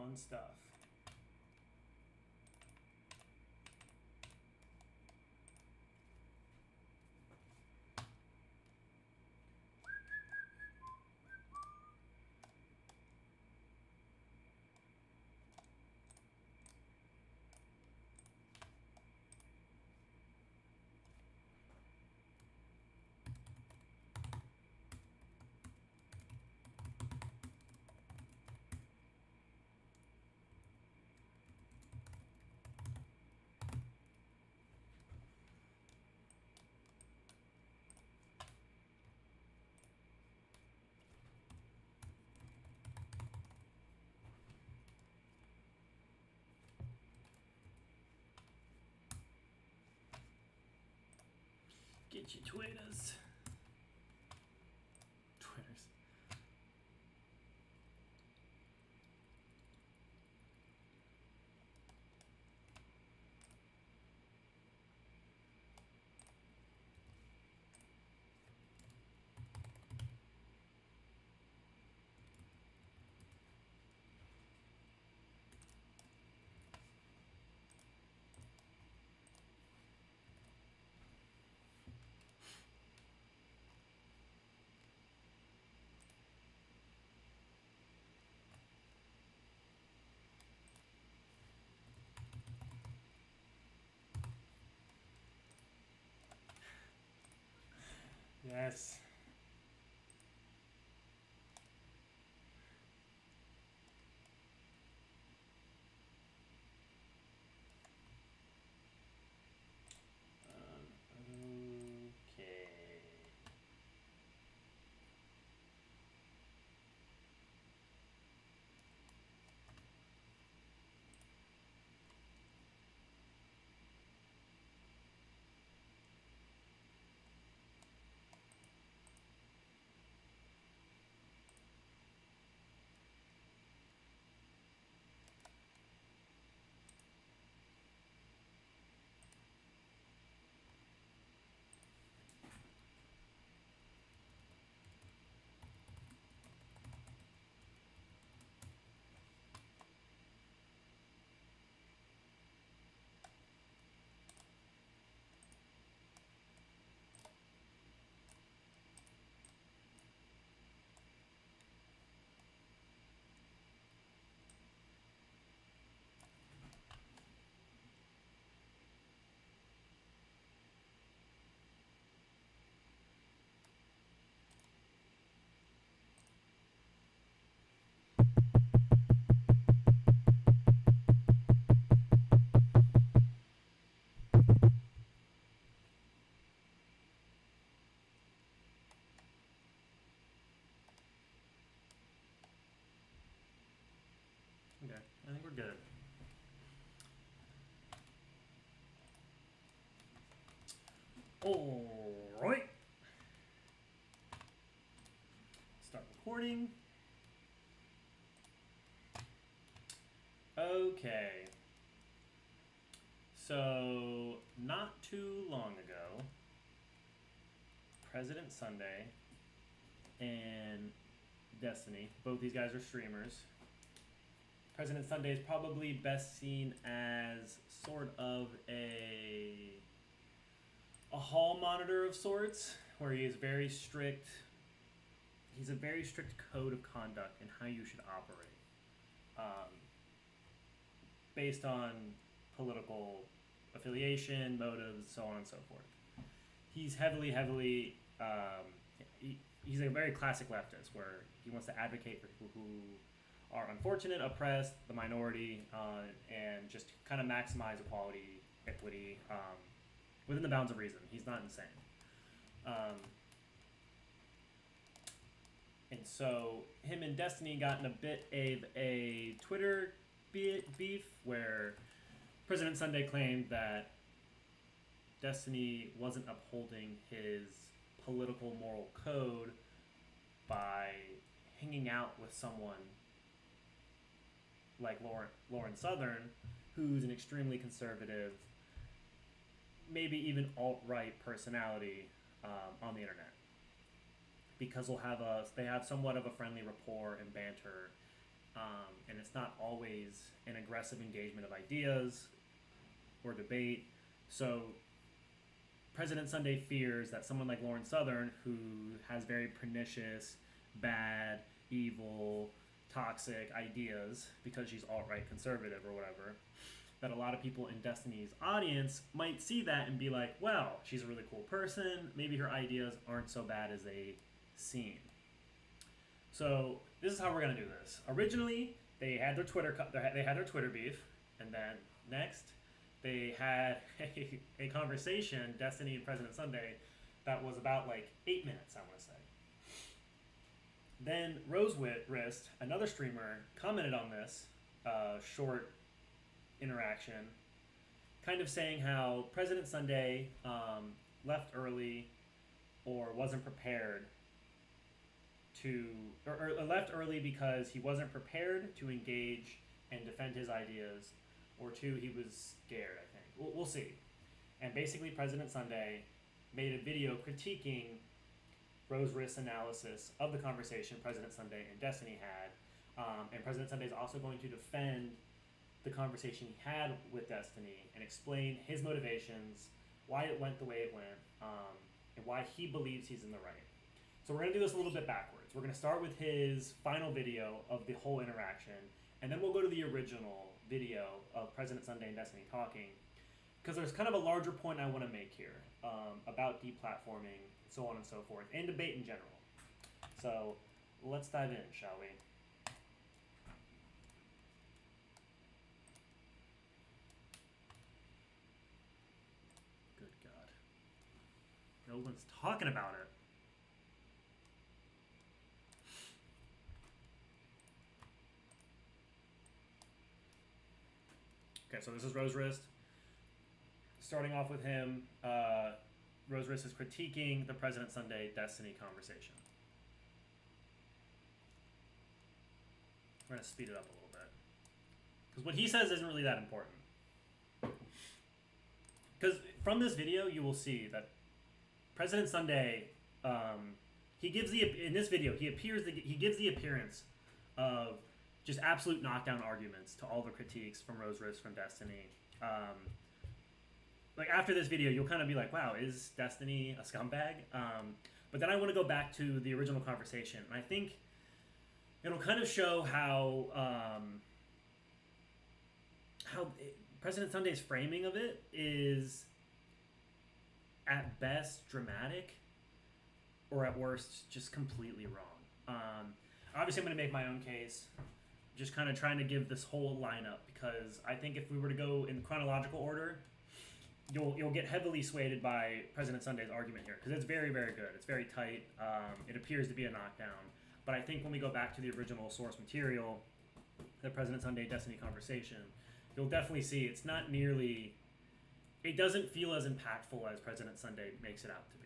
Fun stuff. Get your Twitters. Twitters. Yes. Okay. Okay, I think we're good. All right. Start recording. Okay. So, not too long ago, President Sunday and Destiny, both these guys are streamers. President Sunday is probably best seen as sort of a hall monitor of sorts, where he is very strict. He's a very strict code of conduct in how you should operate, based on political affiliation, motives, so on and so forth. He's heavily. He's a very classic leftist, where he wants to advocate for people who are unfortunate, oppressed, the minority, and just kind of maximize equality, equity, within the bounds of reason. He's not insane. And so him and Destiny got in a bit of a Twitter beef where President Sunday claimed that Destiny wasn't upholding his political moral code by hanging out with someone like Lauren Southern, who's an extremely conservative, maybe even alt-right personality on the internet. Because they have somewhat of a friendly rapport and banter and it's not always an aggressive engagement of ideas or debate. So President Sunday fears that someone like Lauren Southern, who has very pernicious, bad, evil, toxic ideas because she's alt-right conservative or whatever, that a lot of people in Destiny's audience might see that and be like, well, she's a really cool person. Maybe her ideas aren't so bad as they seem. So this is how we're gonna do this. Originally, they had their Twitter beef, and then next they had a conversation, Destiny and President Sunday, that was about like 8 minutes, I want to say. Then Rose Wrist, another streamer, commented on this short interaction, kind of saying how President Sunday left early or wasn't prepared to, or left early because he wasn't prepared to engage and defend his ideas, or two, he was scared, I think. We'll see. And basically, President Sunday made a video critiquing Rose Wrist's analysis of the conversation President Sunday and Destiny had. And President Sunday is also going to defend the conversation he had with Destiny and explain his motivations, why it went the way it went, and why he believes he's in the right. So we're going to do this a little bit backwards. We're going to start with his final video of the whole interaction, and then we'll go to the original video of President Sunday and Destiny talking, because there's kind of a larger point I want to make here about deplatforming, so on and so forth, and debate in general. So let's dive in, shall we? Good God. No one's talking about it. Okay, so this is Rose Wrist. Starting off with him, Rose Wrist is critiquing the President Sunday Destiny conversation. We're going to speed it up a little bit, because what he says isn't really that important. Because from this video, you will see that President Sunday, in this video, he gives the appearance of just absolute knockdown arguments to all the critiques from Rose Wrist from Destiny. Like after this video, you'll kind of be like, wow, is Destiny a scumbag? But then I want to go back to the original conversation, and I think it'll kind of show how President Sunday's framing of it is at best dramatic, or at worst just completely wrong. Obviously, I'm going to make my own case, just kind of trying to give this whole lineup, because I think if we were to go in chronological order, you'll get heavily swayed by President Sunday's argument here, because it's very, very good. It's very tight. It appears to be a knockdown. But I think when we go back to the original source material, the President Sunday Destiny conversation, you'll definitely see it's not nearly... It doesn't feel as impactful as President Sunday makes it out to be.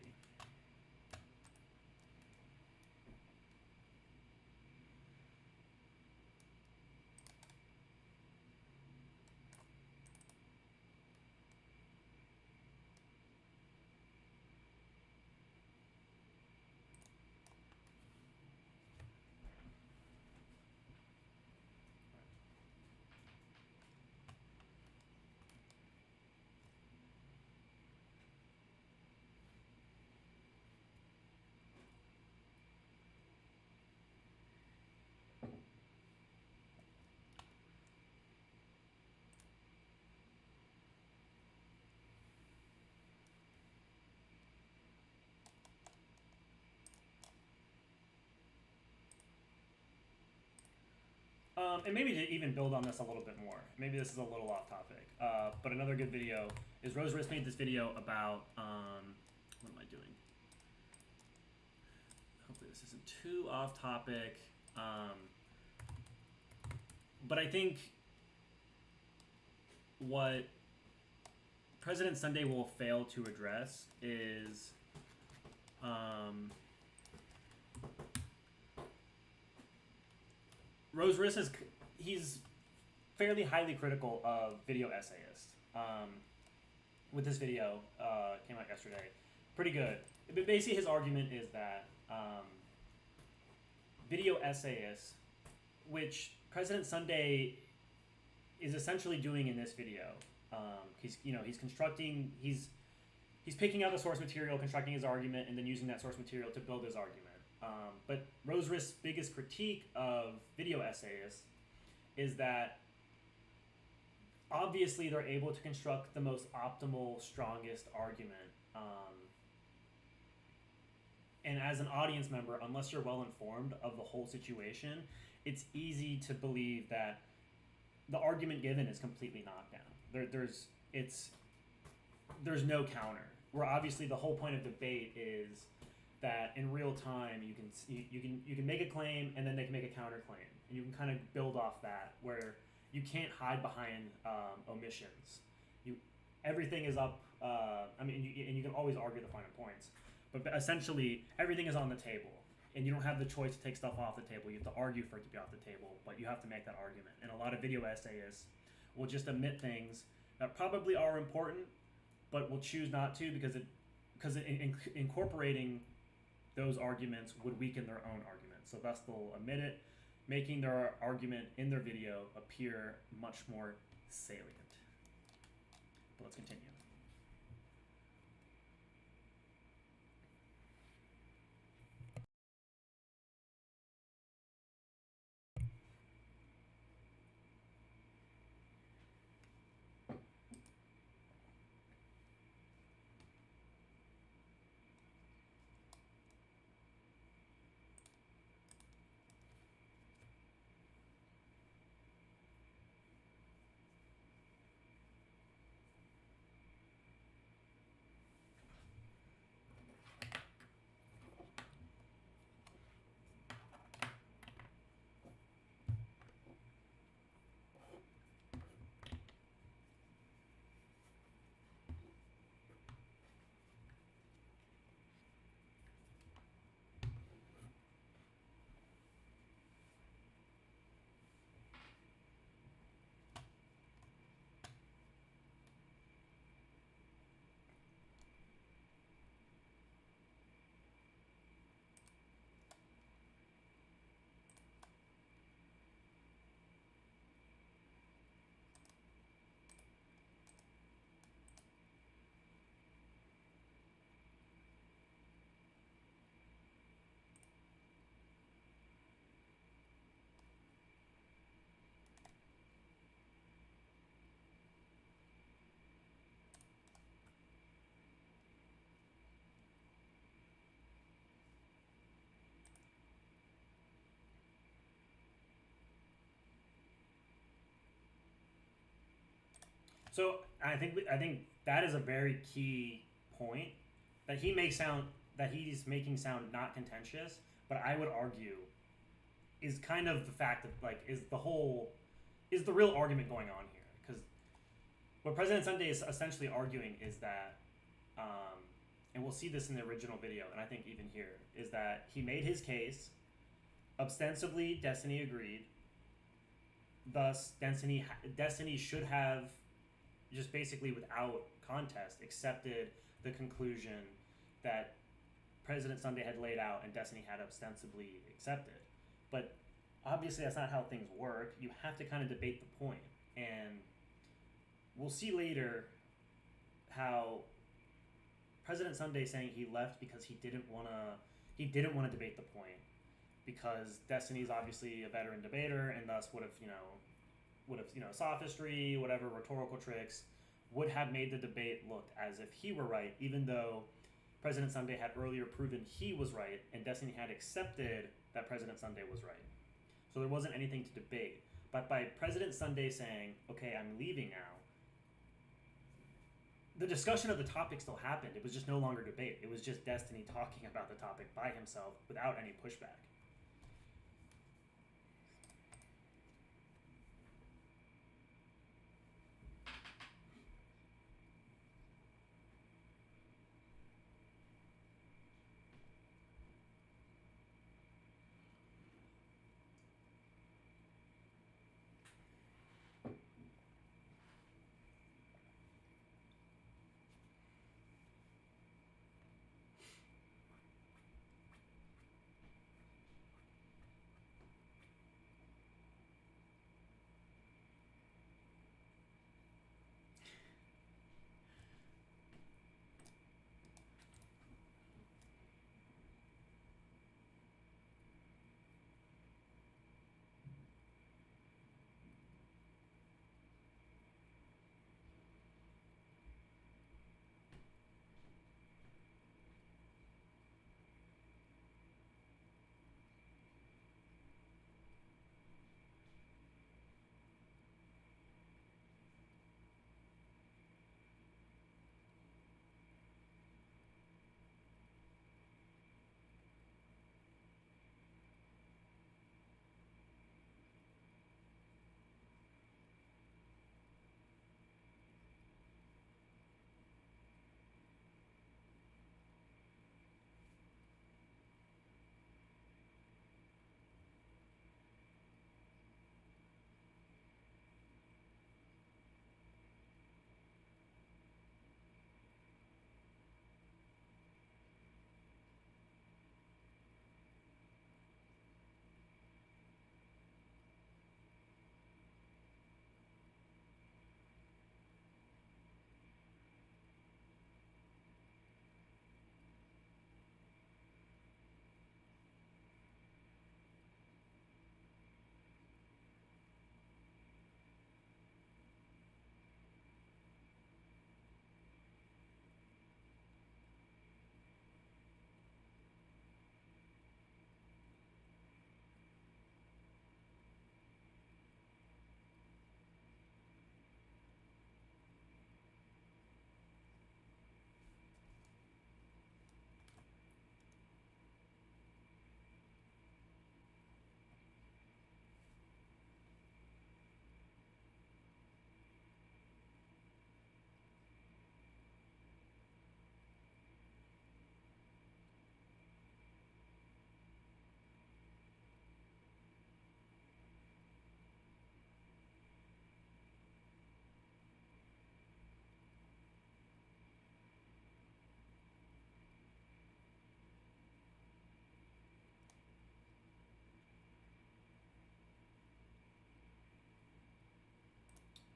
And maybe to even build on this a little bit more, maybe this is a little off topic, but another good video is Rose Wrist made this video about, what am I doing? Hopefully this isn't too off topic, but I think what President Sunday will fail to address is Rose Wrist he's fairly highly critical of video essayists. With this video, came out yesterday, pretty good. But basically his argument is that video essayists, which President Sunday is essentially doing in this video. He's constructing, he's picking out the source material, constructing his argument, and then using that source material to build his argument. But Roserift's biggest critique of video essayists is that obviously they're able to construct the most optimal, strongest argument. And as an audience member, unless you're well informed of the whole situation, it's easy to believe that the argument given is completely knocked down. There's no counter. Where obviously the whole point of debate is that in real time you can make a claim and then they can make a counterclaim, and you can kind of build off that where you can't hide behind omissions. Everything is up. And you can always argue the finer points, but essentially everything is on the table, and you don't have the choice to take stuff off the table. You have to argue for it to be off the table, but you have to make that argument. And a lot of video essayists will just omit things that probably are important, but will choose not to because incorporating those arguments would weaken their own argument. So thus they'll omit it, making their argument in their video appear much more salient. But let's continue. So I think that is a very key point that he's making sound not contentious, but I would argue is kind of the fact that is the real argument going on here. Because what President Sunday is essentially arguing is that, and we'll see this in the original video, and I think even here, is that he made his case, ostensibly Destiny agreed, thus Destiny should have just basically without contest accepted the conclusion that President Sunday had laid out and Destiny had ostensibly accepted. But obviously that's not how things work. You have to kind of debate the point. And we'll see later how President Sunday saying he left because he didn't want to debate the point, because Destiny's obviously a veteran debater and thus would have sophistry, whatever, rhetorical tricks, would have made the debate look as if he were right, even though President Sunday had earlier proven he was right and Destiny had accepted that President Sunday was right. So there wasn't anything to debate. But by President Sunday saying, okay, I'm leaving now, the discussion of the topic still happened. It was just no longer debate. It was just Destiny talking about the topic by himself without any pushback.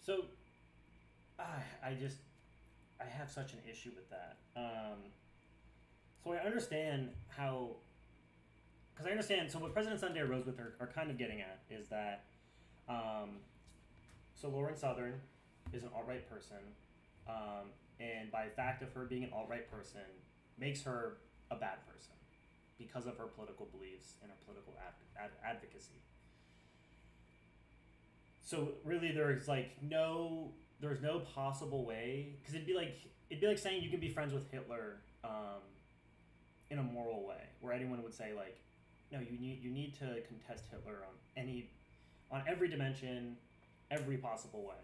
So I just I have such an issue with that. So I understand how, because I understand. So what President Sunday and Rosewood are kind of getting at is that, um, so Lauren Southern is an alt right person, and by fact of her being an alt right person, makes her a bad person because of her political beliefs and her political advocacy. So really, there's no possible way, because it'd be like saying you can be friends with Hitler, in a moral way, where anyone would say like, no, you need to contest Hitler on every dimension, every possible way.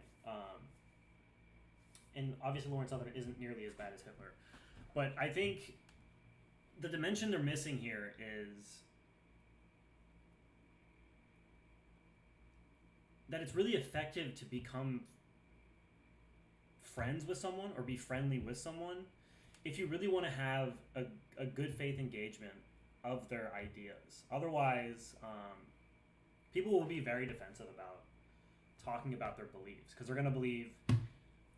And obviously Lawrence Southern isn't nearly as bad as Hitler, but I think the dimension they're missing here is that it's really effective to become friends with someone or be friendly with someone if you really want to have a good faith engagement of their ideas. Otherwise, people will be very defensive about talking about their beliefs because they're going to believe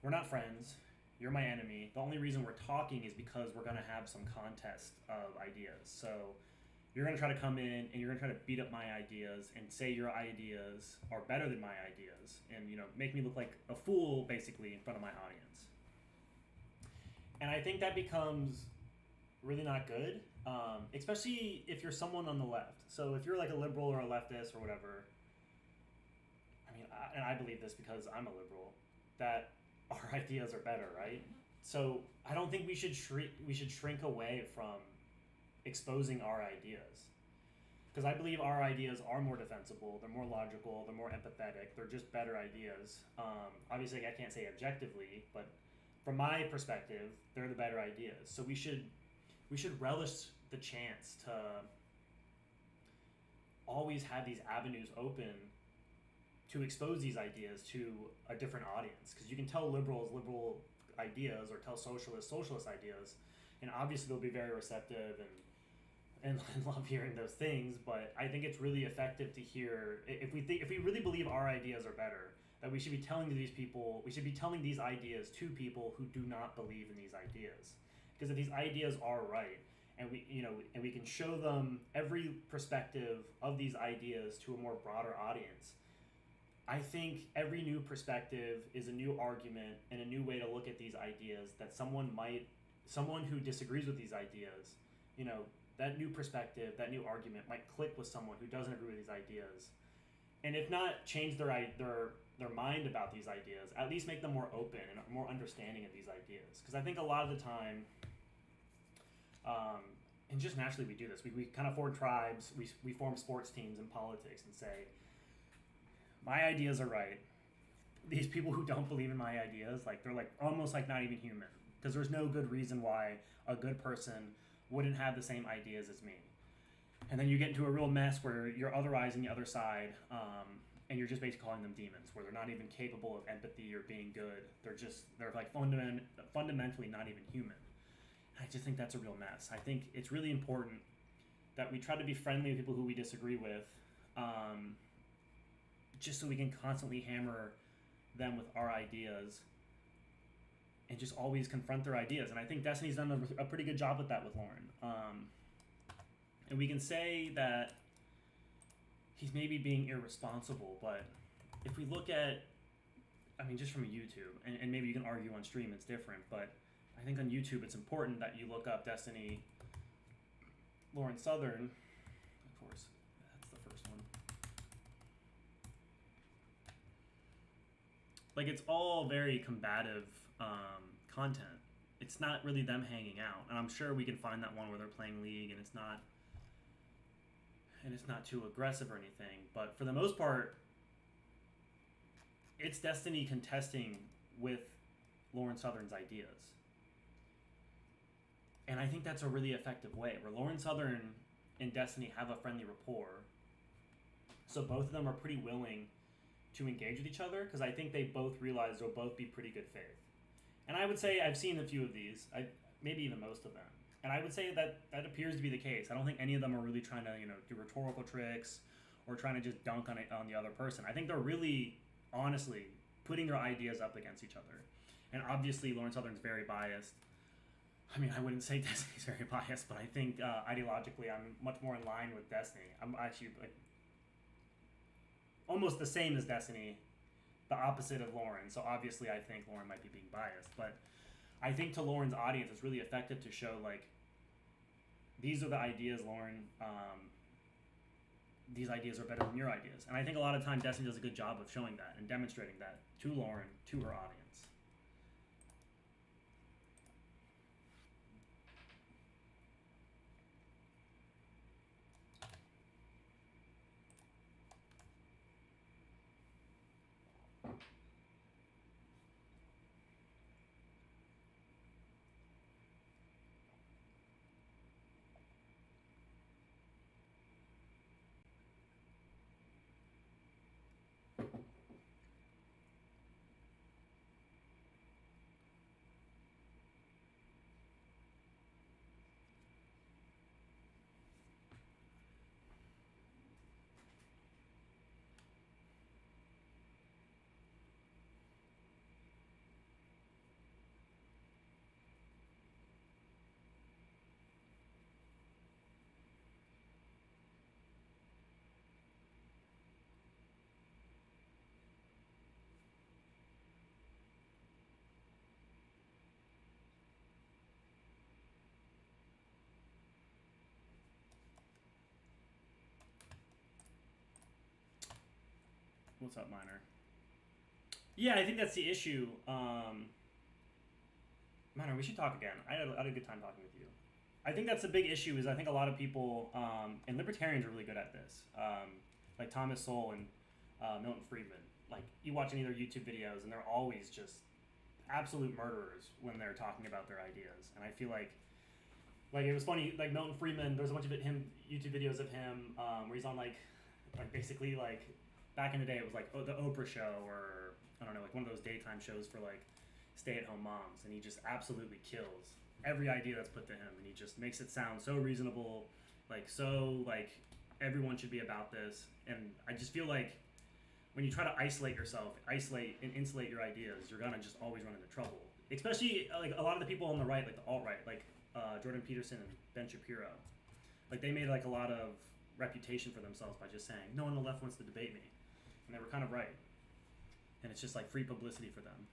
we're not friends, you're my enemy. The only reason we're talking is because we're going to have some contest of ideas. So you're going to try to come in and you're going to try to beat up my ideas and say your ideas are better than my ideas and, make me look like a fool basically in front of my audience. And I think that becomes really not good, especially if you're someone on the left. So if you're like a liberal or a leftist or whatever, and I believe this because I'm a liberal, that our ideas are better, right? So I don't think we should shrink away from exposing our ideas, because I believe our ideas are more defensible, they're more logical, they're more empathetic, they're just better ideas. Obviously, I can't say objectively, but from my perspective, they're the better ideas. So we should relish the chance to always have these avenues open to expose these ideas to a different audience, because you can tell liberals liberal ideas or tell socialists socialist ideas, and obviously they'll be very receptive and love hearing those things. But I think it's really effective to hear, if we really believe our ideas are better, that we should be telling these ideas to people who do not believe in these ideas, because if these ideas are right, and we can show them every perspective of these ideas to a more broader audience, I think every new perspective is a new argument and a new way to look at these ideas that someone who disagrees with these ideas, that new perspective, that new argument might click with someone who doesn't agree with these ideas. And if not change their mind about these ideas, at least make them more open and more understanding of these ideas. Because I think a lot of the time, and just naturally we do this, we kind of form tribes, we form sports teams in politics and say, my ideas are right. These people who don't believe in my ideas, they're almost not even human, because there's no good reason why a good person wouldn't have the same ideas as me. And then you get into a real mess where you're otherizing the other side, and you're just basically calling them demons, where they're not even capable of empathy or being good. They're fundamentally not even human. And I just think that's a real mess. I think it's really important that we try to be friendly with people who we disagree with, just so we can constantly hammer them with our ideas and just always confront their ideas. And I think Destiny's done a pretty good job with that with Lauren. And we can say that he's maybe being irresponsible, but if we look at, just from YouTube, and maybe you can argue on stream it's different, but I think on YouTube it's important that you look up Destiny Lauren Southern. Of course, that's the first one. It's all very combative content. It's not really them hanging out, and I'm sure we can find that one where they're playing League and it's not too aggressive or anything. But for the most part, it's Destiny contesting with Lauren Southern's ideas, and I think that's a really effective way where Lauren Southern and Destiny have a friendly rapport. So both of them are pretty willing to engage with each other, because I think they both realize they'll both be pretty good faith. And I would say I've seen a few of these, maybe even most of them, and I would say that appears to be the case. I don't think any of them are really trying to do rhetorical tricks or trying to just dunk on the other person. I think they're really honestly putting their ideas up against each other. And obviously, Lauren Southern's very biased. I mean, I wouldn't say Destiny's very biased, but I think ideologically I'm much more in line with Destiny. I'm actually like almost the same as Destiny, the opposite of Lauren. So obviously I think Lauren might be being biased. But I think to Lauren's audience, it's really effective to show, like, these are the ideas, Lauren. These ideas are better than your ideas. And I think a lot of time Destiny does a good job of showing that and demonstrating that to Lauren, to her audience. What's up, Minor? Yeah, I think that's the issue. Minor, we should talk again. I had a good time talking with you. I think that's a big issue. Is I think a lot of people and libertarians are really good at this, like Thomas Sowell and Milton Friedman. Like, you watch any of their YouTube videos, and they're always just absolute murderers when they're talking about their ideas. And I feel like it was funny. Like Milton Friedman, there's a bunch of YouTube videos of him where he's on like basically like. Back in the day, it was like the Oprah show, or I don't know, like one of those daytime shows for like stay-at-home moms, and he just absolutely kills every idea that's put to him, and he just makes it sound so reasonable, like everyone should be about this. And I just feel like when you try to isolate yourself, isolate and insulate your ideas, you're gonna just always run into trouble. Especially like a lot of the people on the right, like the alt-right, like Jordan Peterson and Ben Shapiro, like they made like a lot of reputation for themselves by just saying no one on the left wants to debate me. And they were kind of right. And it's just like free publicity for them.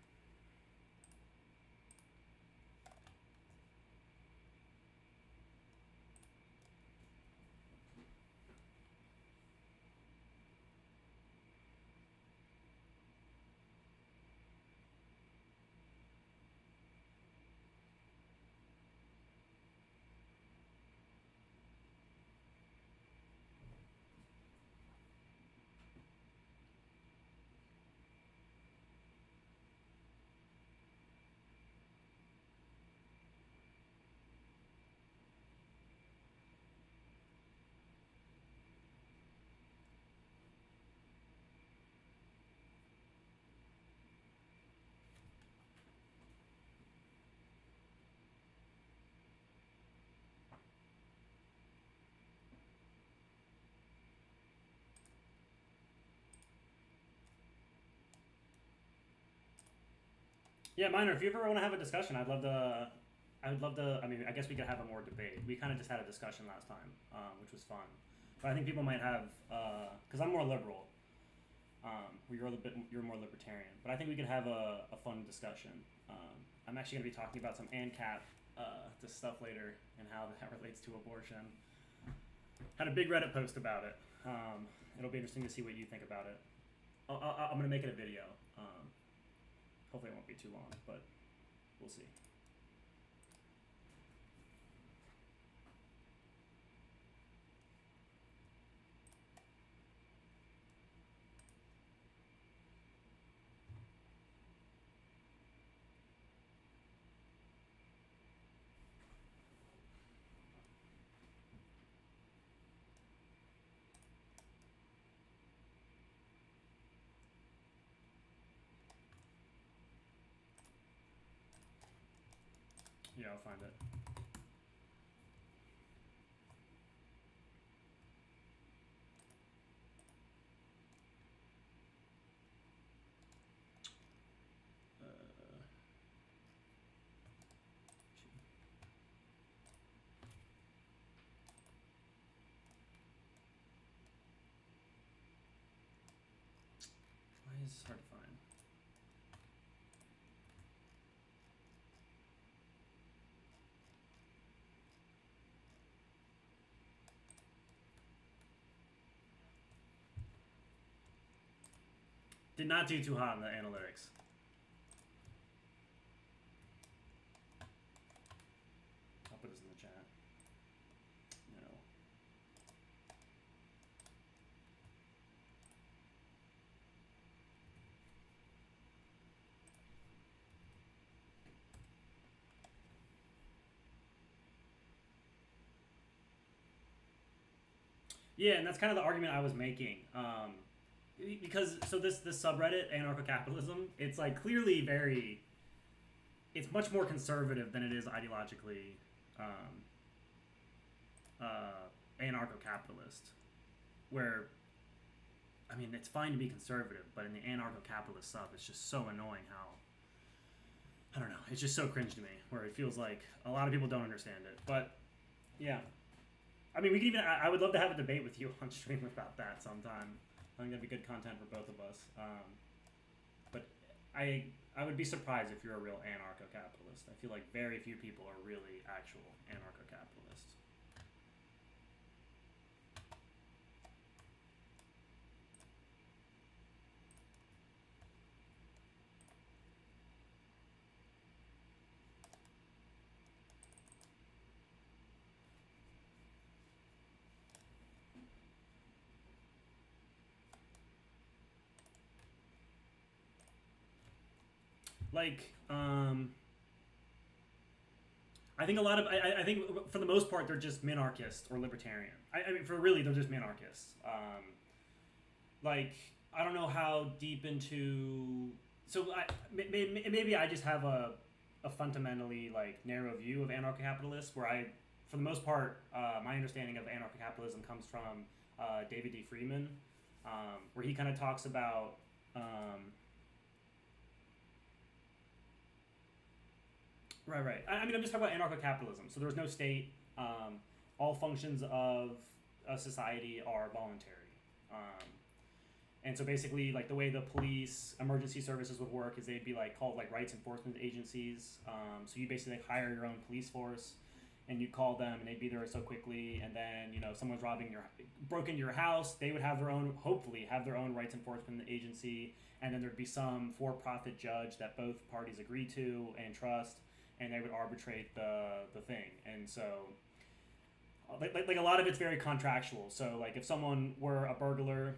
Yeah, Minor, if you ever want to have a discussion, I'd love to. I mean, I guess we could have a more debate. We kind of just had a discussion last time, which was fun. But I think people might have, because I'm more liberal. You're more libertarian. But I think we could have a fun discussion. I'm actually going to be talking about some ANCAP this stuff later and how that relates to abortion. Had a big Reddit post about it. It'll be interesting to see what you think about it. I'm going to make it a video. Hopefully it won't be too long, but we'll see. Yeah, I'll find it. is hard to find. Did not do too hot in the analytics. I'll put this in the chat. No. Yeah, and that's kind of the argument I was making. Because so this subreddit anarcho-capitalism, it's like clearly very, it's much more conservative than it is ideologically anarcho-capitalist. Where, I mean, it's fine to be conservative, but in the anarcho-capitalist sub, it's just so annoying how, I don't know, it's just so cringe to me. Where it feels like a lot of people don't understand it. But yeah, I mean, we can even, I would love to have a debate with you on stream about that sometime. I think that'd be good content for both of us. But I would be surprised if you're a real anarcho-capitalist. I feel like very few people are really actual anarcho-capitalists. Like, I think a lot of, I think for the most part, they're just minarchist or libertarian. I mean, for really, they're just minarchists. Like, I don't know how deep into, so maybe I just have a fundamentally, like, narrow view of anarcho-capitalists, where I, for the most part, my understanding of anarcho-capitalism comes from David D. Friedman, where he kind of talks about, Right. I mean, I'm just talking about anarcho-capitalism. So there's no state. All functions of a society are voluntary. And so basically, like, the way the police, emergency services would work is they'd be like called like rights enforcement agencies. So you basically like, hire your own police force, and you'd call them, and they'd be there so quickly. And then, you know, if someone's broke into your house, they would have their own, hopefully, have their own rights enforcement agency. And then there'd be some for-profit judge that both parties agree to and trust, and they would arbitrate the thing. And so, like a lot of it's very contractual. So like if someone were a burglar,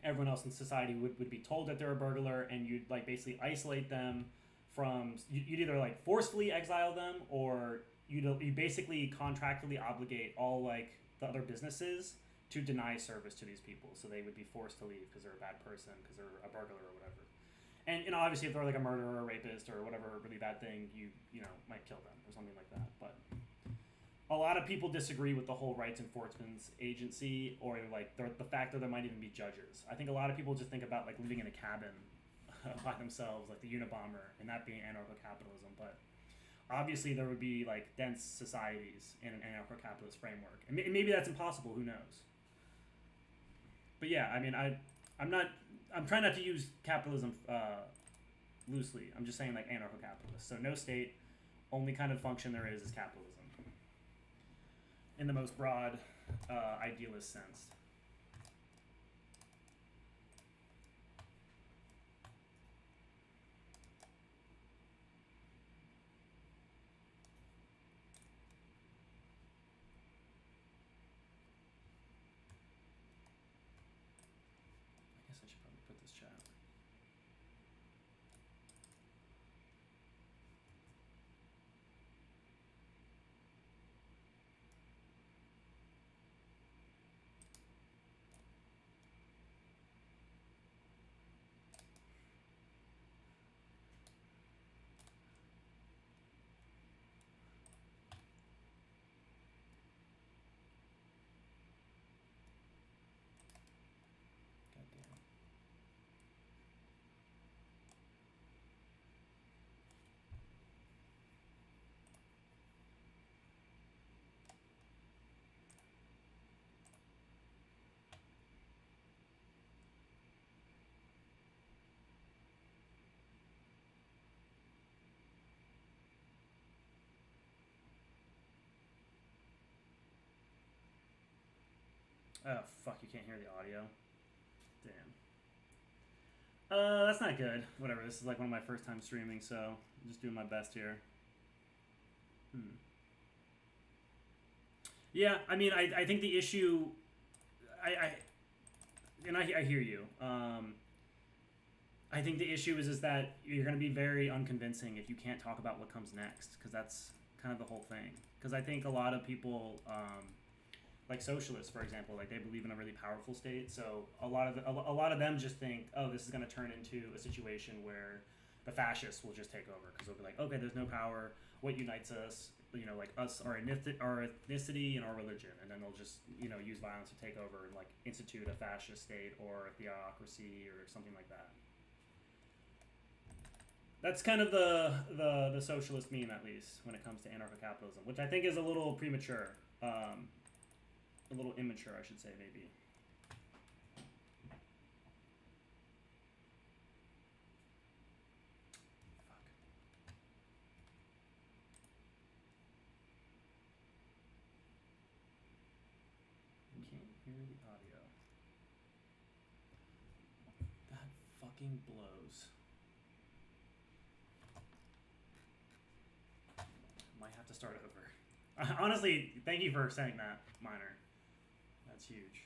everyone else in society would be told that they're a burglar, and you'd like basically isolate them from, you'd either like forcefully exile them, or you basically contractually obligate all like the other businesses to deny service to these people. So they would be forced to leave because they're a bad person, because they're a burglar or whatever. And, you know, obviously if they're like a murderer or a rapist or whatever really bad thing, you know, might kill them or something like that. But a lot of people disagree with the whole rights enforcement agency, or like the fact that there might even be judges. I think a lot of people just think about like living in a cabin by themselves, like the Unabomber, and that being anarcho-capitalism. But obviously there would be like dense societies in an anarcho-capitalist framework. And maybe that's impossible, who knows? But yeah, I mean, I'm trying not to use capitalism loosely. I'm just saying like anarcho-capitalist. So no state, only kind of function there is capitalism. In the most broad, idealist sense. I guess I should probably put this chat. Oh, fuck, you can't hear the audio? Damn. That's not good. Whatever, this is like one of my first time streaming, so I'm just doing my best here. Yeah, I mean, I think the issue, I and I hear you. I think the issue is that you're going to be very unconvincing if you can't talk about what comes next, because that's kind of the whole thing. Because I think a lot of people, like socialists, for example, like they believe in a really powerful state. So a lot of them just think, oh, this is going to turn into a situation where the fascists will just take over, because they'll be like, okay, there's no power. What unites us? You know, like us, our ethnicity and our religion, and then they'll just use violence to take over and like institute a fascist state or a theocracy or something like that. That's kind of the socialist meme, at least when it comes to anarcho-capitalism, which I think is a little premature, a little immature, I should say, maybe. Hear the audio. That fucking blows. Might have to start over. Honestly, thank you for saying that, Miner. That's huge.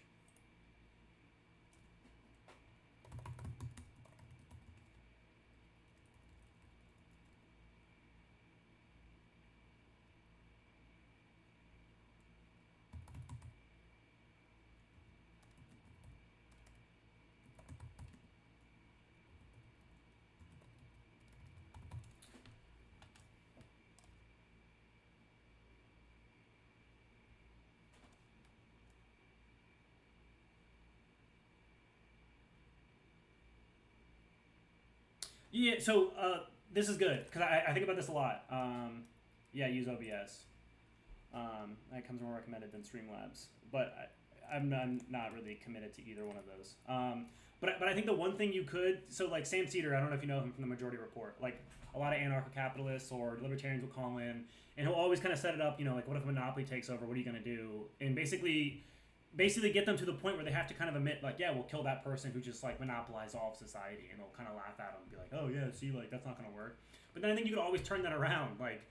Yeah, so this is good because I think about this a lot. Yeah, use OBS. That comes more recommended than Streamlabs, but I'm not really committed to either one of those. But I think the one thing you could, so like Sam Cedar, I don't know if you know him from the Majority Report, like a lot of anarcho-capitalists or libertarians will call in, and he'll always kind of set it up, like what if a monopoly takes over, what are you going to do? And basically get them to the point where they have to kind of admit, like, yeah, we'll kill that person who just like monopolized all of society, and they'll kind of laugh at them and be like, oh yeah, see, like that's not going to work. But then I think you could always turn that around, like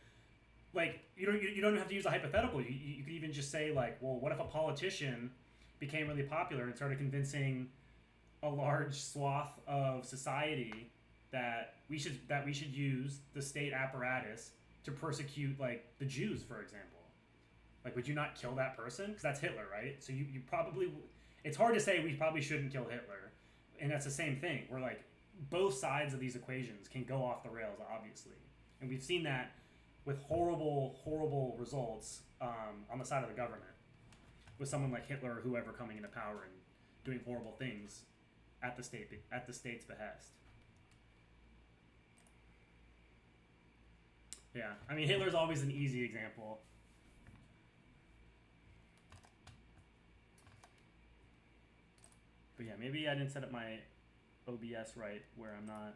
you don't have to use a hypothetical. You could even just say like, well, what if a politician became really popular and started convincing a large swath of society that we should use the state apparatus to persecute like the Jews, for example. Like, would you not kill that person? Because that's Hitler, right? So you probably, it's hard to say we probably shouldn't kill Hitler, and that's the same thing. We're like, both sides of these equations can go off the rails, obviously, and we've seen that with horrible results on the side of the government, with someone like Hitler or whoever coming into power and doing horrible things at the state's behest. Yeah, I mean, Hitler's always an easy example. But yeah, maybe I didn't set up my OBS right, where I'm not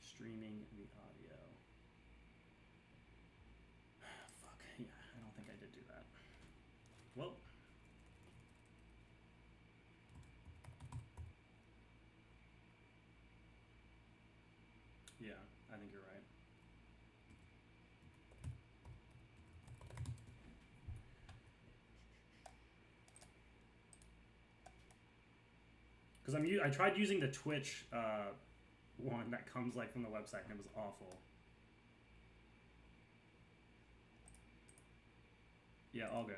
streaming the audio. Fuck, yeah, I don't think I did do that. Well, yeah, I think you're right. Because I tried using the Twitch one that comes like from the website, and it was awful. Yeah, all good.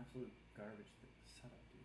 absolute garbage setup, dude.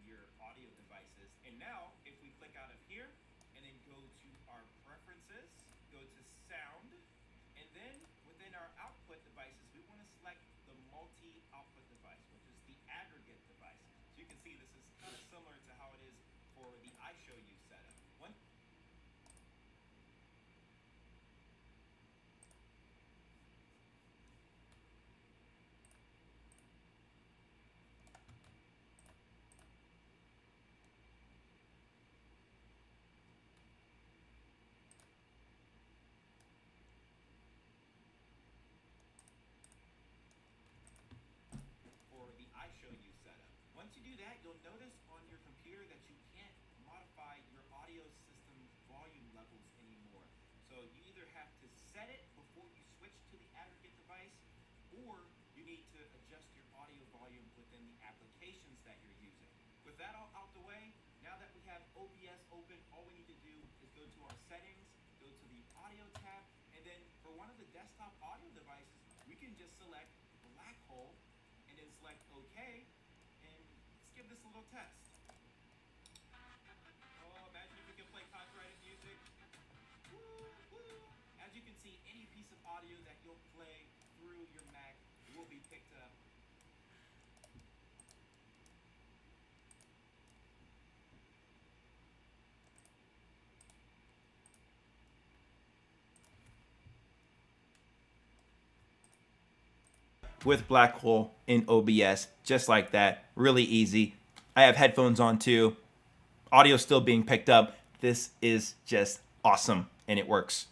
Your audio devices. And now, if we click out of here and then go to our preferences, go to sound, and then within our output devices, we want to select the multi-output device, which is the aggregate device. So you can see this is kind of similar to how it is for the iShowU setup. One. For the iShowU setup. Once you do that, you'll notice on your computer that you can't modify your audio system's volume levels anymore. So you either have to set it before you switch to the aggregate device, or you need to adjust your audio volume within the applications that you're using. With that all out the way, now that we have OBS open, all we need to do is go to our settings, go to the audio tab, and then for one of the desktop audio devices, can just select black hole and then select OK, and let's give this a little test. Oh, imagine if we could play copyrighted music. Woo, woo. As you can see, any piece of audio that you'll play through your Mac will be picked up. With Black Hole in OBS, just like that. Really easy. I have headphones on too. Audio still being picked up. This is just awesome, and it works.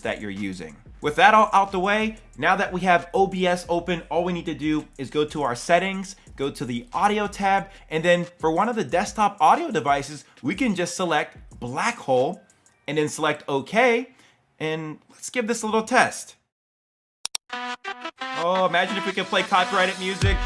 That you're using. With that all out the way, now that we have OBS open, all we need to do is go to our settings, go to the audio tab, and then for one of the desktop audio devices, we can just select Black Hole and then select OK, and let's give this a little test. Oh, imagine if we could play copyrighted music.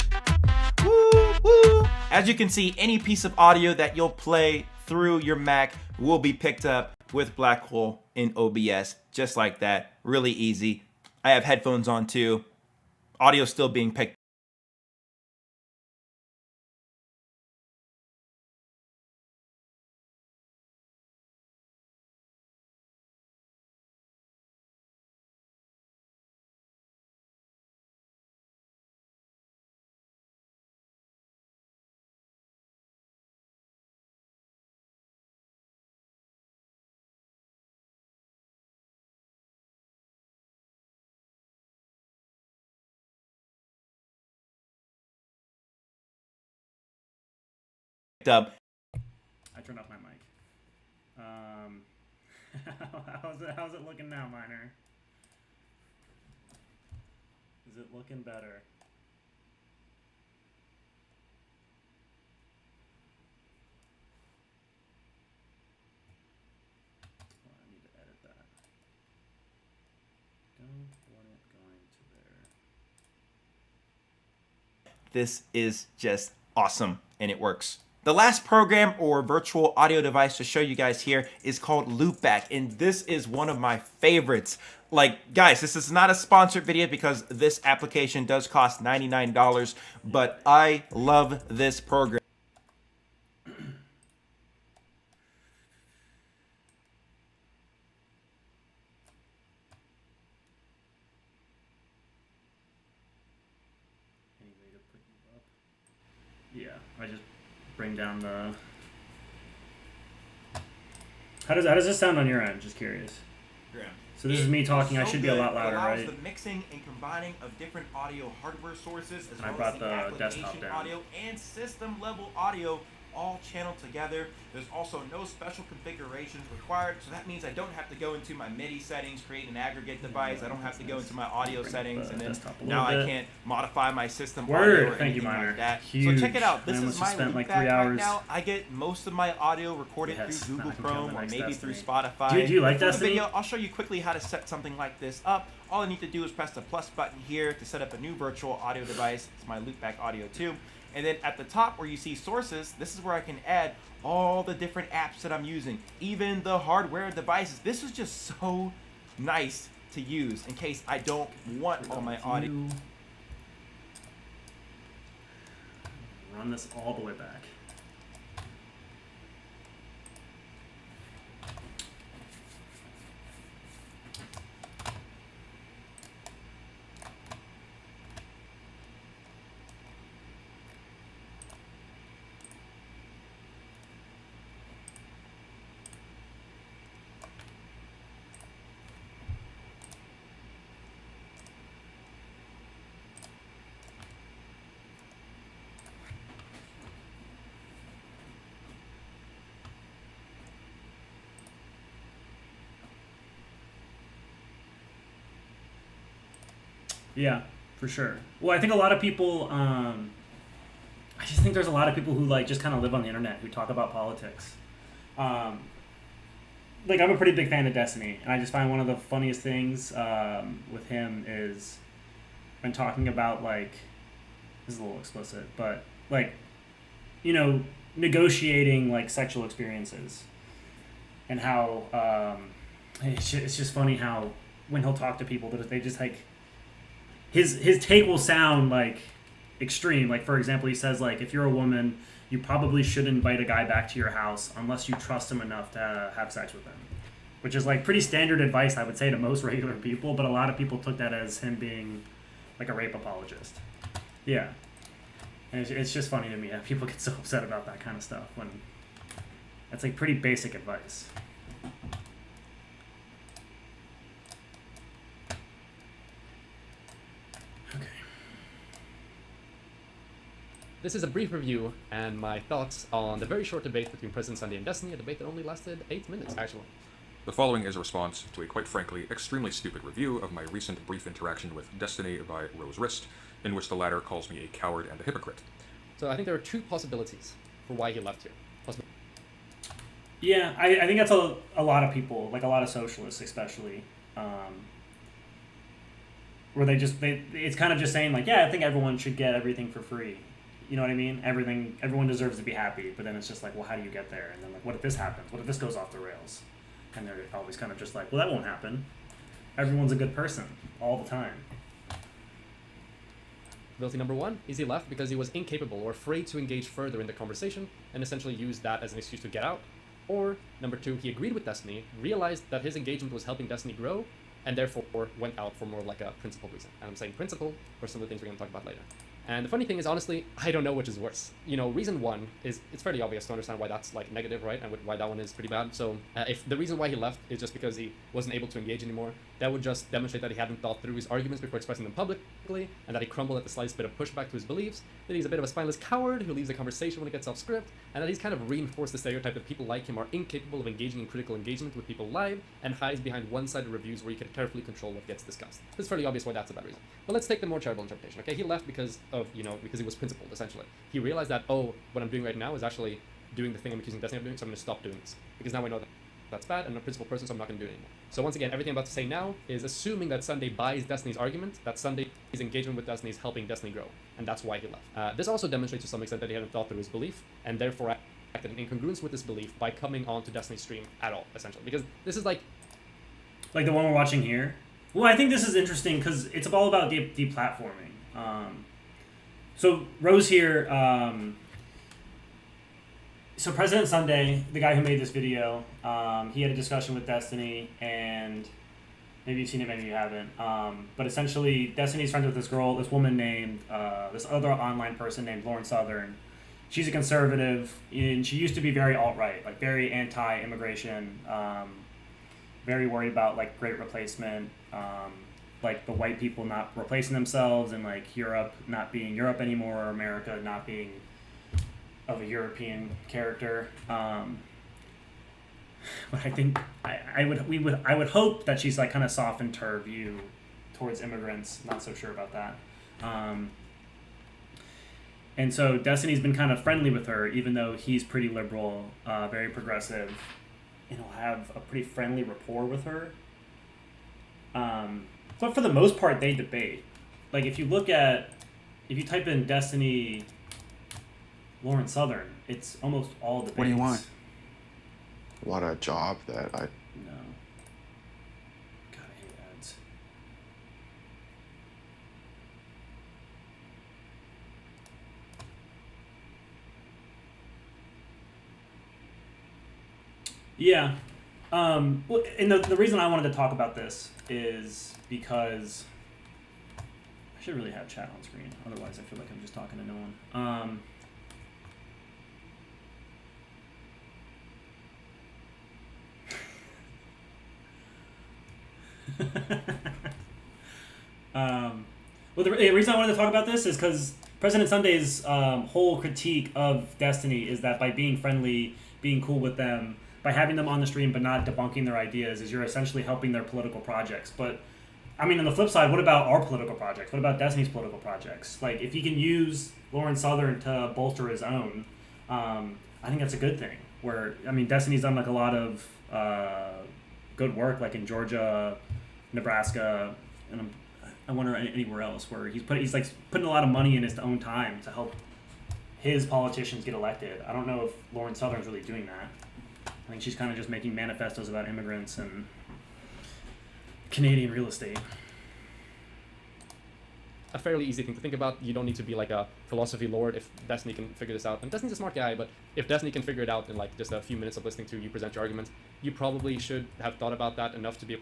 Woo, woo. As you can see, any piece of audio that you'll play through your Mac will be picked up with Black Hole in OBS, just like that. Really easy. I have headphones on too. Audio still being picked. Up. I turned off my mic. How's it looking now, Miner? Is it looking better? Oh, I need to edit that. Don't want it going to there. This is just awesome, and it works. The last program or virtual audio device to show you guys here is called Loopback, and this is one of my favorites. Like, guys, this is not a sponsored video because this application does cost $99, but I love this program. Any way to put you up? Yeah, I just bring down the. How does this sound on your end? Just curious. Yeah. So this is me talking. I should be a lot louder, right? It allows the mixing and combining of different audio hardware sources, as And well as I the brought the desktop application down. audio and system level audio all channeled together. There's also no special configurations required, so that means I don't have to go into my MIDI settings, create an aggregate device. I don't have to go into my audio Bring settings, the and then desktop a now little I bit. can't modify my system audio Word! or Thank you, anything Miner. like that. Huge. So check it out. This I is almost my just spent loop like back 3 right hours. now. I get most of my audio recorded Yes, through now Google I can count Chrome the or next maybe through Destiny. Spotify. Do you like For the Destiny? video, I'll show you quickly how to set something like this up. All I need to do is press the plus button here to set up a new virtual audio device. It's my Loopback Audio 2. And then at the top where you see sources, this is where I can add all the different apps that I'm using, even the hardware devices. This is just so nice to use in case I don't want all my audio. run this all the way back. Yeah, for sure. Well, I think a lot of people. I just think there's a lot of people who like just kind of live on the internet who talk about politics. Like I'm a pretty big fan of Destiny, and I just find one of the funniest things with him is when talking about like this is a little explicit, but like negotiating like sexual experiences, and how it's just funny how when he'll talk to people that they just like his take will sound like extreme. Like for example, he says like if you're a woman, you probably shouldn't invite a guy back to your house unless you trust him enough to have sex with him, which is like pretty standard advice I would say to most regular people, but a lot of people took that as him being like a rape apologist. Yeah, and it's just funny to me how people get so upset about that kind of stuff when that's like pretty basic advice. This is a brief review and my thoughts on the very short debate between President Sunday and Destiny, a debate that only lasted 8 minutes, actually. The following is a response to a quite frankly extremely stupid review of my recent brief interaction with Destiny by Rose Wrist, in which the latter calls me a coward and a hypocrite. So I think there are two possibilities for why he left here. Yeah, I think that's a lot of people, like a lot of socialists especially, where it's kind of just saying like, yeah, I think everyone should get everything for free. You know what I mean? Everyone deserves to be happy, but then it's just like, well, how do you get there? And then like, what if this happens? What if this goes off the rails? And they're always kind of just like, well, that won't happen. Everyone's a good person all the time. Ability number one is he left because he was incapable or afraid to engage further in the conversation and essentially used that as an excuse to get out. Or number two, he agreed with Destiny, realized that his engagement was helping Destiny grow, and therefore went out for more like a principle reason. And I'm saying principle for some of the things we're going to talk about later. And the funny thing is, honestly, I don't know which is worse. You know, reason one is, it's fairly obvious to understand why that's like negative, right? And why that one is pretty bad. So if the reason why he left is just because he wasn't able to engage anymore, that would just demonstrate that he hadn't thought through his arguments before expressing them publicly, and that he crumbled at the slightest bit of pushback to his beliefs, that he's a bit of a spineless coward who leaves the conversation when it gets off script, and that he's kind of reinforced the stereotype that people like him are incapable of engaging in critical engagement with people live, and hides behind one-sided reviews where you can carefully control what gets discussed. It's fairly obvious why that's a bad reason. But let's take the more charitable interpretation, okay? He left because he was principled, essentially. He realized that, oh, what I'm doing right now is actually doing the thing I'm accusing Destiny of doing, so I'm going to stop doing this. Because now I know that that's bad, and I'm a principled person, so I'm not going to do it anymore. So once again, everything I'm about to say now is assuming that Sunday buys Destiny's argument, that Sunday's engagement with Destiny is helping Destiny grow, and that's why he left. This also demonstrates to some extent that he hadn't thought through his belief, and therefore acted in incongruence with his belief by coming on to Destiny's stream at all, essentially. Because this is like the one we're watching here. Well, I think this is interesting because it's all about deplatforming. So Rose here. So President Sunday, the guy who made this video, he had a discussion with Destiny, and maybe you've seen it, maybe you haven't. But essentially, Destiny's friends with this woman named, this other online person named Lauren Southern. She's a conservative, and she used to be very alt-right, like very anti-immigration, very worried about like Great Replacement, like the white people not replacing themselves, and like Europe not being Europe anymore, or America not being of a European character. But I think I would hope that she's like kind of softened her view towards immigrants. Not so sure about that. And so Destiny's been kind of friendly with her, even though he's pretty liberal, very progressive, and he'll have a pretty friendly rapport with her. But for the most part, they debate. Like if you type in Destiny Lauren Southern, it's almost all debates. What do you want? What a job that I... No. God, I hate ads. Yeah. And the reason I wanted to talk about this is because I should really have chat on screen. Otherwise, I feel like I'm just talking to no one. Well, the reason I wanted to talk about this is because President Sunday's whole critique of Destiny is that by being friendly, being cool with them, by having them on the stream but not debunking their ideas, is you're essentially helping their political projects. But I mean, on the flip side, what about our political projects? What about Destiny's political projects? Like, if he can use Lauren Southern to bolster his own, I think that's a good thing. Where, I mean, Destiny's done like a lot of good work, like in Georgia, Nebraska, and I wonder anywhere else where he's like putting a lot of money in his own time to help his politicians get elected. I don't know if Lauren Southern's really doing that. I think she's kind of just making manifestos about immigrants and Canadian real estate. A fairly easy thing to think about. You don't need to be like a philosophy lord if Destiny can figure this out. And Destiny's a smart guy, but if Destiny can figure it out in like just a few minutes of listening to you present your arguments, you probably should have thought about that enough to be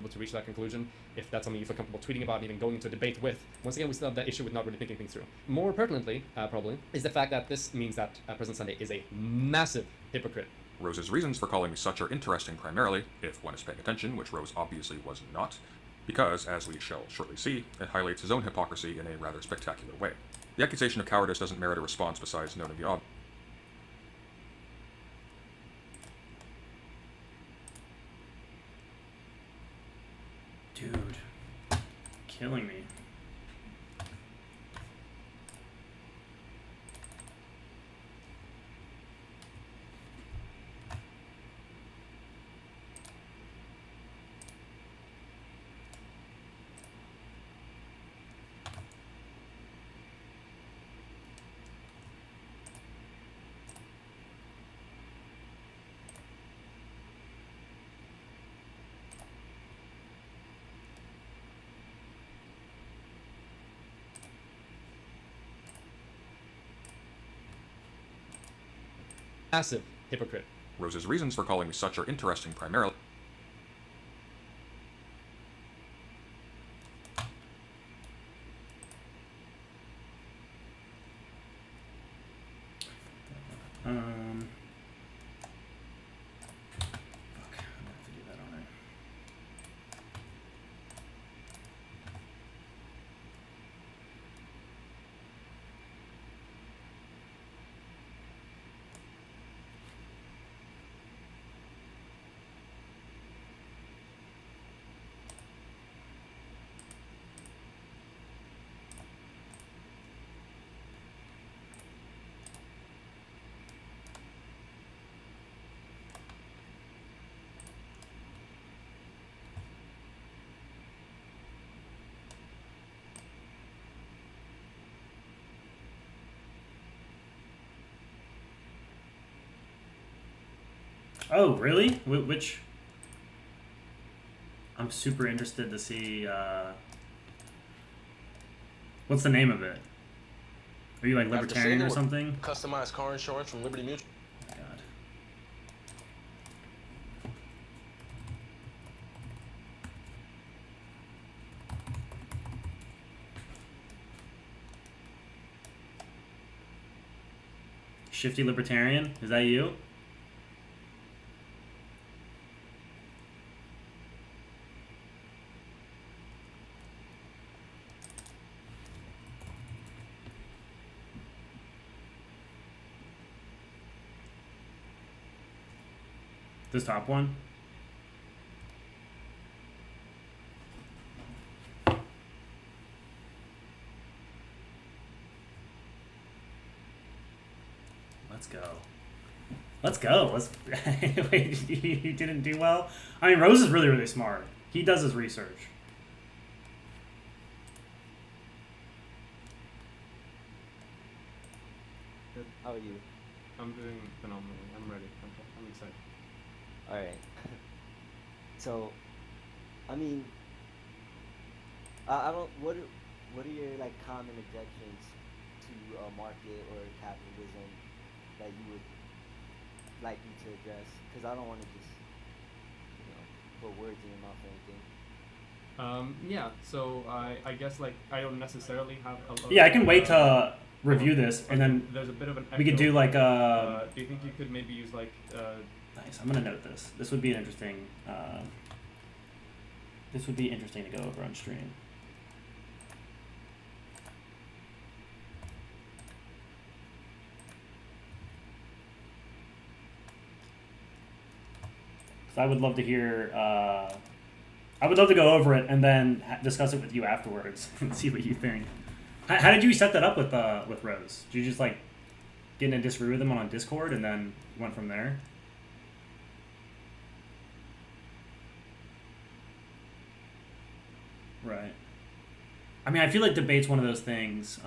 able to reach that conclusion. If that's something you feel comfortable tweeting about and even going into a debate with. Once again, we still have that issue with not really thinking things through. More pertinently, probably, is the fact that this means that President Sunday is a massive hypocrite. Rose's reasons for calling me such are interesting primarily, if one is paying attention, which Rose obviously was not, because, as we shall shortly see, it highlights his own hypocrisy in a rather spectacular way. The accusation of cowardice doesn't merit a response besides noting the obvious. Dude, killing me. Massive hypocrite. Rose's reasons for calling me such are interesting primarily. Fuck, I'm gonna have to do that, aren't I? Oh, really? Which? I'm super interested to see. What's the name of it? Are you like After libertarian seeing or what something? Customized car insurance from Liberty Mutual. Oh my God. Shifty libertarian? Is that you? This top one? Let's go. Let's go. Let's. Wait, you didn't do well? I mean, Rose is really, really smart. He does his research. Good. How are you? I'm doing phenomenally. I'm ready. I'm excited. All right. So, I mean, I don't. What are your like common objections to market or capitalism that you would like you to address? Because I don't want to just, put words in your mouth or anything. Yeah, so I guess like I don't necessarily have a Yeah, I can wait to review this, and then there's a bit of an echo. we could do like do you think you could maybe use like nice. I'm gonna note this. This would be an interesting. This would be interesting to go over on stream. So I would love to hear. I would love to go over it and then discuss it with you afterwards and see what you think. How did you set that up with Rose? Did you just like get in a disagree with him on Discord and then went from there? Right. I mean, I feel like debate's one of those things.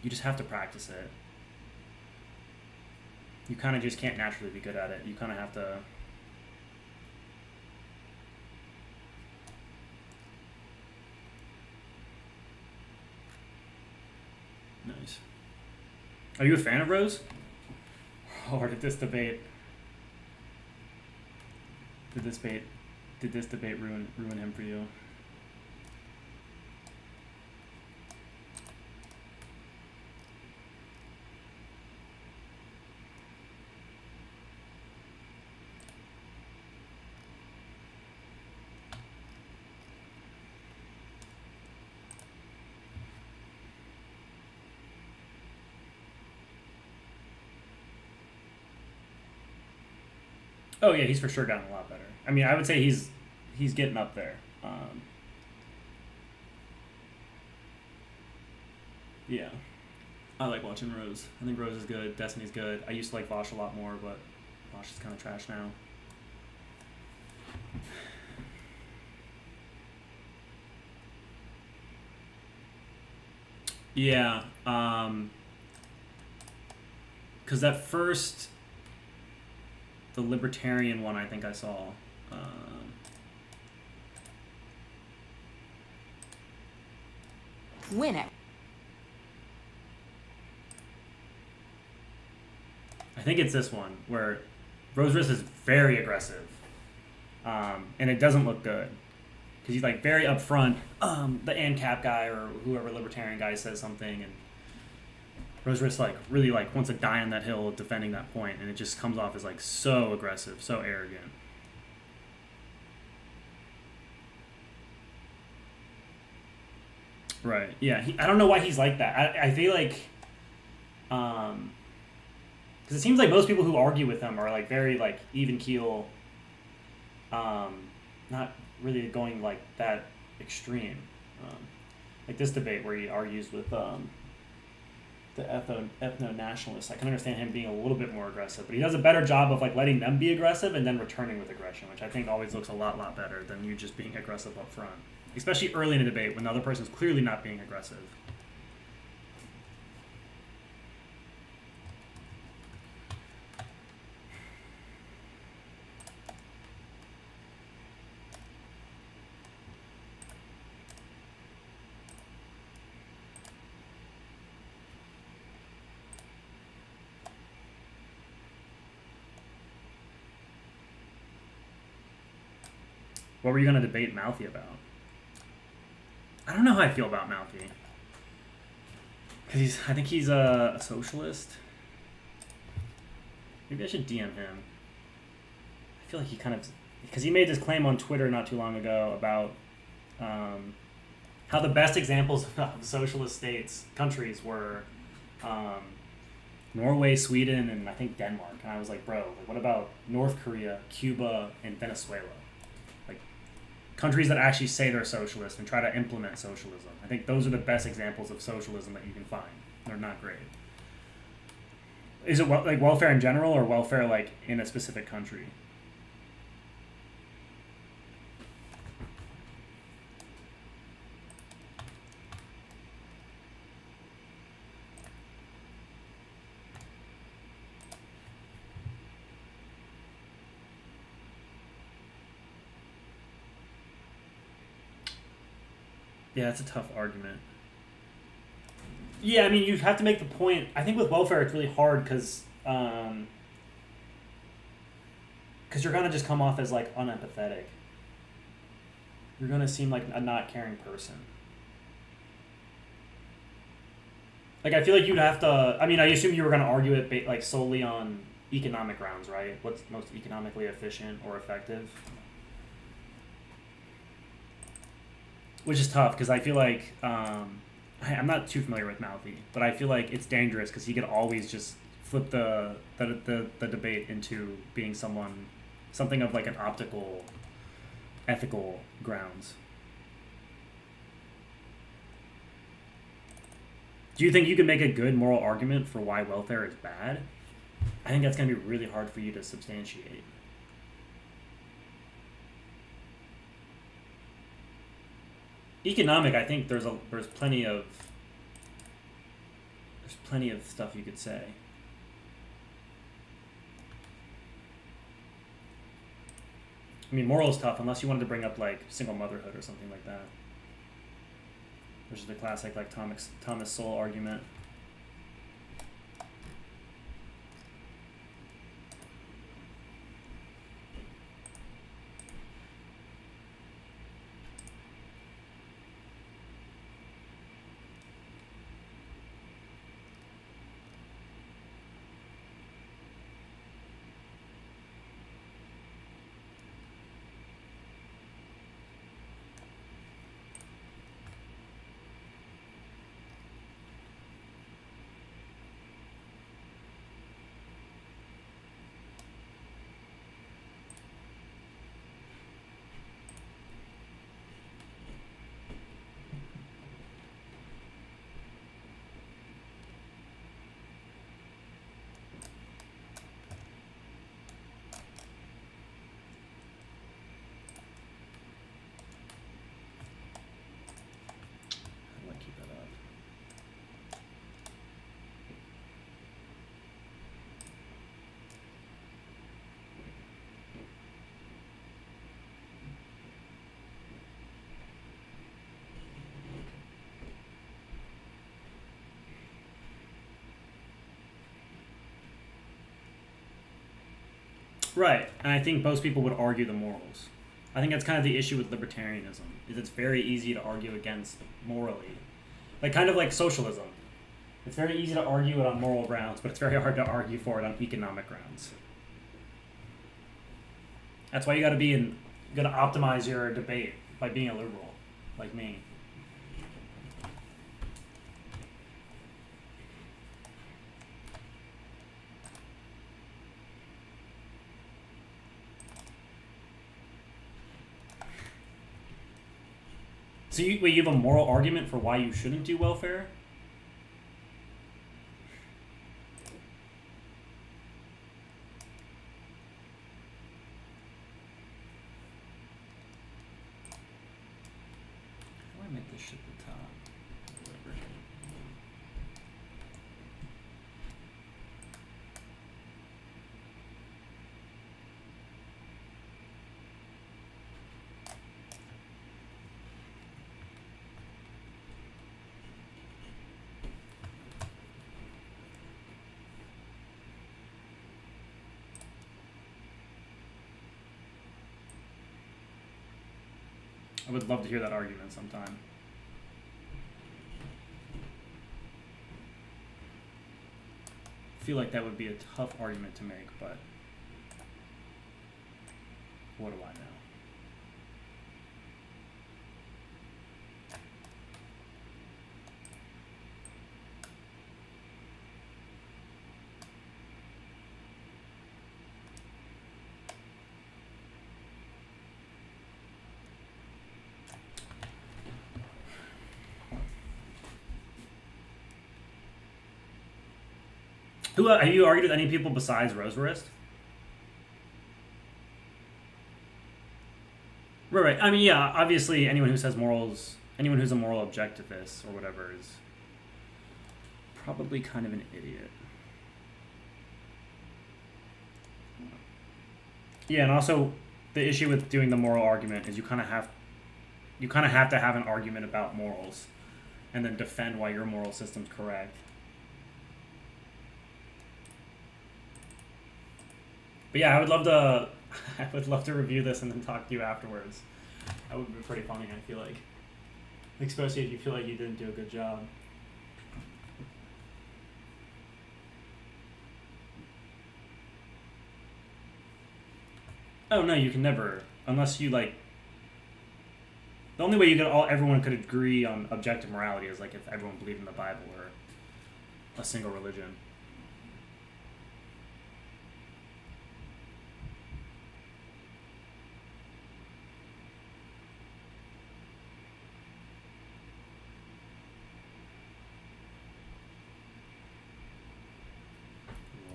You just have to practice it. You kind of just can't naturally be good at it. You kind of have to. Nice. Are you a fan of Rose? Or did this debate ruin him for you? Oh yeah, he's for sure gotten a lot better. I mean, I would say he's getting up there. Yeah, I like watching Rose. I think Rose is good. Destiny's good. I used to like Vosh a lot more, but Vosh is kind of trash now. Yeah, because that first. The libertarian one, I think I saw. Win it. I think it's this one where Rose Riss is very aggressive, and it doesn't look good because he's like very upfront. The ANCAP guy or whoever libertarian guy says something, and Rose Riss like really like wants to die on that hill defending that point, and it just comes off as like so aggressive, so arrogant. Right. Yeah. I don't know why he's like that. I feel like, because it seems like most people who argue with him are like very like even keel. Not really going like that extreme. Like this debate where he argues with the ethno-nationalists. I can understand him being a little bit more aggressive, but he does a better job of like letting them be aggressive and then returning with aggression, which I think always looks a lot better than you just being aggressive up front, especially early in a debate when the other person's clearly not being aggressive. What were you going to debate Mouthy about? I don't know how I feel about Mouthy. Because I think he's a socialist. Maybe I should DM him. I feel like he kind of... Because he made this claim on Twitter not too long ago about how the best examples of socialist countries were Norway, Sweden, and I think Denmark. And I was like, bro, like, what about North Korea, Cuba, and Venezuela? Countries that actually say they're socialist and try to implement socialism. I think those are the best examples of socialism that you can find. They're not great. Is it like welfare in general or welfare like in a specific country? Yeah, that's a tough argument. Yeah, I mean, you have to make the point. I think with welfare, it's really hard because because you're gonna just come off as like unempathetic. You're gonna seem like a not caring person. Like, I feel like you'd have to. I mean, I assume you were gonna argue it like solely on economic grounds, right? What's most economically efficient or effective? Which is tough because I feel like I'm not too familiar with Mouthy, but I feel like it's dangerous because he could always just flip the debate into being something of like an optical, ethical grounds. Do you think you can make a good moral argument for why welfare is bad? I think that's going to be really hard for you to substantiate. Economic, I think there's plenty of stuff you could say. I mean, moral is tough unless you wanted to bring up like single motherhood or something like that, which is the classic like Thomas Sowell argument. How do I keep that up? Right, and I think most people would argue the morals. I think that's kind of the issue with libertarianism, is it's very easy to argue against morally. Like, kind of like socialism. It's very easy to argue it on moral grounds, but it's very hard to argue for it on economic grounds. That's why you gotta optimize your debate by being a liberal, like me. So you have a moral argument for why you shouldn't do welfare? How do I make this shit the top? Whatever. I would love to hear that argument sometime. I feel like that would be a tough argument to make, but what do I know? Who have you argued with any people besides Rosewarist? Right. I mean, yeah. Obviously, anyone who says morals, anyone who's a moral objectivist or whatever, is probably kind of an idiot. Yeah, and also the issue with doing the moral argument is you kind of have to have an argument about morals, and then defend why your moral system's correct. But yeah, I would love to I would love to review this and then talk to you afterwards. That would be pretty funny, I feel like. Especially if you feel like you didn't do a good job. Oh no, you can never, unless you like. The only way everyone could agree on objective morality is like if everyone believed in the Bible or a single religion.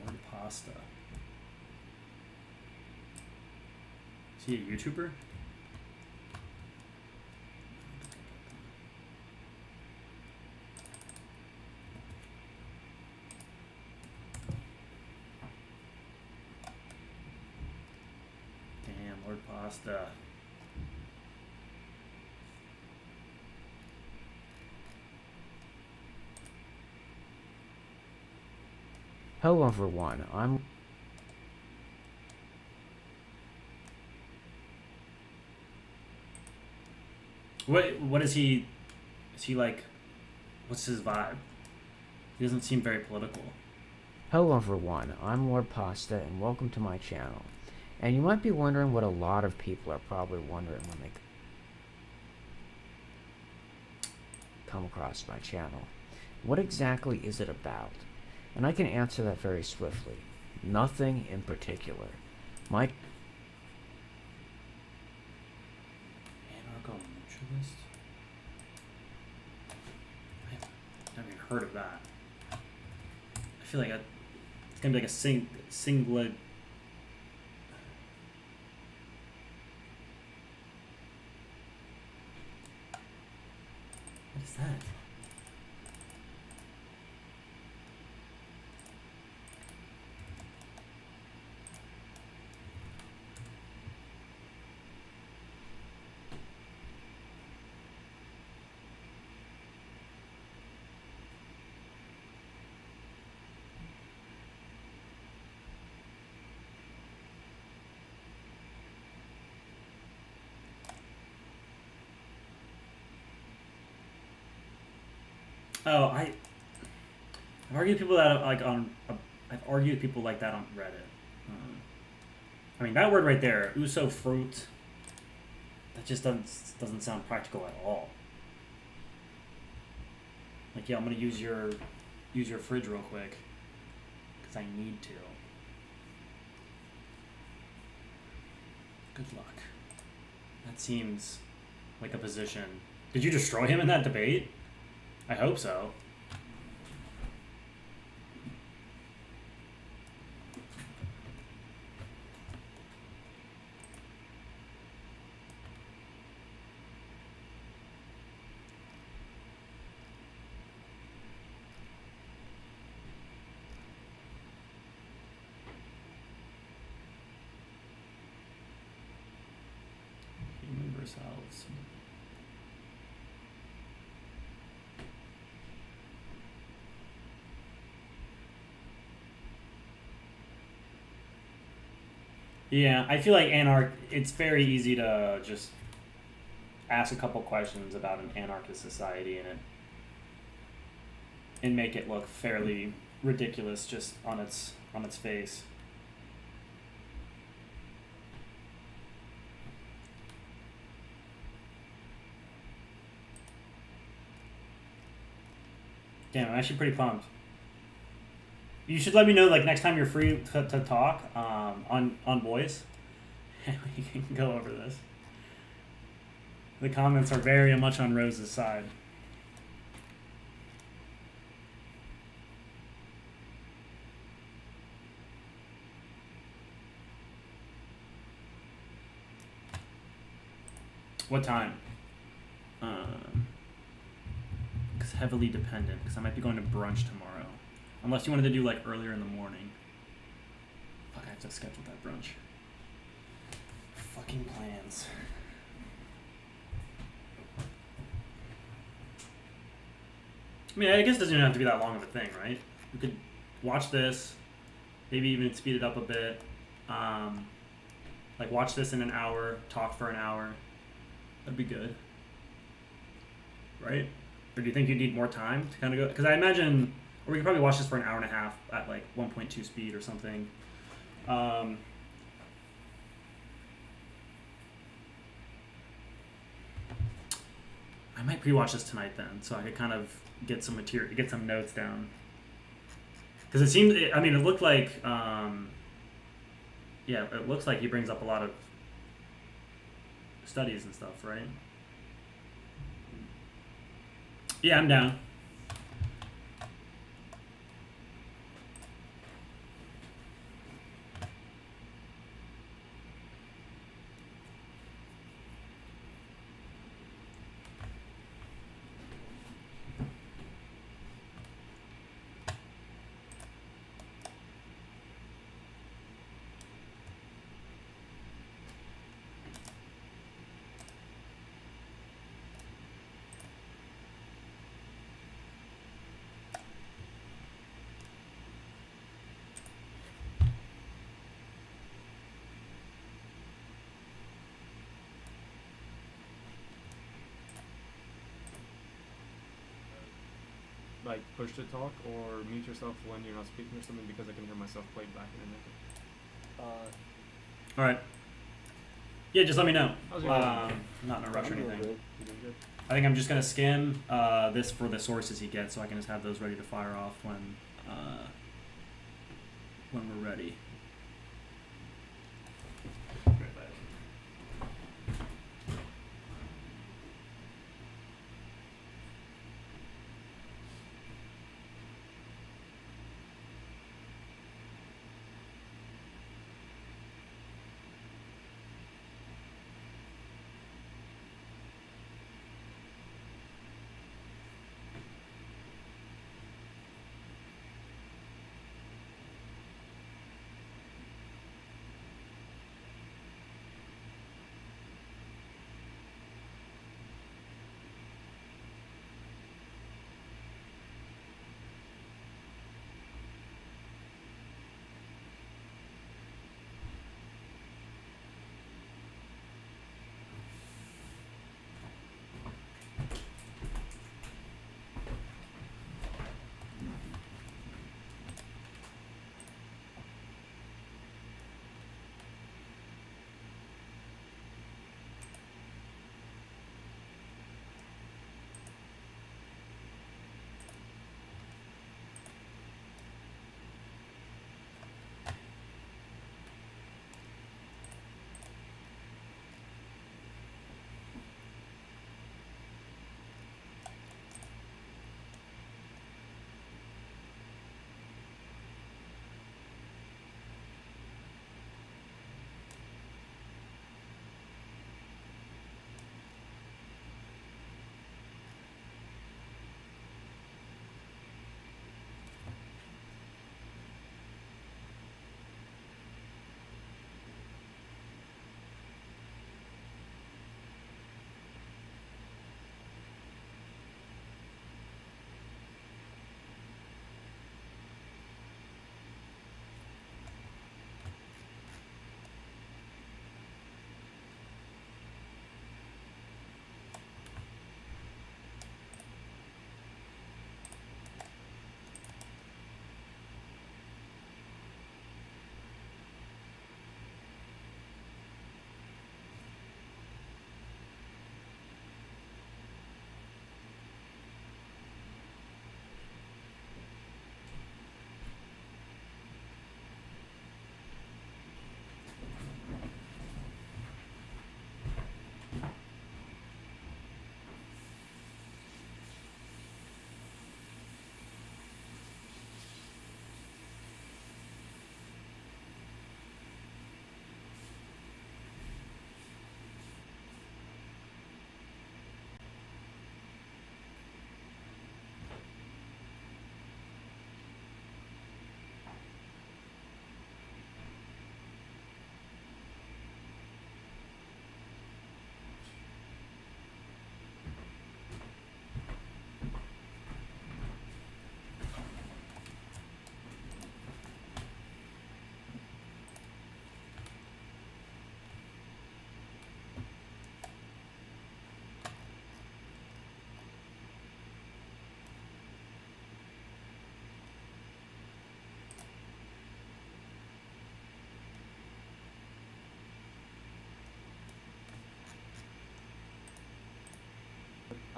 Lord Pasta. Is he a YouTuber? Damn, Lord Pasta. Hello everyone, I'm What is he like, what's his vibe? He doesn't seem very political. Hello everyone, I'm Lord Pasta and welcome to my channel. And you might be wondering what a lot of people are probably wondering when they come across my channel. What exactly is it about? And I can answer that very swiftly. Nothing in particular. My Anarcho-mutualist? I've never even heard of that. I feel like it's gonna be like a singlet. What is that? Oh, I've argued with people that like I've argued with people like that on Reddit. I mean that word right there, uso fruit. That just doesn't sound practical at all. Like, yeah, I'm gonna use your fridge real quick because I need to. Good luck. That seems like a position. Did you destroy him in that debate? I hope so. Human versus elves. Yeah, I feel like it's very easy to just ask a couple questions about an anarchist society and make it look fairly ridiculous just on its face. Damn, I'm actually pretty pumped. You should let me know like next time you're free to talk on voice. We can go over this. The comments are very much on Rose's side. What time? Because heavily dependent. Because I might be going to brunch tomorrow. Unless you wanted to do like earlier in the morning. Fuck, I have to schedule that brunch. Fucking plans. I mean, I guess it doesn't even have to be that long of a thing, right? We could watch this, maybe even speed it up a bit. Like watch this in an hour, talk for an hour. That'd be good, right? Or do you think you need more time to kind of go? Because I imagine, or we could probably watch this for an hour and a half at like 1.2 speed or something. I might pre-watch this tonight then, so I could kind of get some material, get some notes down. Because it seemed, I mean, it looked like, yeah, it looks like he brings up a lot of studies and stuff, right? Yeah, I'm down. Like push to talk or mute yourself when you're not speaking or something, because I can hear myself played back in an echo. All right. Yeah, just let me know. How's your I'm not in a rush or I'm doing anything. good. You doing good? I think I'm just gonna skim this for the sources he gets, so I can just have those ready to fire off when we're ready. Right back.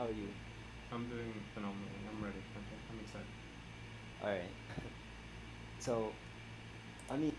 How are you? I'm doing phenomenally. I'm ready. Okay, I'm excited. Alright. So, I mean,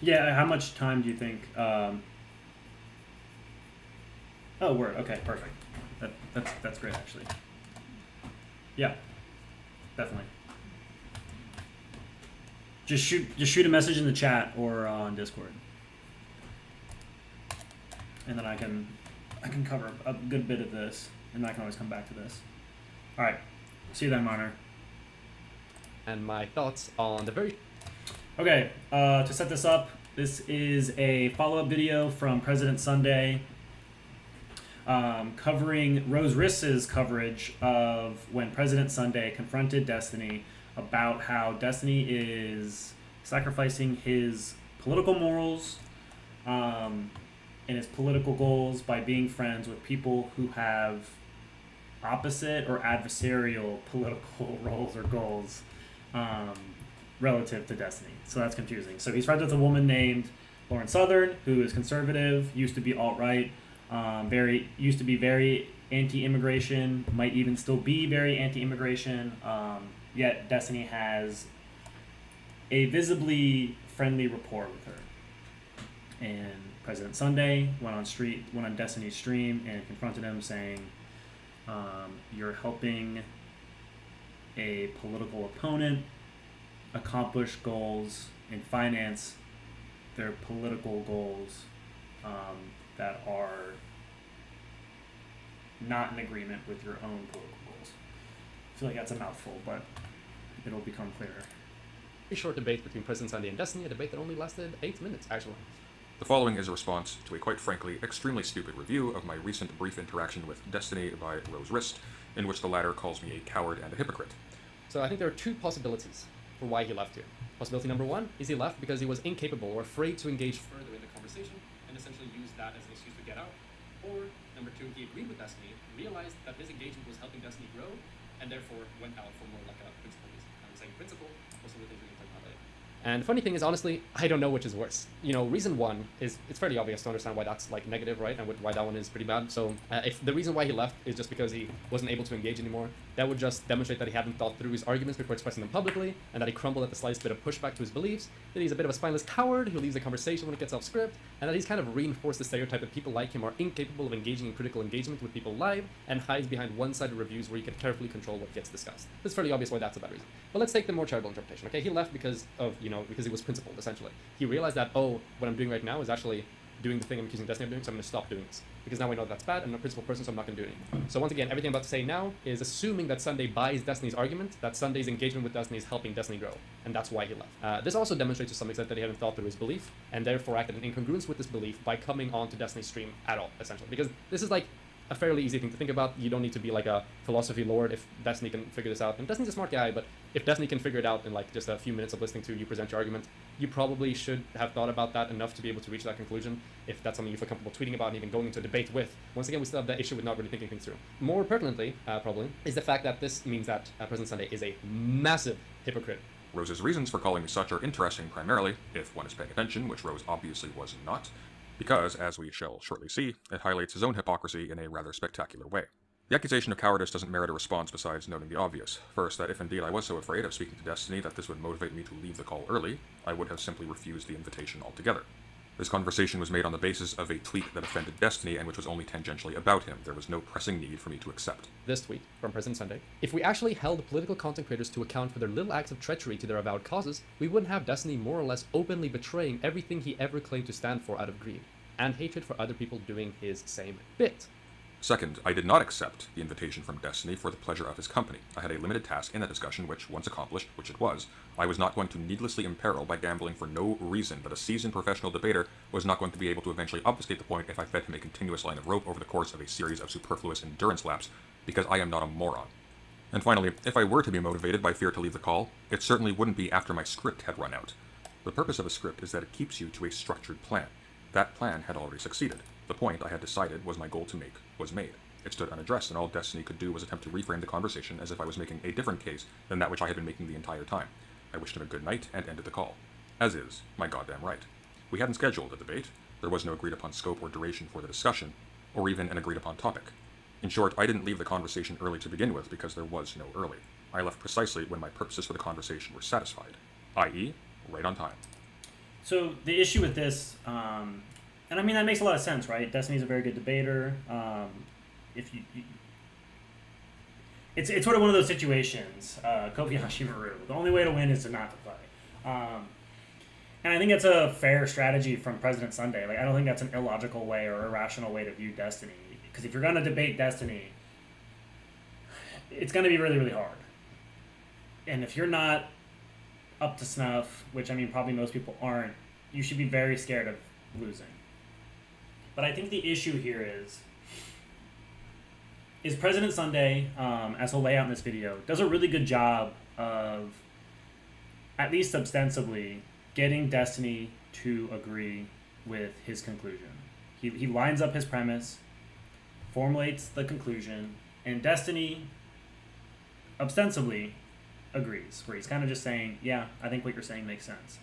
Yeah, how much time do you think? Oh, word. Okay, perfect. That's great, actually. Yeah, definitely. Just shoot a message in the chat or on Discord, and then I can cover a good bit of this, and I can always come back to this. All right, see you then, Miner. And my thoughts on the very Okay, to set this up, this is a follow-up video from President Sunday covering Rose Riss's coverage of when President Sunday confronted Destiny about how Destiny is sacrificing his political morals and his political goals by being friends with people who have opposite or adversarial political roles or goals relative to Destiny. So that's confusing. So he's friends with a woman named Lauren Southern, who is conservative, used to be alt-right, used to be very anti-immigration, might even still be very anti-immigration. Yet Destiny has a visibly friendly rapport with her. And President Sunday went on Destiny's stream and confronted him, saying, "You're helping a political opponent accomplish goals and finance their political goals that are not in agreement with your own political goals." I feel like that's a mouthful, but it'll become clearer. short debate between President Sunday and Destiny, a debate that only lasted 8 minutes, actually. The following is a response to a quite frankly extremely stupid review of my recent brief interaction with Destiny by Rose Rist, in which the latter calls me a coward and a hypocrite. So I think there are two possibilities for why he left here. Possibility number one is he left because he was incapable or afraid to engage further in the conversation and essentially used that as an excuse to get out. Or number two, he agreed with Destiny, realized that his engagement was helping Destiny grow, and therefore went out for more like a principle reason. I'm saying principle, most of the things we can talk about later. And the funny thing is, honestly, I don't know which is worse. You know, reason one is, it's fairly obvious to understand why that's like negative, right? And why that one is pretty bad. So if the reason why he left is just because he wasn't able to engage anymore, that would just demonstrate that he hadn't thought through his arguments before expressing them publicly, and that he crumbled at the slightest bit of pushback to his beliefs, that he's a bit of a spineless coward who leaves the conversation when it gets off script, and that he's kind of reinforced the stereotype that people like him are incapable of engaging in critical engagement with people live, and hides behind one-sided reviews where he can carefully control what gets discussed. It's fairly obvious why that's a bad reason. But let's take the more charitable interpretation, okay? He left because of, because he was principled, essentially. He realized that, oh, what I'm doing right now is actually doing the thing I'm accusing Destiny of doing, so I'm going to stop doing this. Because now I know that's bad, I'm a principled person, so I'm not going to do it anymore. So once again, everything I'm about to say now is assuming that Sunday buys Destiny's argument, that Sunday's engagement with Destiny is helping Destiny grow, and that's why he left. This also demonstrates to some extent that he hadn't thought through his belief, and therefore acted in incongruence with this belief by coming on to Destiny's stream at all, essentially. Because this is like a fairly easy thing to think about. You don't need to be like a philosophy lord if Destiny can figure this out. And Destiny's a smart guy, but if Destiny can figure it out in like just a few minutes of listening to you present your argument, you probably should have thought about that enough to be able to reach that conclusion, if that's something you feel comfortable tweeting about and even going into a debate with. Once again, we still have that issue with not really thinking things through. More pertinently, probably, is the fact that this means that President Sunday is a massive hypocrite. Rose's reasons for calling me such are interesting primarily, if one is paying attention, which Rose obviously was not, because, as we shall shortly see, it highlights his own hypocrisy in a rather spectacular way. The accusation of cowardice doesn't merit a response besides noting the obvious. First, that if indeed I was so afraid of speaking to Destiny that this would motivate me to leave the call early, I would have simply refused the invitation altogether. This conversation was made on the basis of a tweet that offended Destiny and which was only tangentially about him. There was no pressing need for me to accept. This tweet from President Sunday: if we actually held political content creators to account for their little acts of treachery to their avowed causes, we wouldn't have Destiny more or less openly betraying everything he ever claimed to stand for out of greed and hatred for other people doing his same bit. Second, I did not accept the invitation from Destiny for the pleasure of his company. I had a limited task in that discussion, which, once accomplished, which it was, I was not going to needlessly imperil by gambling for no reason that a seasoned professional debater was not going to be able to eventually obfuscate the point if I fed him a continuous line of rope over the course of a series of superfluous endurance laps, because I am not a moron. And finally, if I were to be motivated by fear to leave the call, it certainly wouldn't be after my script had run out. The purpose of a script is that it keeps you to a structured plan. That plan had already succeeded. The point I had decided was my goal to make was made. It stood unaddressed, and all Destiny could do was attempt to reframe the conversation as if I was making a different case than that which I had been making the entire time. I wished him a good night and ended the call. As is my goddamn right. We hadn't scheduled a debate. There was no agreed upon scope or duration for the discussion, or even an agreed upon topic. In short, I didn't leave the conversation early to begin with because there was no early. I left precisely when my purposes for the conversation were satisfied, i.e., right on time. So the issue with this, and I mean that makes a lot of sense, right? Destiny's a very good debater. If you it's sort of one of those situations. Kobayashi Maru. The only way to win is to not to play. And I think that's a fair strategy from President Sunday. Like, I don't think that's an illogical way or irrational way to view Destiny. Because if you're going to debate Destiny, it's going to be really, really hard. And if you're not up to snuff, which I mean probably most people aren't, you should be very scared of losing. But I think the issue here is President Sunday, as he'll lay out in this video, does a really good job of, at least ostensibly, getting Destiny to agree with his conclusion. He lines up his premise, formulates the conclusion, and Destiny ostensibly agrees, where he's kind of just saying, yeah, I think what you're saying makes sense.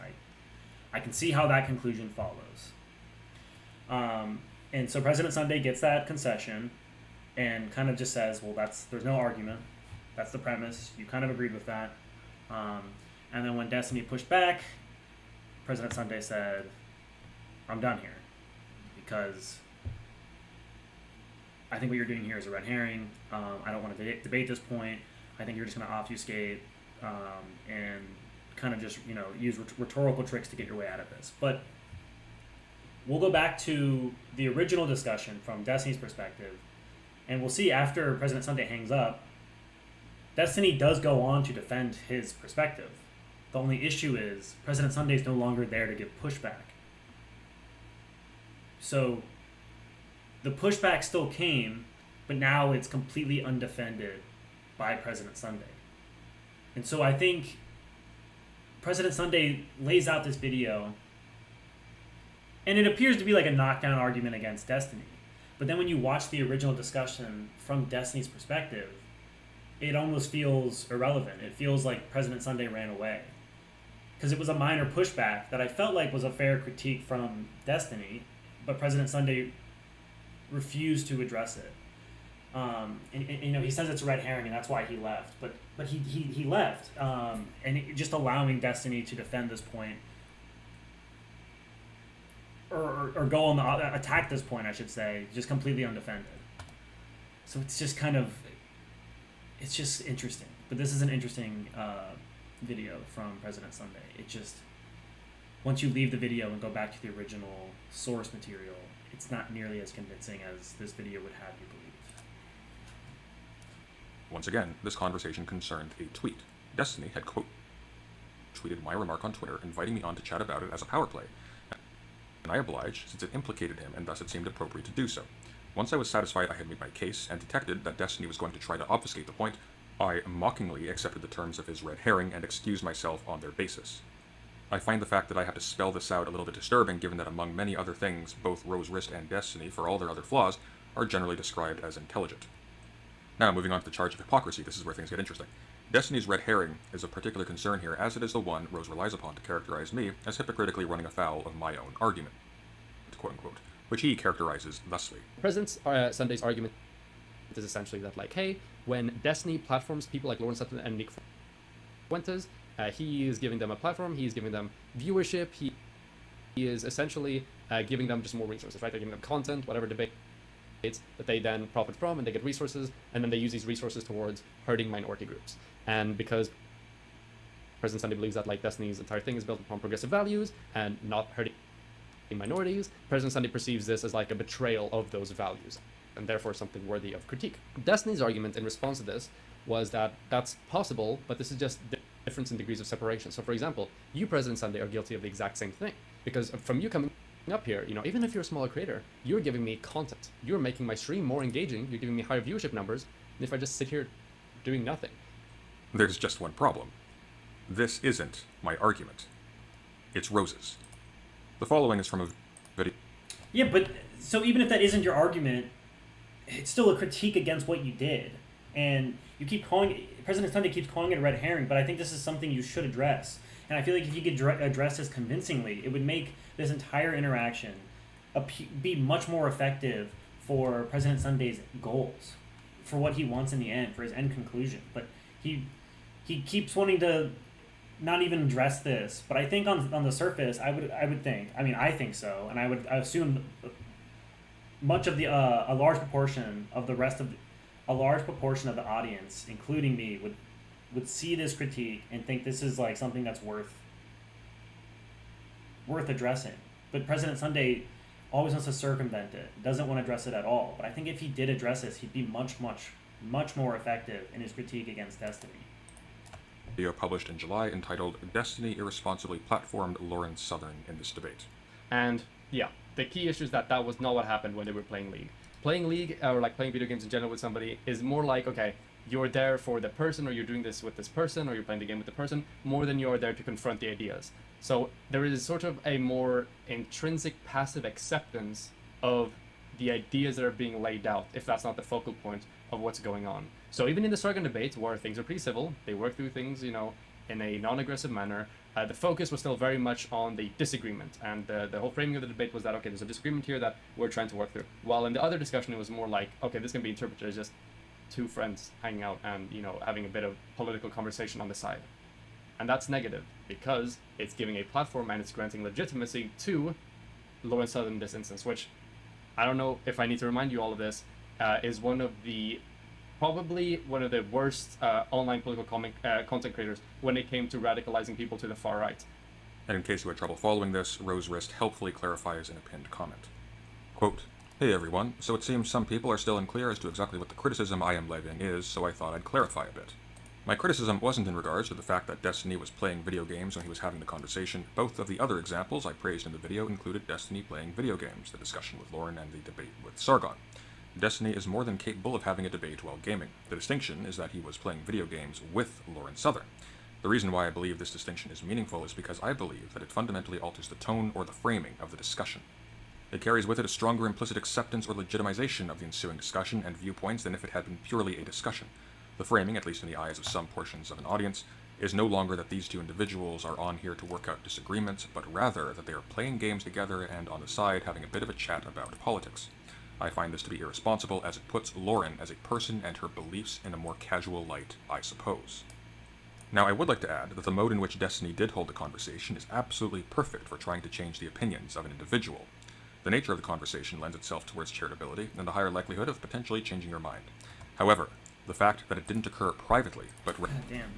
I can see how that conclusion follows. And so President Sunday gets that concession and kind of just says, well, there's no argument. That's the premise. You kind of agreed with that. And then when Destiny pushed back, President Sunday said, I'm done here because I think what you're doing here is a red herring. I don't want to debate this point. I think you're just going to obfuscate and kind of just, use rhetorical tricks to get your way out of this. But we'll go back to the original discussion from Destiny's perspective, and we'll see after President Sunday hangs up, Destiny does go on to defend his perspective. The only issue is President Sunday is no longer there to give pushback. So the pushback still came, but now it's completely undefended by President Sunday. And so I think President Sunday lays out this video, and it appears to be like a knockdown argument against Destiny. But then when you watch the original discussion from Destiny's perspective, it almost feels irrelevant. It feels like President Sunday ran away. Because it was a minor pushback that I felt like was a fair critique from Destiny, but President Sunday refused to address it. And he says it's a red herring, and that's why he left. But he left, and just allowing Destiny to defend this point, or go on the attack this point, I should say, just completely undefended. So it's just it's just interesting. But this is an interesting video from President Sunday. It just, once you leave the video and go back to the original source material, it's not nearly as convincing as this video would have you believe. Once again, this conversation concerned a tweet. Destiny had, quote, tweeted my remark on Twitter, inviting me on to chat about it as a power play, and I obliged since it implicated him and thus it seemed appropriate to do so. Once I was satisfied I had made my case and detected that Destiny was going to try to obfuscate the point, I mockingly accepted the terms of his red herring and excused myself on their basis. I find the fact that I have to spell this out a little bit disturbing, given that among many other things, both Rose Wrist and Destiny, for all their other flaws, are generally described as intelligent. Now, moving on to the charge of hypocrisy, this is where things get interesting. Destiny's red herring is of particular concern here, as it is the one Rose relies upon to characterize me as hypocritically running afoul of my own argument, quote-unquote, which he characterizes thusly. President Sunday's argument is essentially that, like, hey, when Destiny platforms people like Lawrence Sutton and Nick Fuentes, he is giving them a platform, he is giving them viewership, he is essentially giving them just more resources, right? They're giving them content, whatever debates that they then profit from, and they get resources, and then they use these resources towards hurting minority groups. And because President Sunday believes that, like, Destiny's entire thing is built upon progressive values and not hurting minorities, President Sunday perceives this as like a betrayal of those values, and therefore something worthy of critique. Destiny's argument in response to this was that that's possible, but this is just difference in degrees of separation. So for example, you, President Sunday, are guilty of the exact same thing, because from you coming up here, you know, even if you're a smaller creator, you're giving me content. You're making my stream more engaging, you're giving me higher viewership numbers than if I just sit here doing nothing. There's just one problem. This isn't my argument. It's Rose's. The following is from a video. Yeah, but so even if that isn't your argument, it's still a critique against what you did. And you keep calling, President Sunday keeps calling it a red herring, but I think this is something you should address. And I feel like if you could address this convincingly, it would make this entire interaction be much more effective for President Sunday's goals, for what he wants in the end, for his end conclusion. But he keeps wanting to not even address this. But I think on the surface, I think so, and I assume much of a large proportion of the the audience, including me, would see this critique and think this is like something that's worth addressing. But President Sunday always wants to circumvent it, doesn't want to address it at all. But I think if he did address this, he'd be much more effective in his critique against Destiny. Video published in July entitled "Destiny Irresponsibly Platformed Lauren Southern in This Debate." And yeah, the key issue is that was not what happened when they were playing League. Playing League, or like playing video games in general with somebody, is more like, okay, you're there for the person, or you're doing this with this person, or you're playing the game with the person, more than you're there to confront the ideas. So there is sort of a more intrinsic passive acceptance of the ideas that are being laid out, if that's not the focal point of what's going on. So even in the Sargon debates, where things are pretty civil, they work through things, you know, in a non-aggressive manner, the focus was still very much on the disagreement, and the whole framing of the debate was that, okay, there's a disagreement here that we're trying to work through. While in the other discussion, it was more like, okay, this can be interpreted as just two friends hanging out and, you know, having a bit of political conversation on the side. And that's negative, because it's giving a platform and it's granting legitimacy to Lauren Southern in this instance, which, I don't know if I need to remind you all of this, is probably one of the worst online political content creators when it came to radicalizing people to the far right. And in case you had trouble following this, Rose Wrist helpfully clarifies in a pinned comment. Quote, "Hey everyone, so it seems some people are still unclear as to exactly what the criticism I am levying is, so I thought I'd clarify a bit. My criticism wasn't in regards to the fact that Destiny was playing video games when he was having the conversation. Both of the other examples I praised in the video included Destiny playing video games, the discussion with Lauren and the debate with Sargon. Destiny is more than capable of having a debate while gaming. The distinction is that he was playing video games with Lauren Southern. The reason why I believe this distinction is meaningful is because I believe that it fundamentally alters the tone or the framing of the discussion. It carries with it a stronger implicit acceptance or legitimization of the ensuing discussion and viewpoints than if it had been purely a discussion. The framing, at least in the eyes of some portions of an audience, is no longer that these two individuals are on here to work out disagreements, but rather that they are playing games together and on the side having a bit of a chat about politics. I find this to be irresponsible, as it puts Lauren as a person and her beliefs in a more casual light, I suppose. Now, I would like to add that the mode in which Destiny did hold the conversation is absolutely perfect for trying to change the opinions of an individual. The nature of the conversation lends itself towards charitability and the higher likelihood of potentially changing your mind. However, the fact that it didn't occur privately, but... God damn.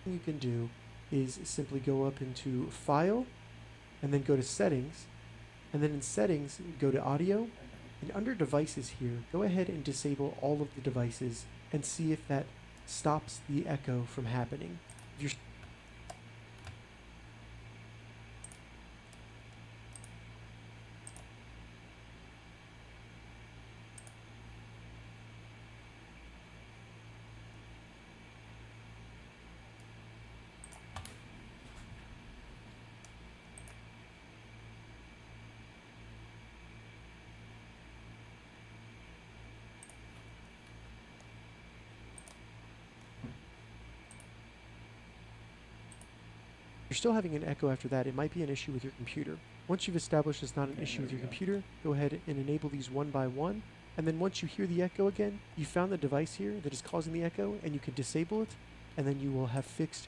You can do is simply go up into File and then go to Settings, and then in Settings go to Audio And under devices here, go ahead and disable all of the devices and see if that stops the echo from happening. If you're still having an echo after that, it might be an issue with your computer. Once you've established it's not an issue with your computer, go ahead and enable these one by one. And then once you hear the echo again, you found the device here that is causing the echo, and you can disable it, and then you will have fixed.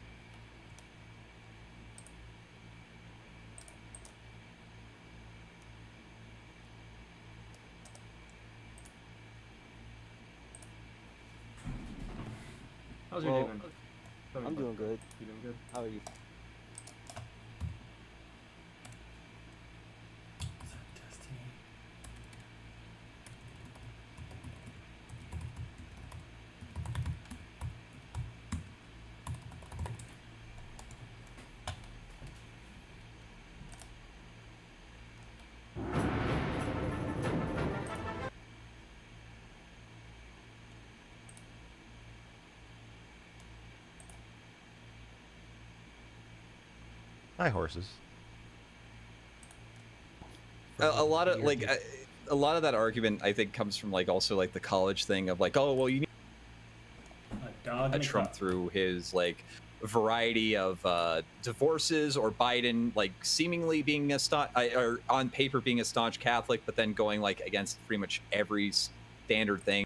How's your day been? I'm doing good. You doing good? How are you? Destiny. Hi, horses. A lot of like a lot of that argument I think comes from like also like the college thing of like, oh well, you need A dog and a Trump cup. through his like variety of divorces, or Biden like seemingly being a or on paper being a staunch Catholic, but then going like against pretty much every standard thing.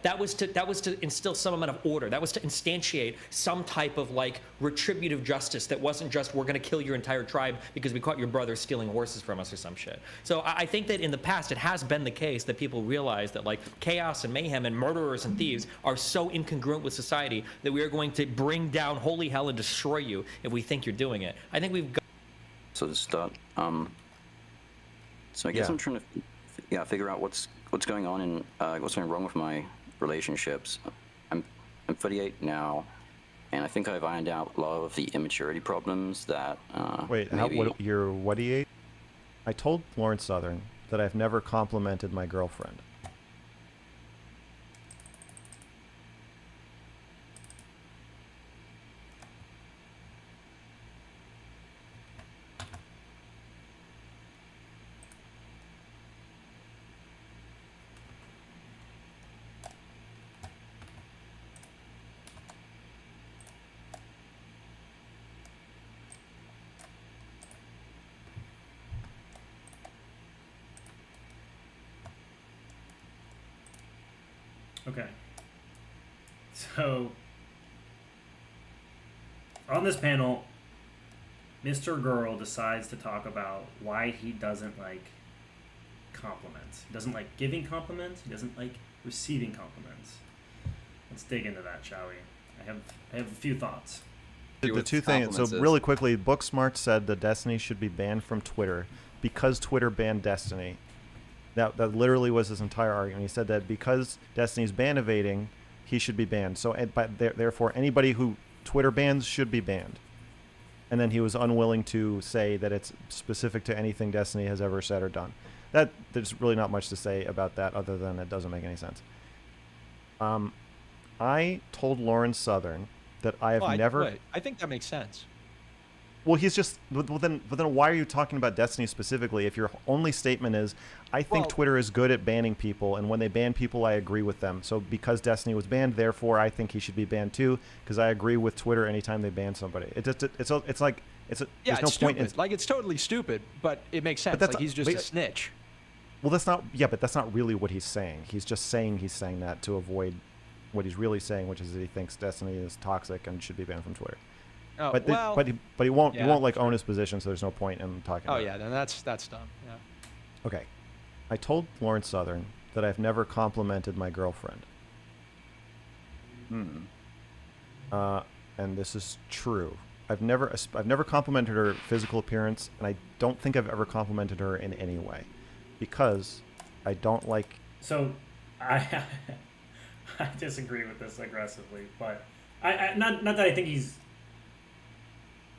That was to instill some amount of order. That was to instantiate some type of like retributive justice that wasn't just we're going to kill your entire tribe because we caught your brother stealing horses from us or some shit. So I think that in the past it has been the case that people realize that like chaos and mayhem and murderers and thieves are so incongruent with society that we are going to bring down holy hell and destroy you if we think you're doing it. I think we've got. So to start, so I guess I'm trying to figure out what's going on and what's going wrong with my relationships. I'm 38 now, and I think I've ironed out a lot of the immaturity problems that Wait, you're what age? I told Lawrence Southern that I've never complimented my girlfriend. Okay. So, on this panel, Mr. Girl decides to talk about why he doesn't like compliments. He doesn't like giving compliments. He doesn't like receiving compliments. Let's dig into that, shall we? I have a few thoughts. The two things. So really quickly, Booksmart said that Destiny should be banned from Twitter because Twitter banned Destiny. That literally was his entire argument. He said that because Destiny's ban evading, he should be banned. So, therefore, anybody who Twitter bans should be banned. And then he was unwilling to say that it's specific to anything Destiny has ever said or done. There's really not much to say about that other than it doesn't make any sense. I told Lawrence Southern that I have never. Wait, I think that makes sense. Well, he's just. But then why are you talking about Destiny specifically if your only statement is, I think Twitter is good at banning people, and when they ban people, I agree with them. So because Destiny was banned, therefore I think he should be banned too, because I agree with Twitter anytime they ban somebody. It's no stupid. point in. Like, it's totally stupid, but it makes sense. Like, he's just a snitch. Well, that's not. Yeah, but that's not really what he's saying. He's just saying he's saying that to avoid what he's really saying, which is that he thinks Destiny is toxic and should be banned from Twitter. Oh, but he won't like own his position, so there's no point in talking about it. Oh yeah, then that's dumb. Yeah. Okay. I told Lawrence Southern that I've never complimented my girlfriend. And this is true. I've never complimented her physical appearance, and I don't think I've ever complimented her in any way. because I don't like. So, I I disagree with this aggressively, but I not that I think he's.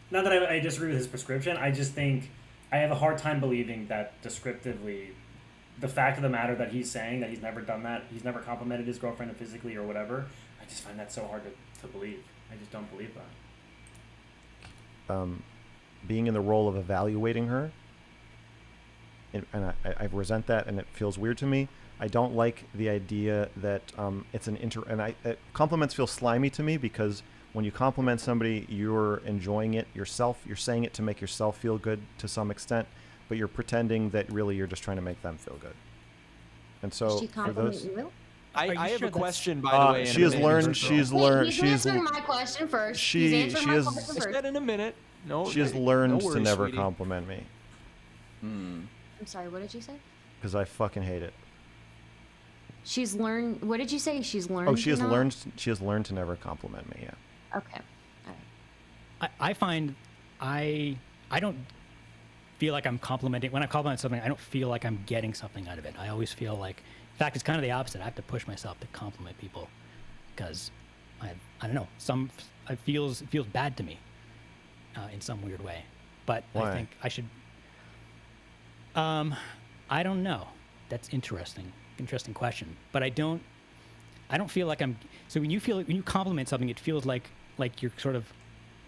Not that I disagree with his prescription. I just think I have a hard time believing that descriptively, the fact of the matter that he's saying that he's never done that, he's never complimented his girlfriend physically or whatever. I just find that so hard to believe. I just don't believe that. Being in the role of evaluating her, and I resent that, and it feels weird to me. I don't like the idea that it's an compliments feel slimy to me, because when you compliment somebody, you're enjoying it yourself. You're saying it to make yourself feel good to some extent, but you're pretending that really you're just trying to make them feel good. And so She for compliment those, you? I have a question, by the way. she has learned. She's learned. He's answering my question first. She He's answering my is. question first. I said in a minute. No. She has no learned worries, to never sweetie. compliment me I'm sorry, what did you say? because I fucking hate it. She's learned. What did you say? She's learned. Oh, she has to not? learned. She has learned to never compliment me. Yeah. Okay. All right. I find I don't feel like I'm complimenting. When I compliment something, I don't feel like I'm getting something out of it. I always feel like, in fact, it's kind of the opposite. I have to push myself to compliment people because I don't know. It feels bad to me in some weird way. But Why? I think I should. I don't know. That's interesting. Interesting question. But I don't feel like I'm. So when you compliment something, it feels like you're sort of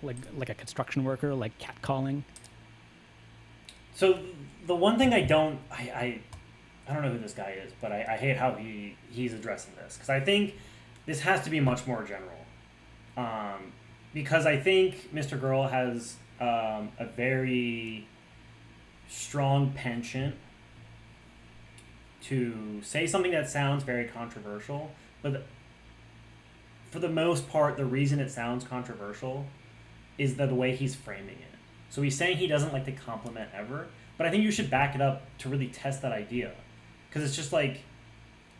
like a construction worker, like catcalling. So the one thing I don't know who this guy is, but I hate how he's addressing this, because I think this has to be much more general. Because I think Mr. Girl has a very strong penchant to say something that sounds very controversial, but for the most part, the reason it sounds controversial is the way he's framing it. So he's saying he doesn't like to compliment ever, but I think you should back it up to really test that idea. Because it's just like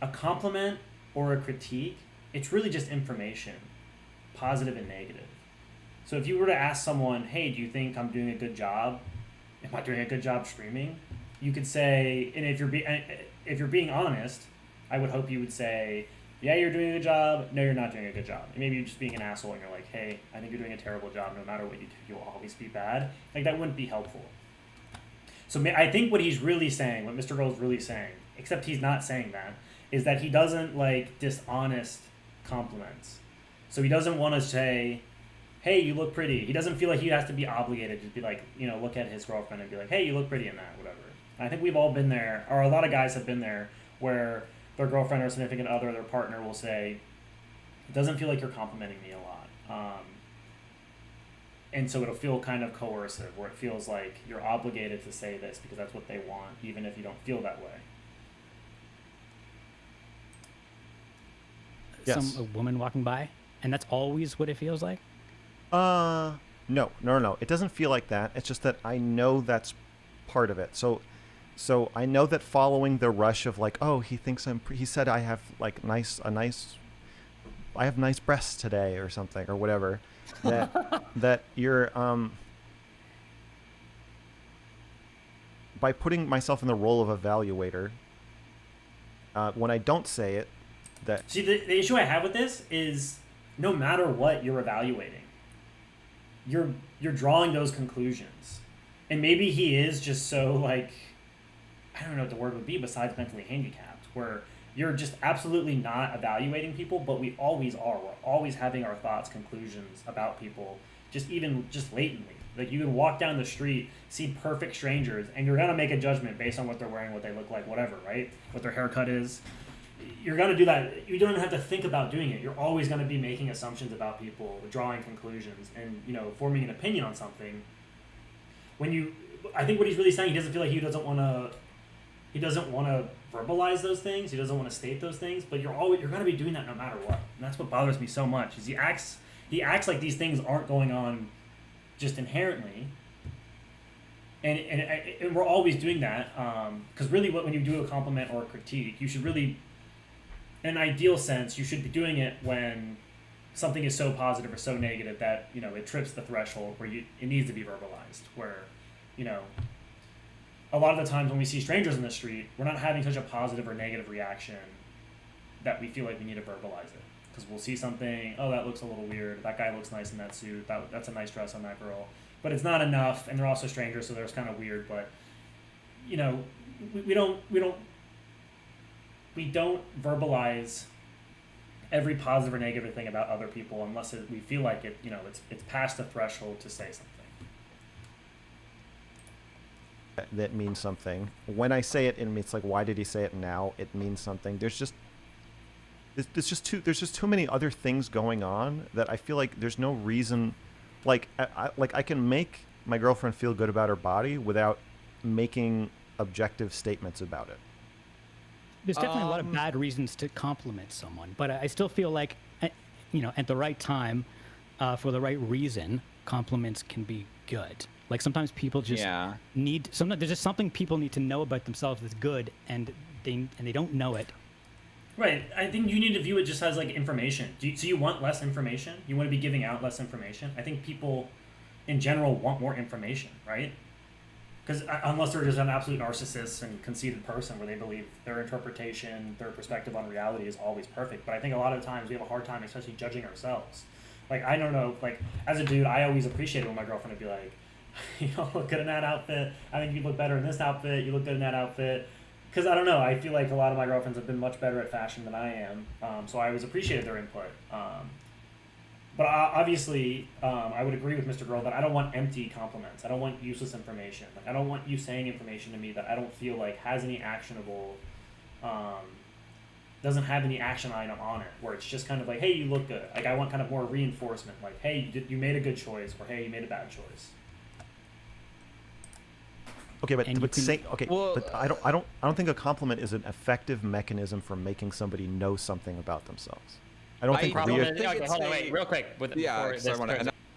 a compliment or a critique, it's really just information, positive and negative. So if you were to ask someone, hey, do you think I'm doing a good job? Am I doing a good job streaming? You could say, and if you're being honest, I would hope you would say, yeah, you're doing a good job. No, you're not doing a good job. And maybe you're just being an asshole and you're like, hey, I think you're doing a terrible job. No matter what you do, you'll always be bad. Like, that wouldn't be helpful. So I think what he's really saying, what Mr. Girl's really saying, except he's not saying that, is that he doesn't like dishonest compliments. So he doesn't want to say, hey, you look pretty. He doesn't feel like he has to be obligated to be like, look at his girlfriend and be like, hey, you look pretty in that, whatever. And I think we've all been there, or a lot of guys have been there, where their girlfriend or significant other, their partner will say, it doesn't feel like you're complimenting me a lot. And so it'll feel kind of coercive, where it feels like you're obligated to say this because that's what they want, even if you don't feel that way. Yes. A woman walking by, and that's always what it feels like? No. It doesn't feel like that. It's just that I know that's part of it. So I know that following the rush of like, oh, he thinks he said I have like I have nice breasts today or something or whatever, that you're by putting myself in the role of evaluator, when I don't say it, that. See, the issue I have with this is no matter what you're evaluating, you're drawing those conclusions. And maybe he is just so like, I don't know what the word would be besides mentally handicapped, where you're just absolutely not evaluating people, but we always are. We're always having our thoughts, conclusions about people, just latently. Like, you can walk down the street, see perfect strangers, and you're going to make a judgment based on what they're wearing, what they look like, whatever, right? What their haircut is. You're going to do that. You don't have to think about doing it. You're always going to be making assumptions about people, drawing conclusions, and, forming an opinion on something. I think what he's really saying, he doesn't feel like he doesn't want to verbalize those things. He doesn't want to state those things, but you're going to be doing that no matter what. And that's what bothers me so much, is he acts like these things aren't going on just inherently. And we're always doing that, because really when you do a compliment or a critique, you should really, in an ideal sense, you should be doing it when something is so positive or so negative that, it trips the threshold where it needs to be verbalized, where, a lot of the times when we see strangers in the street, we're not having such a positive or negative reaction that we feel like we need to verbalize it. Because we'll see something, oh, that looks a little weird. That guy looks nice in that suit. That's a nice dress on that girl. But it's not enough, and they're also strangers, so there's kind of weird. But, you know, we don't verbalize every positive or negative thing about other people unless we feel like it, you know, it's past the threshold to say something. That means something. When I say it, it's like, why did he say it now? It means something. There's just too many other things going on that I feel like there's no reason. Like I can make my girlfriend feel good about her body without making objective statements about it. There's definitely a lot of bad reasons to compliment someone, but I still feel like, you know, at the right time, for the right reason, compliments can be good. Like sometimes people just there's just something people need to know about themselves that's good, and they don't know it. Right. I think you need to view it just as like information. So you want less information? You want to be giving out less information? I think people in general want more information, right? Because unless they're just an absolute narcissist and conceited person where they believe their interpretation, their perspective on reality is always perfect. But I think a lot of times we have a hard time, especially judging ourselves. Like, I don't know, like, as a dude, I always appreciated when my girlfriend would be like, you don't look good in that outfit. I think you look better in this outfit. You look good in that outfit. Because I don't know, I feel like a lot of my girlfriends have been much better at fashion than I am. So I always appreciated their input. But obviously, I would agree with Mr. Girl that I don't want empty compliments. I don't want useless information. Like, I don't want you saying information to me that I don't feel like has any actionable, doesn't have any action item on it, where it's just kind of like, hey, you look good. Like, I want kind of more reinforcement, like, hey, you made a good choice, or hey, you made a bad choice. Okay, but I don't think a compliment is an effective mechanism for making somebody know something about themselves. I don't think. Hold on, wait, real quick.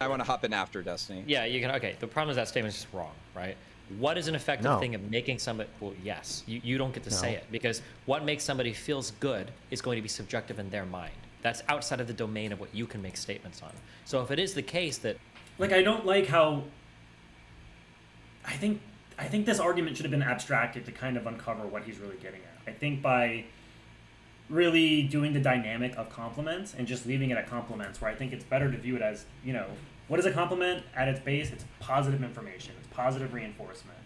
I want to hop in after Destiny. Yeah, you can. Okay, the problem is that statement is just wrong, right? What is an effective thing of making somebody? Well, yes, you don't get to say it, because what makes somebody feels good is going to be subjective in their mind. That's outside of the domain of what you can make statements on. So if it is the case that, like, I don't like how. I think this argument should have been abstracted to kind of uncover what he's really getting at. I think by really doing the dynamic of compliments and just leaving it at compliments, where I think it's better to view it as, you know, what is a compliment at its base? It's positive information. It's positive reinforcement.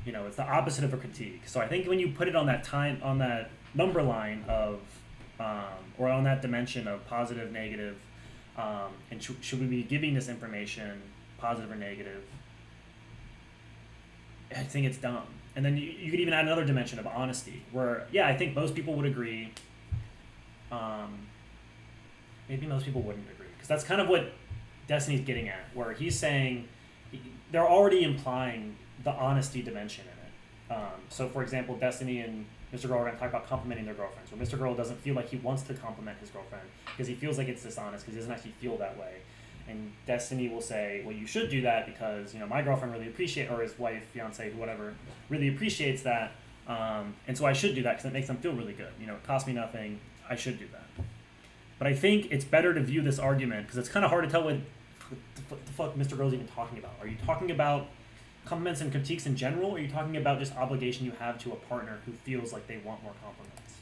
You know, it's the opposite of a critique. So I think when you put it on that number line of, or on that dimension of positive, negative, and should we be giving this information positive or negative? I think it's dumb. And then you could even add another dimension of honesty, where, yeah, I think most people would agree. Maybe most people wouldn't agree, because that's kind of what Destiny's getting at, where he's saying they're already implying the honesty dimension in it. So, for example, Destiny and Mr. Girl are going to talk about complimenting their girlfriends, where Mr. Girl doesn't feel like he wants to compliment his girlfriend because he feels like it's dishonest, because he doesn't actually feel that way. And Destiny will say, well, you should do that because, you know, my girlfriend really appreciates, or his wife, fiance, whatever, really appreciates that. And so I should do that because it makes them feel really good. You know, it costs me nothing. I should do that. But I think it's better to view this argument, because it's kind of hard to tell what the fuck Mr. Girl's even talking about. Are you talking about compliments and critiques in general, or are you talking about just obligation you have to a partner who feels like they want more compliments?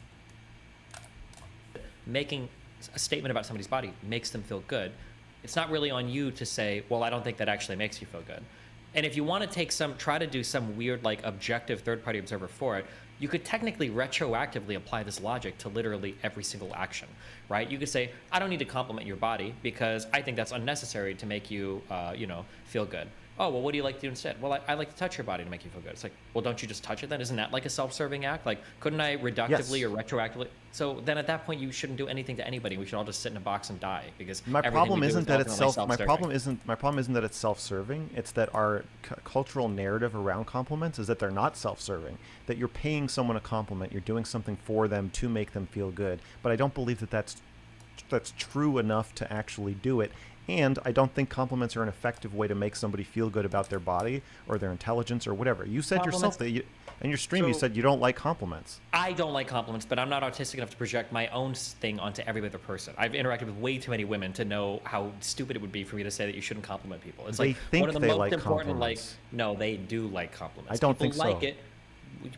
Making a statement about somebody's body makes them feel good. It's not really on you to say, well, I don't think that actually makes you feel good. And if you want to try to do some weird, like, objective third-party observer for it, you could technically retroactively apply this logic to literally every single action, right? You could say, I don't need to compliment your body because I think that's unnecessary to make you, feel good. Oh, well, what do you like to do instead? Well, I like to touch your body to make you feel good. It's like, well, don't you just touch it then? Isn't that like a self-serving act? Like, couldn't I reductively or retroactively? So then at that point, you shouldn't do anything to anybody. We should all just sit in a box and die, because my problem isn't that it's my problem isn't that it's self-serving. It's that our cultural narrative around compliments is that they're not self-serving. That you're paying someone a compliment, you're doing something for them to make them feel good. But I don't believe that that's true enough to actually do it. And I don't think compliments are an effective way to make somebody feel good about their body or their intelligence or whatever. You said yourself that in your stream, you said you don't like compliments. I don't like compliments, but I'm not autistic enough to project my own thing onto every other person. I've interacted with way too many women to know how stupid it would be for me to say that you shouldn't compliment people. It's They like think one of the they most like important. Like, compliments. no, they do like compliments. I don't People think so. like it.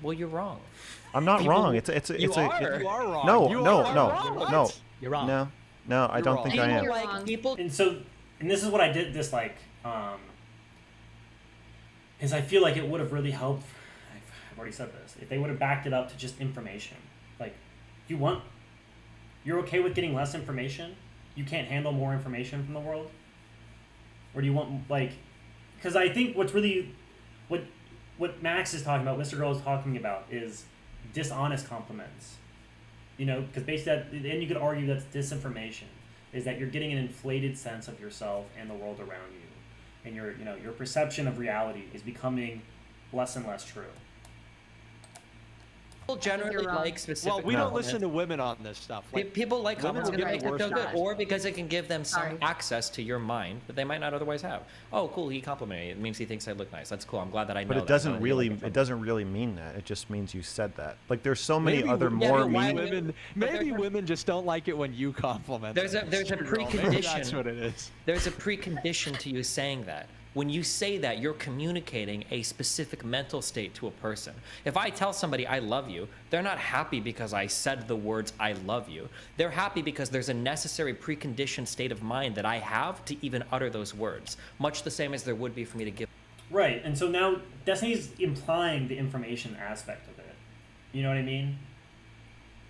Well, you're wrong. I'm not People- wrong. You are wrong. No, You no, are no, wrong. no. You're wrong. No, I don't think I am. Like people. And so, and this is what I did dislike, is I feel like it would have really helped. I've already said this. If they would have backed it up to just information, like, you're okay with getting less information? You can't handle more information from the world? Or do you want, like, because I think what's really, what Max is talking about, Mr. Girl is talking about, is dishonest compliments. You know, because basically, then you could argue that's disinformation, is that you're getting an inflated sense of yourself and the world around you, and your perception of reality is becoming less and less true. People generally like specific. Well, we don't listen to women on this stuff. Like, People like women compliments will because get they the make them feel worst good, of it. or because it can give them some access to your mind that they might not otherwise have. Oh, cool, he complimented me. It means he thinks I look nice. That's cool. I'm glad that I know. But it that. doesn't I know really. where you're It doesn't really mean that. It just means you said that. Like there's so many other maybe more women, maybe women just don't like it when you compliment. There's a them. precondition. Maybe that's what it is. There's a precondition to you saying that. When you say that, you're communicating a specific mental state to a person. If I tell somebody I love you, they're not happy because I said the words I love you. They're happy because there's a necessary preconditioned state of mind that I have to even utter those words, much the same as there would be for me to give. Right, and so now Destiny's implying the information aspect of it. You know what I mean?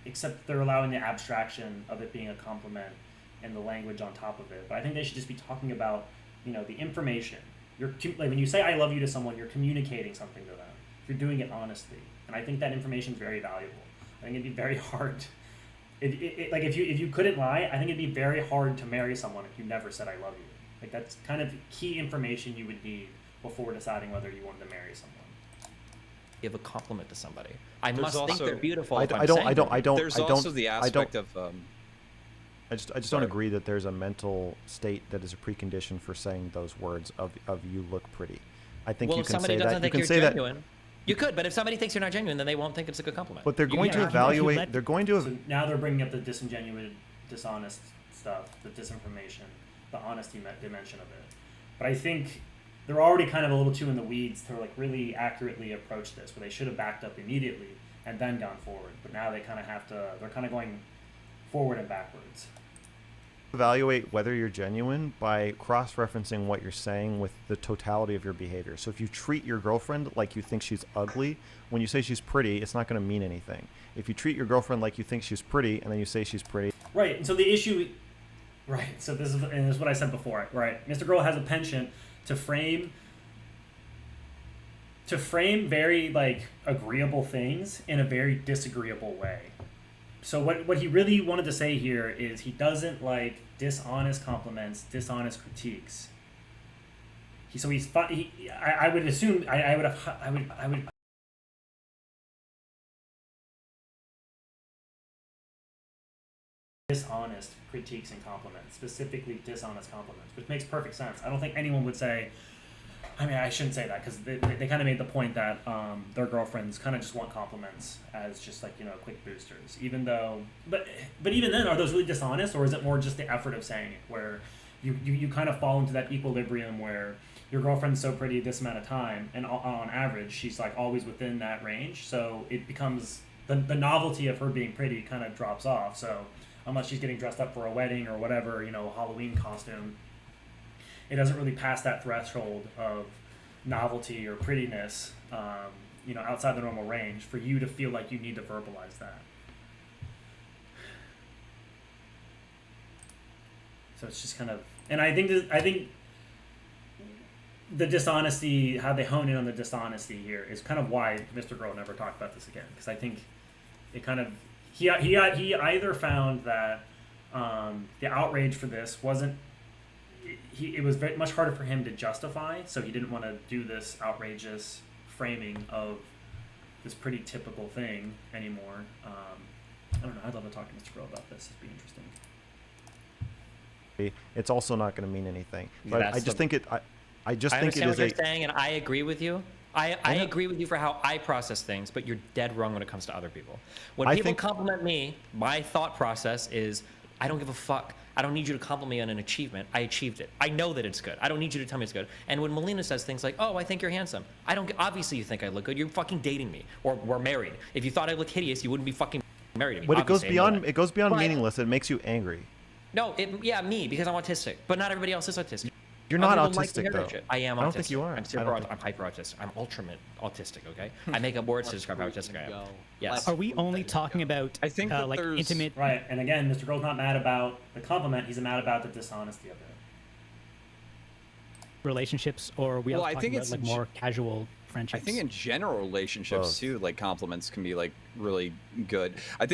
Except they're allowing the abstraction of it being a compliment and the language on top of it. But I think they should just be talking about, the information. Like when you say I love you to someone, you're communicating something to them. You're doing it honestly, and I think that information is very valuable. I think it'd be very hard. If you couldn't lie, I think it'd be very hard to marry someone if you never said I love you. Like that's kind of key information you would need before deciding whether you wanted to marry someone. Give a compliment to somebody. I There's must think also- they're beautiful. I don't. There's I don't, also the I aspect don't, of. I just don't agree that there's a mental state that is a precondition for saying those words of you look pretty. I think Well, you if can somebody say doesn't that. You think can you're say genuine, that. you could, but if somebody thinks you're not genuine, then they won't think it's a good compliment. But they're going to evaluate. They're going to. So now they're bringing up the disingenuous, dishonest stuff, the disinformation, the honesty dimension of it. But I think they're already kind of a little too in the weeds to like really accurately approach this, where they should have backed up immediately and then gone forward. But now they kind of have to. They're kind of going forward and backwards. Evaluate whether you're genuine by cross-referencing what you're saying with the totality of your behavior. So if you treat your girlfriend like you think she's ugly, when you say she's pretty, it's not going to mean anything. If you treat your girlfriend like you think she's pretty and then you say she's pretty. Right, and so the issue, right, so this is what I said before, right? Mr. Girl has a penchant to frame very like agreeable things in a very disagreeable way. So what he really wanted to say here is he doesn't like dishonest compliments, dishonest critiques. I would assume I would dishonest critiques and compliments, specifically dishonest compliments, which makes perfect sense. I don't think anyone would say. I mean, I shouldn't say that because they kind of made the point that their girlfriends kind of just want compliments as just like quick boosters. Even though, but even then, are those really dishonest, or is it more just the effort of saying it, where you kind of fall into that equilibrium where your girlfriend's so pretty this amount of time, and on average she's like always within that range, so it becomes the novelty of her being pretty kind of drops off. So unless she's getting dressed up for a wedding or whatever, Halloween costume, it doesn't really pass that threshold of novelty or prettiness, outside the normal range for you to feel like you need to verbalize that. So it's just kind of, and I think the dishonesty, how they hone in on the dishonesty here is kind of why Mr. Girl never talked about this again, because I think it kind of, he either found that the outrage for this wasn't, it was very much harder for him to justify, so he didn't want to do this outrageous framing of this pretty typical thing anymore. I don't know. I'd love to talk to Mr. Girl about this. It'd be interesting. it's also not going to mean anything. But That's I just think it. I just I think it understand is what you're saying, and I agree with you. I know. agree with you for how I process things, but you're dead wrong when it comes to other people. When I people think- compliment me, my thought process is, I don't give a fuck. I don't need you to compliment me on an achievement. I achieved it. I know that it's good. I don't need you to tell me it's good. And when Melina says things like, "Oh, I think you're handsome," obviously you think I look good. You're fucking dating me, or we're married. If you thought I looked hideous, you wouldn't be fucking married to me. But it goes Obviously, I know beyond. that. It goes beyond But- meaningless. It makes you angry. No, me, because I'm autistic. But not everybody else is autistic. You're not Other people like to autistic, hear that though. shit. I am autistic. I don't think you are. I'm I super. don't I'm hyper autistic. I'm ultra autistic. Okay. I make up words to describe how autistic I am. Yes. Are we only talking about I think that like there's- intimate? Right, and again, Mr. Girl's not mad about the compliment. He's mad about the dishonesty of it. relationships, or are we Well, all I talking think about it's like in more casual friendships? I think in general relationships Both. too, like compliments can be like really good. I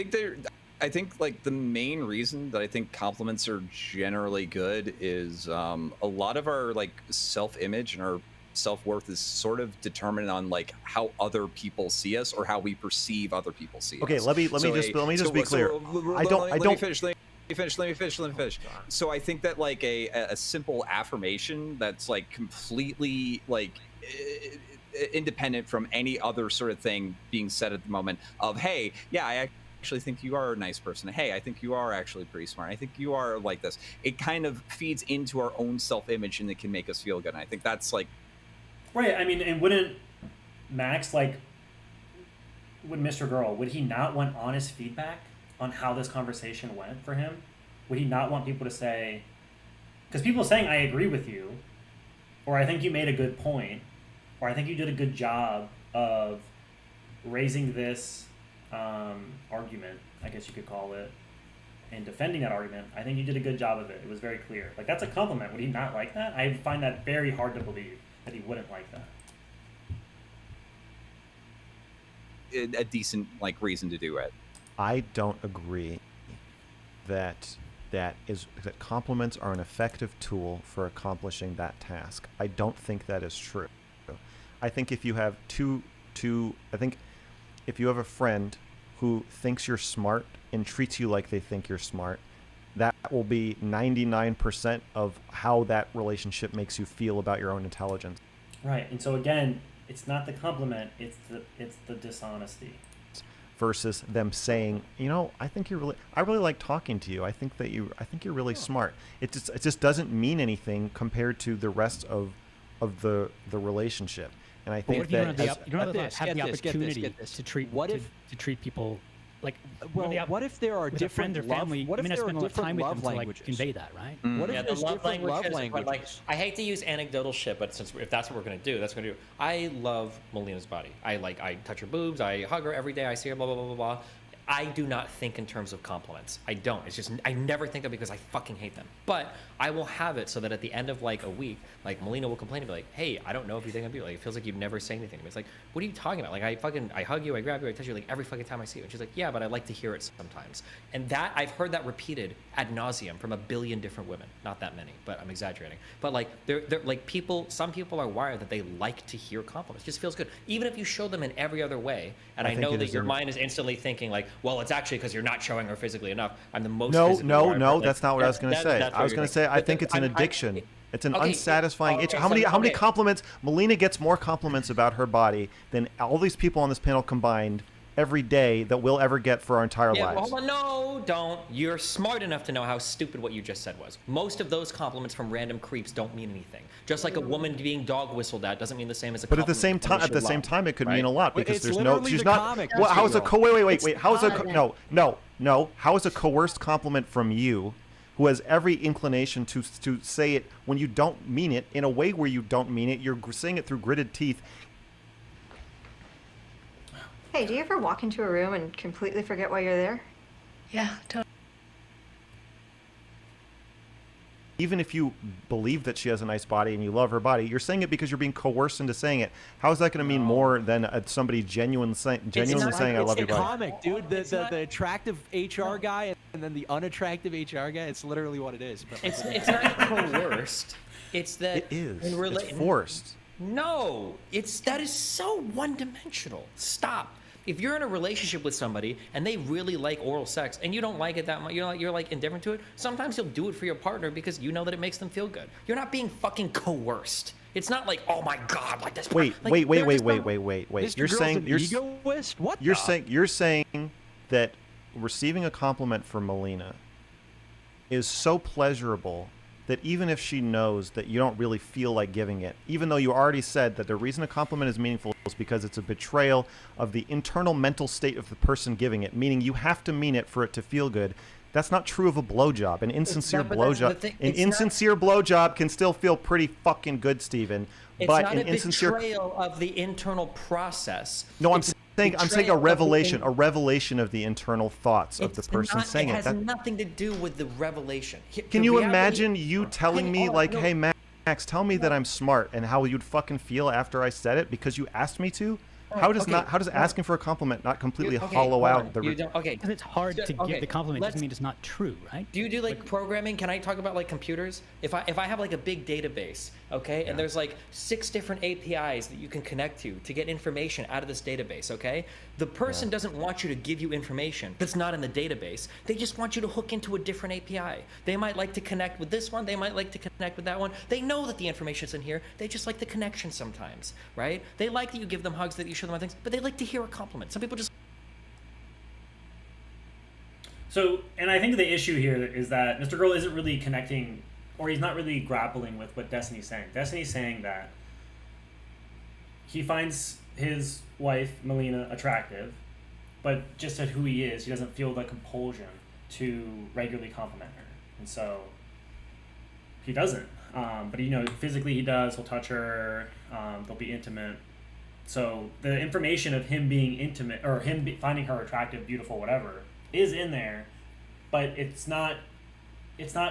think like the main reason that I think compliments are generally good is a lot of our like self-image and our self-worth is sort of determined on like how other people see us or how we perceive other people see Okay, us. let me just be clear. Let me finish. Let me finish. So I think that like a simple affirmation that's like completely like independent from any other sort of thing being said at the moment of, hey, yeah, I actually think you are a nice person. Hey, I think you are actually pretty smart. I think you are like this. It kind of feeds into our own self-image and it can make us feel good. And I think that's like Right, I mean, and wouldn't Max, like, would Mr. Girl, would he not want honest feedback on how this conversation went for him? Would he not want people to say, because people saying, I agree with you, or I think you made a good point, or I think you did a good job of raising this argument, I guess you could call it, and defending that argument. I think you did a good job of it. It was very clear. Like, that's a compliment. Would he not like that? I find that very hard to believe that he wouldn't like that. a decent like reason to do it. I don't agree that that compliments are an effective tool for accomplishing that task. I don't think that is true. I think if you have I think if you have a friend who thinks you're smart and treats you like they think you're smart, that will be 99% of how that relationship makes you feel about your own intelligence. Right, and so again, it's not the compliment; it's the dishonesty. Versus them saying, you know, I really like talking to you. I think you're really smart. It just doesn't mean anything compared to the rest of the relationship. And I think you don't that have the opportunity to treat people like. Well, what if there are different friends or family? What if you may not there are spend a lot of time different with them love to like languages? convey that, right? What if Yeah, there's the love different love languages, but like, languages? I hate to use anecdotal shit, but if that's what we're gonna do, that's what we're gonna do. I love Melina's body. I touch her boobs. I hug her every day. I see her. Blah blah blah blah blah. I do not think in terms of compliments. I don't. It's just I never think of it because I fucking hate them. But I will have it so that at the end of like a week, like Melina will complain and be like, "Hey, I don't know if you think I'm beautiful. Like, it feels like you've never say anything to me." It's like, what are you talking about? Like I hug you, I grab you, I touch you like every fucking time I see you. And she's like, "Yeah, but I like to hear it sometimes." And that I've heard that repeated ad nauseum from a billion different women. Not that many, but I'm exaggerating. But like they're like some people are wired that they like to hear compliments. It just feels good, even if you show them in every other way. And I know that your mind is instantly thinking like, well, it's actually because you're not showing her physically enough. I'm the most physically wired, no, like, that's not what I was going to say. I was going to say I think it's an addiction. It's an unsatisfying itch. How many compliments? Melina gets more compliments about her body than all these people on this panel combined every day that we'll ever get for our entire lives. Well, hold on, no, don't. You're smart enough to know how stupid what you just said was. Most of those compliments from random creeps don't mean anything. Just like a woman being dog whistled at doesn't mean the same as a. But at the same time, it could mean a lot because there's no. She's not. Well, how is a wait? How is a no? How is a coerced compliment from you, who has every inclination to say it when you don't mean it in a way where you don't mean it? You're saying it through gritted teeth. Hey, do you ever walk into a room and completely forget why you're there? Yeah, totally. Even if you believe that she has a nice body and you love her body, you're saying it because you're being coerced into saying it. How is that going to mean more than somebody genuinely saying I love your body? It's a comic, dude. The attractive HR guy and then the unattractive HR guy. It's literally what it is. But it's not coerced. It's that it is. It's forced. No, that is so one-dimensional. Stop. If you're in a relationship with somebody and they really like oral sex and you don't like it that much, you're like indifferent to it, sometimes you'll do it for your partner because you know that it makes them feel good. You're not being fucking coerced. It's not like, oh my God, like this. Wait. Like, Mr. You're saying you're egoist? What? You're saying that receiving a compliment from Melina is so pleasurable that even if she knows that you don't really feel like giving it, even though you already said that the reason a compliment is meaningful is because it's a betrayal of the internal mental state of the person giving it, meaning you have to mean it for it to feel good. That's not true of a blowjob. An insincere blowjob can still feel pretty fucking good, Steven. It's but not an a insincere betrayal of the internal process. No, I'm saying a betrayal revelation of the internal thoughts of the person saying it it. has nothing to do with the revelation. Can you imagine you telling me, like, hey, Max, tell me that I'm smart, and how you'd fucking feel after I said it because you asked me to? How does asking for a compliment not completely hollow out the? Because it's hard to give the compliment doesn't mean it's not true, right? Do you do like programming? Can I talk about like computers? If I have like a big database, and there's like 6 different APIs that you can connect to get information out of this database, okay? The person doesn't want you to give you information that's not in the database. They just want you to hook into a different API. They might like to connect with this one. They might like to connect with that one. They know that the information's in here. They just like the connection sometimes, right? They like that you give them hugs, that you show them other things, but they like to hear a compliment. Some people just... So, and I think the issue here is that Mr. Girl isn't really connecting, or he's not really grappling with what Destiny's saying. Destiny's saying that he finds his wife, Melina, attractive, but just at who he is, he doesn't feel the compulsion to regularly compliment her. And so he doesn't. But, physically he does. He'll touch her. They'll be intimate. So the information of him being intimate, or him finding her attractive, beautiful, whatever, is in there, but it's not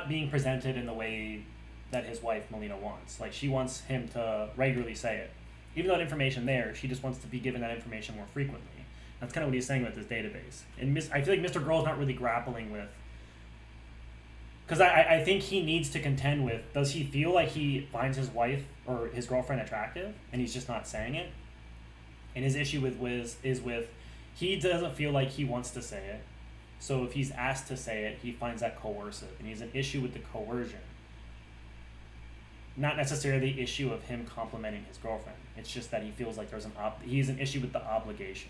being presented in the way that his wife Melina wants. Like, she wants him to regularly say it. Even though that information there, she just wants to be given that information more frequently. That's kind of what he's saying with this database. And I feel like Mr. Girl's not really grappling with, because I think he needs to contend with, does he feel like he finds his wife or his girlfriend attractive and he's just not saying it? And his issue with Wiz is with, he doesn't feel like he wants to say it. So if he's asked to say it, he finds that coercive. And he has an issue with the coercion. Not necessarily the issue of him complimenting his girlfriend. It's just that he feels like there's he's an issue with the obligation.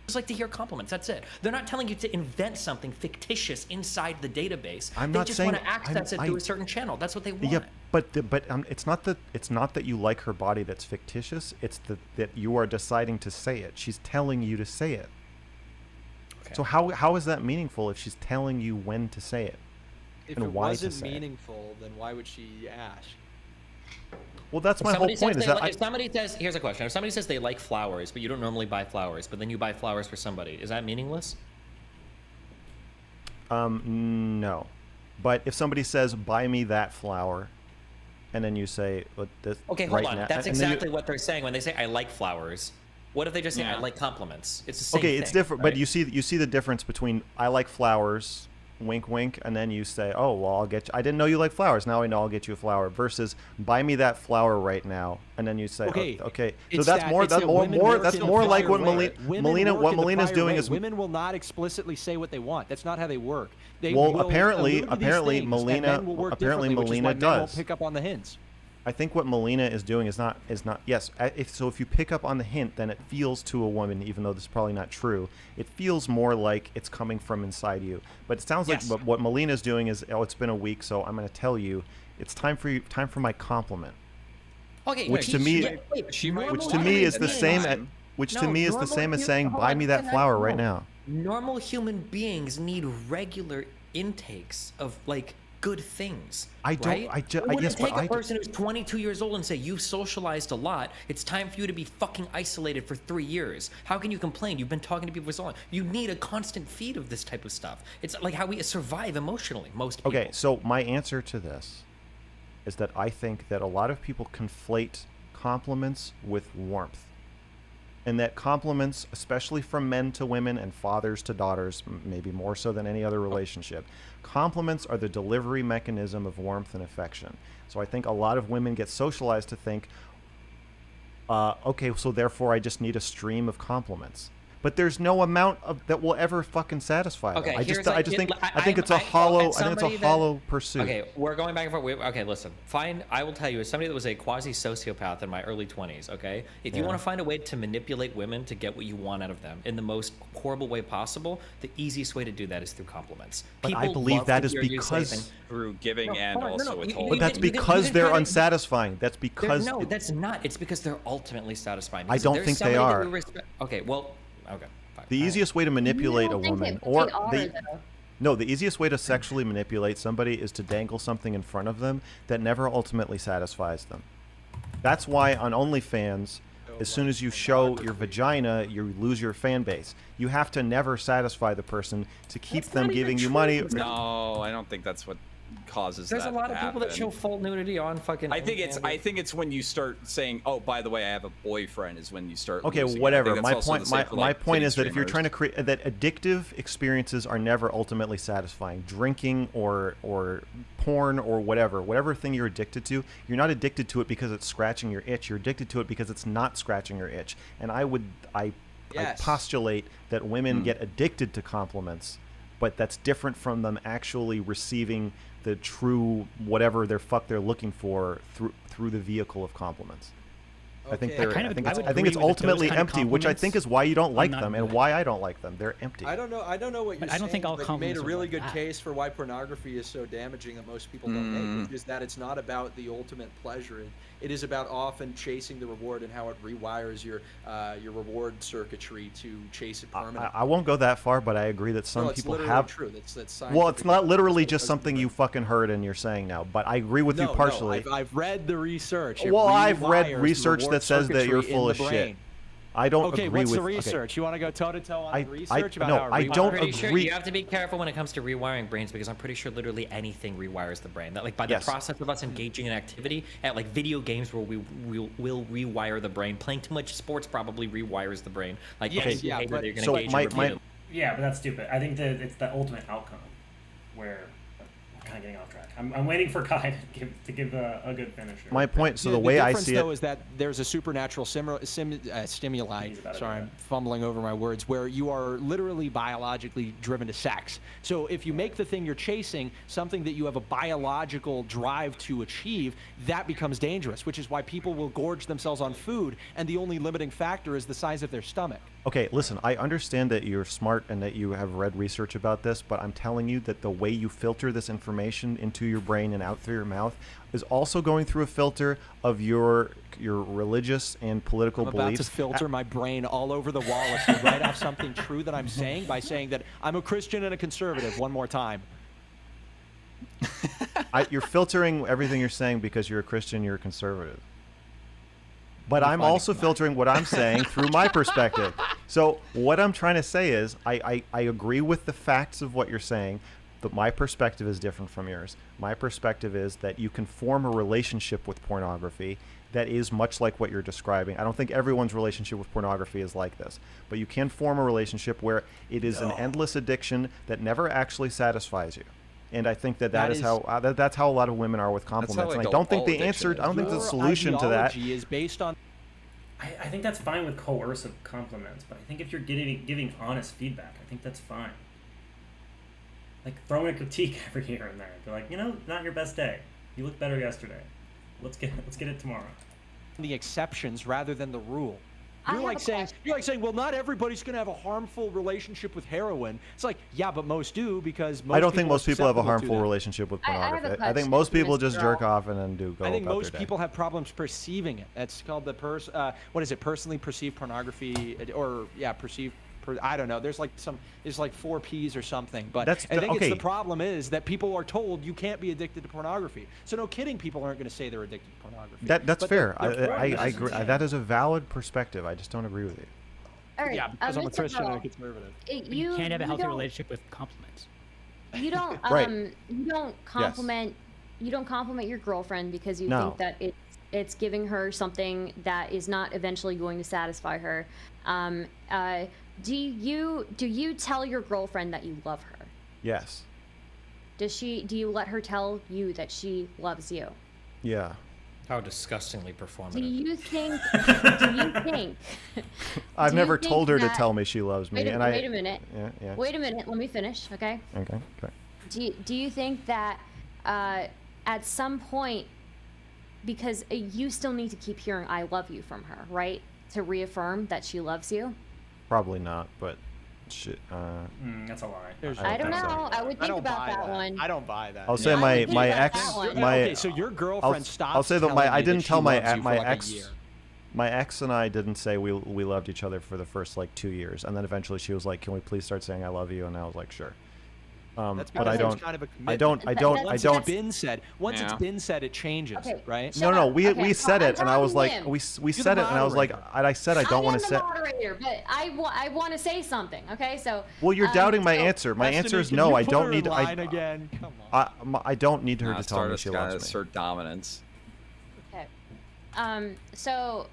Just like to hear compliments. That's it. They're not telling you to invent something fictitious inside the database. They just want to access it through a certain channel. That's what they want. Yeah, but it's not that you like her body that's fictitious. It's that you are deciding to say it. She's telling you to say it. Okay. So how is that meaningful if she's telling you when to say it? If it wasn't meaningful, then why would she ask? Well, that's my whole point. If somebody says, here's a question. If somebody says they like flowers, but you don't normally buy flowers, but then you buy flowers for somebody, is that meaningless? No. But if somebody says, buy me that flower, and then you say, okay, hold on. That's exactly what they're saying when they say, I like flowers. What if they just say, I like compliments? It's the same thing. Okay, it's different, right? but you see the difference between I like flowers, wink, wink, and then you say, oh, well, I'll get you. I didn't know you like flowers. Now I know I'll get you a flower. Versus, buy me that flower right now, and then you say, okay. So that's more like what Melina's doing is women will not explicitly say what they want. That's not how they work. Apparently Melina does. Won't pick up on the hints. I think what Melina is doing is not yes. If you pick up on the hint, then it feels to a woman, even though this is probably not true, it feels more like it's coming from inside you. But it sounds like what Melina is doing is, it's been a week, so I'm going to tell you, it's time for my compliment. Okay, which to me is the same as saying, buy me that flower right now. Normal human beings need regular intakes of good things. It wouldn't take a person who's 22 years old and say, you've socialized a lot, it's time for you to be fucking isolated for 3 years. How can you complain? You've been talking to people for so long. You need a constant feed of this type of stuff. It's like how we survive emotionally, most people. Okay, so my answer to this is that I think that a lot of people conflate compliments with warmth. And that compliments, especially from men to women and fathers to daughters, maybe more so than any other relationship, compliments are the delivery mechanism of warmth and affection. So I think a lot of women get socialized to think, okay, so therefore I just need a stream of compliments. But there's no amount of that will ever fucking satisfy them. Okay, I here's think it's a well, hollow. as I think it's a somebody that- hollow pursuit. Okay, we're going back and forth. Okay, listen. Fine, I will tell you, as somebody that was a quasi-sociopath in my early 20s, okay? If you Yeah. want to find a way to manipulate women to get what you want out of them in the most horrible way possible, the easiest way to do that is through compliments. But I People believe love that to is hear you say because- things. Through giving No, and hold on, no, also no, withholding. But that's you can because they're kinda- unsatisfying. That's because No, that's not. It's because they're ultimately satisfying. I Because don't there's think they somebody that are. we respect- Okay, well, okay. Fine. the easiest way to manipulate a don't think woman, that or they are, the though. no, the easiest way to sexually manipulate somebody is to dangle something in front of them that never ultimately satisfies them. That's why on OnlyFans, as soon as you show your vagina, you lose your fan base. You have to never satisfy the person to keep them giving you money. No, I don't think that's what causes There's that a lot to of people that happen. show full nudity on fucking. I think OnlyFans. it's when you start saying, "Oh, by the way, I have a boyfriend," is when you start. Okay, losing it. I whatever. think My that's also point, the same my, for, my like, point titty is that if you're streamers. trying to create that addictive experiences are never ultimately satisfying. Drinking or porn or whatever thing you're addicted to, you're not addicted to it because it's scratching your itch. You're addicted to it because it's not scratching your itch. And I Yes. postulate that women get addicted to compliments, but that's different from them actually receiving the true whatever they're looking for through the vehicle of compliments. I think Okay. they're. I kind of- I think I it's, would I think it's agree with those ultimately kind of empty, which I think is why you don't like not them and good. why I don't like them. They're empty. I don't know what you're But I don't think all but you made compliments a are really like good that. case for why pornography is so damaging that most people don't make, which is that it's not about the ultimate pleasure. It is about often chasing the reward and how it rewires your reward circuitry to chase it permanently. I won't go that far, but I agree that some No, it's people literally have. true. That's Well, it's scientific. not literally just something you fucking heard and you're saying now, but I agree with you No, partially. I've read the research. It Well, I've read rewires the research reward that says that you're circuitry in full the of shit. brain. I don't Okay, agree what's with the research? You want to go toe to toe on I- the research about no, how it I rewires? don't I'm pretty sure agree- you have to be careful when it comes to rewiring brains because I'm pretty sure literally anything rewires the brain. That like by the Yes. process of us engaging in activity at like video games where we will rewire the brain. Playing too much sports probably rewires the brain. Like Yes, any yeah, behavior but- that you're So gonna engage in repeatedly. Yeah, but that's stupid. I think that it's the ultimate outcome where I'm kind of getting off track. I'm waiting for Kai to give a good finish. here. My point. So the The way I difference, see though, it, is that there's a supernatural stimuli. He's about to Sorry, do I'm fumbling over my words. Where you are literally biologically driven to sex. So if you make the thing you're chasing something that you have a biological drive to achieve, that becomes dangerous. Which is why people will gorge themselves on food, and the only limiting factor is the size of their stomach. okay, listen, I understand that you're smart and that you have read research about this, but I'm telling you that the way you filter this information into your brain and out through your mouth is also going through a filter of your religious and political I'm about beliefs. to filter my brain all over the wall if you write off something true that I'm saying by saying that I'm a Christian and a conservative one more time. You're filtering everything you're saying because you're a Christian, you're a conservative. But I'm finding also filtering what I'm saying through my perspective. So what I'm trying to say is I agree with the facts of what you're saying, but my perspective is different from yours. My perspective is that you can form a relationship with pornography that is much like what you're describing. I don't think everyone's relationship with pornography is like this, but you can form a relationship where it is an endless addiction that never actually satisfies you. And I think that That is is- how that's how a lot of women are with compliments. like And I don't think all the addiction answer. is. I don't think the Your solution to that. ideology is based on I think that's fine with coercive compliments, but I think if you're giving honest feedback, I think that's fine. Like throwing a critique every here and there, be like, not your best day. You looked better yesterday. Let's get it tomorrow. the exceptions rather than the rule. I You're have like a saying, well, not everybody's going to have a harmful relationship with heroin. It's like, yeah, but most do because most I don't think people are most people have a susceptible to harmful that. relationship with I have a pornography. I think question most for people Mr. just jerk off and then go I think about most their day. people have problems perceiving it. That's called the what is it? Personally perceived pornography, or perceived. I don't know. There's like 4 P's or something. But That's I think okay. it's the problem is that people are told you can't be addicted to pornography. So no kidding, people aren't going to say they're addicted to pornography. That's But fair. they're I programmed. agree. That is a valid perspective. I just don't agree with you. All right, Yeah, because I'm a Mr. Christian and a Burrell, conservative. You can't have a healthy don't- relationship with compliments. You don't Right. you don't compliment your girlfriend because you No. think that it's giving her something that is not eventually going to satisfy her. Do you tell your girlfriend that you love her? Yes. Do you let her tell you that she loves you? Yeah. How disgustingly performative. Do you think? I've do never you think told her to that- tell me she loves me, Wait a, and wait a minute. Yeah. Wait a minute. Let me finish. Okay. Okay. Do you think that at some point, because you still need to keep hearing "I love you" from her, right, to reaffirm that she loves you? Probably not, but shit. That's a lie. I don't think so. know. I would think about that one. I don't buy that. I'll say I my would think my about ex that one. my. Okay, so your girlfriend stopped I'll say that telling I you didn't that tell she my loves you for my like a ex. year. My ex and I didn't say we loved each other for the first like 2 years, and then eventually she was like, "Can we please start saying I love you?" And I was like, "Sure." That's But I because don't. it's kind of a I don't. I commitment. don't. I Once don't. it's been said, once it's Yeah. been said, it changes, Okay. right? No. We Okay, said I'm it, and I was like, telling we him. said it, and I was like, I said I don't want to I'm say. the moderator, but I want to say something. Okay, so. Well, you're doubting my so- answer. My Destiny, answer is can no. you I put don't her need. in line again. Come on. I don't need her Nah, to tell me Stardust she gotta loves me. assert dominance. Okay. So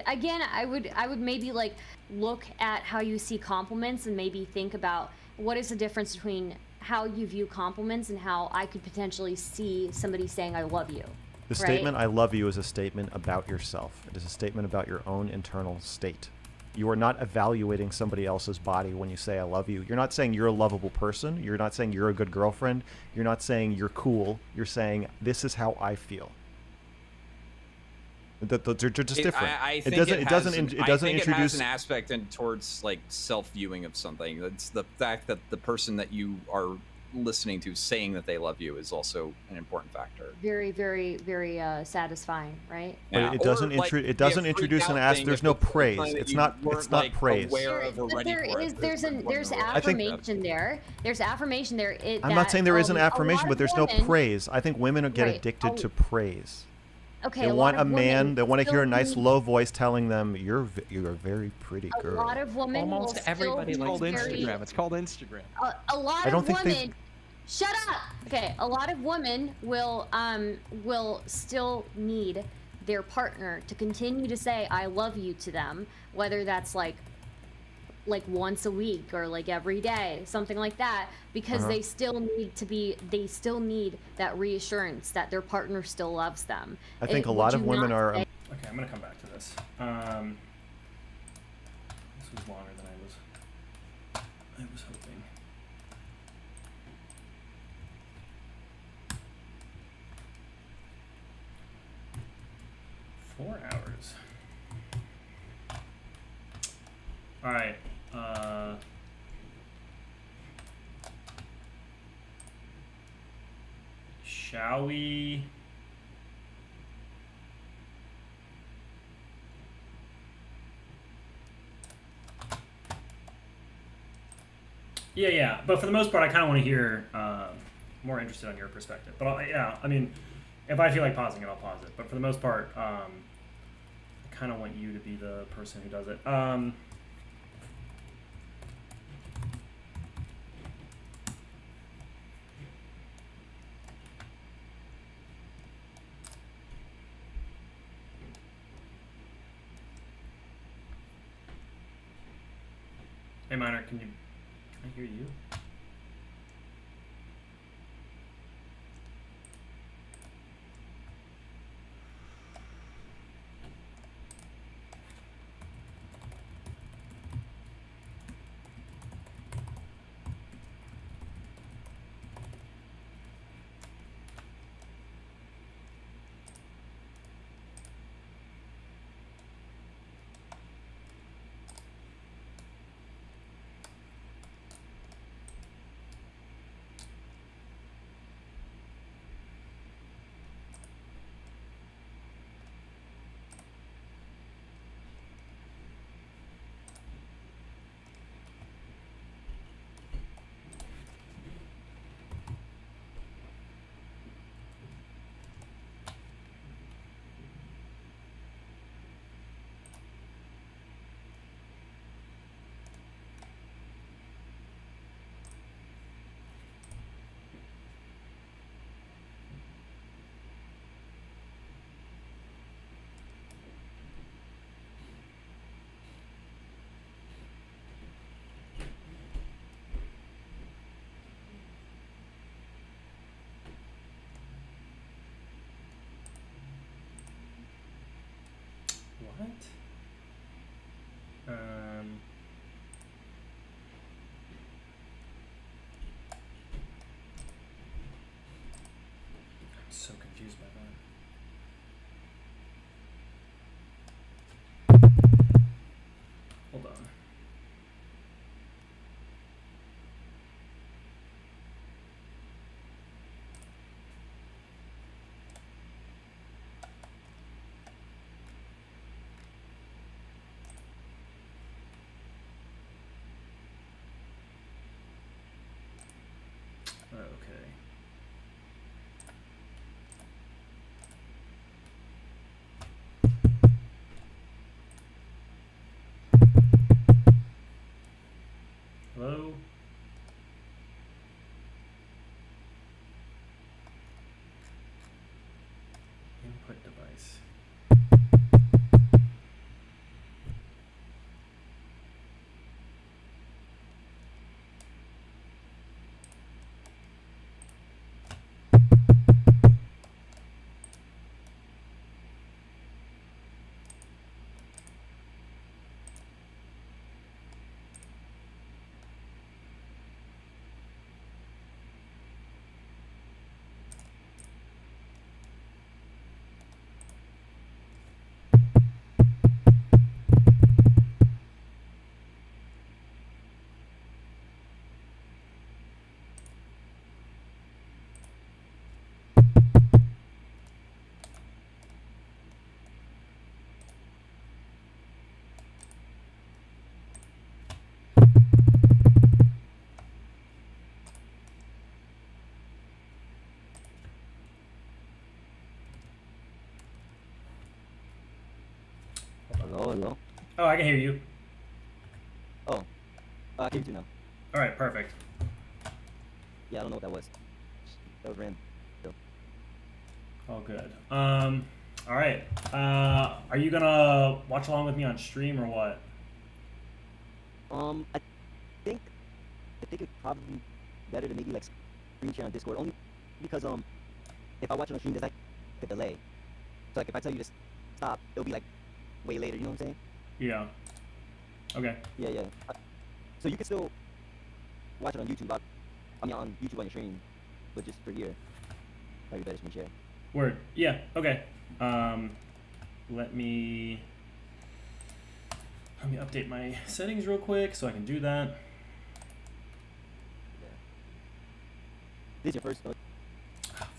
again, I would maybe like look at how you see compliments and maybe think about what is the difference between how you view compliments and how I could potentially see somebody saying I love you. The right? statement "I love you" is a statement about yourself. It is a statement about your own internal state. You are not evaluating somebody else's body when you say "I love you." You're not saying you're a lovable person. You're not saying you're a good girlfriend. You're not saying you're cool. You're saying this is how I feel. They're just different. I think it doesn't. it It doesn't. has It doesn't I think introduce. It has an aspect towards like self-viewing of something. It's the fact that the person that you are listening to saying that they love you is also an important factor. Very, very, very satisfying, right? But it doesn't. It doesn't introduce an ask. There's no praise. It's not. It's not praise. But there's affirmation there. There's affirmation there. I'm not saying there isn't a lot affirmation, of but there's no women- praise. I think women get Right. addicted to praise. Okay, They a want lot a of man. women They want to hear a still nice need- low voice telling them you're a very pretty A girl. lot of women Almost will everybody still likes be very, Instagram. It's called Instagram. A lot I don't of think they- women. Shut up. Okay, a lot of women will still need their partner to continue to say "I love you" to them, whether that's like once a week or like every day, something like that, because they still need that reassurance that their partner still loves them. I think a lot of women are. Okay, I'm gonna come back to this. This was longer than I was hoping. Four hours. All right. Shall we? Yeah. But for the most part, I kind of want to hear more interested on your perspective. But I mean, if I feel like pausing it, I'll pause it. But for the most part, I kind of want you to be the person who does it. Hey, Minor, can I hear you? What? I'm so confused by that. Hold on. Okay. Hello? Input device. Hello, hello. Oh, I can hear you. Oh, I can hear you now. All right, perfect. Yeah, I don't know what that was. That was random. All good. All right. Are you gonna watch along with me on stream or what? I think it'd probably be better to maybe like screen share on Discord, only because if I watch it on stream, there's like a delay. So like if I tell you to stop, it'll be like way later. You know what I'm saying? Yeah. Okay. Yeah, yeah. So you can still watch it on YouTube. I mean, on YouTube on your stream, but just for here, probably better screen share. Word. Yeah. Okay. Let me update my settings real quick so I can do that. Yeah. This is your first. Oh,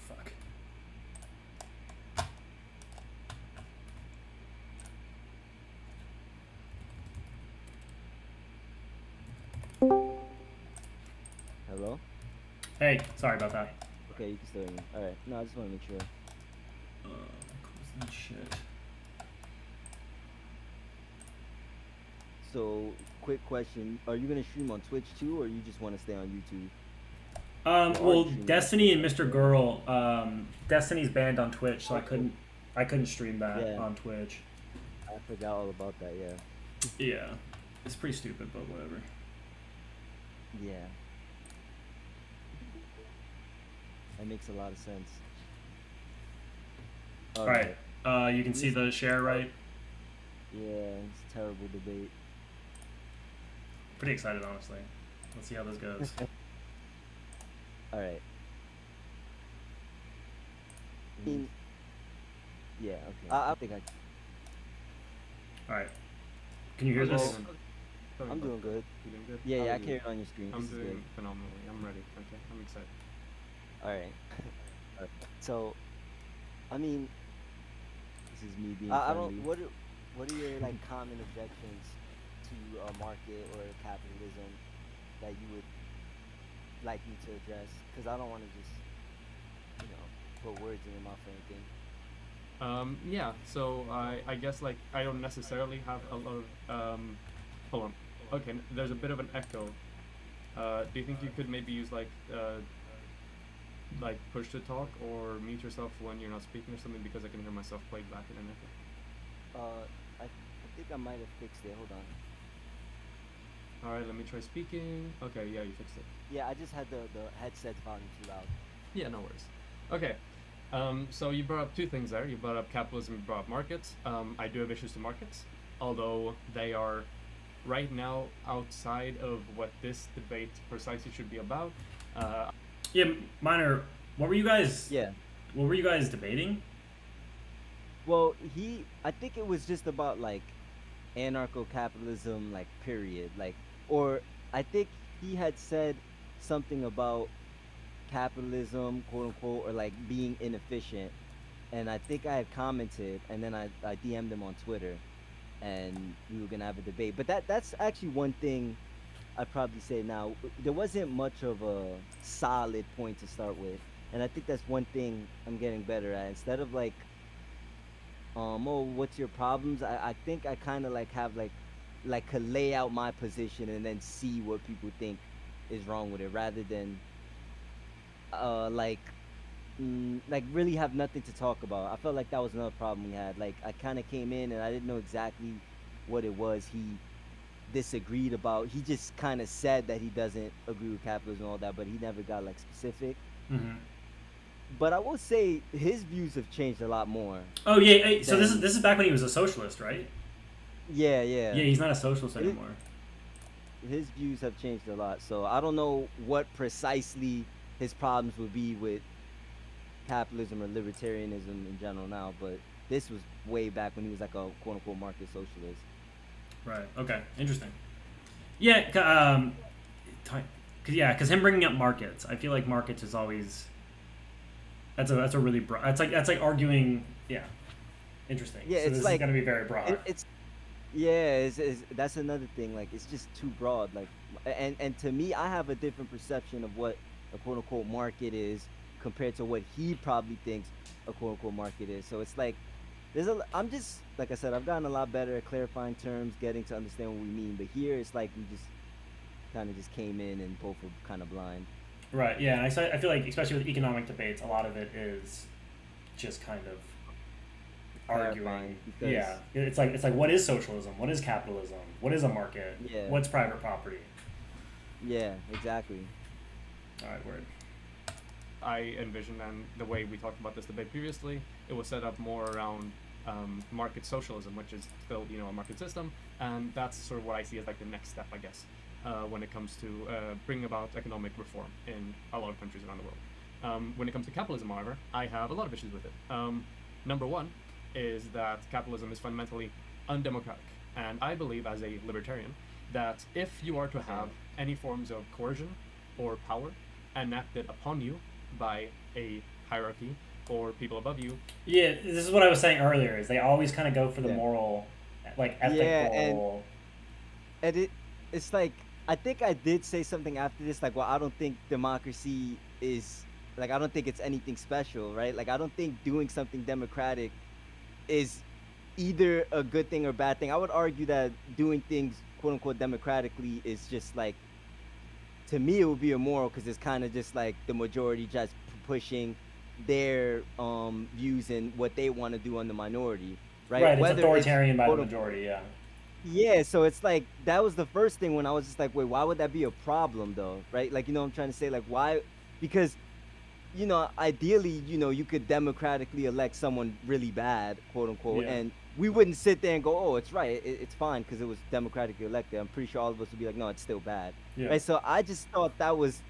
fuck. Hello? Hey, sorry about that. Okay, you can still hear me. Alright, no, I just want to make sure. Close that shit. So, quick question. Are you going to stream on Twitch too, or you just want to stay on YouTube? Well, Destiny and Mr. Girl, Destiny's banned on Twitch, so I couldn't stream that on Twitch. I forgot all about that, yeah. Yeah. It's pretty stupid, but whatever. Yeah. That makes a lot of sense. Alright. You can see the share, right? Yeah, it's a terrible debate. Pretty excited, honestly. Let's see how this goes. Alright. Yeah, okay. I think Alright. Can you hear this? I'm doing good. You doing good? Yeah, yeah, I can hear it on your screen. I'm This is doing good. phenomenally. I'm ready. Okay, I'm excited. Alright. So, I mean, this is me being I friendly. don't. What are your like common objections to market or capitalism that you would like me to address? Because I don't want to just, put words in your mouth or anything. Yeah. So I guess like I don't necessarily have a lot of hold on. Okay, there's a bit of an echo. Do you think you could maybe use like push to talk or mute yourself when you're not speaking or something, because I can hear myself played back in an echo? I think I might have fixed it. Hold on. All right, let me try speaking. Okay, yeah, you fixed it. Yeah, I just had the headset volume too loud. Yeah, no worries. Okay. So you brought up two things there. You brought up capitalism, you brought up markets. I do have issues to markets, although they are right now outside of what this debate precisely should be about. Yeah, Minor, what were you guys? Yeah. What were you guys debating? Well, I think it was just about like anarcho-capitalism, like period, like, or I think he had said something about capitalism, quote unquote, or like being inefficient, and I think I had commented, and then I DM'd him on Twitter, and we were gonna have a debate. But that's actually one thing I'd probably say now. There wasn't much of a solid point to start with, and I think that's one thing I'm getting better at. Instead of like, oh, what's your problems? I think I kind of like have like could lay out my position and then see what people think is wrong with it, rather than like really have nothing to talk about. I felt like that was another problem we had. Like I kind of came in and I didn't know exactly what it was he disagreed about. He just kind of said that he doesn't agree with capitalism and all that, but he never got like specific. Mm-hmm. But I will say his views have changed a lot more. Oh yeah, so this is back when he was a socialist, right? Yeah. Yeah, he's not a socialist anymore. His views have changed a lot, so I don't know what precisely his problems would be with capitalism or libertarianism in general now, but this was way back when he was like a quote-unquote market socialist. Right. Okay. Interesting. Yeah. Because him bringing up markets, I feel like markets is always that's a really broad. That's like arguing. Yeah. Interesting. Yeah, so it's this like is gonna be very broad. It's that's another thing. Like it's just too broad. Like, and to me, I have a different perception of what a quote unquote market is compared to what he probably thinks a quote unquote market is. So it's like I'm just like I said, I've gotten a lot better at clarifying terms, getting to understand what we mean. But here it's like we just kind of just came in and both were kind of blind. Right. Yeah. And I feel like especially with economic debates, a lot of it is just kind of arguing. Yeah. It's like what is socialism? What is capitalism? What is a market? Yeah. What's private property? Yeah. Exactly. All right. Word. I envision, and the way we talked about this debate previously, it was set up more around market socialism, which is still, a market system, and that's sort of what I see as like the next step, I guess, when it comes to bringing about economic reform in a lot of countries around the world. When it comes to capitalism, however, I have a lot of issues with it. Number one is that capitalism is fundamentally undemocratic, and I believe as a libertarian that if you are to have any forms of coercion or power enacted upon you by a hierarchy or people above you. Yeah, this is what I was saying earlier, is they always kind of go for the moral, like ethical. Yeah, and it's like, I think I did say something after this, like, well, I don't think democracy is, like, I don't think it's anything special, right? Like, I don't think doing something democratic is either a good thing or a bad thing. I would argue that doing things, quote unquote, democratically is just like, to me, it would be immoral because it's kind of just like the majority just pushing their views and what they want to do on the minority, right? Right, it's authoritarian by the majority, yeah. Yeah, so it's like, that was the first thing when I was just like, wait, why would that be a problem though, right? Like, what I'm trying to say, like, why? Because, ideally, you could democratically elect someone really bad, quote unquote, and we wouldn't sit there and go, oh, it's right, it's fine because it was democratically elected. I'm pretty sure all of us would be like, no, it's still bad. Yeah. Right? So I just thought that was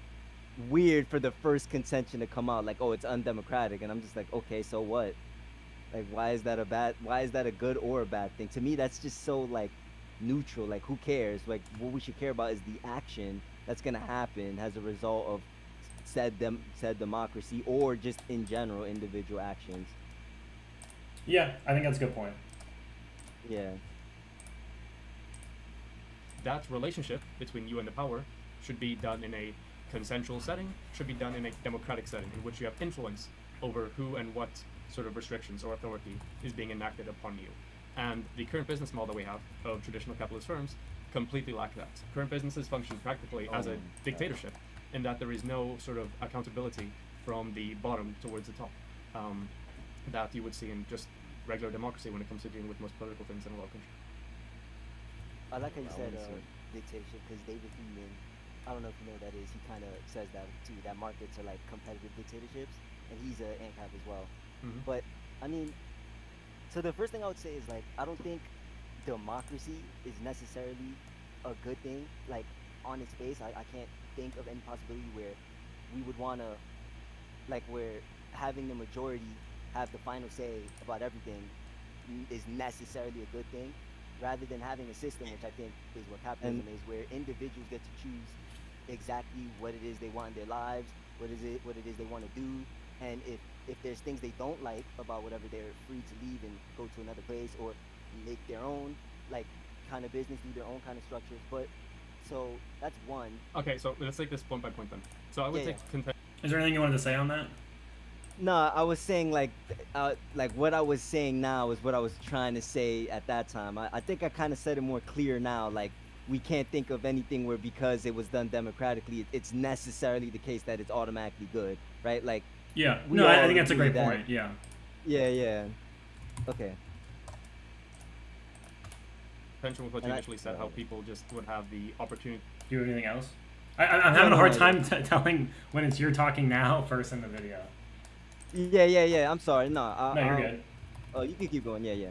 weird for the first contention to come out, like, oh, it's undemocratic. And I'm just like, okay, so what? Like, why is that a good or a bad thing? To me, that's just so, like, neutral. Like, who cares? Like, what we should care about is the action that's going to happen as a result of said democracy or just in general individual actions. Yeah, I think that's a good point. Yeah. That relationship between you and the power should be done in a consensual setting, should be done in a democratic setting in which you have influence over who and what sort of restrictions or authority is being enacted upon you. And the current business model that we have of traditional capitalist firms completely lack that. Current businesses function practically as a dictatorship in that there is no sort of accountability from the bottom towards the top that you would see in just regular democracy when it comes to dealing with most political things in a lot of countries. I like how you said dictatorship, because David Friedman I don't know if you know what that is. He kind of says that too. That markets are like competitive dictatorships, and he's an ANCAP as well. But I mean, so the first thing I would say is like I don't think democracy is necessarily a good thing. Like on its face, I can't think of any possibility where we would want to, like where having the majority have the final say about everything is necessarily a good thing, rather than having a system, which I think is what capitalism is, where individuals get to choose exactly what it is they want in their lives, what it is they want to do, and if there's things they don't like about whatever, they're free to leave and go to another place or make their own like kind of business, do their own kind of structures. But so that's one. Okay, so let's take this point by point then. So I would take Is there anything you wanted to say on that? No, I was saying like what I was saying now is what I was trying to say at that time. I think I kind of said it more clear now. Like we can't think of anything where because it was done democratically, it's necessarily the case that it's automatically good, right? Like yeah, no, I think that's a great point. Yeah. Yeah. Okay. Attention with what you initially said, how people just would have the opportunity. Do anything else? I'm having a hard time telling when it's you're talking now first in the video. Yeah. I'm sorry. No, you're good. Oh, you can keep going. Yeah.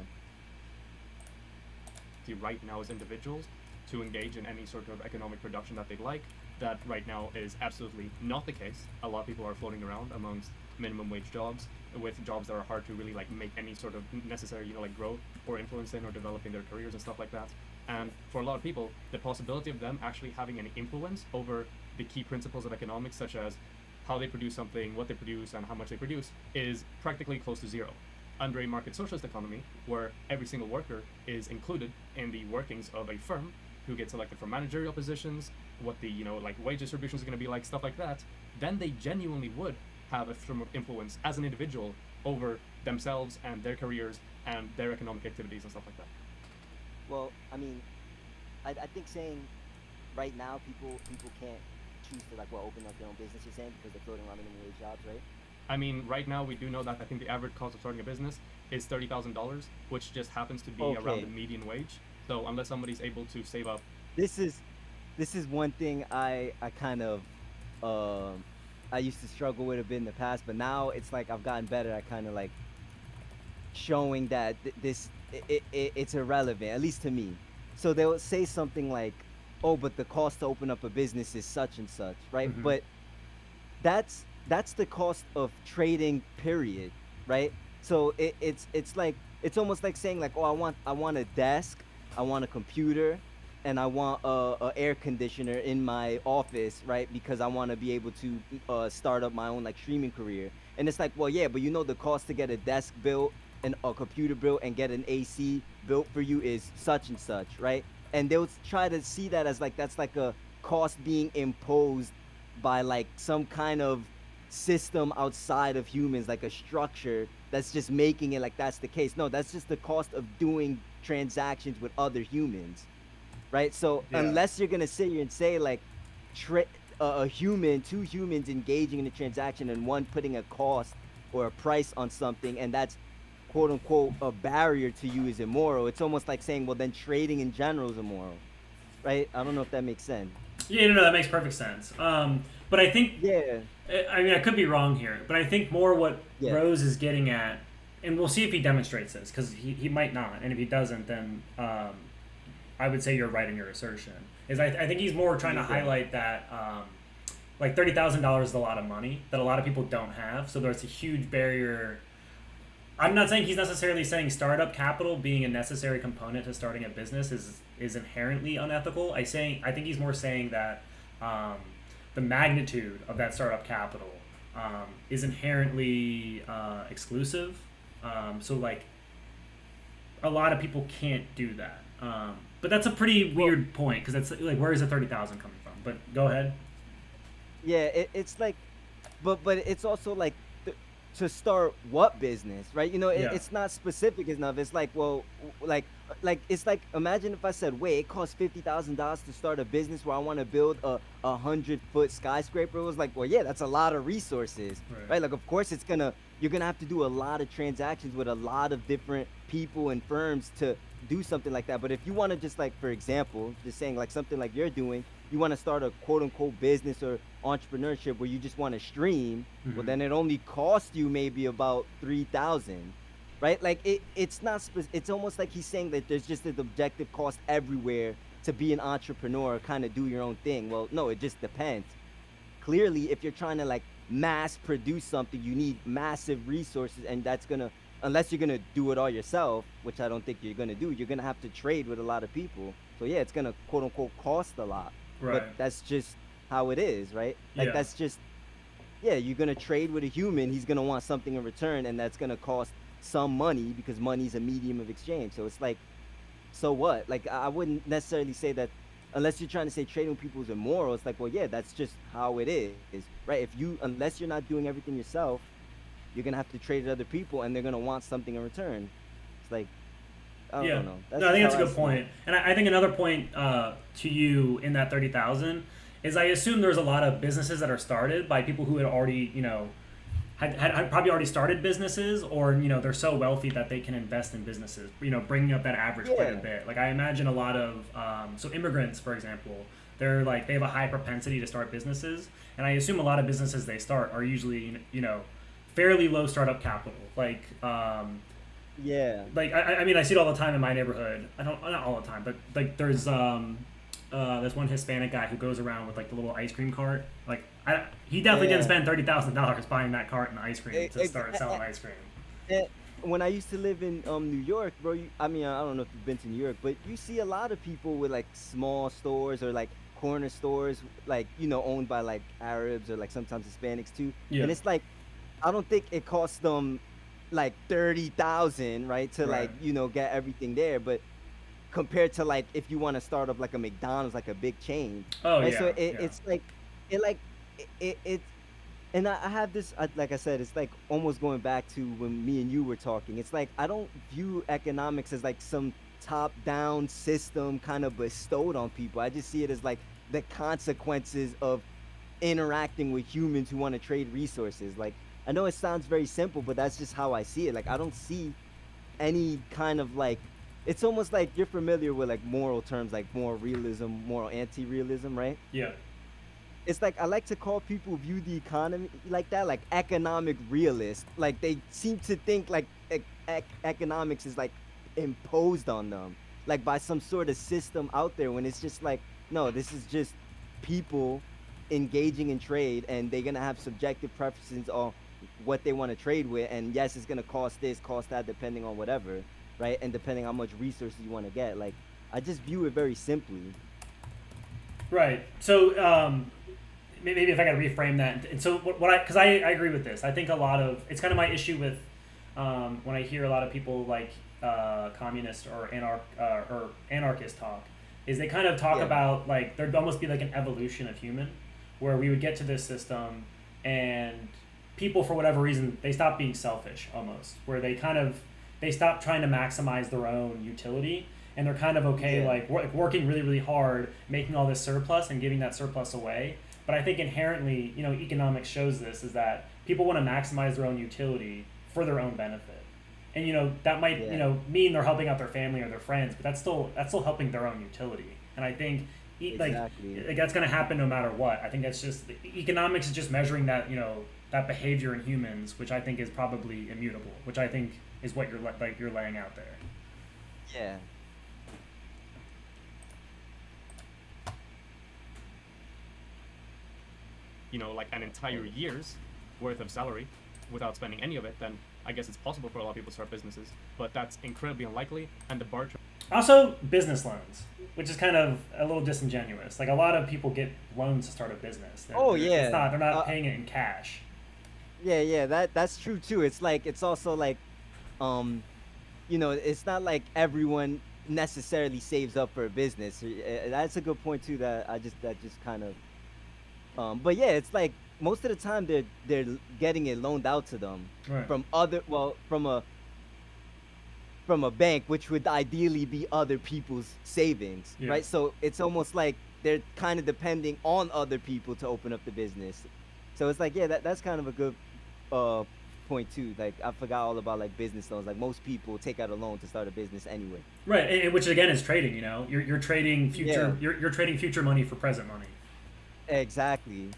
Right now as individuals to engage in any sort of economic production that they'd like. That right now is absolutely not the case. A lot of people are floating around amongst minimum wage jobs with jobs that are hard to really like make any sort of necessary, like growth or influence in or developing their careers and stuff like that. And for a lot of people, the possibility of them actually having any influence over the key principles of economics, such as how they produce something, what they produce, and how much they produce, is practically close to zero. Under a market socialist economy, where every single worker is included in the workings of a firm, who gets elected for managerial positions, what the like wage distribution is going to be like, stuff like that, then they genuinely would have a form of influence as an individual over themselves and their careers and their economic activities and stuff like that. Well, I mean, I think saying right now people can't choose to open up their own business, you're saying, because they're floating around minimum wage jobs, right? I mean, right now we do know that I think the average cost of starting a business is $30,000, which just happens to be around the median wage. So unless somebody's able to save up, this is one thing I kind of I used to struggle with a bit in the past, but now it's like I've gotten better at kind of like showing that it's irrelevant, at least to me. So they'll say something like, "Oh, but the cost to open up a business is such and such," right? Mm-hmm. But that's the cost of trading, period, right? So it's like it's almost like saying like, "Oh, I want a desk, I want a computer, and I want a air conditioner in my office, right? Because I want to be able to start up my own like streaming career." And it's like, well, yeah, but the cost to get a desk built and a computer built and get an AC built for you is such and such, right? And they'll try to see that as like that's like a cost being imposed by like some kind of system outside of humans, like a structure that's just making it like that's the case. No, that's just the cost of doing transactions with other humans, right? So unless you're gonna sit here and say like two humans engaging in a transaction and one putting a cost or a price on something, and that's quote unquote a barrier to you is immoral, it's almost like saying, well, then trading in general is immoral, right? I don't know if that makes sense. Yeah, no, that makes perfect sense. But I think, I mean, I could be wrong here, but I think more what Rose is getting at, and we'll see if he demonstrates this, because he might not, and if he doesn't, then I would say you're right in your assertion, is I think he's more trying to highlight that like $30,000 is a lot of money that a lot of people don't have, so there's a huge barrier. I'm not saying he's necessarily saying startup capital being a necessary component to starting a business is inherently unethical. I think he's more saying that the magnitude of that startup capital is inherently exclusive. So like a lot of people can't do that. But that's a pretty weird point, because it's like, where is the 30,000 coming from? But go ahead. Yeah, it's like, but it's also like, to start what business, right? It's not specific enough. It's like, well, like it's like, imagine if I said, wait, it costs $50,000 to start a business where I want to build a 100-foot skyscraper. It was like, well, yeah, that's a lot of resources, right? Like, of course, you're gonna have to do a lot of transactions with a lot of different people and firms to do something like that. But if you want to just like, for example, just saying like something like you're doing, you want to start a quote unquote business or entrepreneurship where you just want to stream, well, then it only costs you maybe about 3,000, right? Like it's not, it's almost like he's saying that there's just an objective cost everywhere to be an entrepreneur, kind of do your own thing. Well, no, it just depends. Clearly, if you're trying to like mass produce something, you need massive resources, and that's gonna, unless you're gonna do it all yourself, which I don't think you're gonna do, you're gonna have to trade with a lot of people. So yeah, it's gonna quote unquote cost a lot. Right. But that's just how it is, right? Like that's just, yeah, you're gonna trade with a human, he's gonna want something in return, and that's gonna cost some money because money's a medium of exchange. So it's like, so what? Like I wouldn't necessarily say that, unless you're trying to say trading with people is immoral. It's like, well, yeah, that's just how it is, right? Unless you're not doing everything yourself, you're gonna have to trade with other people, and they're gonna want something in return. It's like, I don't know. No, I think that's a good point. And I think another point to you in that 30,000 is I assume there's a lot of businesses that are started by people who had already, you know, had probably already started businesses, or, you know, they're so wealthy that they can invest in businesses, you know, bringing up that average quite a bit. Like I imagine a lot of, so immigrants, for example, they're like, they have a high propensity to start businesses. And I assume a lot of businesses they start are usually, you know, fairly low startup capital. Like, like I mean, I see it all the time in my neighborhood. Not all the time, but like there's one Hispanic guy who goes around with like the little ice cream cart. Like he definitely didn't spend $30,000 buying that cart and ice cream to start selling ice cream. When I used to live in New York, bro, I mean, I don't know if you've been to New York, but you see a lot of people with like small stores or like corner stores, like, you know, owned by like Arabs or like sometimes Hispanics too. And it's like, I don't think it costs them like 30,000, right, to like, you know, get everything there, but compared to like if you want to start up like a McDonald's, like a big chain, right? So it's like it's and I have this, like I said, it's like almost going back to when me and you were talking. It's like I don't view economics as like some top-down system kind of bestowed on people. I just see it as like the consequences of interacting with humans who want to trade resources. Like, I know it sounds very simple, but that's just how I see it. Like, I don't see any kind of like, it's almost like you're familiar with like moral terms, like moral realism, moral anti-realism, right? Yeah. It's like, I like to call people who view the economy like that, like economic realists. Like they seem to think like economics is like imposed on them, like by some sort of system out there, when it's just like, no, this is just people engaging in trade, and they're gonna have subjective preferences on what they want to trade with, and yes, it's gonna cost this, cost that, depending on whatever, right? And depending on how much resources you want to get. Like, I just view it very simply. Right. So maybe if I gotta reframe that, and so because I agree with this. I think a lot of, it's kind of my issue with when I hear a lot of people like communist or anarchist talk, is they kind of talk about like there'd almost be like an evolution of human, where we would get to this system and people, for whatever reason, they stop being selfish almost, where they stop trying to maximize their own utility, and they're kind of okay like working really, really hard, making all this surplus and giving that surplus away. But I think inherently, you know, economics shows this, is that people want to maximize their own utility for their own benefit. And, you know, that might, you know, mean they're helping out their family or their friends, but that's still helping their own utility. And I think like that's going to happen no matter what. I think that's just, economics is just measuring that, you know, that behavior in humans, which I think is probably immutable, which I think is what you're laying out there. Yeah. You know, like an entire year's worth of salary without spending any of it, then I guess it's possible for a lot of people to start businesses, but that's incredibly unlikely. And the bar chart. Also, business loans, which is kind of a little disingenuous. Like, a lot of people get loans to start a business. They're not paying it in cash. Yeah, that's true too. It's like, it's also like, you know, it's not like everyone necessarily saves up for a business. That's a good point too. That just kind of, but yeah, it's like most of the time they're getting it loaned out to them from from a bank, which would ideally be other people's savings, right? So it's almost like they're kind of depending on other people to open up the business. So it's like, yeah, that's kind of a good point too. Like I forgot all about like business loans. Like most people take out a loan to start a business anyway. Right, and which again is trading. You know, you're trading future. You're trading future money for present money. Exactly.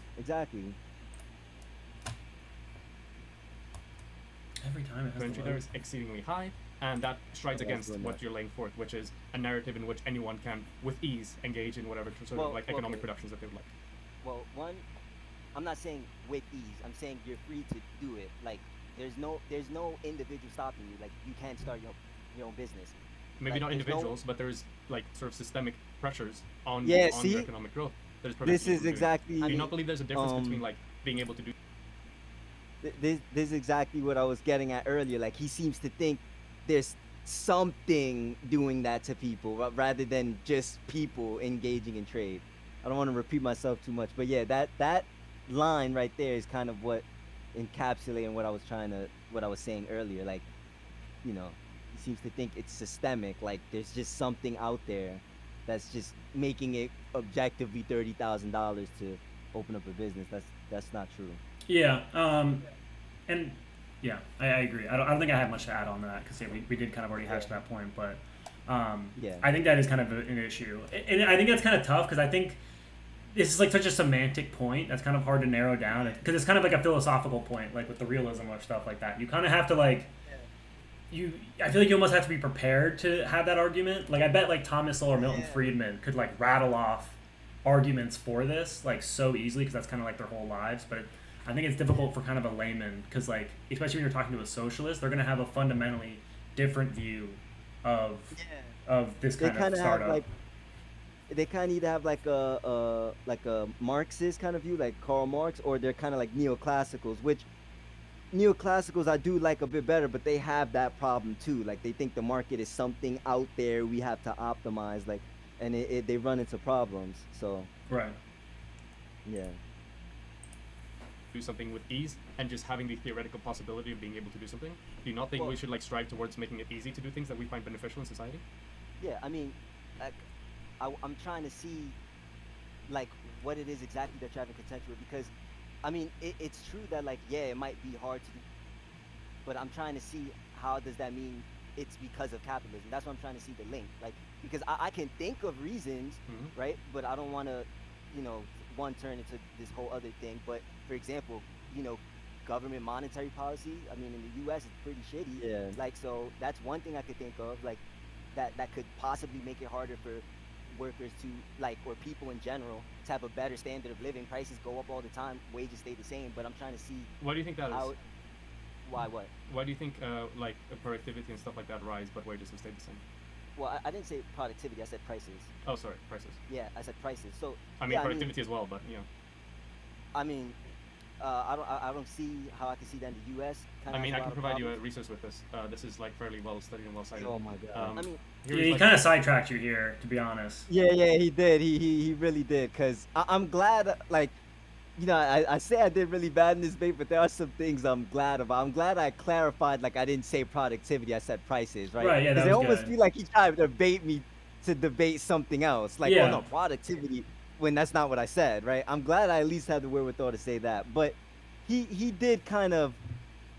Every time it has Entry to there load. is exceedingly high, and that strides Yeah, against that's what good. you're laying forth, which is a narrative in which anyone can, with ease, engage in whatever sort Well, of like economic okay. productions that they would like. Well, one, I'm not saying with ease. I'm saying you're free to do it. Like there's no individual stopping you. Like you can't start your own business. Maybe Like, not there's no- individuals, but there's like sort of systemic pressures on Yeah, on see? your economic growth. That is This preventing you is from doing it. exactly- Do you not believe there's a difference between um, like being able to do? This is exactly what I was getting at earlier. Like he seems to think there's something doing that to people rather than just people engaging in trade. I don't want to repeat myself too much, but yeah, that line right there is kind of what encapsulating what I was saying earlier. Like, you know, he seems to think it's systemic. Like there's just something out there that's just making it objectively $30,000 to open up a business. That's not true. Yeah, and yeah, I agree. I don't think I have much to add on that because we did kind of already hash that point, but Yeah. I think that is kind of an issue, and I think that's kind of tough because I think this is like such a semantic point that's kind of hard to narrow down because it's kind of like a philosophical point, like with the realism or stuff like that. You kind of have to like. I feel like you almost have to be prepared to have that argument. Like I bet like Thomas Sowell or Milton Friedman could like rattle off arguments for this like so easily because that's kind of like their whole lives. But I think it's difficult for kind of a layman because like especially when you're talking to a socialist, they're gonna have a fundamentally different view of this They kind of kind of have startup. like they kind of either have like a Marxist kind of view, like Karl Marx, or they're kind of like neoclassicals, which neoclassicals I do like a bit better, but they have that problem too. Like they think the market is something out there we have to optimize, like, and they run into problems. So right. Yeah. Do something with ease and just having the theoretical possibility of being able to do something. Do you not think we should like strive towards making it easy to do things that we find beneficial in society? Yeah, I mean, like, I'm trying to see, like, what it is exactly that you're having contention with, because, I mean, it's true that, like, yeah, it might be hard to do, but I'm trying to see how does that mean it's because of capitalism. That's what I'm trying to see the link, like, because I can think of reasons, right, but I don't want to, you know, one turn into this whole other thing. But, for example, you know, government monetary policy, I mean, in the U.S. it's pretty shitty. Yeah. Like, so that's one thing I could think of, like, that could possibly make it harder for workers to, like, or people in general to have a better standard of living. Prices go up all the time, wages stay the same, but I'm trying to see Why do you think that how is? Why what? Why do you think like productivity and stuff like that rise, but wages have stayed the same? Well, I didn't say productivity, I said prices. Oh, sorry, prices. Yeah, I said prices. So I mean yeah, productivity as well, but you know. I mean, I don't see how I can see that in the U.S. I mean, I can provide you a resource with this. This is like fairly well studied and well cited. Oh my God. I mean, here Yeah, is, he like- kind of sidetracked you here, to be honest. Yeah, he did. He really did. Cause I'm glad, like, you know, I say I did really bad in this debate, but there are some things I'm glad about. I'm glad I clarified, like, I didn't say productivity, I said prices, right? Right, yeah, that Because it was almost good. feel like he tried to debate me to debate something else. Like, Yeah. oh no, productivity, when that's not what I said, right? I'm glad I at least had the wherewithal to say that. But he did kind of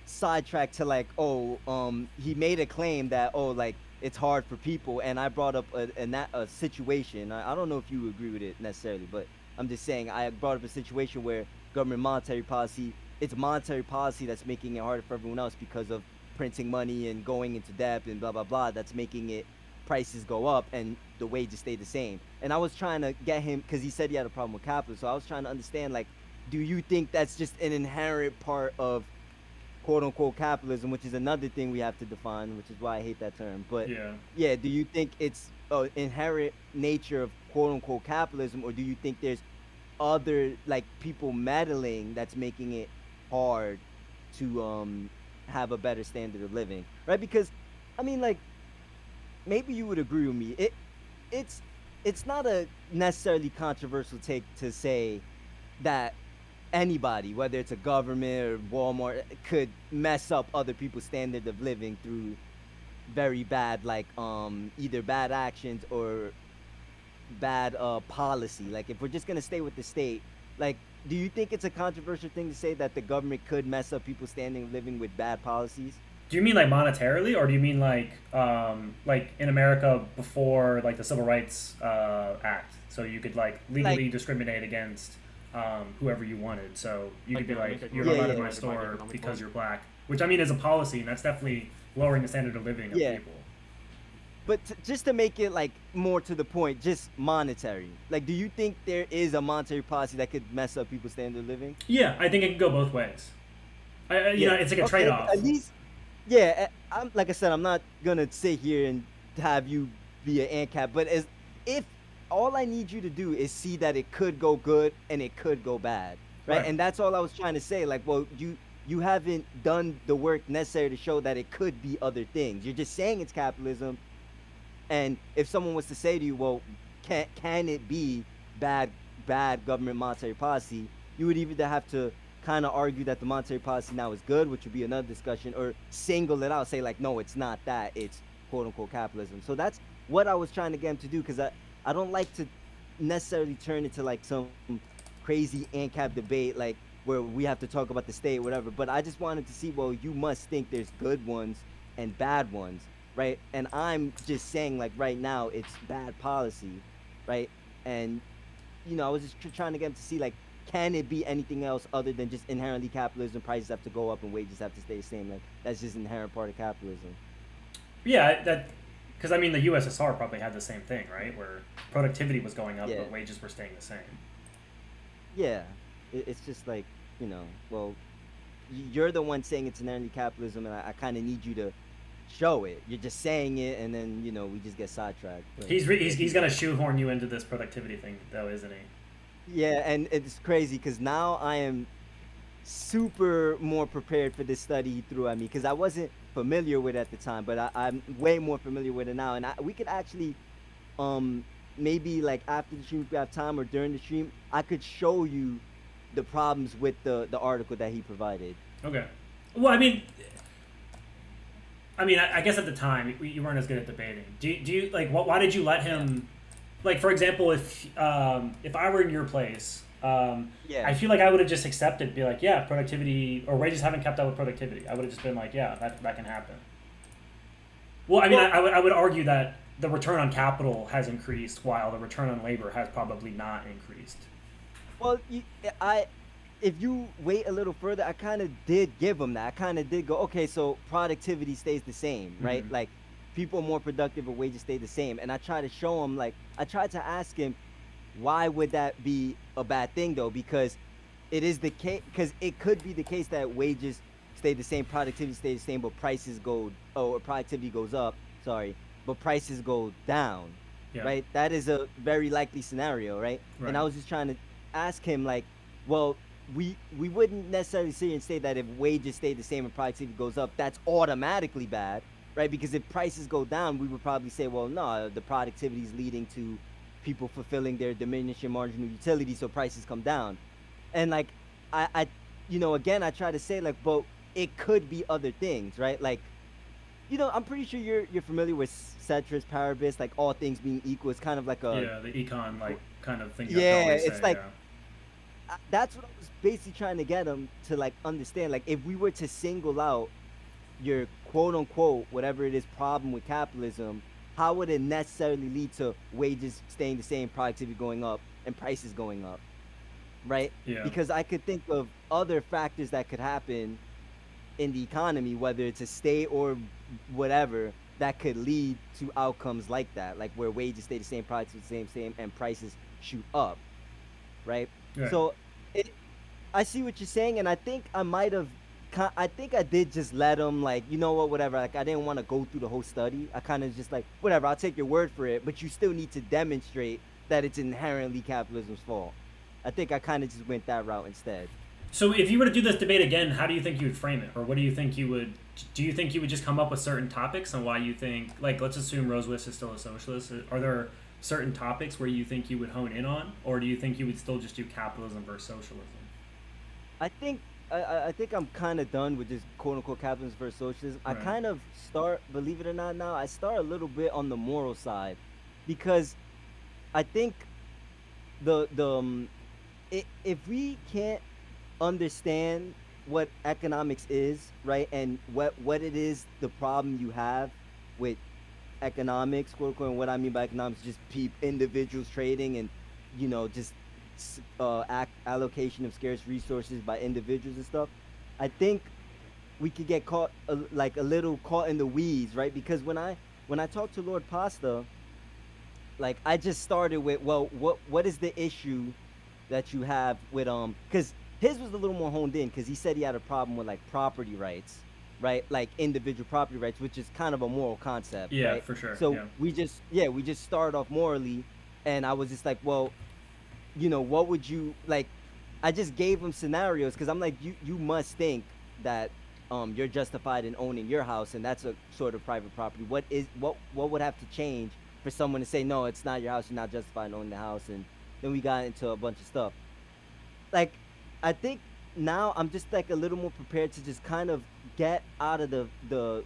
sidetrack to, like, he made a claim that, like, it's hard for people, and I brought up a situation. I don't know if you agree with it necessarily, but I'm just saying I brought up a situation where government monetary policy, it's monetary policy that's making it harder for everyone else because of printing money and going into debt and blah blah blah. That's making it prices go up and the wages stay the same. And I was trying to get him, because he said he had a problem with capitalism, so I was trying to understand, like, do you think that's just an inherent part of quote unquote capitalism, which is another thing we have to define, which is why I hate that term. But yeah, do you think it's inherent nature of quote unquote capitalism, or do you think there's other, like, people meddling that's making it hard to have a better standard of living, right? Because I mean, like, maybe you would agree with me, it's not a necessarily controversial take to say that anybody, whether it's a government or Walmart, could mess up other people's standard of living through very bad, like, either bad actions or bad policy. Like, if we're just gonna stay with the state, like, do you think it's a controversial thing to say that the government could mess up people's standing of living with bad policies? Do you mean like monetarily, or do you mean like in America before like the Civil Rights Act, so you could like legally discriminate against whoever you wanted? So you could be like, you're not allowed in my store because you're black, which I mean is a policy, and that's definitely lowering the standard of living of people. But just to make it like more to the point, just monetary. Like, do you think there is a monetary policy that could mess up people's standard of living? Yeah, I think it can go both ways. You know, it's like a trade-off. At least, yeah. I'm like I said, I'm not gonna sit here and have you be an ANCAP, but if all I need you to do is see that it could go good and it could go bad, right? And that's all I was trying to say. Like, well, you haven't done the work necessary to show that it could be other things. You're just saying it's capitalism. And if someone was to say to you, well, can it be bad government monetary policy, you would either have to kind of argue that the monetary policy now is good, which would be another discussion, or single it out, say like, no, it's not that, it's quote unquote capitalism. So that's what I was trying to get him to do, because I don't like to necessarily turn into like some crazy ANCAP debate, like where we have to talk about the state, whatever. But I just wanted to see, well, you must think there's good ones and bad ones, right? And I'm just saying, like, right now it's bad policy, right? And you know, I was just trying to get him to see, like, can it be anything else other than just inherently capitalism? Prices have to go up and wages have to stay the same. Like, that's just inherent part of capitalism. Yeah, that, because I mean the USSR probably had the same thing, right? Where productivity was going up, but wages were staying the same. Yeah, it's just like, you know, well, you're the one saying it's inherently capitalism, and I kind of need you to show it. You're just saying it, and then, you know, we just get sidetracked. But he's gonna shoehorn you into this productivity thing, though, isn't he? Yeah, and it's crazy because now I am super more prepared for this study he threw at me, because I wasn't familiar with it at the time, but I'm way more familiar with it now. And we could actually, maybe like after the stream, if we have time, or during the stream, I could show you the problems with the article that he provided. Okay. Well, I mean, I guess at the time you weren't as good at debating. Do you like why did you let him? Like, for example, if I were in your place, I feel like I would have just accepted, be like, yeah, productivity or wages haven't kept up with productivity. I would have just been like, yeah, that can happen. Well, I mean, I would argue that the return on capital has increased while the return on labor has probably not increased. Well, if you wait a little further, I kind of did give him that. I kind of did go, okay, so productivity stays the same, right? Mm-hmm. Like, people are more productive, but wages stay the same. And I try to show him, like, I tried to ask him, why would that be a bad thing, though? Because it is the case, because it could be the case that wages stay the same, productivity stays the same, but productivity goes up, but prices go down, right? That is a very likely scenario, right? And I was just trying to ask him, like, well, we wouldn't necessarily sit here and say that if wages stay the same and productivity goes up, that's automatically bad, right? Because if prices go down, we would probably say, well, no, the productivity is leading to people fulfilling their diminishing marginal utility, so prices come down. And like, I you know, again, I try to say, like, but it could be other things, right? Like, you know, I'm pretty sure you're familiar with ceteris paribus, like all things being equal. It's kind of like a the econ like kind of thing. Yeah, it's like that's what I was basically trying to get him to like understand. Like, if we were to single out your quote unquote whatever it is problem with capitalism, how would it necessarily lead to wages staying the same, productivity going up, and prices going up, right? Yeah. Because I could think of other factors that could happen in the economy, whether it's a state or whatever, that could lead to outcomes like that, like where wages stay the same, productivity stay the same, and prices shoot up, right? So I see what you're saying, and I think I did just let him, like, you know what, whatever, like, I didn't want to go through the whole study. I kind of just like, whatever, I'll take your word for it, but you still need to demonstrate that it's inherently capitalism's fault. I think I kind of just went that route instead. So if you were to do this debate again, how do you think you would frame it? Or what do you think you would, do you think you would just come up with certain topics on why you think, like, let's assume Rose Wiss is still a socialist. Are there certain topics where you think you would hone in on? Or do you think you would still just do capitalism versus socialism? I think I'm kind of done with just quote-unquote capitalism versus socialism. Right. I kind of start, believe it or not now, I start a little bit on the moral side, because I think the if we can't understand what economics is, right, and what it is, the problem you have with economics, quote unquote, and what I mean by economics, just individuals trading and, you know, just allocation of scarce resources by individuals and stuff. I think we could get caught like a little caught in the weeds, right? Because when I talked to Lord Pasta, like I just started with, well, what is the issue that you have with because his was a little more honed in, because he said he had a problem with like property rights, right? Like individual property rights, which is kind of a moral concept. Yeah, right? for sure. So yeah. we just started off morally, and I was just like, well, you know, what would you like? I just gave him scenarios, because I'm like, you must think that you're justified in owning your house, and that's a sort of private property. What would have to change for someone to say, no, it's not your house, you're not justified in owning the house? And then we got into a bunch of stuff. Like, I think now I'm just like a little more prepared to just kind of get out of the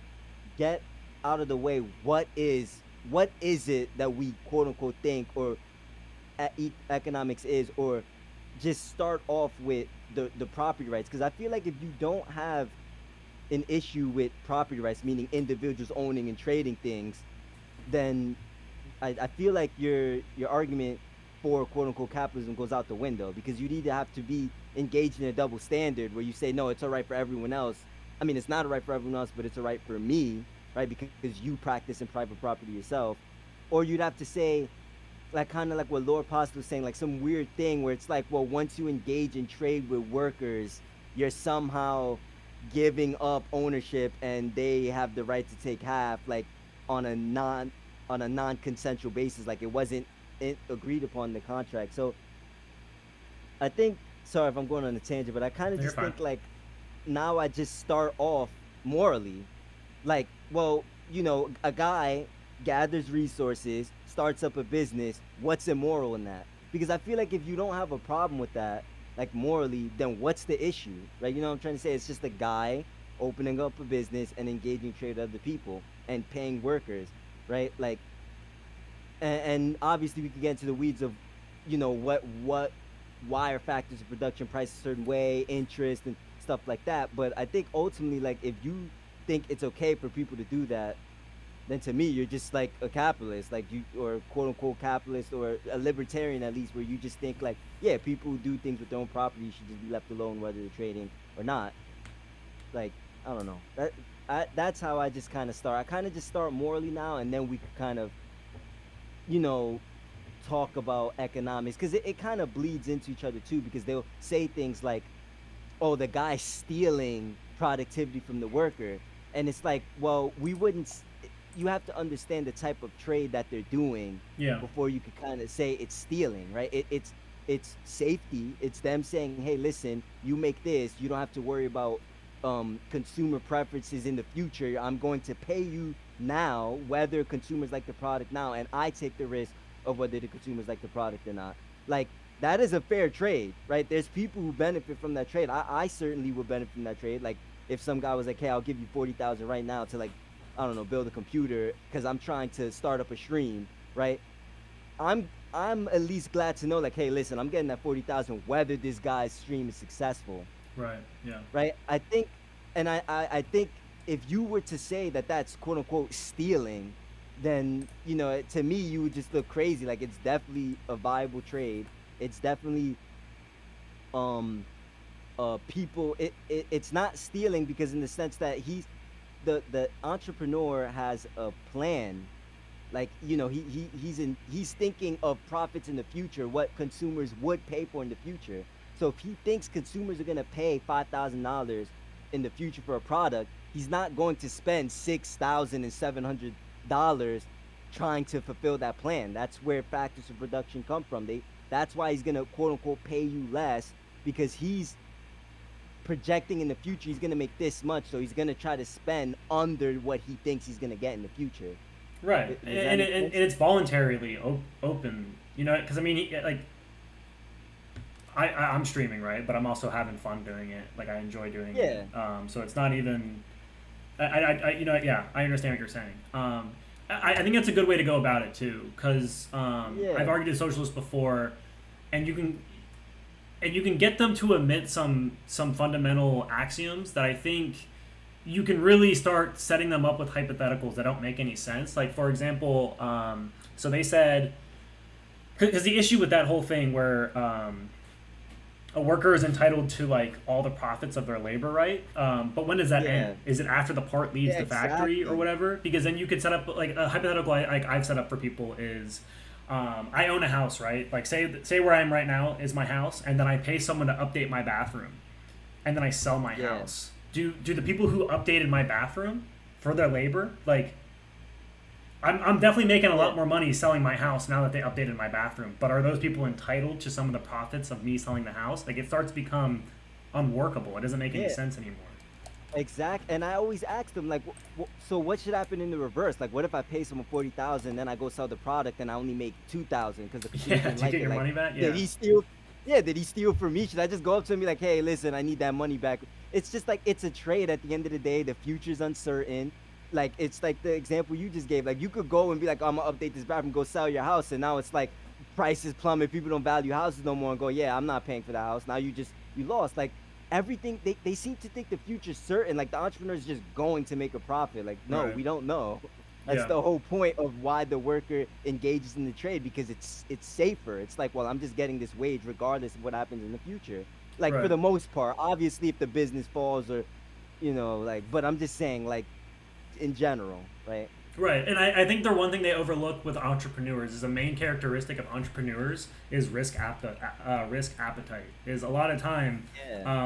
way. What is it that we quote unquote think or economics is, or just start off with the property rights? Because I feel like if you don't have an issue with property rights, meaning individuals owning and trading things, then I feel like your argument for quote unquote capitalism goes out the window, because you'd either have to be engaged in a double standard where you say, no, it's all right for everyone else. I mean, it's not all right for everyone else, but it's all right for me, right? Because you practice in private property yourself. Or you'd have to say, like kind of like what Lord Pasta was saying, like some weird thing where it's like, well, once you engage in trade with workers, you're somehow giving up ownership and they have the right to take half, like on a non-consensual basis, like it wasn't agreed upon in the contract. So I think, sorry if I'm going on a tangent, but I kind of just think like now I just start off morally, like, well, you know, a guy gathers resources, starts up a business, what's immoral in that? Because I feel like if you don't have a problem with that, like morally, then what's the issue, right? You know what I'm trying to say? It's just a guy opening up a business and engaging trade with other people and paying workers, right? Like, and obviously we could get into the weeds of, you know, why are factors of production priced a certain way, interest and stuff like that. But I think ultimately, like, if you think it's okay for people to do that, then to me, you're just like a capitalist, like you, or quote unquote capitalist, or a libertarian at least, where you just think like, yeah, people who do things with their own property should just be left alone, whether they're trading or not. Like, I don't know. That's how I just kind of start. I kind of just start morally now, and then we could kind of, you know, talk about economics, because it kind of bleeds into each other too, because they'll say things like, oh, the guy's stealing productivity from the worker, and it's like, well, we wouldn't. You have to understand the type of trade that they're doing before you could kind of say it's stealing, right? It's safety. It's them saying, hey, listen, you make this, you don't have to worry about consumer preferences in the future. I'm going to pay you now whether consumers like the product now, and I take the risk of whether the consumers like the product or not. Like, that is a fair trade, right? There's people who benefit from that trade. I certainly would benefit from that trade. Like, if some guy was like, hey, I'll give you $40,000 right now to, like, I don't know, build a computer because I'm trying to start up a stream, right? I'm at least glad to know, like, hey, listen, I'm getting that $40,000 whether this guy's stream is successful. Right. Yeah. Right. I think, and I think if you were to say that that's quote unquote stealing, then, you know, to me, you would just look crazy. Like, it's definitely a viable trade. It's definitely people. It's not stealing, because in the sense that the entrepreneur has a plan. Like, you know, he's thinking of profits in the future, what consumers would pay for in the future. So if he thinks consumers are going to pay $5,000 in the future for a product, he's not going to spend $6,700 trying to fulfill that plan. That's where factors of production come from. That's why he's going to quote unquote pay you less, because he's projecting in the future he's going to make this much, so he's going to try to spend under what he thinks he's going to get in the future. Right. And it's voluntarily open, you know, because I mean, like, I'm streaming, right, but I'm also having fun doing it. Like, I enjoy doing it. So it's not even, I you know, yeah, I understand what you're saying. I think that's a good way to go about it too, because I've argued as socialist before, and you can, and you can get them to admit some fundamental axioms that I think you can really start setting them up with hypotheticals that don't make any sense. Like, for example, so they said, because the issue with that whole thing where a worker is entitled to like all the profits of their labor, right? But when does that end? Is it after the part leaves the factory or whatever? Because then you could set up like a hypothetical I've set up for people is, I own a house, right? Like say where I am right now is my house, and then I pay someone to update my bathroom, and then I sell my house. Do the people who updated my bathroom for their labor, like, I'm definitely making a lot more money selling my house now that they updated my bathroom, but are those people entitled to some of the profits of me selling the house? Like, it starts to become unworkable. It doesn't make any sense anymore. Exact. And I always ask them, like, so what should happen in the reverse? Like, what if I pay someone 40,000, then I go sell the product and I only make 2,000 because the consumer didn't to like get it? your Like, money back? Did he steal? Yeah, did he steal from me? Should I just go up to him and be like, hey, listen, I need that money back? It's just like, it's a trade at the end of the day. The future's uncertain. Like, it's like the example you just gave. Like, you could go and be like, I'm gonna update this bathroom, go sell your house, and now it's like prices plummet, people don't value houses no more, and go, yeah, I'm not paying for the house. Now you lost. Like, everything, they seem to think the future's certain. Like, the entrepreneur's just going to make a profit. Like, no, we don't know. That's the whole point of why the worker engages in the trade, because it's safer. It's like, well, I'm just getting this wage regardless of what happens in the future. Like, for the most part, obviously, if the business falls or, you know, like, but I'm just saying, like, in general, right? Right, and I think the one thing they overlook with entrepreneurs is the main characteristic of entrepreneurs is risk appetite. Is a lot of time,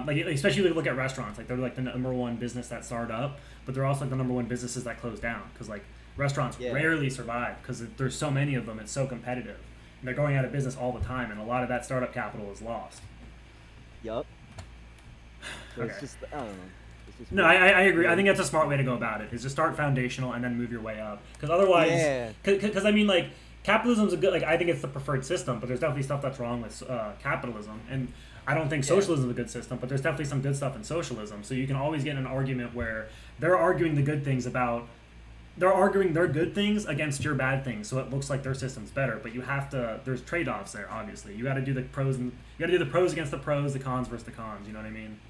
like especially if you look at restaurants, like they're like the number one business that start up, but they're also like the number one businesses that close down, because like restaurants rarely survive because there's so many of them. It's so competitive, and they're going out of business all the time, and a lot of that startup capital is lost. Yup. So it's just, I don't know. No, I agree. I think that's a smart way to go about it, is to start foundational and then move your way up. Because otherwise, because I mean, like, capitalism's a good, like, I think it's the preferred system, but there's definitely stuff that's wrong with capitalism. And I don't think socialism is a good system, but there's definitely some good stuff in socialism. So you can always get in an argument where they're arguing the good things they're arguing their good things against your bad things, so it looks like their system's better. But you have to, there's trade-offs there, obviously. You got to do the pros against the pros, the cons versus the cons, you know what I mean?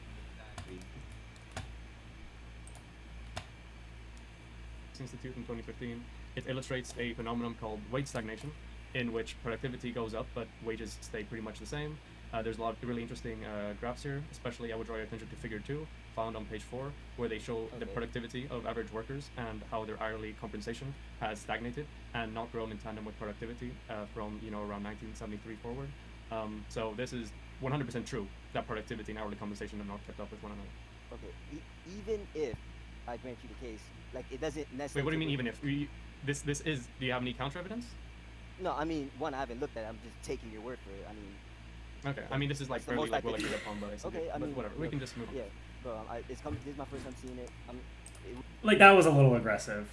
Institute in 2015, it illustrates a phenomenon called wage stagnation, in which productivity goes up but wages stay pretty much the same. There's a lot of really interesting graphs here, especially I would draw your attention to figure 2, found on page 4, where they show the productivity of average workers and how their hourly compensation has stagnated and not grown in tandem with productivity from around 1973 forward. So this is 100% true that productivity and hourly compensation have not kept up with one another. Okay, even if I grant you the case, like, it doesn't necessarily. Wait, what do you mean even if? This is, do you have any counter evidence? No, I mean, one, I haven't looked at it. I'm just taking your word for it. I mean. Okay, I mean, this is like fairly like well agreed upon, but okay, I mean, whatever. We can just move on. Yeah, bro, this is my first time seeing it. Like, that was a little aggressive.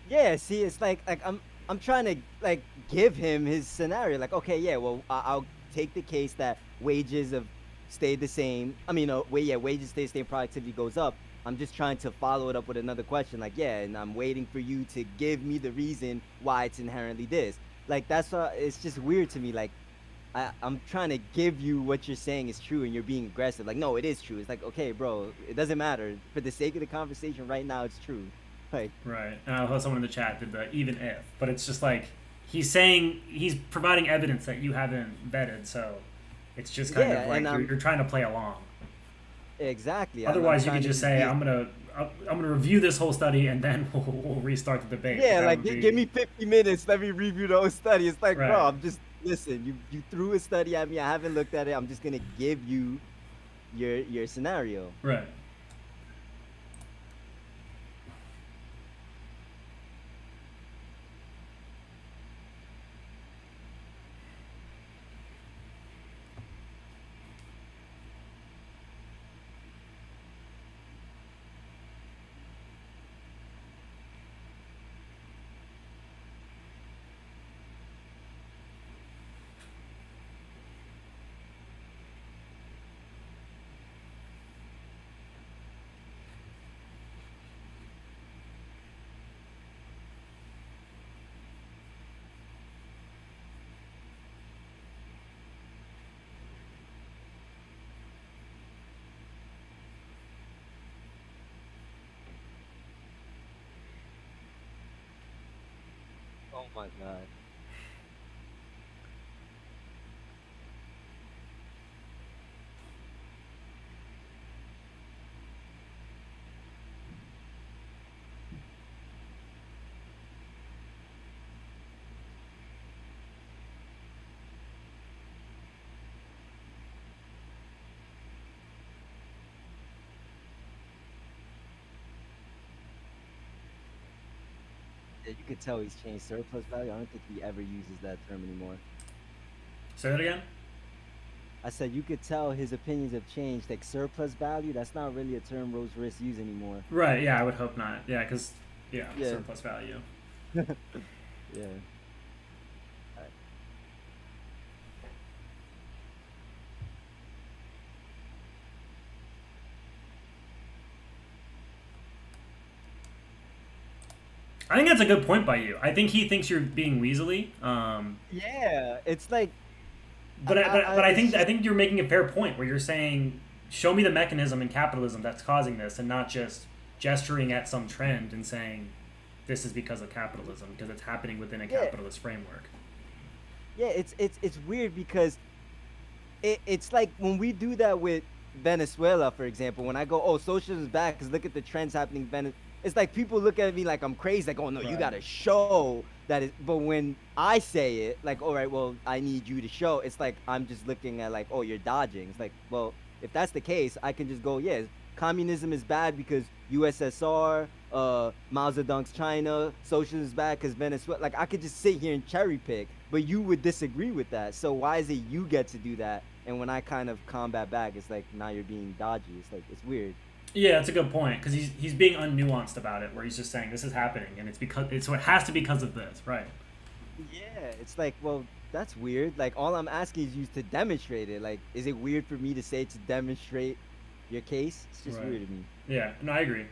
Yeah, see, it's like I'm trying to like give him his scenario. Like, okay, yeah, well, I'll take the case that wages have stayed the same. I mean, wages stay the same, productivity goes up. I'm just trying to follow it up with another question. Like, yeah, and I'm waiting for you to give me the reason why it's inherently this. Like, that's it's just weird to me. Like, I'm trying to give you what you're saying is true, and you're being aggressive. Like, no, it is true. It's like, okay, bro, it doesn't matter. For the sake of the conversation right now, it's true. Like, right. And I heard someone in the chat did the even if, but it's just like he's providing evidence that you haven't vetted, so it's just kind of like you're trying to play along. Exactly. Otherwise, you could just say, I'm gonna review this whole study and then we'll restart the debate. Yeah, like give me 50 minutes. Let me review the whole study. It's like, bro, I'm just listen. You threw a study at me. I haven't looked at it. I'm just gonna give you your scenario. Right. Oh my god. Yeah, you could tell he's changed surplus value. I don't think he ever uses that term anymore. Say that again. I said you could tell his opinions have changed. Like surplus value, that's not really a term Rose Risk use anymore. Right. Yeah, I would hope not. Yeah, because yeah, Yeah. surplus value. Yeah. I think that's a good point by you. I think he thinks you're being weaselly. Yeah, it's like. But I think you're making a fair point where you're saying, show me the mechanism in capitalism that's causing this, and not just gesturing at some trend and saying, this is because of capitalism, because it's happening within a capitalist framework. Yeah, it's weird because it's like when we do that with Venezuela, for example. When I go, oh, socialism is bad because look at the trends happening in Venezuela. It's like people look at me like I'm crazy, like, oh no, you Right. gotta show that it. But when I say it, like, all right, well, I need you to show. It's like I'm just looking at like, oh, you're dodging. It's like, well, if that's the case, I can just go, yeah, communism is bad because USSR, Mao Zedong's China, socialism is bad because Venezuela. Like I could just sit here and cherry pick, but you would disagree with that. So why is it you get to do that? And when I kind of combat back, it's like now you're being dodgy. It's like it's weird. Yeah, that's a good point, because he's being unnuanced about it, where he's just saying this is happening, and so it has to be because of this, right? Yeah, it's like, well, that's weird. Like all I'm asking is you to demonstrate it. Like, is it weird for me to say to demonstrate your case? It's just Right. weird to me. Yeah, no, I agree.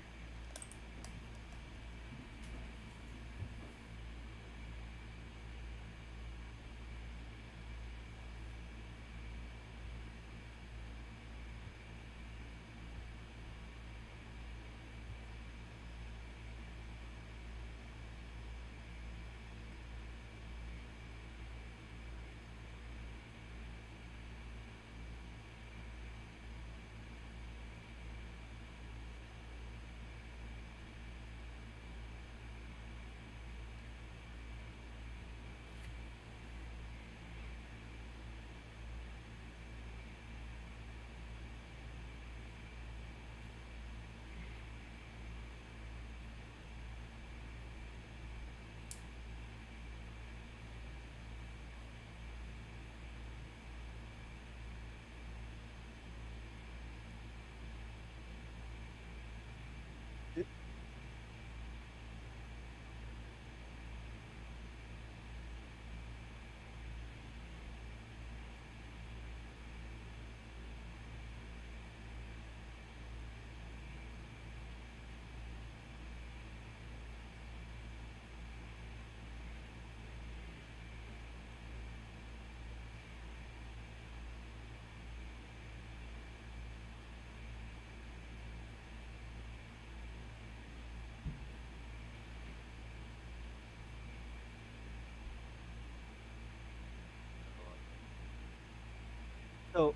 So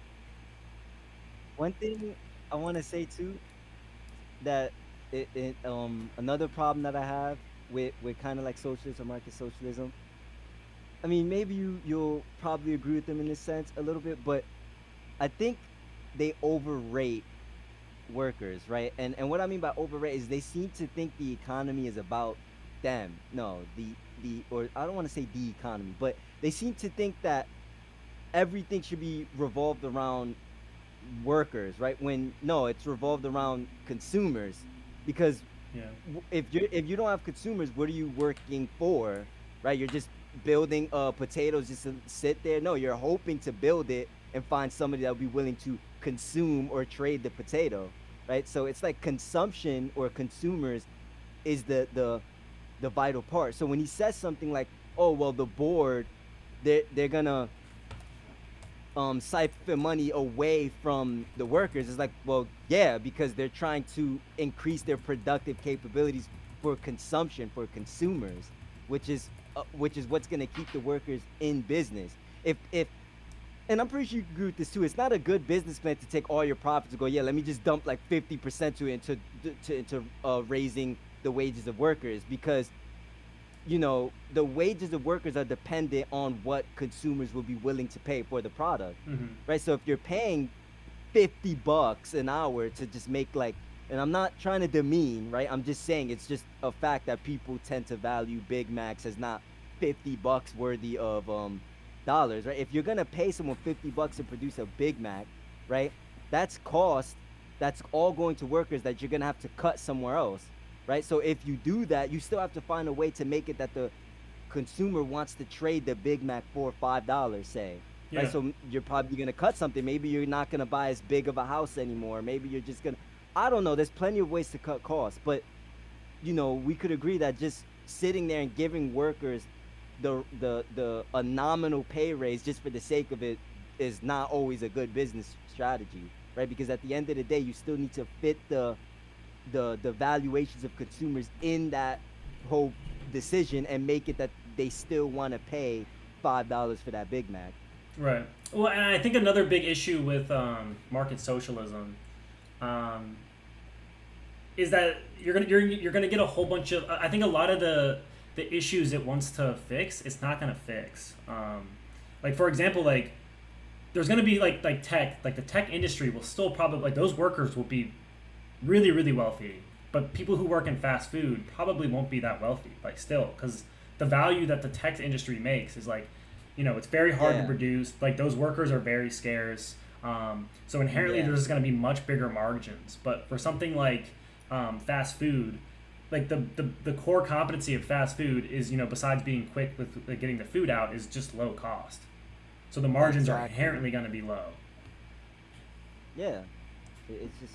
one thing I want to say too, that another problem that I have with kind of like socialism, market socialism. I mean, maybe you'll probably agree with them in this sense a little bit, but I think they overrate workers, right? And what I mean by overrate is they seem to think the economy is about them. No, or I don't want to say the economy, but they seem to think that everything should be revolved around workers, right? When no, it's revolved around consumers, because Yeah. if you don't have consumers, what are you working for, right? You're just building potatoes just to sit there. No, you're hoping to build it and find somebody that'll be willing to consume or trade the potato, right? So it's like consumption or consumers is the vital part. So when he says something like, oh well, the board, they're gonna siphon money away from the workers, it's like, well, yeah, because they're trying to increase their productive capabilities for consumption, for consumers, which is which is what's going to keep the workers in business. If and I'm pretty sure you agree with this too. It's not a good business plan to take all your profits and go, yeah, let me just dump like 50% to it into raising the wages of workers, because you know the wages of workers are dependent on what consumers will be willing to pay for the product, right? So if you're paying $50 an hour to just make like, and I'm not trying to demean, right? I'm just saying it's just a fact that people tend to value Big Macs as not $50 worthy of dollars, right? If you're gonna pay someone $50 to produce a Big Mac, right? That's cost. That's all going to workers that you're gonna have to cut somewhere else, right? So if you do that, you still have to find a way to make it that the consumer wants to trade the Big Mac for $5, say. Yeah. Right, so you're probably gonna cut something. Maybe you're not gonna buy as big of a house anymore. Maybe you're just gonna, I don't know. There's plenty of ways to cut costs, but you know, we could agree that just sitting there and giving workers a nominal pay raise just for the sake of it is not always a good business strategy, right? Because at the end of the day, you still need to fit the valuations of consumers in that whole decision and make it that they still want to pay $5 for that Big Mac. Right. Well, and I think another big issue with market socialism is that you're gonna get a whole bunch of. I think a lot of the issues it wants to fix, it's not gonna fix. Like for example, like there's gonna be like tech, like the tech industry will still probably, like those workers will be really, really wealthy, but people who work in fast food probably won't be that wealthy, like still, because the value that the tech industry makes is like, you know, it's very hard to produce. Like those workers are very scarce. So inherently there's going to be much bigger margins. But for something like fast food, like the core competency of fast food is, you know, besides being quick with like, getting the food out, is just low cost. So the margins are inherently going to be low. Yeah. It's just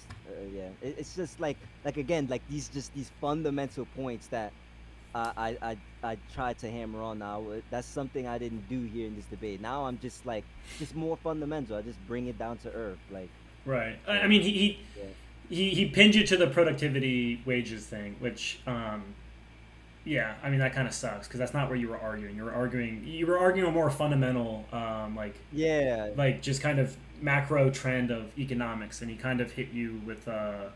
it's just like again, like these fundamental points that I tried to hammer on. Now that's something I didn't do here in this debate. Now I'm just more fundamental. I just bring it down to earth, like. Right. I mean, he pinned you to the productivity wages thing, which yeah, I mean that kind of sucks because that's not where you were arguing. You were arguing a more fundamental like just kind of macro trend of economics, and he kind of hit you with a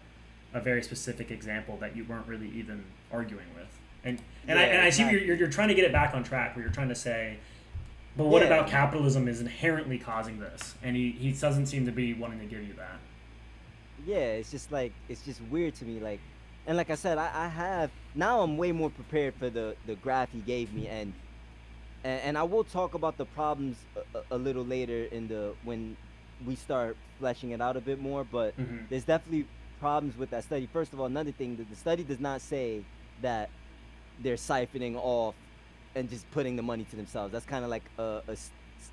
very specific example that you weren't really even arguing with. And I see you're trying to get it back on track, where you're trying to say, but what about capitalism is inherently causing this? And he doesn't seem to be wanting to give you that. Yeah, it's just weird to me, like, and like I said, I'm way more prepared for the graph he gave me, and I will talk about the problems a little later when we start fleshing it out a bit more, but there's definitely problems with that study. First of all, another thing, the study does not say that they're siphoning off and just putting the money to themselves. That's kind of like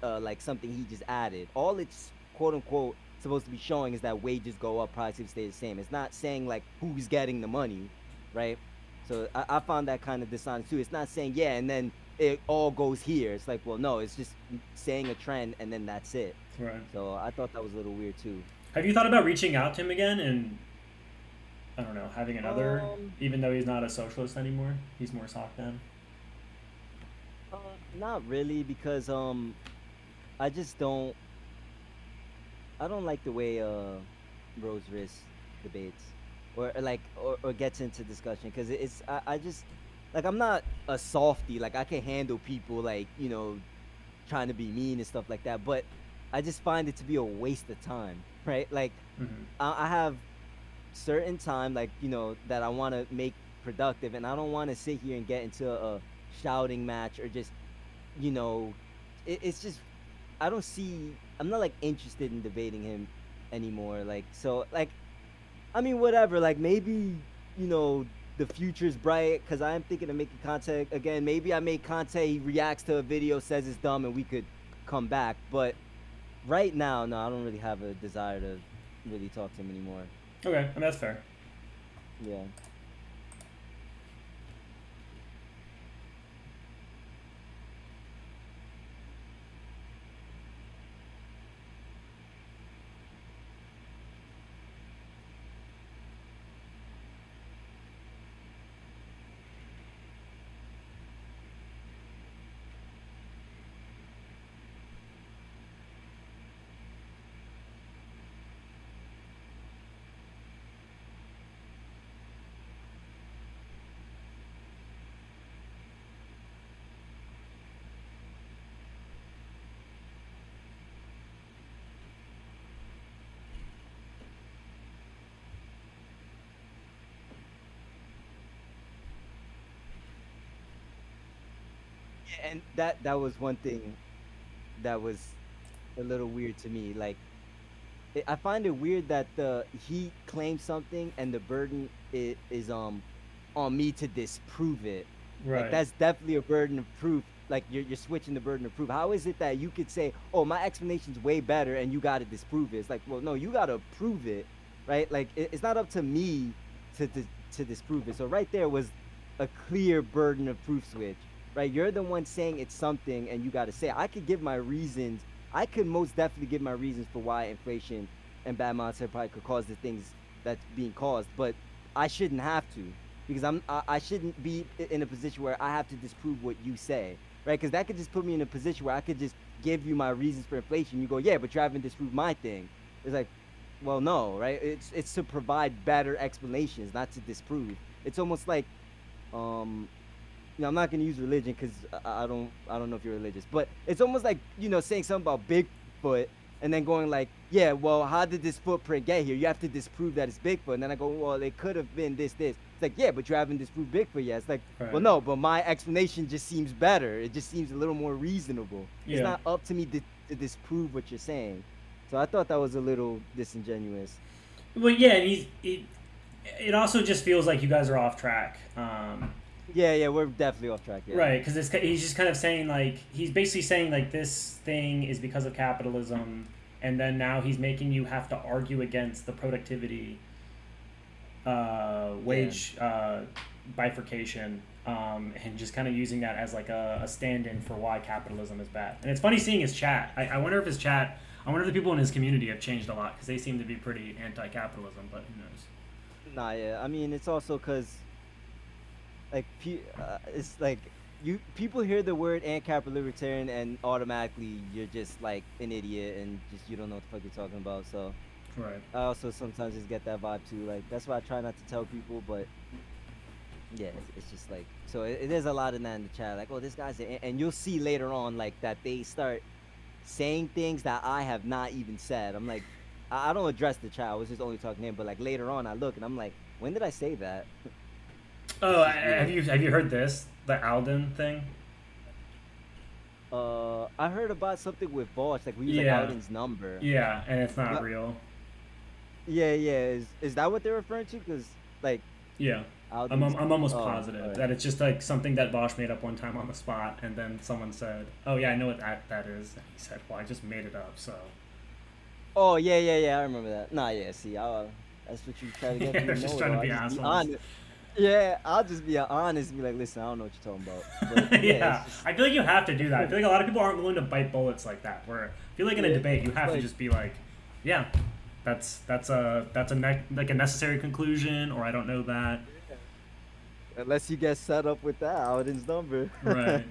like something he just added. All it's quote unquote supposed to be showing is that wages go up, prices stay the same. It's not saying like who's getting the money, right? So I found that kind of dishonest too. It's not saying and then it all goes here. It's like, well, no, it's just saying a trend and then that's it. Right. So I thought that was a little weird too. Have you thought about reaching out to him again and, I don't know, having another, even though he's not a socialist anymore? He's more soft then? Not really, because I just don't like the way Rose Riss debates or gets into discussion, because I just like, I'm not a softie. Like I can handle people like, you know, trying to be mean and stuff like that, but I just find it to be a waste of time, right? Like I have certain time, like, you know, that I want to make productive, and I don't want to sit here and get into a shouting match or just, you know, it's just, I'm not like interested in debating him anymore. Like, so like, I mean, whatever, like maybe, you know, the future's bright, because I'm thinking of making content again. Maybe I make content, he reacts to a video, says it's dumb, and we could come back. But right now, no, I don't really have a desire to really talk to him anymore. Okay, I mean, that's fair. Yeah. And that was one thing that was a little weird to me. Like, I find it weird that he claims something and the burden is on me to disprove it. Right. Like, that's definitely a burden of proof. Like, you're switching the burden of proof. How is it that you could say, oh, my explanation's way better and you got to disprove it? It's like, well, no, you got to prove it, right? Like, it's not up to me to disprove it. So right there was a clear burden of proof switch, right? You're the one saying it's something and you got to say, I could give my reasons. I could most definitely give my reasons for why inflation and bad monetary policy could cause the things that's being caused, but I shouldn't have to, because I shouldn't be in a position where I have to disprove what you say, right? Because that could just put me in a position where I could just give you my reasons for inflation. You go, yeah, but you haven't disproved my thing. It's like, well, no, right? It's to provide better explanations, not to disprove. It's almost like, I'm not gonna use religion because I don't know if you're religious, but it's almost like, saying something about Bigfoot and then going like, yeah, well, how did this footprint get here? You have to disprove that it's Bigfoot. And then I go, well, it could have been this. It's like, yeah, but you haven't disproved Bigfoot yet. It's like, well, no, but my explanation just seems better. It just seems a little more reasonable. Yeah. It's not up to me to disprove what you're saying. So I thought that was a little disingenuous. Well, yeah, and it also just feels like you guys are off track. Yeah, we're definitely off track. Yeah. Right, because he's just kind of saying, like, he's basically saying, like, this thing is because of capitalism, and then now he's making you have to argue against the productivity wage bifurcation, and just kind of using that as, like, a stand-in for why capitalism is bad. And it's funny seeing his chat. I wonder if his chat, I wonder if the people in his community have changed a lot, because they seem to be pretty anti-capitalism, but who knows? Nah, yeah. I mean, it's also because, like, it's like people hear the word ANCAP or libertarian and automatically you're just like an idiot and just you don't know what the fuck you're talking about. So right. I also sometimes just get that vibe too. Like, that's why I try not to tell people, but yeah, it's just like, so there's a lot of that in the chat. Like, oh, this guy's and you'll see later on like that they start saying things that I have not even said. I'm like, I don't address the chat. I was just only talking to him, but like later on I look and I'm like, when did I say that? Oh, have you heard this? The Alden thing? I heard about something with Bosch, like we use like Alden's number. Yeah, and it's not real. Yeah. Is that what they're referring to? Because like. Yeah. I'm almost positive that it's just like something that Bosch made up one time on the spot, and then someone said, "Oh yeah, I know what that is." And he said, "Well, I just made it up." So. Oh yeah, I remember that. Nah, yeah. See, that's what you try to get me to know. Just trying to be assholes. Yeah, I'll just be honest and be like, listen, I don't know what you're talking about. But, yeah, I feel like you have to do that. I feel like a lot of people aren't willing to bite bullets like that. Where I feel like in a debate, you have to just be like, yeah, that's a necessary conclusion, or I don't know that. Unless you get set up with that Alden's number. Right.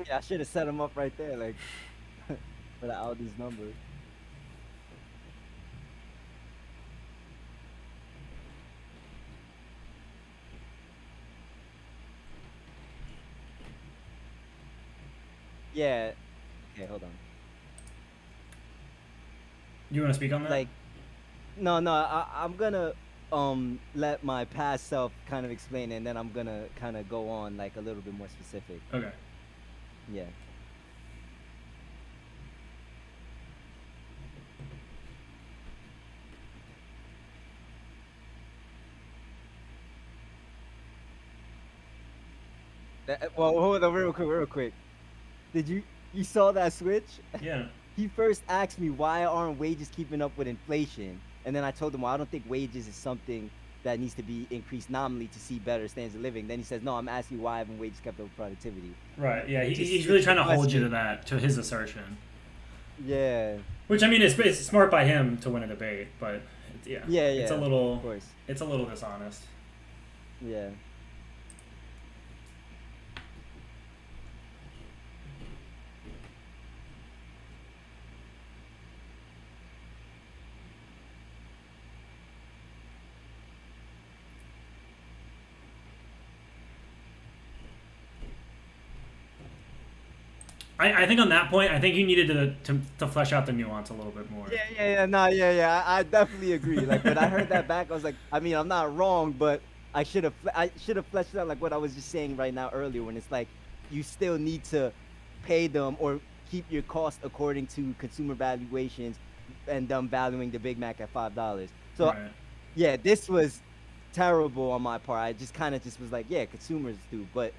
Yeah, I should have set him up right there, like, for the Alden's number. Yeah. Okay, hold on. You want to speak on that? Like, no, I'm gonna let my past self kind of explain it, and then I'm gonna kind of go on like a little bit more specific. Okay. Yeah. Well, hold on, real quick. Did you saw that switch? Yeah. He first asked me why aren't wages keeping up with inflation, And then I told him, well, I don't think wages is something that needs to be increased nominally to see better standards of living. Then he says, no, I'm asking you why haven't wages kept up with productivity? Right. Yeah. It just He's really trying to question. hold you to that, to his assertion. Yeah. Which I mean, it's smart by him to win a debate, but it's Yeah, a little, of course. it's a little dishonest. Yeah. I think on that point, I think you needed to flesh out the nuance a little bit more. I definitely agree. Like when I heard that back, I was like, I mean, I'm not wrong, but I should have fleshed out like what I was just saying right now earlier, when it's like you still need to pay them or keep your cost according to consumer valuations, and them valuing the Big Mac at $5. So Right. yeah, this was terrible on my part. I just kind of just was like, yeah, consumers do, but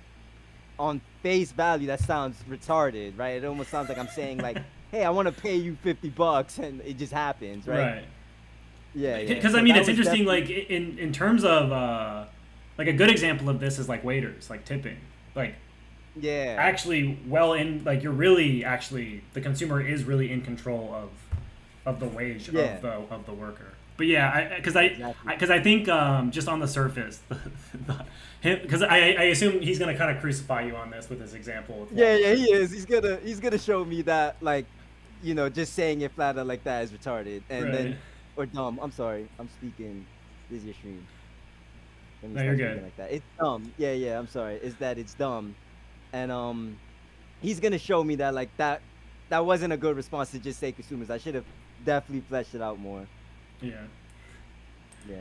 on face value, that sounds retarded, right? It almost sounds like I'm saying like, hey, I want to pay you $50, and it just happens, right? Right. Yeah. Because So I mean, that it's was interesting. definitely- Like in terms of like a good example of this is like waiters, like tipping, like yeah, actually like you're really actually the consumer is really in control of the wage Yeah. of the worker. But yeah, because I think just on the surface, because I assume he's gonna kind of crucify you on this with his example. Yeah, he is. He's gonna show me that, like, you know, just saying it flat out like that is retarded, and then Right. or dumb. I'm sorry, I'm speaking. This is your stream. Let me No, stop you're speaking good. Like that. It's dumb. Yeah. I'm sorry. Is that it's dumb, and he's gonna show me that like that wasn't a good response to just say consumers. I should have definitely fleshed it out more. Yeah. Yeah.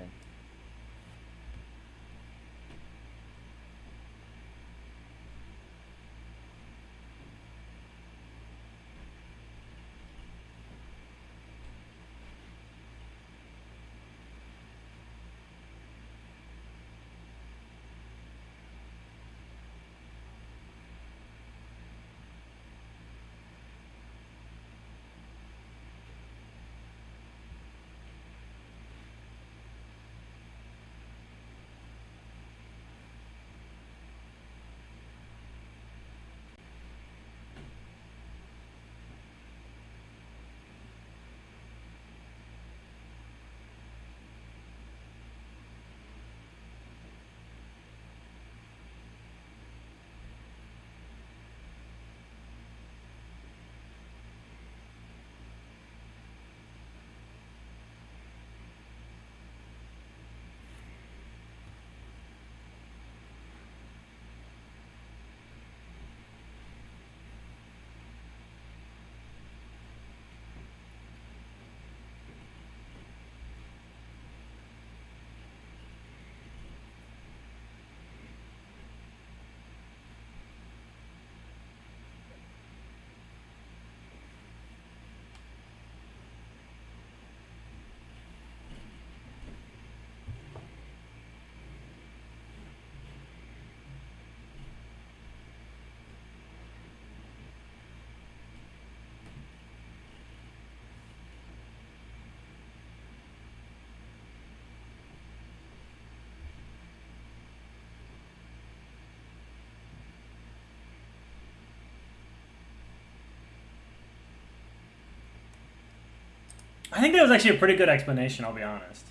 I think that was actually a pretty good explanation. I'll be honest.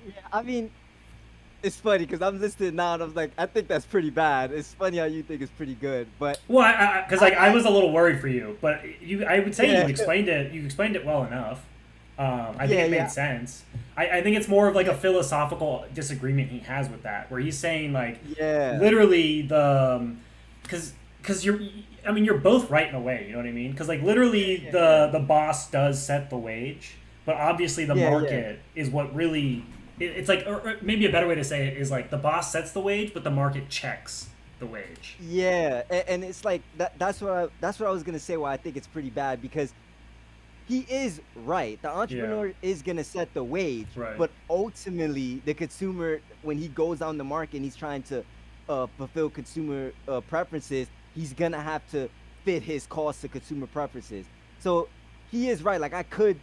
Yeah, I mean, it's funny because I'm listening now and I was like, I think that's pretty bad. It's funny how you think it's pretty good, but Well, because I was a little worried for you, but I would say Yeah. you explained it well enough. I think Yeah, it made yeah. sense. I think it's more of like a philosophical disagreement he has with that, where he's saying like, Yeah. literally because you're both right in a way, you know what I mean? Because like literally the boss does set the wage, but obviously the Yeah, yeah. market is what really. It's like, or maybe a better way to say it is like the boss sets the wage, but the market checks the wage. Yeah, and it's like that's what I was gonna say. Why I think it's pretty bad, because he is right. The entrepreneur is gonna set the wage, Right. but ultimately the consumer, when he goes on the market and he's trying to fulfill consumer preferences, he's gonna have to fit his cost to consumer preferences. So he is right. Like I could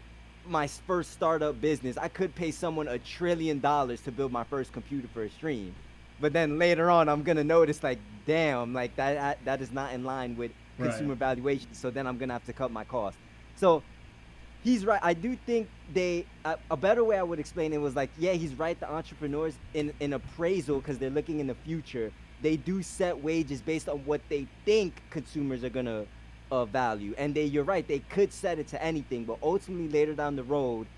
my first startup business, I could pay someone $1 trillion to build my first computer for a stream. But then later on, I'm gonna notice like, damn, like that is not in line with consumer valuation. So then I'm gonna have to cut my costs. So he's right. I do think a better way I would explain it was like, yeah, he's right. The entrepreneurs in appraisal, because they're looking in the future, they do set wages based on what they think consumers are gonna value. And you're right, they could set it to anything, but ultimately later down the road,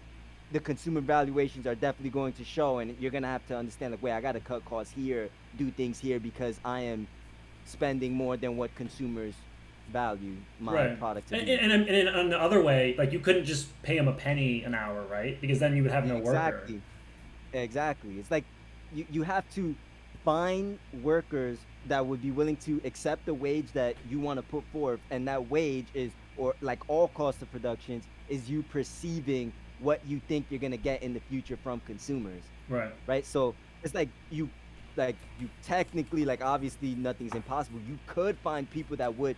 the consumer valuations are definitely going to show, and you're gonna have to understand like, wait, I gotta cut costs here, do things here, because I am spending more than what consumers value my product to be. And on the other way, like you couldn't just pay him a penny an hour, right? Because then you would have no worker. Exactly. It's like you have to find workers that would be willing to accept the wage that you want to put forth, and that wage is, or like all cost of productions, is you perceiving what you think you're gonna get in the future from consumers. Right. So it's like you technically, like obviously nothing's impossible. You could find people that would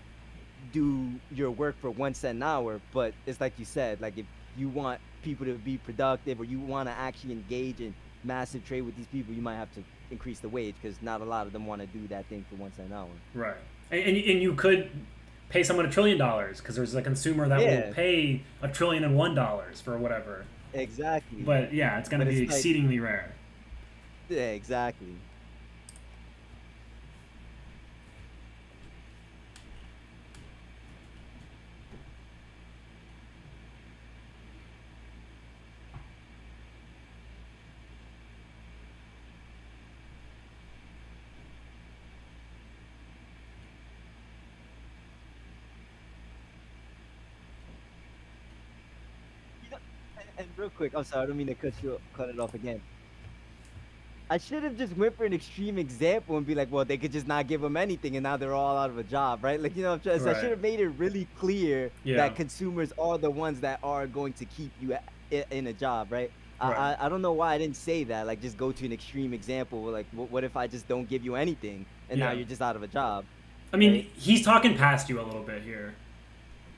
do your work for 1 cent an hour, but it's like you said, like if you want people to be productive, or you want to actually engage in massive trade with these people, you might have to increase the wage, because not a lot of them want to do that thing for 1 cent an hour. Right. And you could pay someone $1 trillion, because there's a consumer that will pay $1 trillion and $1 for whatever. Exactly. But yeah, it's going to be exceedingly rare. Yeah, exactly. And real quick, I'm sorry, I don't mean to cut it off again. I should have just went for an extreme example and be like, well, they could just not give them anything, and now they're all out of a job, right? Like, you know, I should have made it really clear that consumers are the ones that are going to keep you in a job, right? I don't know why I didn't say that. Like, just go to an extreme example. Like, what if I just don't give you anything, and now you're just out of a job? I mean, he's talking past you a little bit here.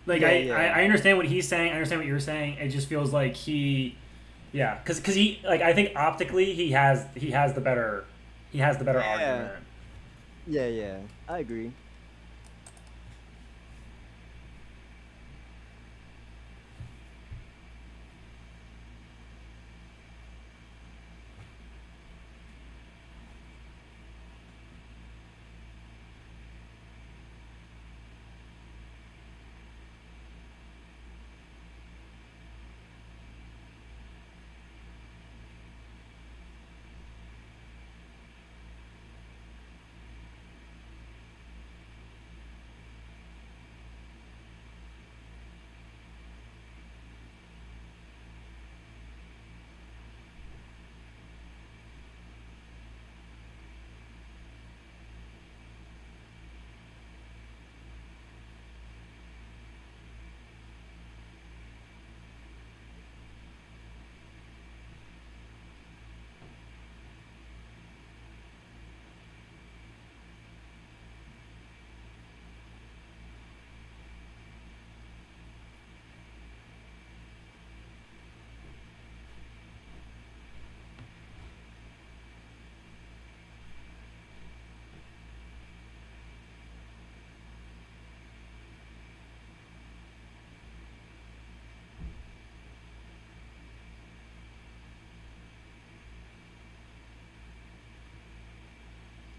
Like, I understand what he's saying. I understand what you're saying. It just feels like because he, like, I think optically he has the better argument. Yeah, I agree.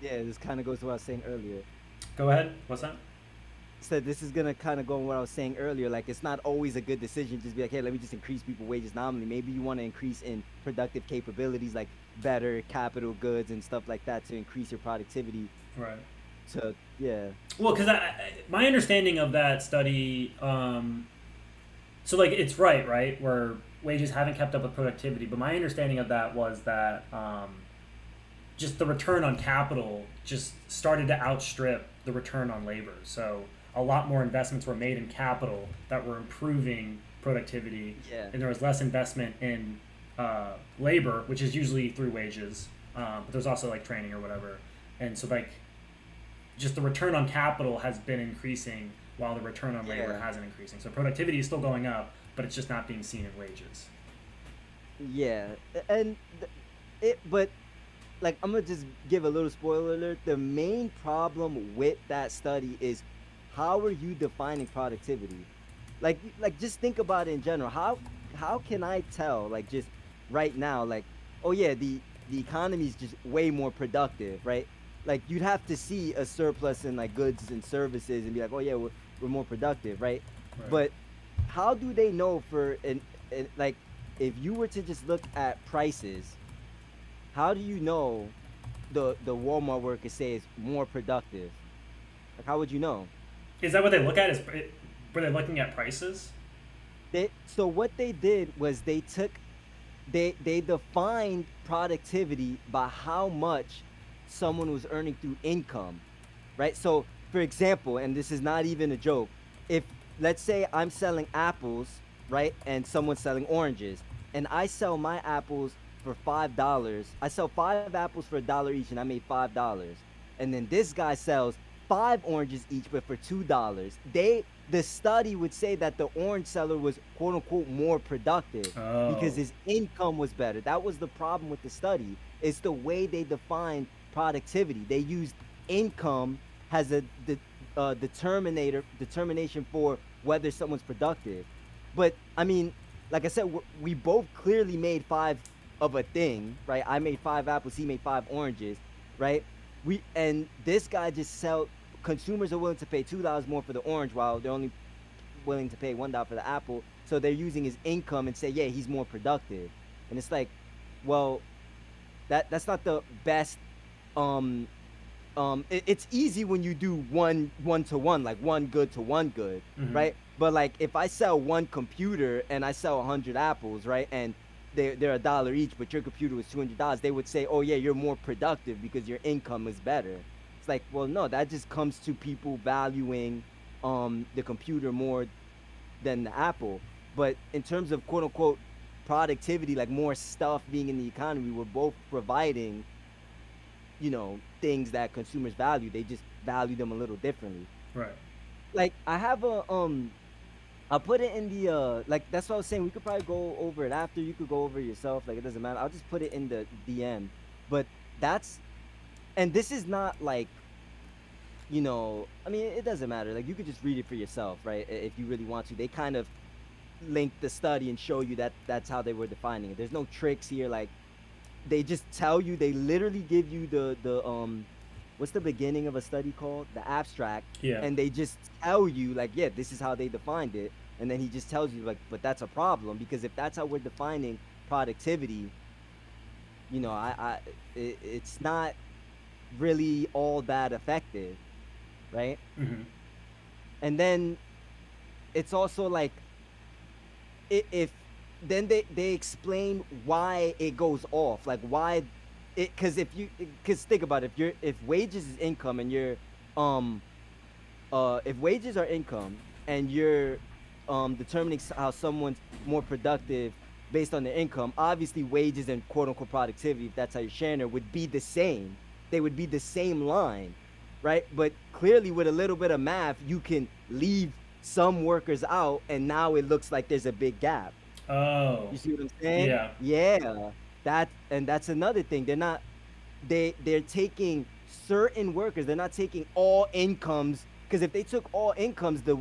Yeah, this kind of goes to what I was saying earlier. Go ahead. What's that? So this is gonna kind of go on what I was saying earlier. Like, it's not always a good decision just be like, hey, let me just increase people wages nominally. Maybe you want to increase in productive capabilities, like better capital goods and stuff like that, to increase your productivity. Right. So yeah. Well, because my understanding of that study, so like it's right, where wages haven't kept up with productivity. But my understanding of that was that just the return on capital just started to outstrip the return on labor. So a lot more investments were made in capital that were improving productivity, and there was less investment in labor, which is usually through wages, but there's also like training or whatever. And so like just the return on capital has been increasing while the return on labor hasn't increasing. So productivity is still going up, but it's just not being seen in wages. Yeah, and but like I'm gonna just give a little spoiler alert. The main problem with that study is how are you defining productivity? Like just think about it in general. How can I tell, like, just right now, like, oh yeah, the economy is just way more productive, right? Like you'd have to see a surplus in like goods and services and be like, oh yeah, we're more productive, right? But how do they know for like, if you were to just look at prices, how do you know the Walmart worker say it's more productive? Like, how would you know? Is that what they look at? Were they looking at prices? So what they did was they defined productivity by how much someone was earning through income, right? So for example, and this is not even a joke, if let's say I'm selling apples, right, and someone's selling oranges, and I sell my apples for $5. I sell 5 apples for $1 each, and I made $5. And then this guy sells 5 oranges each, but for $2. The study would say that the orange seller was quote unquote more productive because his income was better. That was the problem with the study. It's the way they defined productivity. They used income as a determination for whether someone's productive. But I mean, like I said, we both clearly made 5 of a thing, right? I made 5 apples, he made 5 oranges, right? And this guy just consumers are willing to pay $2 more for the orange while they're only willing to pay $1 for the apple. So they're using his income and say, yeah, he's more productive. And it's like, well, that's not the best. It's easy when you do one to one, like one good to one good, right? But like if I sell one computer and I sell 100 apples, right, and they're $1 each, but your computer was $200, they would say, oh yeah, you're more productive because your income is better. It's like, well, no, that just comes to people valuing the computer more than the apple. But in terms of quote unquote productivity, like more stuff being in the economy, we're both providing, you know, things that consumers value. They just value them a little differently. Right. Like I have I'll put it in the like, that's what I was saying. We could probably go over it after. You could go over it yourself. Like, it doesn't matter. I'll just put it in the DM. But and this is not like, you know, I mean, it doesn't matter. Like, you could just read it for yourself, right? If you really want to. They kind of link the study and show you that that's how they were defining it. There's no tricks here. Like, they just tell you, they literally give you the what's the beginning of a study called? The abstract. Yeah. And they just tell you, like, yeah, this is how they defined it. And then he just tells you, like, but that's a problem, because if that's how we're defining productivity, you know, it's not really all that effective, right? And then it's also like, if then they explain why it goes off, like why it, because think about it, if wages is income and you're if wages are income and you're determining how someone's more productive based on their income, obviously wages and quote unquote productivity, if that's how you're sharing it, would be the same. They would be the same line, right? But clearly with a little bit of math, you can leave some workers out, and now it looks like there's a big gap. Oh. You see what I'm saying? Yeah. Yeah. That's another thing. They're taking certain workers. They're not taking all incomes, because if they took all incomes, the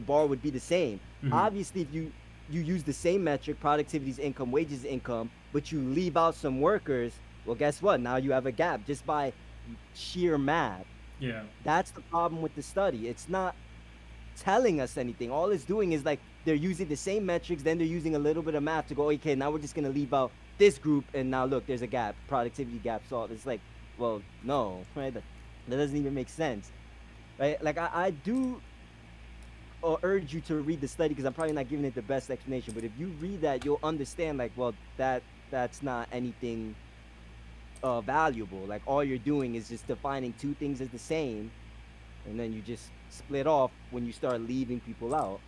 bar would be the same. Obviously, if you use the same metric, productivity is income, wages is income, but you leave out some workers, well, guess what? Now you have a gap just by sheer math. Yeah. That's the problem with the study. It's not telling us anything. All it's doing is, like, they're using the same metrics, then they're using a little bit of math to go, okay, now we're just going to leave out this group, and now look, there's a gap, productivity gap solved. It's like, well, no, right? That doesn't even make sense, right? Like, I do urge you to read the study, because I'm probably not giving it the best explanation, but if you read that, you'll understand, like, well, that's not anything valuable. Like, all you're doing is just defining two things as the same, and then you just split off when you start leaving people out.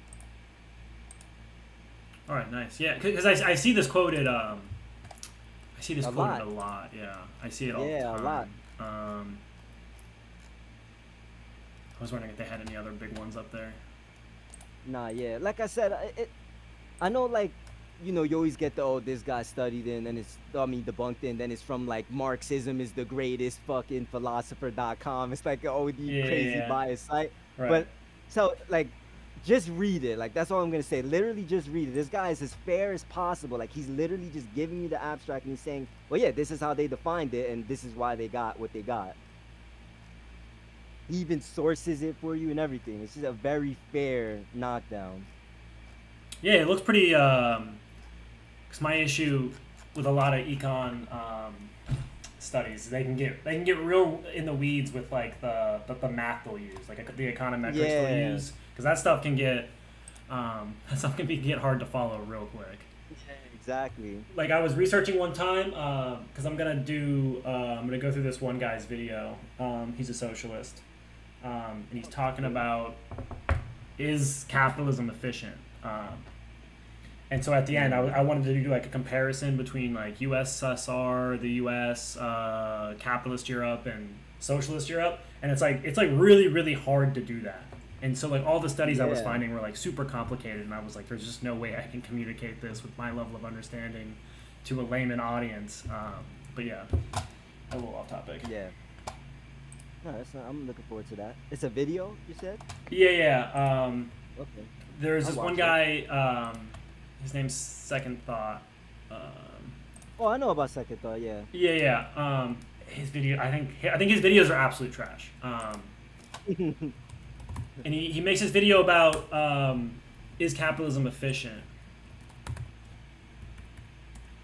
All right, nice. Yeah, because I see this quoted. I see this quoted a lot. Yeah, I see it all the time. Yeah, a lot. I was wondering if they had any other big ones up there. Nah, yeah. Like I said, I know, like, you know, you always get the, oh, this guy studied and then it's, I mean, debunked and then it's from like Marxism is the greatest fucking philosopher.com. It's like, oh, the crazy bias site. Right. But so like, just read it. Like, that's all I'm gonna say. Literally just read it. This guy is as fair as possible. Like, he's literally just giving you the abstract and he's saying, well, yeah, this is how they defined it and this is why they got what they got. He even sources it for you and everything. It's just a very fair knockdown. Yeah, it looks pretty. Because my issue with a lot of econ studies, they can get real in the weeds with like the math they'll use, like the econometrics they'll use, because that stuff can get get hard to follow real quick. Yeah, exactly. Like I was researching one time because I'm gonna go through this one guy's video. He's a socialist, and he's talking about, is capitalism efficient? And so at the end, I wanted to do like a comparison between like USSR, the US, capitalist Europe, and socialist Europe, and it's like really, really hard to do that. And so like all the studies I was finding were like super complicated, and I was like, there's just no way I can communicate this with my level of understanding to a layman audience. But yeah, a little off topic. Yeah. No, that's not. I'm looking forward to that. It's a video, you said? Yeah. Okay. There's I'll this one watch guy. His name's Second Thought. Oh, I know about Second Thought. Yeah. Yeah. His video. I think his videos are absolute trash. And he makes this video about is capitalism efficient,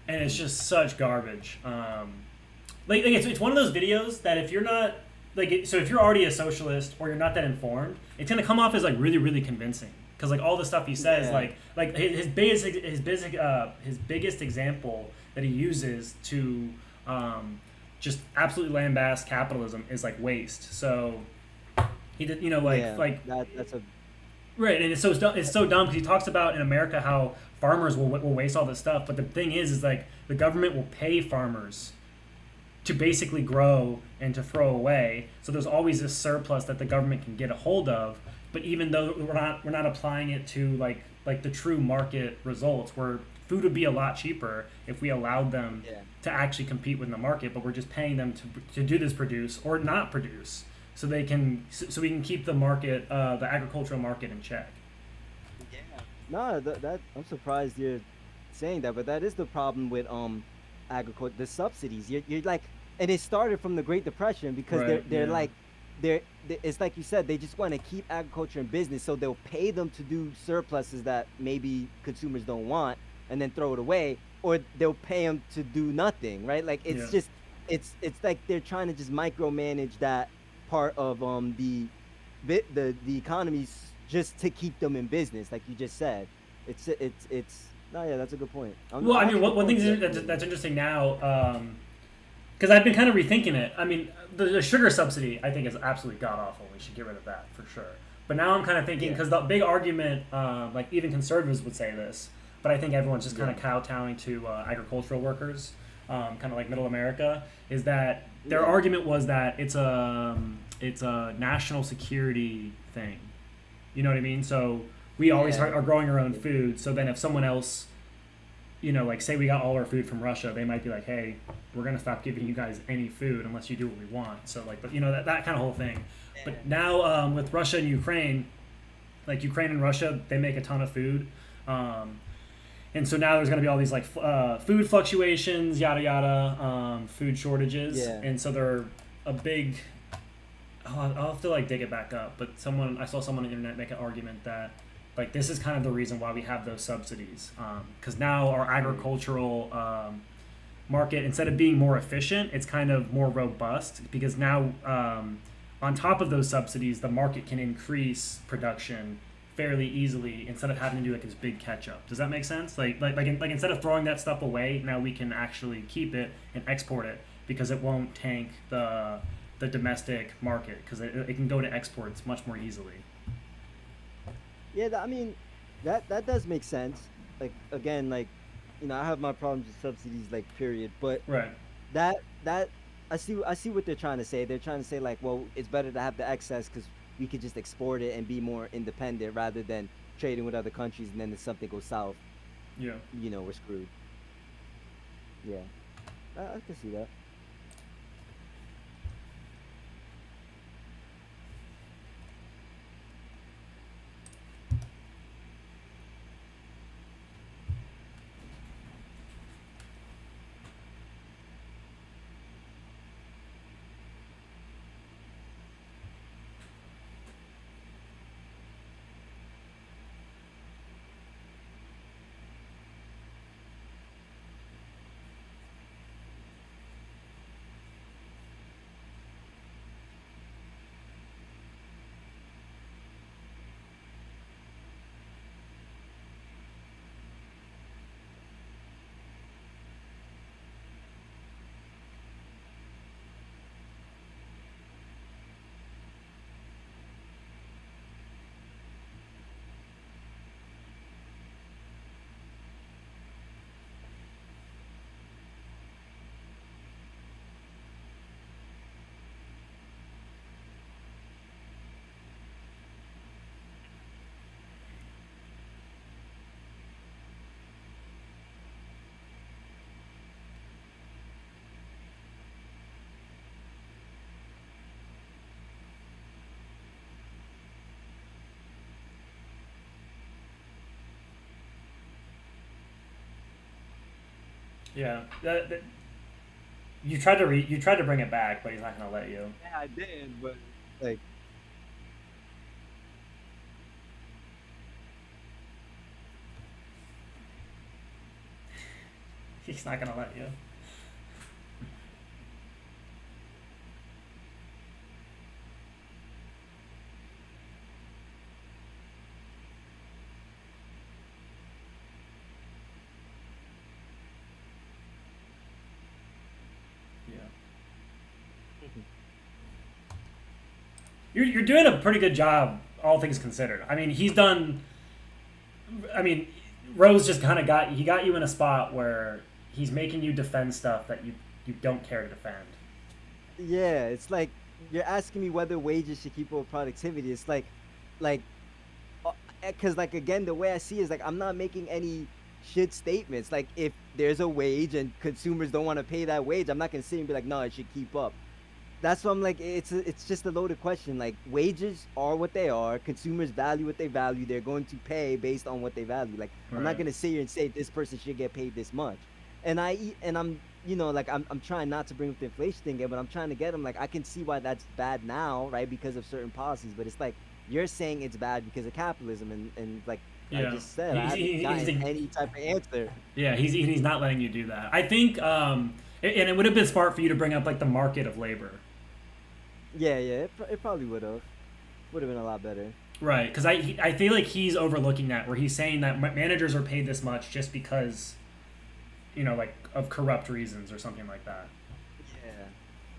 and it's just such garbage. Like it's one of those videos that if you're not so if you're already a socialist or you're not that informed, it's gonna come off as like really, really convincing. Because like all the stuff he says, like his biggest example that he uses to just absolutely lambast capitalism is like waste. So he did, that's a right, and it's so dumb because he talks about in America how farmers will waste all this stuff, but the thing is like the government will pay farmers to basically grow and to throw away. So there's always this surplus that the government can get a hold of. But even though we're not applying it to like the true market results, where food would be a lot cheaper if we allowed them to actually compete with the market, but we're just paying them to do this produce or not produce, so we can keep the market, the agricultural market in check. Yeah. No, that I'm surprised you're saying that, but that is the problem with agriculture, the subsidies. You're like, and it started from the Great Depression because they're like. It's like you said, they just want to keep agriculture in business, so they'll pay them to do surpluses that maybe consumers don't want and then throw it away, or they'll pay them to do nothing, right? Like it's just it's like they're trying to just micromanage that part of the economy just to keep them in business, like you just said. It's no, yeah, that's a good point. Well, I mean, one thing that's interesting now, because I've been kind of rethinking it. I mean, the sugar subsidy, I think, is absolutely god-awful. We should get rid of that, for sure. But now I'm kind of thinking, because the big argument, like even conservatives would say this, but I think everyone's just kind of kowtowing to agricultural workers, kind of like middle America, is that their argument was that it's a national security thing. You know what I mean? So we always are growing our own food, so then if someone else, like say we got all our food from Russia, they might be like, hey, we're going to stop giving you guys any food unless you do what we want. So like, but that kind of whole thing. Yeah. But now with Russia and Ukraine, like Ukraine and Russia, they make a ton of food. And so now there's going to be all these like food fluctuations, yada, yada, food shortages. Yeah. And so they're a big, I'll have to like dig it back up. But I saw someone on the internet make an argument that like this is kind of the reason why we have those subsidies. Because now our agricultural market, instead of being more efficient, it's kind of more robust, because now on top of those subsidies, the market can increase production fairly easily instead of having to do like this big catch up. Does that make sense? Like instead of throwing that stuff away, now we can actually keep it and export it, because it won't tank the domestic market, because it can go to exports much more easily. Yeah, I mean, that does make sense. Like again, like, I have my problems with subsidies, like, period. But that I see what they're trying to say. They're trying to say like, well, it's better to have the excess because we could just export it and be more independent rather than trading with other countries, and then if something goes south, Yeah. you know, we're screwed. Yeah, I can see that. Yeah. You tried to bring it back, but he's not gonna let you. Yeah, I did, but like, He's not gonna let you. You're doing a pretty good job, all things considered. I mean, he's done. I mean, Rose just kind of got you in a spot where he's making you defend stuff that you don't care to defend. yeah, it's like you're asking me whether wages should keep up with productivity. It's like, because like again, the way I see it is like I'm not making any shit statements. Like if there's a wage and consumers don't want to pay that wage, I'm not gonna sit and be like, no, it should keep up. That's why I'm like, it's just a loaded question. Like wages are what they are. Consumers value what they value. They're going to pay based on what they value. Like I'm not Right. gonna sit here and say this person should get paid this much. And I'm like I'm trying not to bring up the inflation thing again, but I'm trying to get them like I can see why that's bad now, right? Because of certain policies. But it's like you're saying it's bad because of capitalism, and like I Yeah. just said, I He's- haven't gotten he's- any type of answer. Yeah, he's not letting you do that. I think, and it would have been smart for you to bring up like the market of labor. Yeah, it probably would have been a lot better. Right, because I feel like he's overlooking that, where he's saying that managers are paid this much just because, like of corrupt reasons or something like that. Yeah.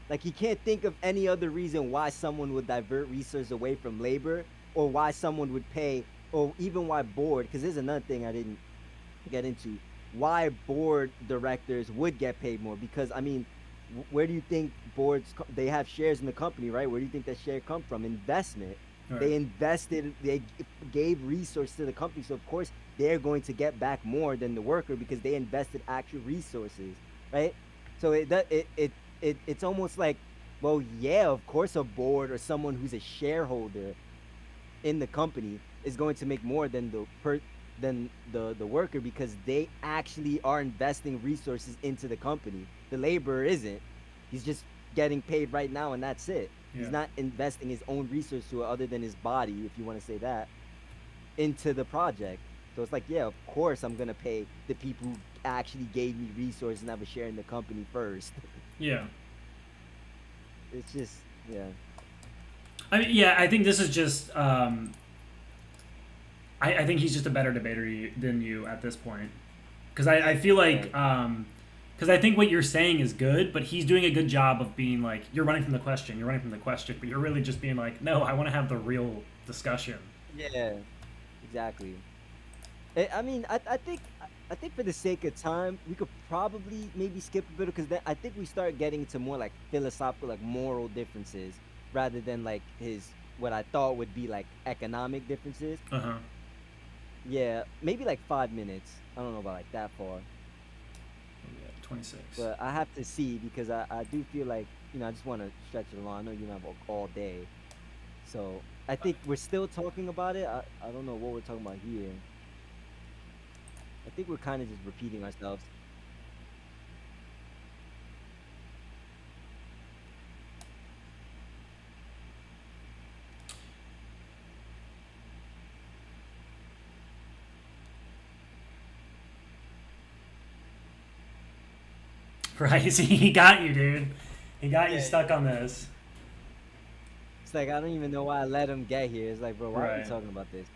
Like he can't think of any other reason why someone would divert resources away from labor, or why someone would pay, or even why board, because there's another thing I didn't get into, why board directors would get paid more. Because I mean, where do you think boards, they have shares in the company, right? Where do you think that share come from? Investment. Right. They invested, they gave resources to the company, so of course they're going to get back more than the worker because they invested actual resources, right? So it's almost like, well, yeah, of course a board or someone who's a shareholder in the company is going to make more than the worker, because they actually are investing resources into the company. The laborer isn't. He's just getting paid right now and that's it. Yeah. He's not investing his own resource to it other than his body, if you want to say that, into the project. So it's like, yeah, of course I'm gonna pay the people who actually gave me resources and have a share in the company first. Yeah. It's just, yeah. I mean, yeah, I think this is just. I think he's just a better debater than you at this point, because I feel like because I think what you're saying is good, but he's doing a good job of being like, you're running from the question, but you're really just being like, no, I want to have the real discussion. Yeah, exactly. I mean, I think for the sake of time, we could probably maybe skip a bit, because then I think we start getting into more like philosophical, like moral differences, rather than like what I thought would be like economic differences. Uh-huh. Yeah, maybe like 5 minutes. I don't know about like that far. Yeah, 26. But I have to see because I do feel like, I just want to stretch it along. I know you don't have all day. So I think we're still talking about it. I don't know what we're talking about here. I think we're kind of just repeating ourselves. Right, he got you, dude. He got you stuck on this. It's like, I don't even know why I let him get here. It's like, bro, why are we Right. talking about this?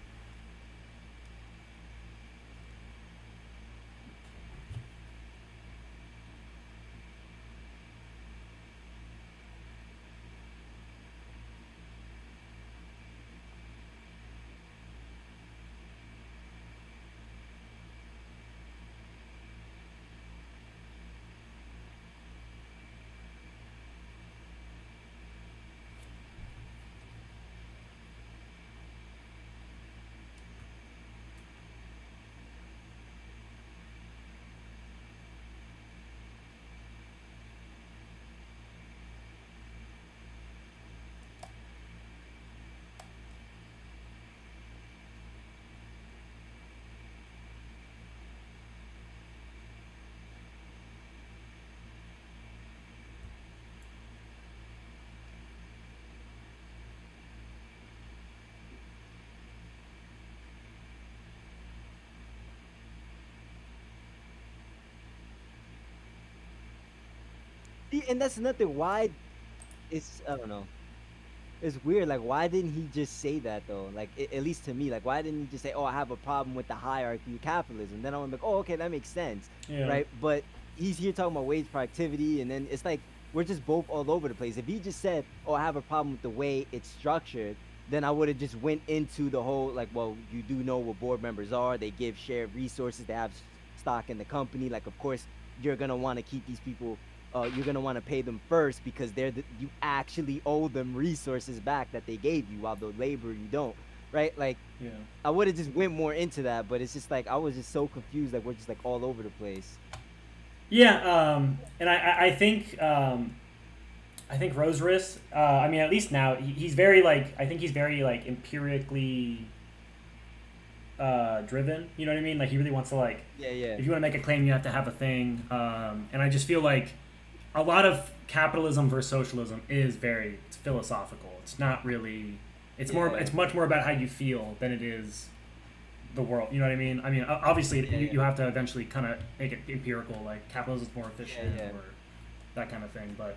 See, and that's nothing. Why? I don't know. It's weird. Like, why didn't he just say that though? Like, at least to me, like, why didn't he just say, "Oh, I have a problem with the hierarchy of capitalism"? Then I'm like, "Oh, okay, that makes sense." Yeah. Right? But he's here talking about wage productivity, and then it's like we're just both all over the place. If he just said, "Oh, I have a problem with the way it's structured," then I would have just went into the whole like, well, you do know what board members are. They give shared resources. They have stock in the company. Like, of course, you're gonna want to keep these people. You're gonna want to pay them first because you actually owe them resources back that they gave you, while the labor you don't, right? Like, Yeah. I would have just went more into that, but it's just like I was just so confused. Like, we're just like all over the place. Yeah, and I think Roseris. I mean, at least now he's very like I think he's very like empirically driven. You know what I mean? Like he really wants to like. Yeah, yeah. If you want to make a claim, you have to have a thing. And I just feel like a lot of capitalism versus socialism is it's philosophical. It's not really. It's more. Yeah. It's much more about how you feel than it is the world. You know what I mean? I mean, obviously, you have to eventually kind of make it empirical. Like capitalism is more efficient Yeah. or that kind of thing. But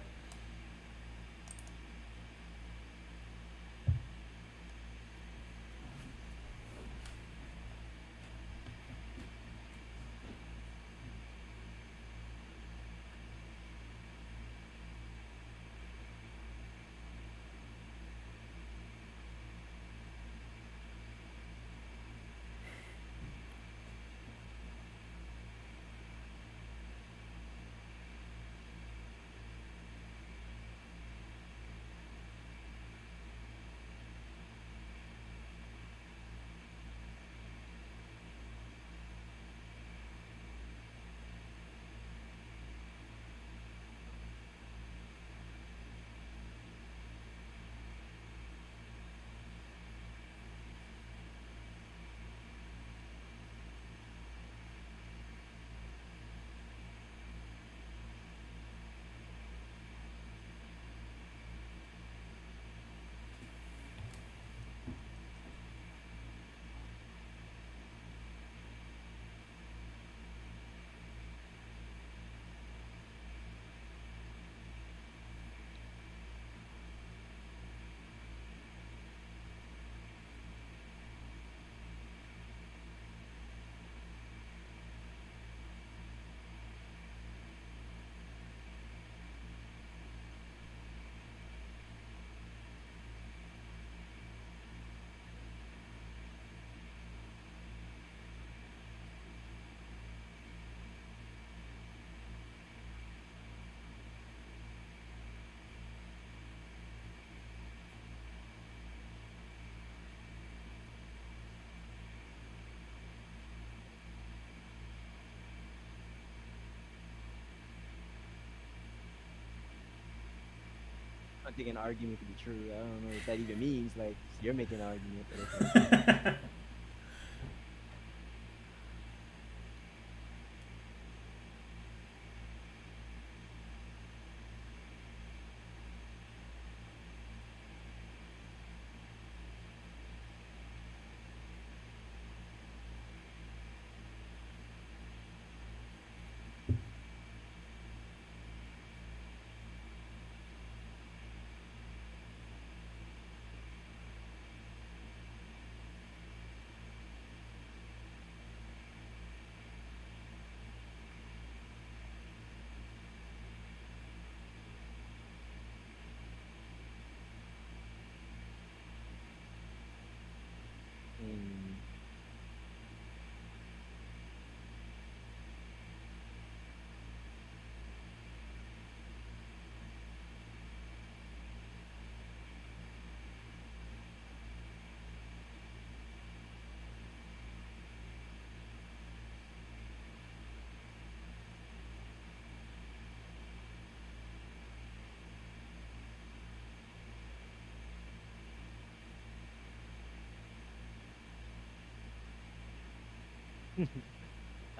think an argument could be true. I don't know what that even means. Like, you're making an argument, but okay.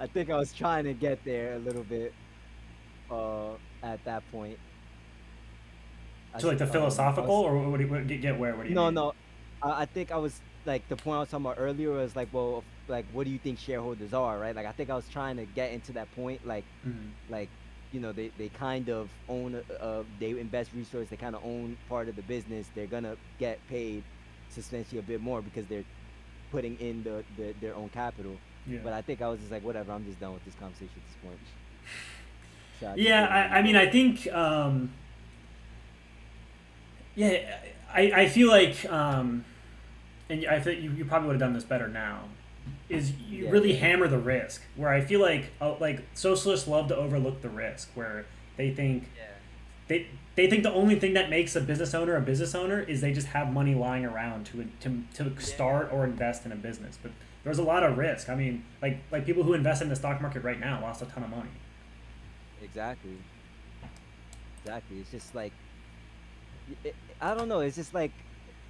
I think I was trying to get there a little bit at that point. To like the philosophical, or what do you get where? What do you No, mean? no. I think I was like the point I was talking about earlier was like, well, like what do you think shareholders are, right? Like I think I was trying to get into that point, like, like you know, they kind of own, they invest resources, they kind of own part of the business. They're gonna get paid substantially a bit more because they're putting in their own capital. Yeah. But I think I was just like, whatever, I'm just done with this conversation at this point. So I mean, I think, yeah, I feel like, and I think you probably would have done this better now, is you really hammer the risk, where I feel like socialists love to overlook the risk, where they think, they think the only thing that makes a business owner is they just have money lying around to start or invest in a business. But there's a lot of risk. I mean, like people who invest in the stock market right now lost a ton of money. Exactly. It's just like, I don't know. It's just like,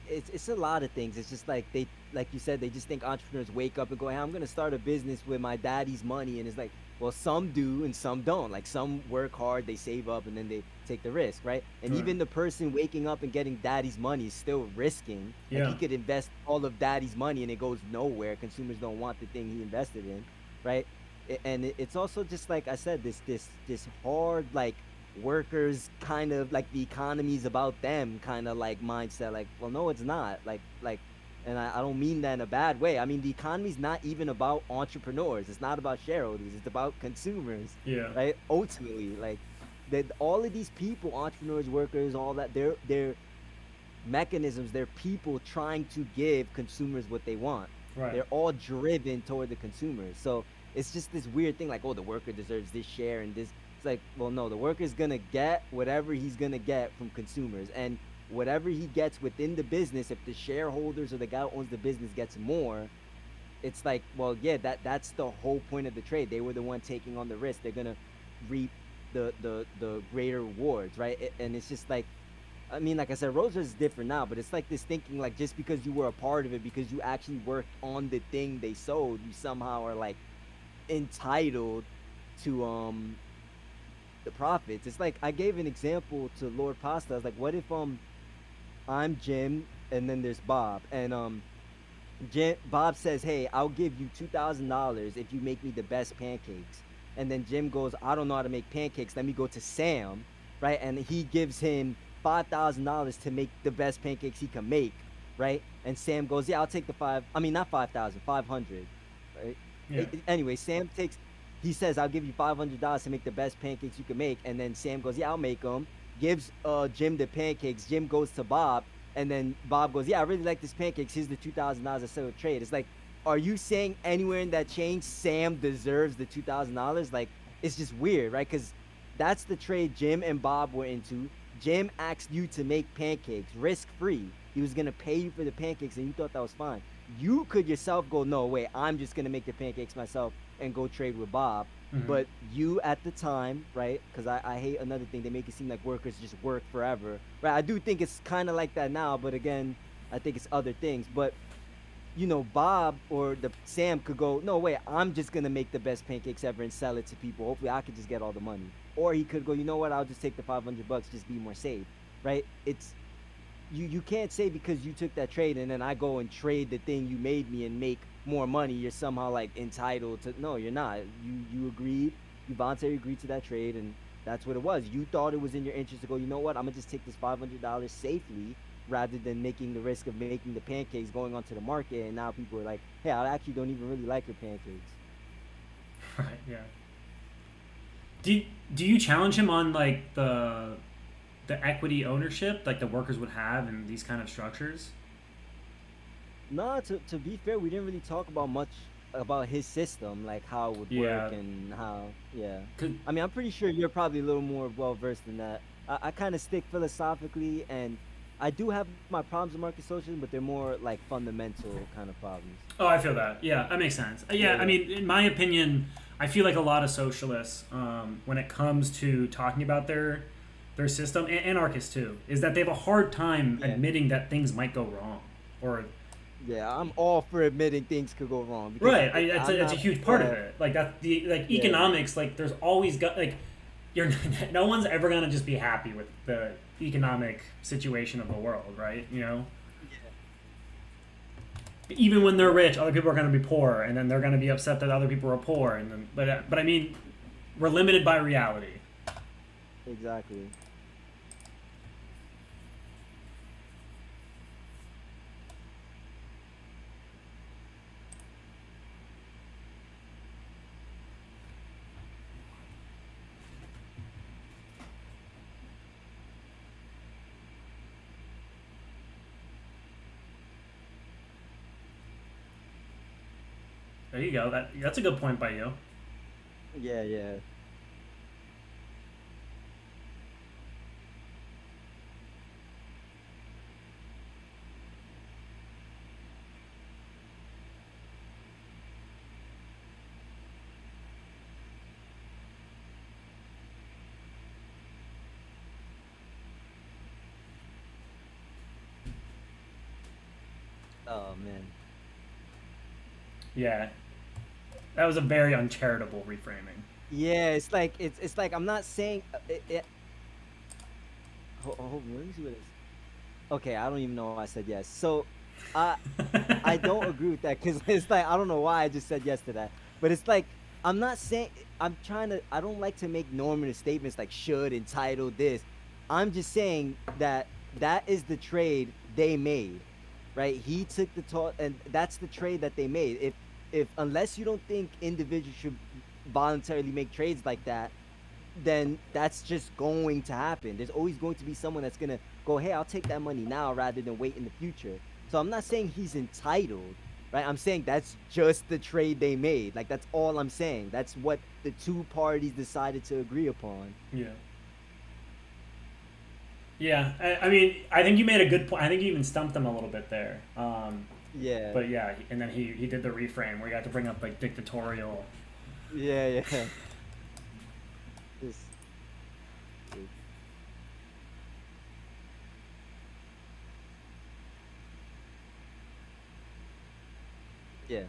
it's a lot of things. It's just like they, like you said, they just think entrepreneurs wake up and go, hey, I'm gonna start a business with my daddy's money, and it's like, well, some do and some don't. Like some work hard, they save up, and then they take the risk, right? And Right. even the person waking up and getting daddy's money is still risking. Like Yeah. he could invest all of daddy's money and it goes nowhere. Consumers don't want the thing he invested in, right? And it's also just like I said, this hard like workers kind of like the economy's about them kind of like mindset. Like, well, no, it's not. Like, and I don't mean that in a bad way. I mean, the economy's not even about entrepreneurs. It's not about shareholders. It's about consumers. Yeah. Right. Ultimately, like, all of these people, entrepreneurs, workers, all that, they're mechanisms. They're people trying to give consumers what they want. Right. They're all driven toward the consumers. So it's just this weird thing, like, oh, the worker deserves this share and this. It's like, well, no, the worker's gonna get whatever he's gonna get from consumers, and whatever he gets within the business, if the shareholders or the guy who owns the business gets more, it's like, well, yeah, that's the whole point of the trade. They were the one taking on the risk. They're gonna reap the greater rewards, right? And it's just like, I mean, like I said, Rosa is different now, but it's like this thinking, like, just because you were a part of it, because you actually worked on the thing they sold, you somehow are like entitled to the profits. It's like, I gave an example to Lord Pasta. I was like, what if I'm Jim and then there's Bob, and Bob says, hey, I'll give you $2,000 if you make me the best pancakes. And then Jim goes, I don't know how to make pancakes, let me go to Sam, right? And he gives him $5,000 to make the best pancakes he can make, right? And Sam goes, yeah, I'll take not 5,000, 500, right? Yeah. Anyway, Sam he says, I'll give you $500 to make the best pancakes you can make. And then Sam goes, yeah, I'll make them. Gives Jim the pancakes. Jim goes to Bob, and then Bob goes, yeah, I really like this pancakes. Here's the $2,000 I settled trade. It's like, are you saying anywhere in that chain Sam deserves the $2,000? Like, it's just weird, right? Because that's the trade Jim and Bob were into. Jim asked you to make pancakes risk-free. He was going to pay you for the pancakes, and you thought that was fine. You could yourself go, no, wait, I'm just going to make the pancakes myself and go trade with Bob. But you at the time, right? Because I hate another thing. They make it seem like workers just work forever, right? I do think it's kind of like that now, but again, I think it's other things. But you know, Bob or the Sam could go, no, wait, I'm just gonna make the best pancakes ever and sell it to people. Hopefully, I could just get all the money. Or he could go, you know what? I'll just take the $500, just be more safe, right? It's you can't say because you took that trade and then I go and trade the thing you made me and make more money, you're somehow like entitled to. No, you're not. You agreed, you voluntarily agreed to that trade, and that's what it was. You thought it was in your interest to go, you know what? I'm gonna just take this $500 safely rather than making the risk of making the pancakes going onto the market, and now people are like, hey, I actually don't even really like your pancakes. Right. Yeah. Do you challenge him on like the equity ownership like the workers would have in these kind of structures? No, to be fair, we didn't really talk about much about his system, like how it would work and how, I mean, I'm pretty sure you're probably a little more well-versed than that. I kind of stick philosophically, and I do have my problems with market socialism, but they're more like fundamental kind of problems. Oh, I feel that. Yeah, that makes sense. Yeah, I mean, in my opinion, I feel like a lot of socialists, when it comes to talking about their system, and anarchists too, is that they have a hard time admitting that things might go wrong. Or I'm all for admitting things could go wrong. Because right, that's a huge part of it. Like that, economics. Like there's always got like, no one's ever gonna just be happy with the economic situation of the world, right? You know. Even when they're rich, other people are going to be poor, and then they're going to be upset that other people are poor, and then, but I mean, we're limited by reality. Exactly. There you go. That's a good point by you. Yeah. Oh man. Yeah. That was a very uncharitable reframing. Yeah, it's like I'm not saying Hold on, let me see what it is. Okay, I don't even know why I said yes. So, I don't agree with that because it's like I don't know why I just said yes to that. But it's like I'm not saying I don't like to make normative statements like should, entitled, this. I'm just saying that is the trade they made, right? He took the talk, and that's the trade that they made. If unless you don't think individuals should voluntarily make trades like that, then that's just going to happen. There's always going to be someone that's gonna go, hey, I'll take that money now rather than wait in the future. So I'm not saying he's entitled, right? I'm saying that's just the trade they made. Like that's all I'm saying. That's what the two parties decided to agree upon. Yeah. Yeah, I mean, I think you made a good point. I think you even stumped them a little bit there. Yeah. But yeah, and then he did the reframe where you got to bring up like dictatorial. Yeah. Yeah.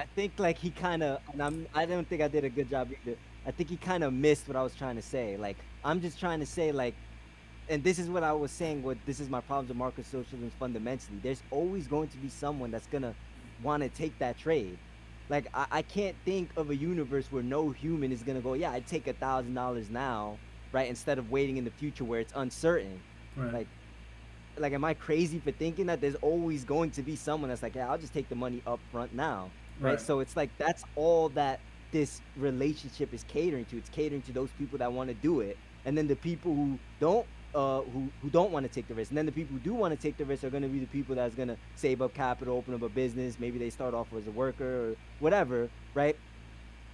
I think like he kind of, and I don't think I did a good job either. I think he kind of missed what I was trying to say. Like, I'm just trying to say, like, and this is what I was saying. What this is my problems with market socialism fundamentally. There's always going to be someone that's gonna want to take that trade. Like, I can't think of a universe where no human is gonna go, yeah, I'd take $1,000 now, right? Instead of waiting in the future where it's uncertain. Right. Like, am I crazy for thinking that there's always going to be someone that's like, yeah, I'll just take the money up front now, right? So it's like that's all that this relationship is catering to. It's catering to those people that want to do it, and then the people who don't want to take the risk. And then the people who do want to take the risk are going to be the people that's going to save up capital, open up a business. Maybe they start off as a worker or whatever, right?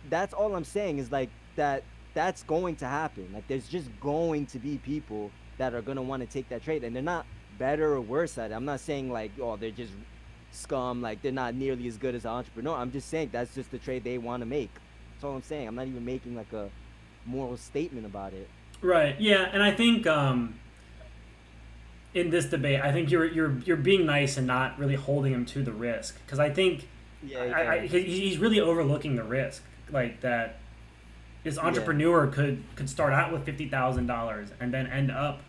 That's all I'm saying is like that's going to happen. Like, there's just going to be people that are going to want to take that trade, and they're not better or worse at it. I'm not saying like, oh, they're just scum, like they're not nearly as good as an entrepreneur. I'm just saying that's just the trade they want to make. That's all I'm saying. I'm not even making like a moral statement about it. Right. Yeah, and I think in this debate, I think you're being nice and not really holding him to the risk, because I think he's really overlooking the risk, like that this entrepreneur could start out with $50,000 and then end up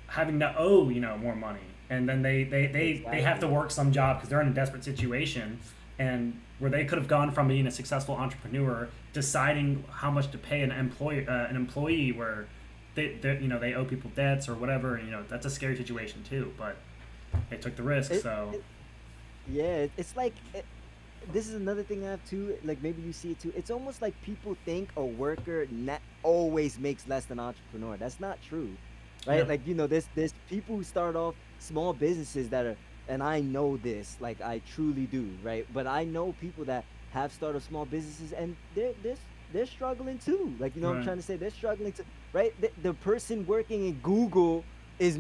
having to owe more money, and then they have to work some job because they're in a desperate situation, and where they could have gone from being a successful entrepreneur, deciding how much to pay an employee where they owe people debts or whatever, and that's a scary situation too, but they took the risk. It's like this is another thing I have too, like maybe you see it too. It's almost like people think a worker always makes less than an entrepreneur. That's not true, right? Yeah. Like, there's people who start off small businesses that are, and I know this, like I truly do, right? But I know people that have started small businesses and they're struggling too. Like, what I'm trying to say? They're struggling too, right? The person working in Google is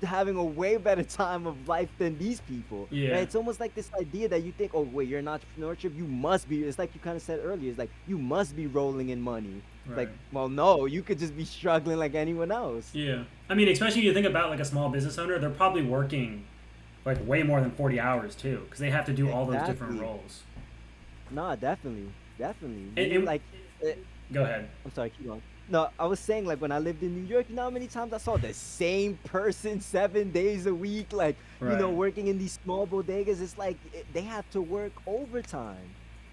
having a way better time of life than these people. Yeah. Right? It's almost like this idea that you think, oh wait, you're in entrepreneurship, you must be. It's like you kind of said earlier. It's like you must be rolling in money. Right. Like, well, no, you could just be struggling like anyone else. Yeah. I mean, especially if you think about like a small business owner, they're probably working like way more than 40 hours too, because they have to do all those different roles. Nah, definitely. Go ahead. I'm sorry, keep going. No, I was saying, like, when I lived in New York, you know how many times I saw the same person 7 days a week, like, working in these small bodegas. It's like they have to work overtime.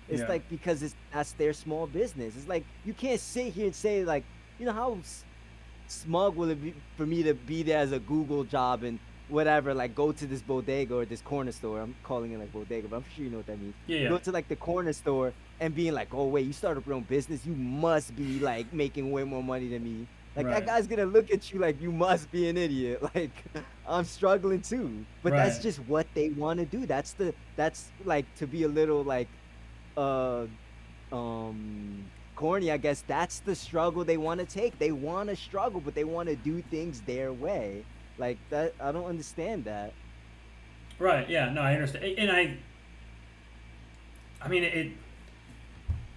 It's like, because that's their small business. It's like, you can't sit here and say, like, how smug will it be for me to be there as a Google job and whatever, like go to this bodega or this corner store. I'm calling it like bodega, but I'm sure you know what that means. Yeah. Go to like the corner store and being like, oh wait, you started your own business, you must be like making way more money than me. Like that guy's gonna look at you like you must be an idiot. Like, I'm struggling too. But that's just what they want to do. That's like, to be a little like corny, I guess. That's the struggle they want to take. They want to struggle, but they want to do things their way. Like that, I don't understand that. Right. Yeah. No, I understand, and I mean it,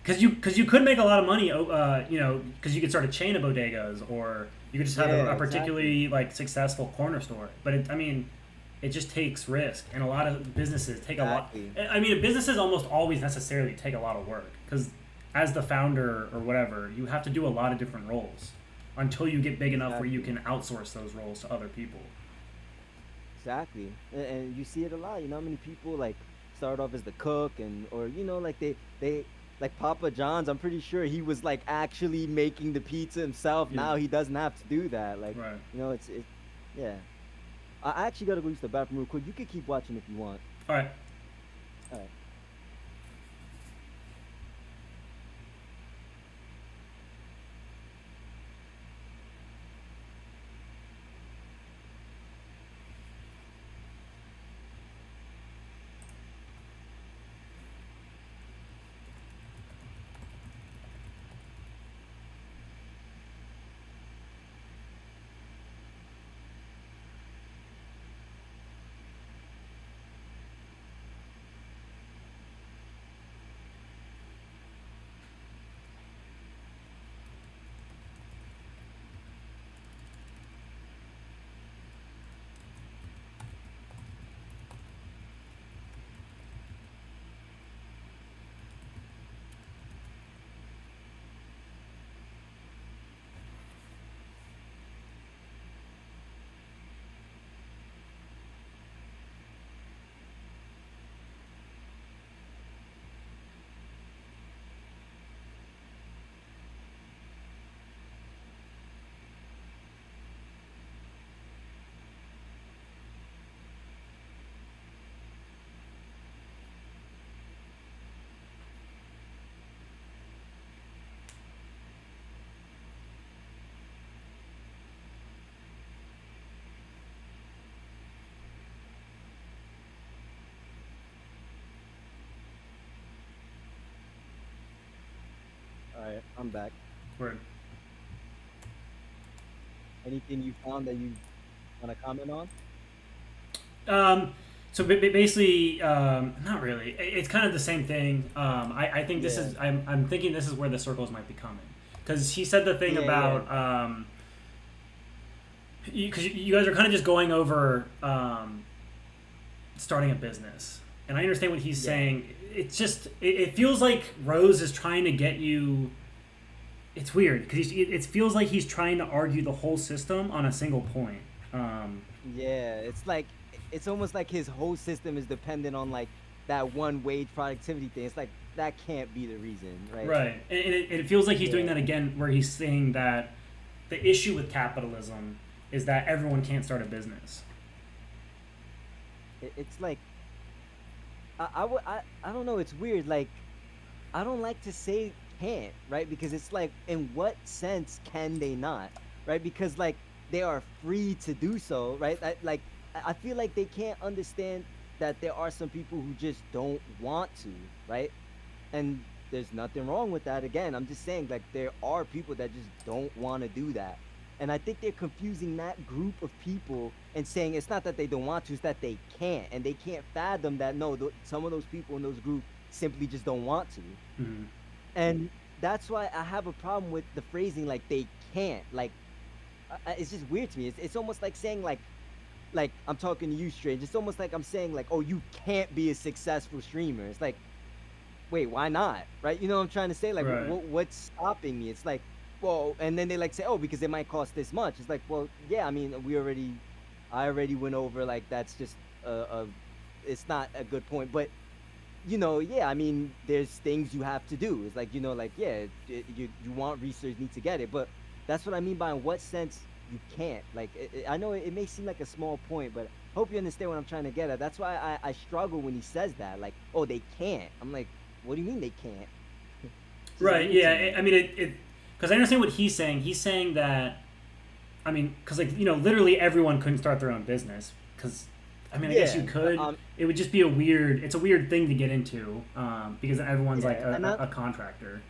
because you could make a lot of money, because you could start a chain of bodegas, or you could just have a particularly like successful corner store. But it just takes risk, and a lot of businesses take a lot. I mean, businesses almost always necessarily take a lot of work, because as the founder or whatever, you have to do a lot of different roles until you get big enough where you can outsource those roles to other people. Exactly. And you see it a lot. You know how many people like start off as the cook, or like they like Papa John's, I'm pretty sure he was like actually making the pizza himself. Now he doesn't have to do that. Like, it's yeah. I actually gotta go use the bathroom real quick. You can keep watching if you want. All right. I'm back. Word. Anything you found that you want to comment on? So basically, not really. It's kind of the same thing. I think this is. I'm thinking this is where the circles might be coming, because he said the thing about because you guys are kind of just going over starting a business, and I understand what he's saying. It's just it feels like Rose is trying to get you. It's weird because it feels like he's trying to argue the whole system on a single point. Yeah, it's almost like his whole system is dependent on like that one wage productivity thing. It's like that can't be the reason, right? Right, and it feels like he's doing that again, where he's saying that the issue with capitalism is that everyone can't start a business. It's like I don't know. It's weird. Like I don't like to say can't, right? Because it's like, in what sense can they not, right? Because like they are free to do so, right? I feel like they can't understand that there are some people who just don't want to, right? And there's nothing wrong with that. Again, I'm just saying, like, there are people that just don't want to do that. And I think they're confusing that group of people and saying it's not that they don't want to, it's that they can't. And they can't fathom that, no, some of those people in those groups simply just don't want to. Mm-hmm. And that's why I have a problem with the phrasing, like, they can't. Like, it's just weird to me. It's almost like saying, like I'm talking to you, Strange. It's almost like I'm saying, like, oh, you can't be a successful streamer. It's like, wait, why not? Right? You know what I'm trying to say? Like, Right. what's stopping me? It's like, well, and then they like say, oh, because it might cost this much. It's like, well, yeah, I mean, I already went over, like, that's just it's not a good point. But, you know, yeah, I mean, there's things you have to do. It's like, you know, like, yeah, you want research, need to get it. But that's what I mean by in what sense you can't. Like, I know it may seem like a small point, but I hope you understand what I'm trying to get at. That's why I struggle when he says that. Like, oh, they can't. I'm like, what do you mean they can't? Right. Yeah. I mean, it because I understand what he's saying. He's saying that, I mean, because, like, you know, literally everyone couldn't start their own business. Because, I mean, I guess you could. It would just be it's a weird thing to get into, because everyone's like a contractor.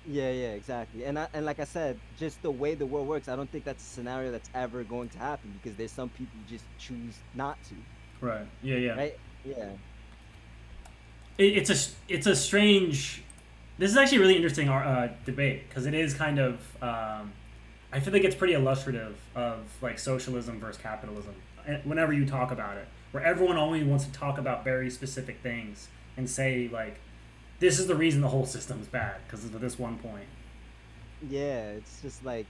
Yeah, exactly. And like I said, just the way the world works, I don't think that's a scenario that's ever going to happen, because there's some people who just choose not to. Right. Yeah. Right. Yeah. It's a strange. This is actually a really interesting debate, because it is kind of. I feel like it's pretty illustrative of, like, socialism versus capitalism. Whenever you talk about it, where everyone only wants to talk about very specific things and say, like, this is the reason the whole system's bad, because of this one point. Yeah, it's just like,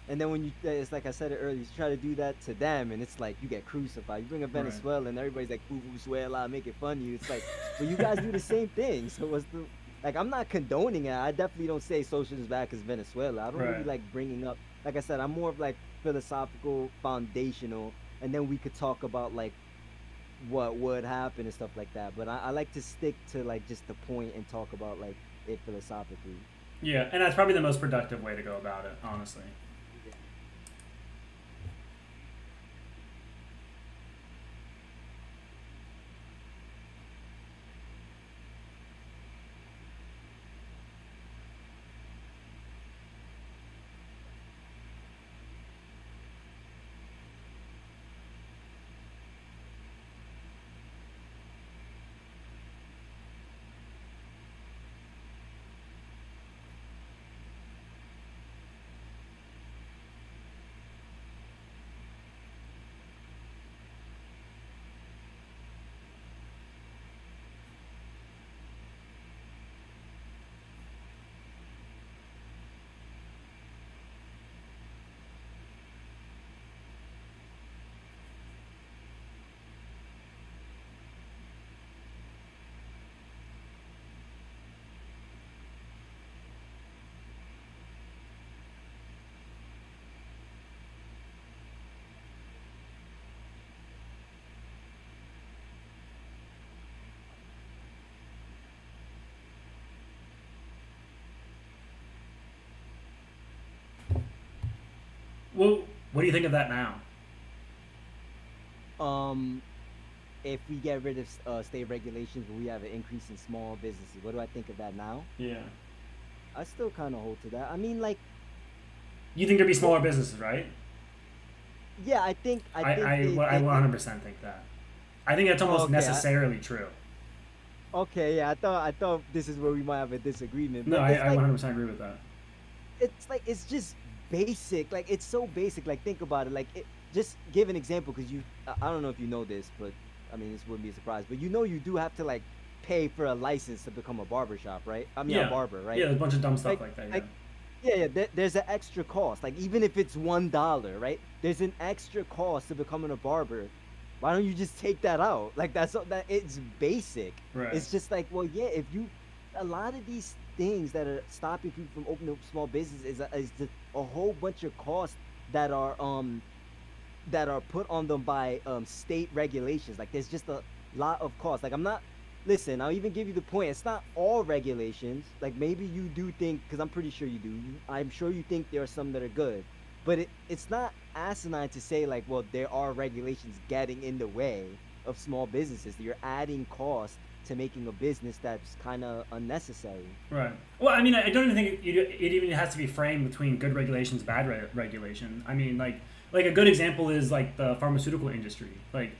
and then when it's like I said it earlier, you try to do that to them, and it's like you get crucified. You bring a Venezuela, and everybody's like, Venezuela, making fun of you. It's like, well, you guys do the same thing. So what's the, like, I'm not condoning it. I definitely don't say socialism is bad because Venezuela. I don't really like bringing up, like I said, I'm more of like philosophical, foundational, and then we could talk about like what would happen and stuff like that. But I like to stick to like just the point and talk about like it philosophically. Yeah, and that's probably the most productive way to go about it, honestly. Well, what do you think of that now? If we get rid of state regulations, will we have an increase in small businesses? What do I think of that now? Yeah. I still kind of hold to that. I mean, like, You think there'd be smaller businesses, right? yeah, I think I they- 100% think that. I think that's almost Okay, necessarily true. Okay, yeah, I thought this is where we might have a disagreement. No, but I it's like, 100% agree with that. it's like it's just basic. Like it's so basic. Like think about it. Like just give an example because I don't know if you know this, but I mean this wouldn't be a surprise. But you know you do have to like pay for a license to become a barbershop, right? I mean Yeah. a barber, right? Yeah, there's a bunch of dumb stuff like that, Yeah, there's an extra cost. Like even if it's $1, right? There's an extra cost to becoming a barber. Why don't you just take that out? Like that it's basic. Right. It's just like, well, yeah, if you a lot of these things that are stopping people from opening up small business is just a whole bunch of costs that are put on them by state regulations. Like there's just a lot of costs. Like listen, I'll even give you the point. It's not all regulations. Like maybe you do think, because I'm pretty sure you do. I'm sure you think there are some that are good, but it's not asinine to say like, well, there are regulations getting in the way of small businesses. You're adding cost to making a business that's kind of unnecessary. Right. Well, I mean, I don't even think it even has to be framed between good regulations, bad regulation. I mean, like a good example is like the pharmaceutical industry. Like,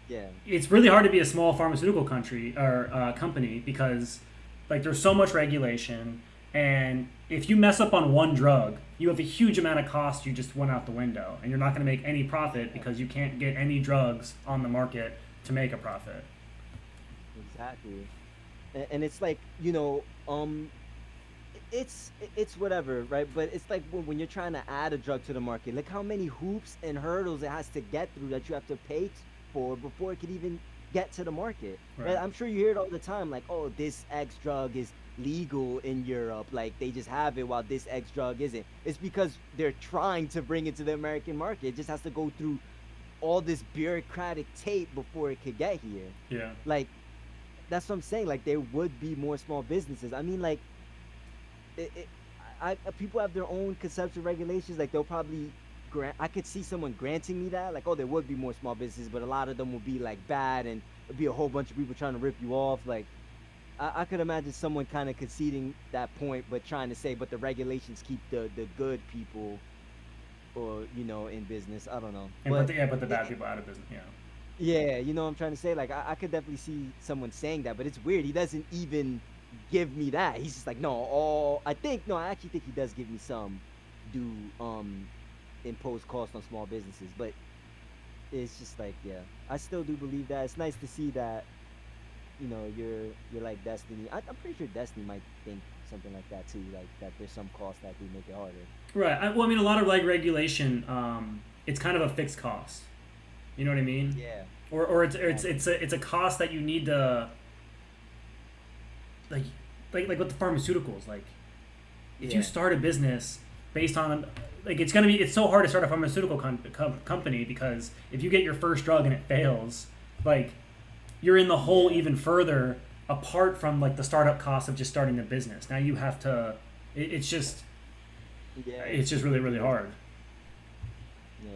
yeah, it's really hard to be a small pharmaceutical company because like there's so much regulation, and if you mess up on one drug, you have a huge amount of cost you just went out the window, and you're not going to make any profit because you can't get any drugs on the market to make a profit. Exactly. And it's like, it's whatever, right? But it's like when you're trying to add a drug to the market, like how many hoops and hurdles it has to get through that you have to pay for before it could even get to the market. Right? I'm sure you hear it all the time, like, oh, this X drug is legal in Europe, like they just have it while this X drug isn't. It's because they're trying to bring it to the American market. It just has to go through all this bureaucratic tape before it could get here. Yeah. Like, that's what I'm saying. Like, there would be more small businesses. I mean, like, people have their own conceptual regulations. Like, they'll probably I could see someone granting me that. Like, oh, there would be more small businesses, but a lot of them will be, like, bad, and it'll be a whole bunch of people trying to rip you off. Like, I could imagine someone kind of conceding that point, but trying to say, but the regulations keep the good people, or, in business. I don't know. But the bad people out of business, yeah. Yeah, you know what I'm trying to say? Like, I could definitely see someone saying that, but it's weird. He doesn't even give me that. He's just like, no, I actually think he does give me some impose cost on small businesses, but it's just like, yeah, I still do believe that. It's nice to see that, you're like Destiny. I'm pretty sure Destiny might think something like that too, like that there's some costs that do make it harder. Right. Well, I mean, a lot of like regulation, it's kind of a fixed cost. You know what I mean? Yeah. Or it's a cost that you need to like with the pharmaceuticals. Like, if you start a business based on like it's so hard to start a pharmaceutical company because if you get your first drug and it fails, like you're in the hole even further apart from like the startup cost of just starting the business. Now you have to. It's just really, really hard. Yeah.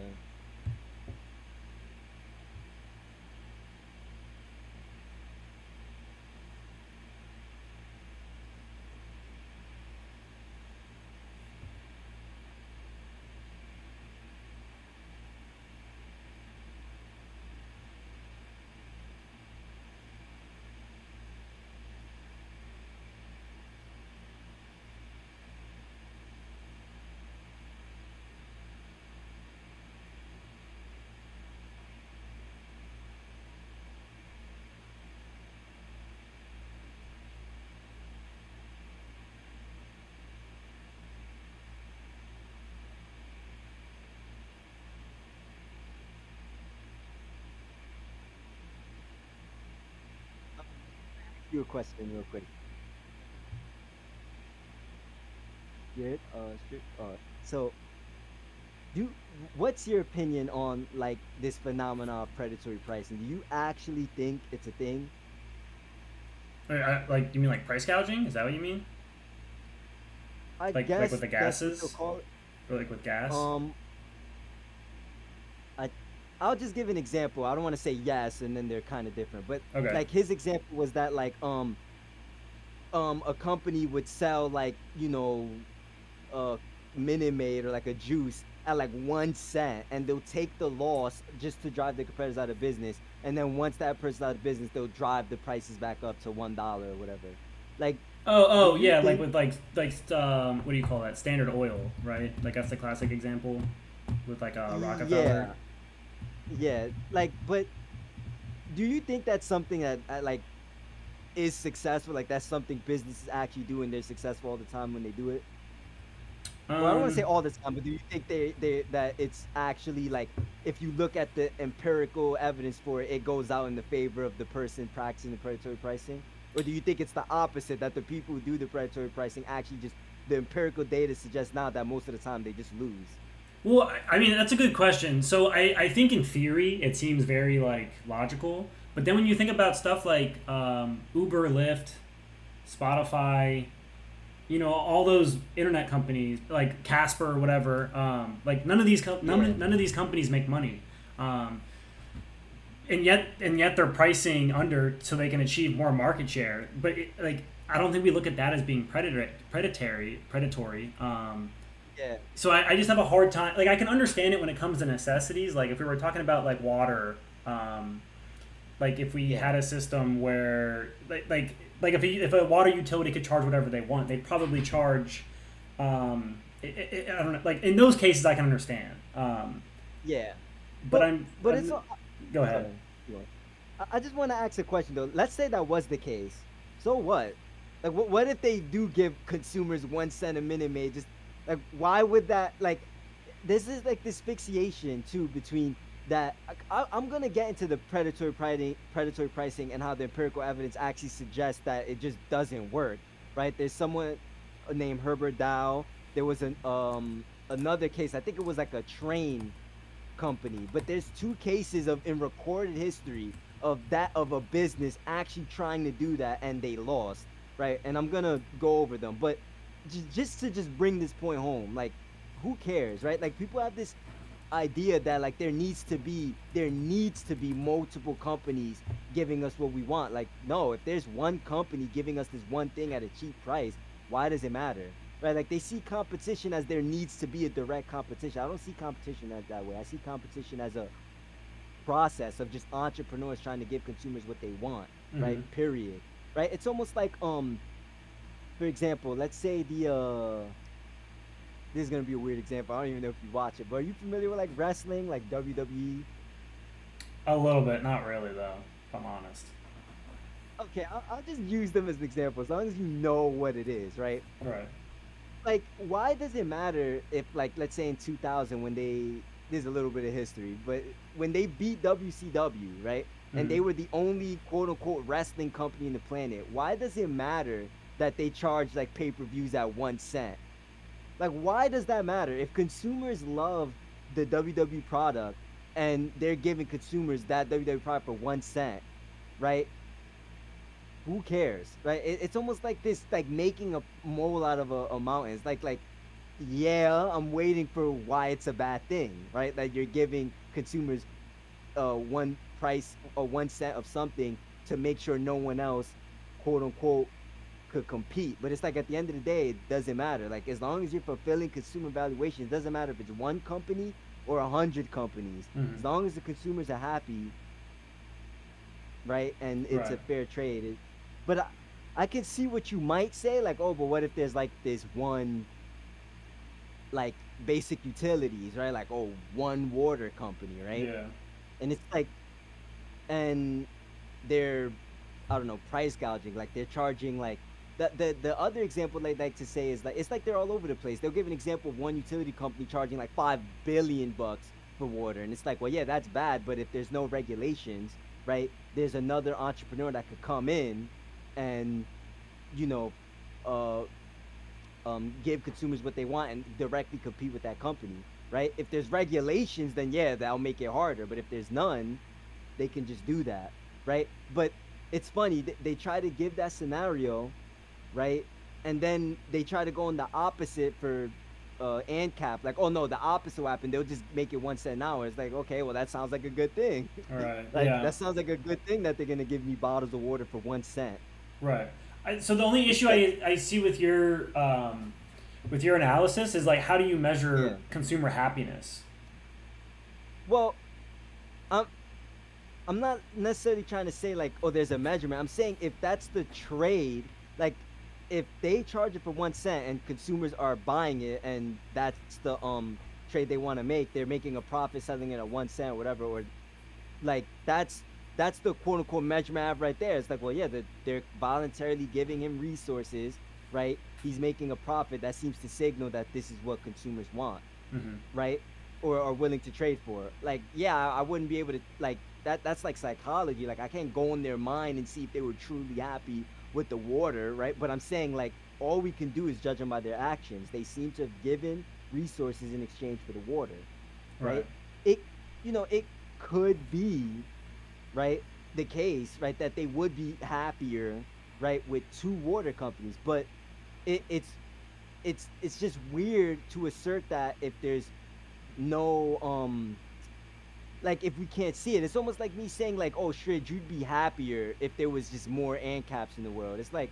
Your question real quick. Good. So, what's your opinion on like this phenomena of predatory pricing? Do you actually think it's a thing? Like, you mean like price gouging? Is that what you mean? I like guess with the gases, or like with gas? I'll just give an example. I don't want to say yes, and then they're kind of different. But okay. like his example was that like a company would sell like, you know, Minute Maid or like a juice at like 1 cent, and they'll take the loss just to drive the competitors out of business. And then once that person's out of business, they'll drive the prices back up to $1 or whatever. Like, Oh yeah, like with like what do you call that? Standard Oil, right? Like that's the classic example with like a Rockefeller. Yeah, like, but do you think that's something that like is successful? Like that's something businesses actually do and they're successful all the time when they do it? Well, I don't want to say all the time, but do you think that it's actually like, if you look at the empirical evidence for it, it goes out in the favor of the person practicing the predatory pricing? Or do you think it's the opposite, that the people who do the predatory pricing actually just, the empirical data suggests now that most of the time they just lose? Well, I mean, that's a good question. So I think in theory it seems very like logical, but then when you think about stuff like Uber, Lyft, Spotify, you know, all those internet companies like Casper or whatever, like none of these companies make money, and yet they're pricing under so they can achieve more market share. But like I don't think we look at that as being predatory. Yeah. So I just have a hard time. Like I can understand it when it comes to necessities. Like if we were talking about like water, like if we had a system where like if a water utility could charge whatever they want, they'd probably charge. I don't know. Like in those cases, I can understand. Yeah. But it's. Go ahead. I just want to ask a question though. Let's say that was the case. So what? Like what if they do give consumers 1 cent a Minute Maid? Just like why would that, like, this is like this asphyxiation too between that. I'm gonna get into the predatory pricing and how the empirical evidence actually suggests that it just doesn't work, right? There's someone named Herbert Dow. There was another case. I think it was like a train company, but there's 2 cases in recorded history of a business actually trying to do that and they lost, right? And I'm gonna go over them, but just to bring this point home, like, who cares, right? Like, people have this idea that like there needs to be multiple companies giving us what we want. Like, no, if there's one company giving us this one thing at a cheap price, why does it matter, right? Like, they see competition as there needs to be a direct competition. I don't see competition as that way. I see competition as a process of just entrepreneurs trying to give consumers what they want, right? Period. Right? It's almost like for example, let's say this is gonna be a weird example. I don't even know if you watch it, but are you familiar with like wrestling, like WWE? A little bit, not really though, if I'm honest. Okay, I'll just use them as an example, as long as you know what it is, right? Right. Like, why does it matter if, like, let's say in 2000 when there's a little bit of history, but when they beat WCW, right? And they were the only quote-unquote wrestling company in the planet, why does it matter that they charge like pay-per-views at 1 cent? Like, why does that matter? If consumers love the WWE product and they're giving consumers that WWE product for 1 cent, right? Who cares, right? It's almost like this, like making a mole out of a mountain. It's like, yeah, I'm waiting for why it's a bad thing, right? That you're giving consumers one price or 1 cent of something to make sure no one else, quote unquote, could compete. But it's like, at the end of the day, it doesn't matter. Like, as long as you're fulfilling consumer valuation, it doesn't matter if it's 1 company or 100 companies. As long as the consumers are happy, right, and it's a fair trade. But I can see what you might say, like, oh, but what if there's like this one, like, basic utilities, right? Like, oh, 1 water company, right? Yeah. And it's like, and they're, I don't know, price gouging. Like, they're charging like the other example they like to say is like, it's like they're all over the place. They'll give an example of one utility company charging like $5 billion for water, and it's like, well, yeah, that's bad, but if there's no regulations, right, there's another entrepreneur that could come in and, you know, give consumers what they want and directly compete with that company, right? If there's regulations, then yeah, that'll make it harder. But if there's none, they can just do that, right? But it's funny, they try to give that scenario, right? And then they try to go on the opposite for ANCAP. Like, oh no, the opposite will happen. They'll just make it 1 cent an hour. It's like, okay, well, that sounds like a good thing. Right. Like, yeah. that sounds like a good thing that they're gonna give me bottles of water for 1 cent. Right. So the only issue I see with your analysis is like, how do you measure consumer happiness? Well, I'm not necessarily trying to say like, oh, there's a measurement. I'm saying if that's the trade, like if they charge it for 1 cent and consumers are buying it and that's the trade they want to make, they're making a profit selling it at 1 cent or whatever, or like that's the quote unquote measurement I have right there. It's like, well, yeah, they're voluntarily giving him resources, right? He's making a profit. That seems to signal that this is what consumers want, right? Or are willing to trade for. Like, yeah, I wouldn't be able to like that's like psychology. Like I can't go in their mind and see if they were truly happy with the water, right? But I'm saying like all we can do is judge them by their actions. They seem to have given resources in exchange for the water, right? It could be, right, the case, right, that they would be happier, right, with 2 water companies, but it's just weird to assert that if there's no like if we can't see it. It's almost like me saying like, oh Shrid, you'd be happier if there was just more ANCAPs in the world. It's like,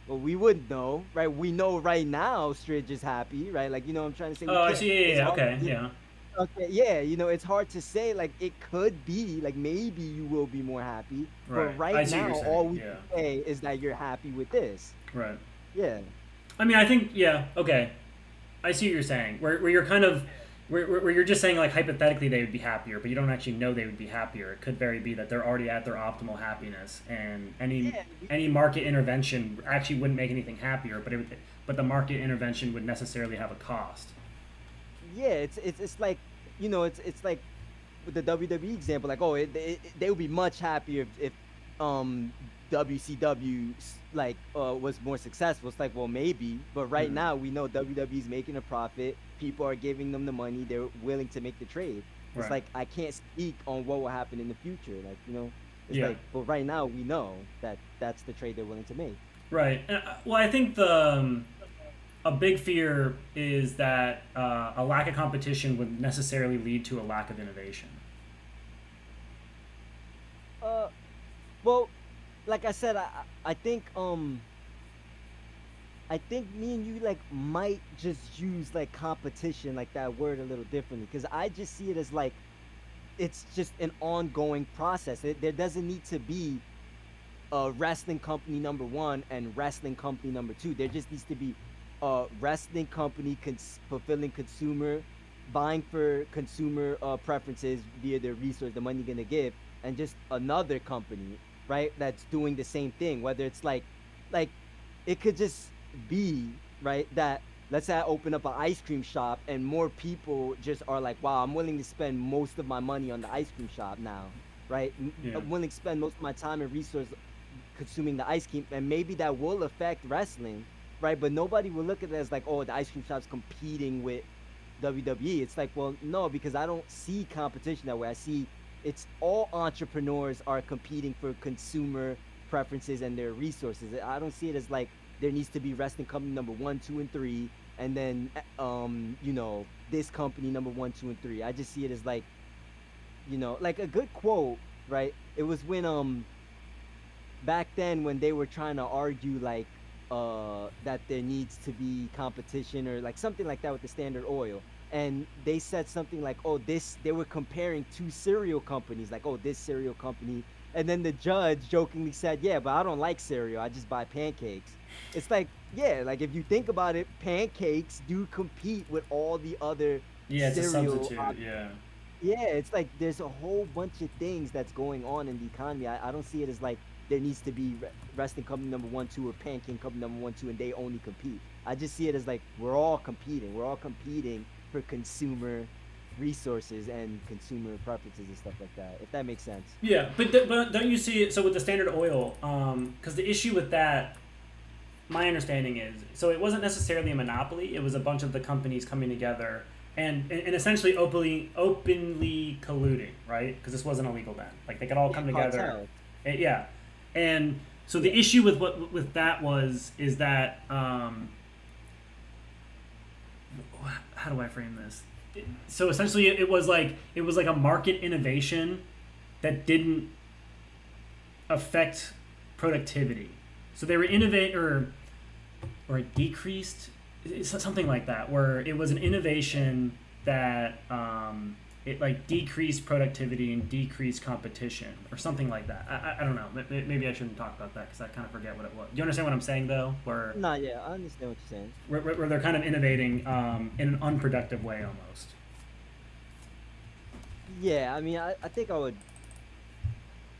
well, we wouldn't know, right? We know right now Stridge is happy, right? Like, you know what I'm trying to say? Oh, I see. Yeah, okay, yeah. Okay, yeah, you know, it's hard to say. Like, it could be, like, maybe you will be more happy. Right. But right now, all we can say is that you're happy with this. Right. Yeah. I mean, I think, yeah, okay. I see what you're saying. Where you're kind of, where you're just saying, like, hypothetically they would be happier, but you don't actually know they would be happier. It could very be that they're already at their optimal happiness, and any market intervention actually wouldn't make anything happier, but the market intervention would necessarily have a cost. Yeah, it's like, you know, it's like with the WWE example, like, oh, they would be much happier if WCW like was more successful. It's like, well, maybe, but right now we know WWE's making a profit. People are giving them the money. They're willing to make the trade. It's like, I can't speak on what will happen in the future. Like, you know, it's like, but right now we know that that's the trade they're willing to make. Right. Well, I think a big fear is that a lack of competition would necessarily lead to a lack of innovation. Well, like I said, I think me and you like might just use like competition, like that word, a little differently, because I just see it as like it's just an ongoing process. There doesn't need to be wrestling company number 1 and wrestling company number 2. There just needs to be wrestling company fulfilling consumer, buying for consumer preferences via their resource, the money you're gonna give, and just another company, right, that's doing the same thing. Whether it's like it could just be, right, that let's say I open up an ice cream shop and more people just are like, wow, I'm willing to spend most of my money on the ice cream shop now, right? I'm willing to spend most of my time and resources consuming the ice cream, and maybe that will affect wrestling, right? But nobody will look at it as like, oh, the ice cream shop's competing with WWE. It's like, well, no, because I don't see competition that way. I see it's all entrepreneurs are competing for consumer preferences and their resources. I don't see it as like there needs to be wrestling company number 1, 2, and 3, and then you know, this company number 1, 2, and 3. I just see it as like, you know, like a good quote, right? It was when back then when they were trying to argue like that there needs to be competition or like something like that with the Standard Oil, and they said something like, oh, they were comparing 2 cereal companies, like, oh, this cereal company, and then the judge jokingly said, yeah, but I don't like cereal, I just buy pancakes. It's like, yeah, like if you think about it, pancakes do compete with all the other it's cereal a substitute. Yeah, it's like there's a whole bunch of things that's going on in the economy. I don't see it as like there needs to be wrestling company number 1, 2, or pancake company number 1, 2, and they only compete. I just see it as like we're all competing for consumer resources and consumer preferences and stuff like that, if that makes sense. Yeah, but don't you see it? So with the Standard Oil, because the issue with that, my understanding is, so it wasn't necessarily a monopoly. It was a bunch of the companies coming together and essentially openly colluding, right? Because this wasn't illegal then. Like they could all come together. And so the issue with that is that how do I frame this? So essentially, it was like a market innovation that didn't affect productivity. So they were or it decreased, something like that, where it was an innovation that it like decreased productivity and decreased competition or something like that. I don't know. Maybe I shouldn't talk about that because I kind of forget what it was. Do you understand what I'm saying though? Where Yeah, I understand what you're saying. where they're kind of innovating in an unproductive way almost. Yeah, I mean, I think I would.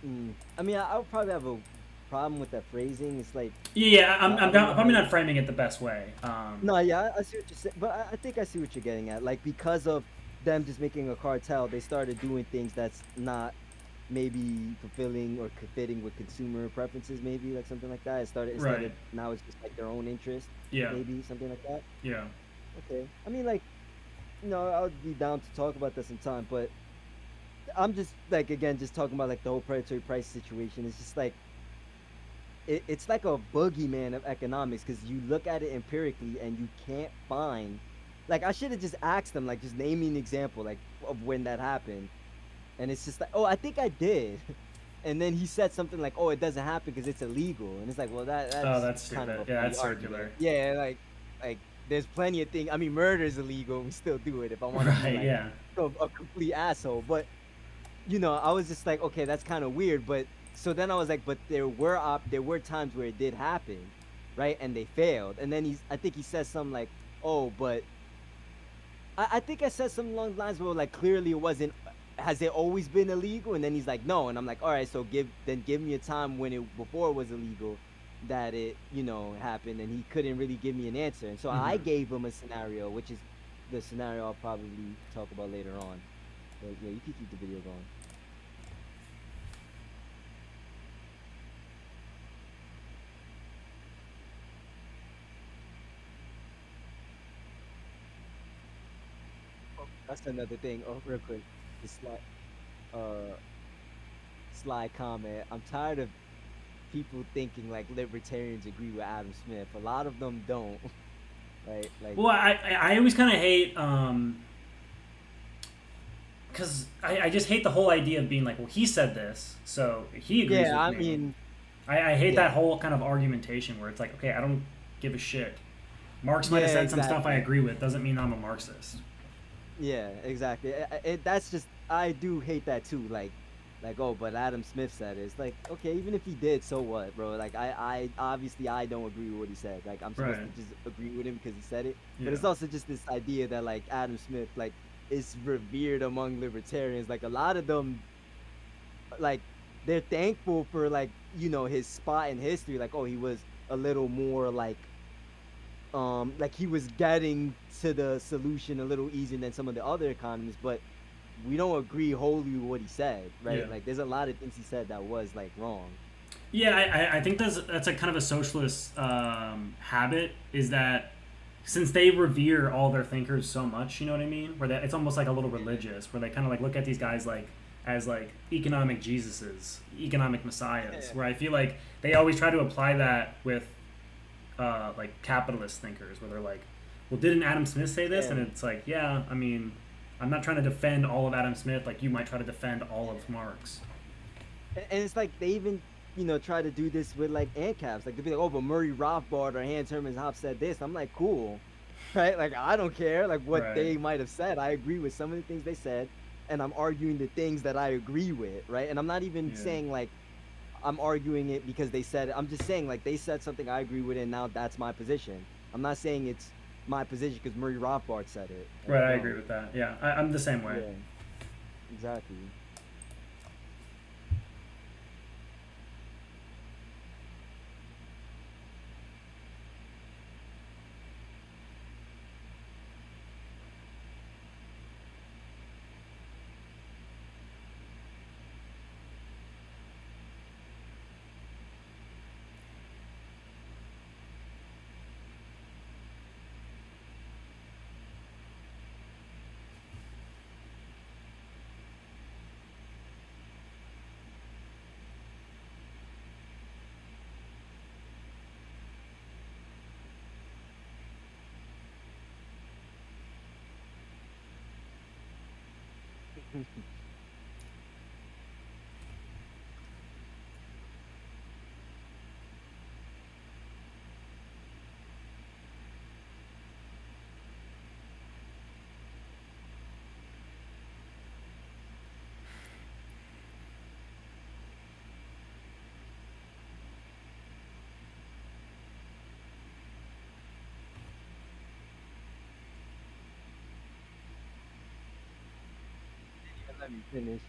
I mean, I would probably have a problem with that phrasing. It's like. Yeah, I'm probably not framing it the best way. No, yeah, I see what you're saying, but I think I see what you're getting at. Like, because of them just making a cartel, they started doing things that's not maybe fulfilling or fitting with consumer preferences, maybe like something like that. It started now it's just like their own interest. Yeah. Maybe something like that. Yeah. Okay. I mean, like, I would be down to talk about that sometime, but I'm just like again just talking about like the whole predatory price situation. It's just like it's like a boogeyman of economics because you look at it empirically and you can't find. Like, I should have just asked them, like, just name me an example, like, of when that happened. And it's just like, oh, I think I did. And then he said something like, oh, it doesn't happen because it's illegal. And it's like, well, that's that's kind stupid. of a Yeah, that's argument. circular. Yeah, like there's plenty of things. I mean, murder is illegal. We still do it if I want to be, like, a complete asshole. But, I was just like, okay, that's kind of weird. But so then I was like, but there were times where it did happen, right? And they failed. And then I think he said something like, oh, but I think I said something along the lines where like clearly it wasn't. Has it always been illegal? And then he's like, no. And I'm like, all right, so give me a time when before it was illegal, that it happened. And he couldn't really give me an answer. And so I gave him a scenario, which is the scenario I'll probably talk about later on. But yeah, you can keep the video going. That's another thing. Oh, real quick, the sly comment. I'm tired of people thinking like libertarians agree with Adam Smith. A lot of them don't. Right? Like. Well, I always kind of hate because I just hate the whole idea of being like, well, he said this, so he agrees with me. I mean, I hate that whole kind of argumentation where it's like, okay, I don't give a shit. Marx might have said some stuff I agree with. Doesn't mean I'm a Marxist. Yeah, exactly. That's just, I do hate that too. Like, oh, but Adam Smith said it. It's like, okay, even if he did, so what, bro? Like, I obviously I don't agree with what he said. Like, I'm supposed to just agree with him because he said it. But it's also just this idea that like Adam Smith like is revered among libertarians. Like a lot of them, like they're thankful for like his spot in history. Like, oh, he was a little more like he was getting to the solution a little easier than some of the other economists, but we don't agree wholly with what he said, right? Yeah. Like, there's a lot of things he said that was like wrong. Yeah, I think that's a kind of a socialist habit, is that since they revere all their thinkers so much, you know what I mean? Where it's almost like a little religious, where they kind of like look at these guys like as like economic Jesuses, economic messiahs. Where I feel like they always try to apply that with like capitalist thinkers, where they're like, well, didn't Adam Smith say this? And it's like, yeah, I mean, I'm not trying to defend all of Adam Smith like you might try to defend all of Marx. And it's like they even try to do this with like ANCAPs. Like, they'll be like, oh, but Murray Rothbard or Hans Hermann Hoppe said this. I'm like, cool, right? Like, I don't care like what they might have said. I agree with some of the things they said, and I'm arguing the things that I agree with, right? And I'm not even saying like I'm arguing it because they said it. I'm just saying like they said something I agree with, and now that's my position. I'm not saying it's my position because Murray Rothbard said it. Right, I agree with that. Yeah, I'm the same way. Yeah, exactly. let me finish.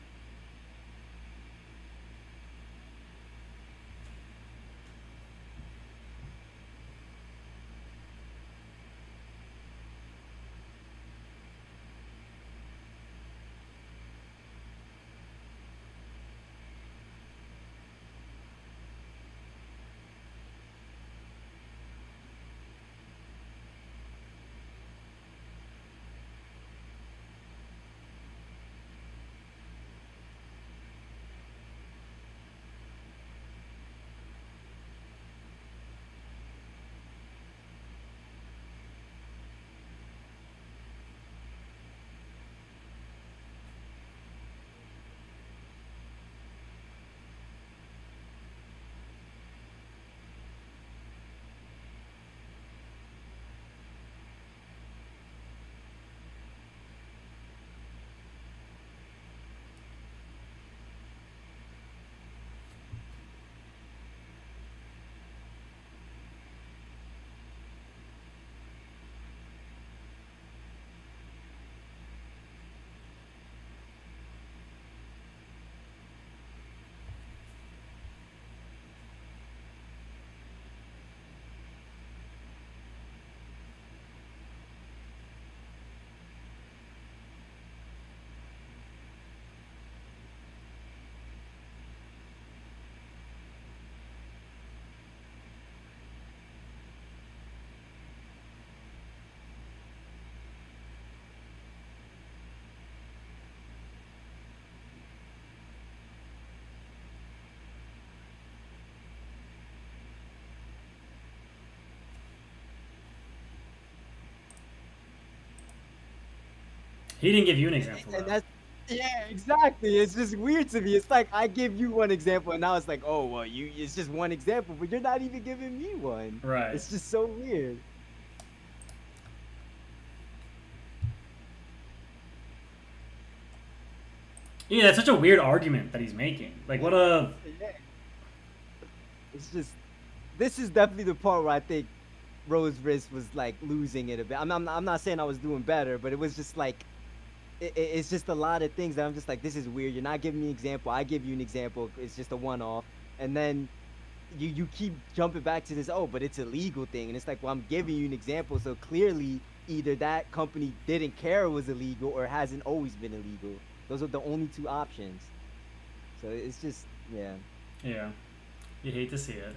He didn't give you an example. And Though. that's yeah, exactly. It's just weird to me. It's like I give you one example, and now it's like, oh well, you. It's just one example, but you're not even giving me one. Right. It's just so weird. Yeah, that's such a weird argument that he's making. Like, what a. Yeah. It's just. This is definitely the part where I think Rose Risk was like losing it a bit. I'm not saying I was doing better, but it was just like. It's just a lot of things that I'm just like, this is weird. You're not giving me an example. I give you an example. It's just a one-off. And then you keep jumping back to this, oh, but it's a legal thing. And it's like, well, I'm giving you an example. So clearly either that company didn't care it was illegal or hasn't always been illegal. Those are the only two options. So it's just, yeah. Yeah. You hate to see it.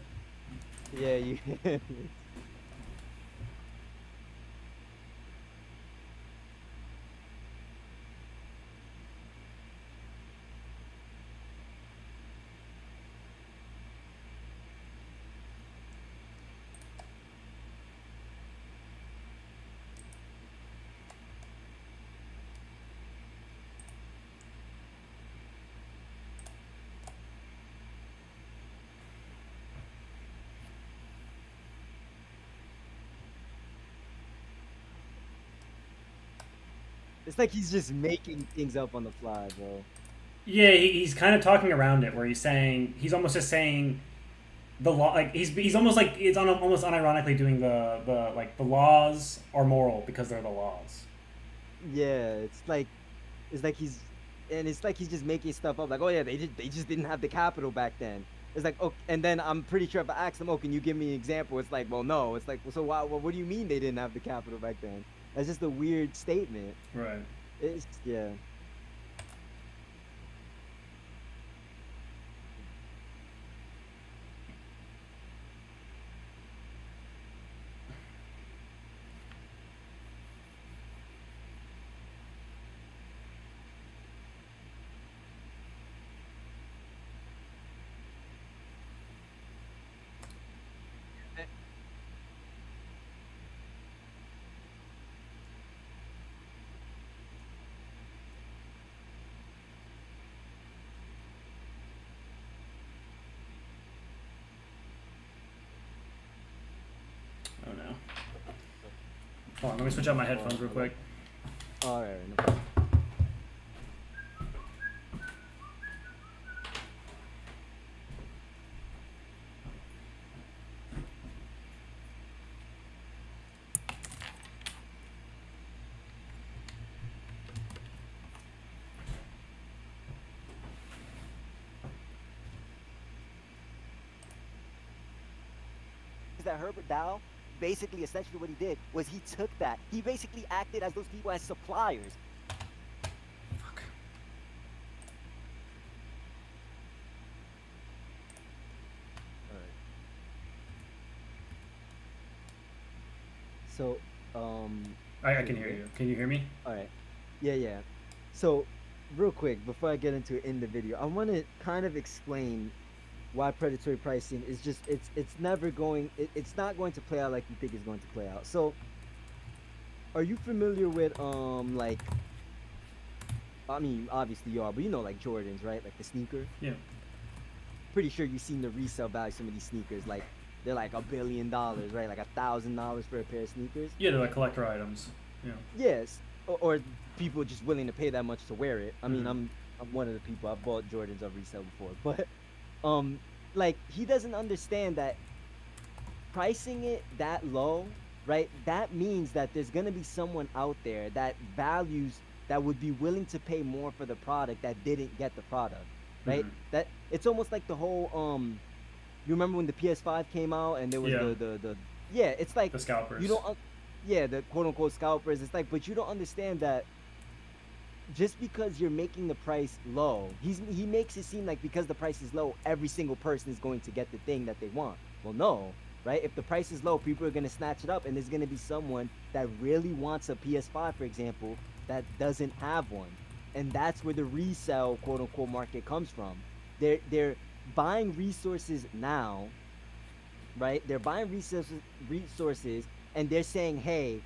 Yeah, you... It's like he's just making things up on the fly, bro. Yeah, he's kind of talking around it, where he's saying he's almost just saying the law. Like he's almost like it's almost unironically doing the like the laws are moral because they're the laws. Yeah, it's like he's just making stuff up. Like, oh yeah, they just didn't have the capital back then. It's like, oh, and then I'm pretty sure if I ask them, oh, can you give me an example? It's like, well, no. It's like, well, so why? Well, what do you mean they didn't have the capital back then? That's just a weird statement. Right. It's yeah. Oh no. Hold on, let me switch out my headphones real quick. All right. No problem. that Herbert Dow, basically, essentially what he did was he took that. He basically acted as those people as suppliers. So, I can hear you. Can you hear me? All right. Yeah. So, real quick, before I get into it in the video, I want to kind of explain why predatory pricing is just it's never going it's not going to play out like you think it's going to play out. So, are you familiar with like, I mean, obviously you are, but you know, like Jordans, right? Like the sneaker. Yeah. Pretty sure you've seen the resale value of some of these sneakers. Like they're like $1 billion, right? Like $1,000 for a pair of sneakers. Yeah, they're like collector items. Yeah. Yes, or people just willing to pay that much to wear it. I mean, I'm one of the people. I've bought Jordans on resale before, but like he doesn't understand that pricing it that low, right? That means that there's gonna be someone out there that would be willing to pay more for the product that didn't get the product, right? That it's almost like the whole you remember when the PS5 came out and there was the it's like the scalpers. You don't the quote unquote scalpers. It's like, but you don't understand that just because you're making the price low, he makes it seem like because the price is low, every single person is going to get the thing that they want. Well, no, right? If the price is low, people are going to snatch it up, and there's going to be someone that really wants a PS5, for example, that doesn't have one. And that's where the resale quote unquote market comes from. They're buying resources now, right? They're buying resources and they're saying, hey,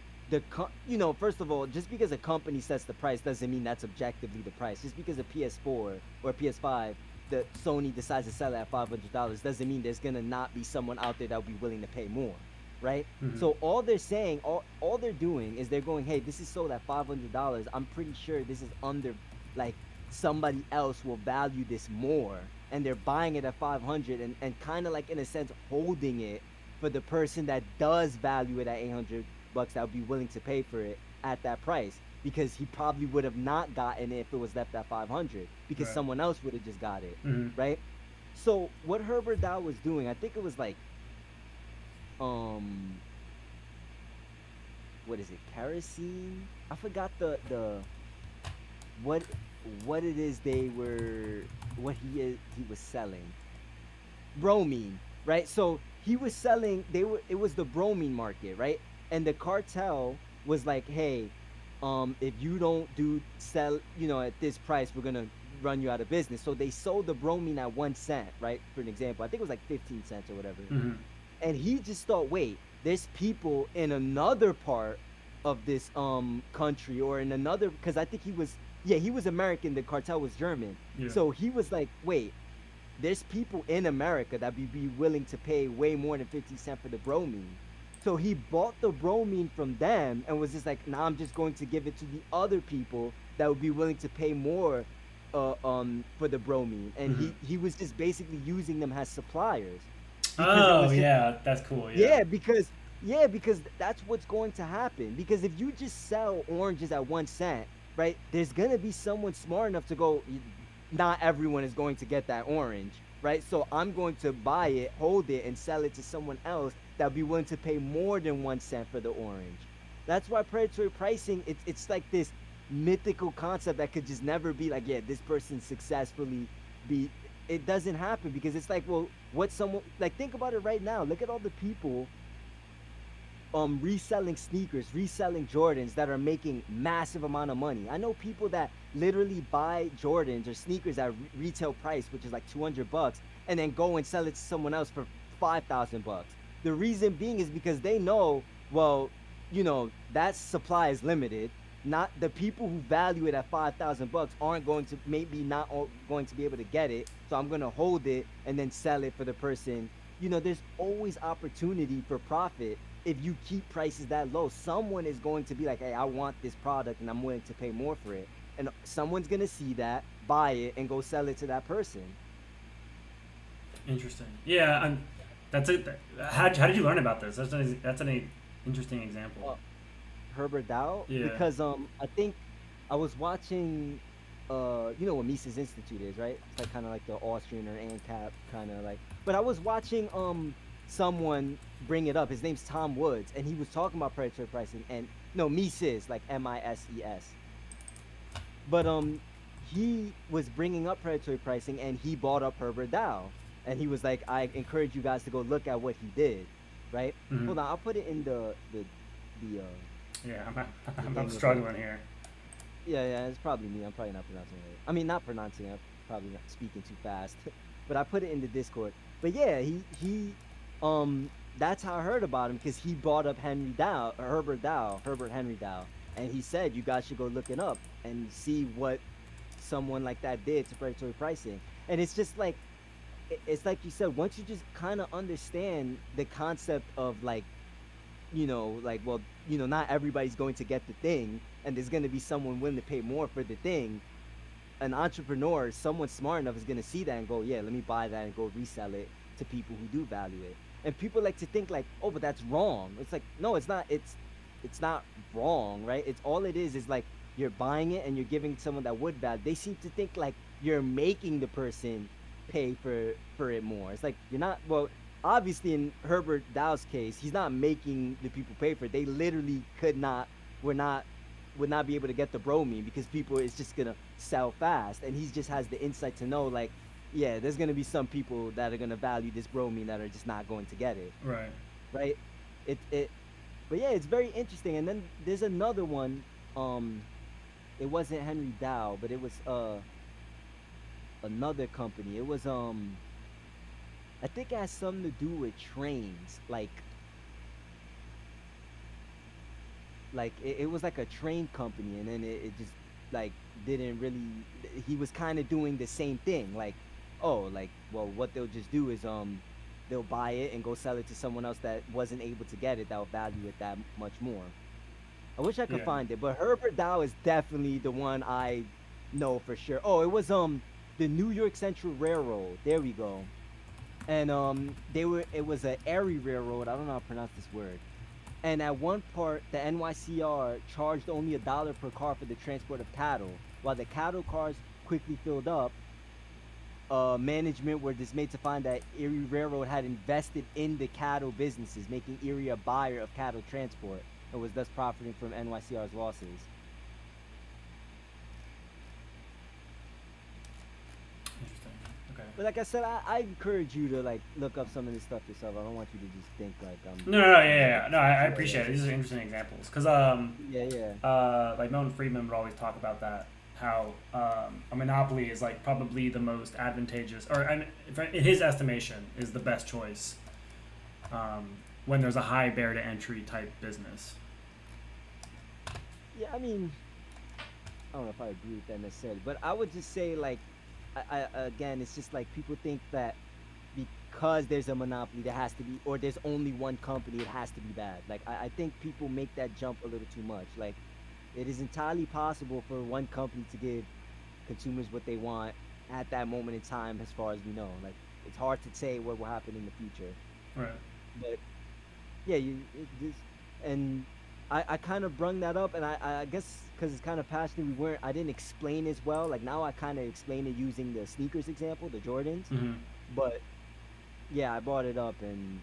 first of all, just because a company sets the price doesn't mean that's objectively the price. Just because a PS4 or a PS5 that Sony decides to sell it at $500 doesn't mean there's gonna not be someone out there that will be willing to pay more, right? So all they're saying, all they're doing is they're going, hey, this is sold at $500. I'm pretty sure this is under, like, somebody else will value this more, and they're buying it at $500 and kind of like in a sense holding it for the person that does value it at $800 that would be willing to pay for it at that price, because he probably would have not gotten it if it was left at $500 because someone else would have just got it, right? So what Herbert Dow was doing, I think it was like what is it, kerosene? I forgot the what it is he was selling. Bromine, right? So he was selling, it was the bromine market, right? And the cartel was like, hey, if you don't sell, at this price, we're gonna run you out of business. So they sold the bromine at 1 cent, right? For an example, I think it was like 15 cents or whatever. And he just thought, wait, there's people in another part of this country or in another, because I think he was American, the cartel was German. So he was like, wait, there's people in America that would be willing to pay way more than 50 cents for the bromine. So he bought the bromine from them and was just like, nah, I'm just going to give it to the other people that would be willing to pay more for the bromine. And he was just basically using them as suppliers. Oh, yeah, that's cool. Yeah, because that's what's going to happen. Because if you just sell oranges at 1 cent, right, there's going to be someone smart enough to go, not everyone is going to get that orange, right? So I'm going to buy it, hold it, and sell it to someone else that would be willing to pay more than 1 cent for the orange. That's why predatory pricing, it's like this mythical concept that could just never be like, yeah, this person successfully it doesn't happen, because it's like, well, think about it right now. Look at all the people reselling sneakers, reselling Jordans that are making massive amount of money. I know people that literally buy Jordans or sneakers at retail price, which is like $200, and then go and sell it to someone else for $5,000. The reason being is because they know, well, that supply is limited. Not the people who value it at $5,000 aren't going to, maybe not going to be able to get it. So I'm going to hold it and then sell it for the person. There's always opportunity for profit. If you keep prices that low, someone is going to be like, hey, I want this product and I'm willing to pay more for it. And someone's going to see that, buy it, and go sell it to that person. Interesting. Yeah, that's it. How did you learn about this? That's an interesting example. Herbert Dow? Yeah. Because I think I was watching, what Mises Institute is, right? It's like kind of like the Austrian or ANCAP kind of like. But I was watching someone bring it up. His name's Tom Woods, and he was talking about predatory pricing, and no, Mises, like MISES. But he was bringing up predatory pricing, and he brought up Herbert Dow, and he was like, I encourage you guys to go look at what he did, right? Mhm. Hold on, I'll put it in the Yeah, I'm struggling here. Yeah, it's probably me. I'm probably not pronouncing it right. I mean, not pronouncing it. I'm probably not speaking too fast. But I put it in the Discord. But yeah, that's how I heard about him, because he brought up Herbert Henry Dow, and he said you guys should go look it up and see what someone like that did to predatory pricing. And it's just like, it's like you said, once you just kind of understand the concept of like, well, not everybody's going to get the thing, and there's going to be someone willing to pay more for the thing. An entrepreneur, someone smart enough, is going to see that and go, yeah, let me buy that and go resell it to people who do value it. And people like to think like, oh, but that's wrong. It's like, no, it's not. It's not wrong, right? It's all it is like you're buying it and you're giving someone that would value. They seem to think like you're making the person pay for it more. It's like you're not. Obviously, in Herbert Dow's case, he's not making the people pay for it. They literally would not be able to get the bromine, because people is just gonna sell fast, and he just has the insight to know, like, yeah, there's gonna be some people that are gonna value this bromine that are just not going to get it. Right. But yeah, it's very interesting. And then there's another one. It wasn't Henry Dow, but it was another company. It was I think it has something to do with trains, like it was like a train company, and then it just like didn't really. He was kind of doing the same thing, like, oh, like, well, what they'll just do is they'll buy it and go sell it to someone else that wasn't able to get it, that'll value it that much more. I wish I could find it, but Herbert Dow is definitely the one I know for sure. Oh, it was the New York Central Railroad. There we go. And it was an Erie Railroad. I don't know how to pronounce this word. And at one part, the NYCR charged only $1 per car for the transport of cattle. While the cattle cars quickly filled up, management were dismayed to find that Erie Railroad had invested in the cattle businesses, making Erie a buyer of cattle transport, and was thus profiting from NYCR's losses. But like I said, I encourage you to like look up some of this stuff yourself. I don't want you to just think like I'm. No, I appreciate it. These are interesting examples, because like Milton Friedman would always talk about that, how a monopoly is like probably the most advantageous, or in his estimation, is the best choice when there's a high barrier to entry type business. Yeah, I mean, I don't know if I agree with that necessarily, but I would just say like. Again, it's just like people think that because there's a monopoly, there has to be, or there's only one company, it has to be bad. Like, I think people make that jump a little too much. Like, it is entirely possible for one company to give consumers what they want at that moment in time, as far as we know. Like, it's hard to say what will happen in the future. Right. But, yeah, and I kind of brung that up, and I guess because it's kind of passionate, I didn't explain as well. Like, now I kind of explain it using the sneakers example, the Jordans. Mm-hmm. But yeah, I brought it up, and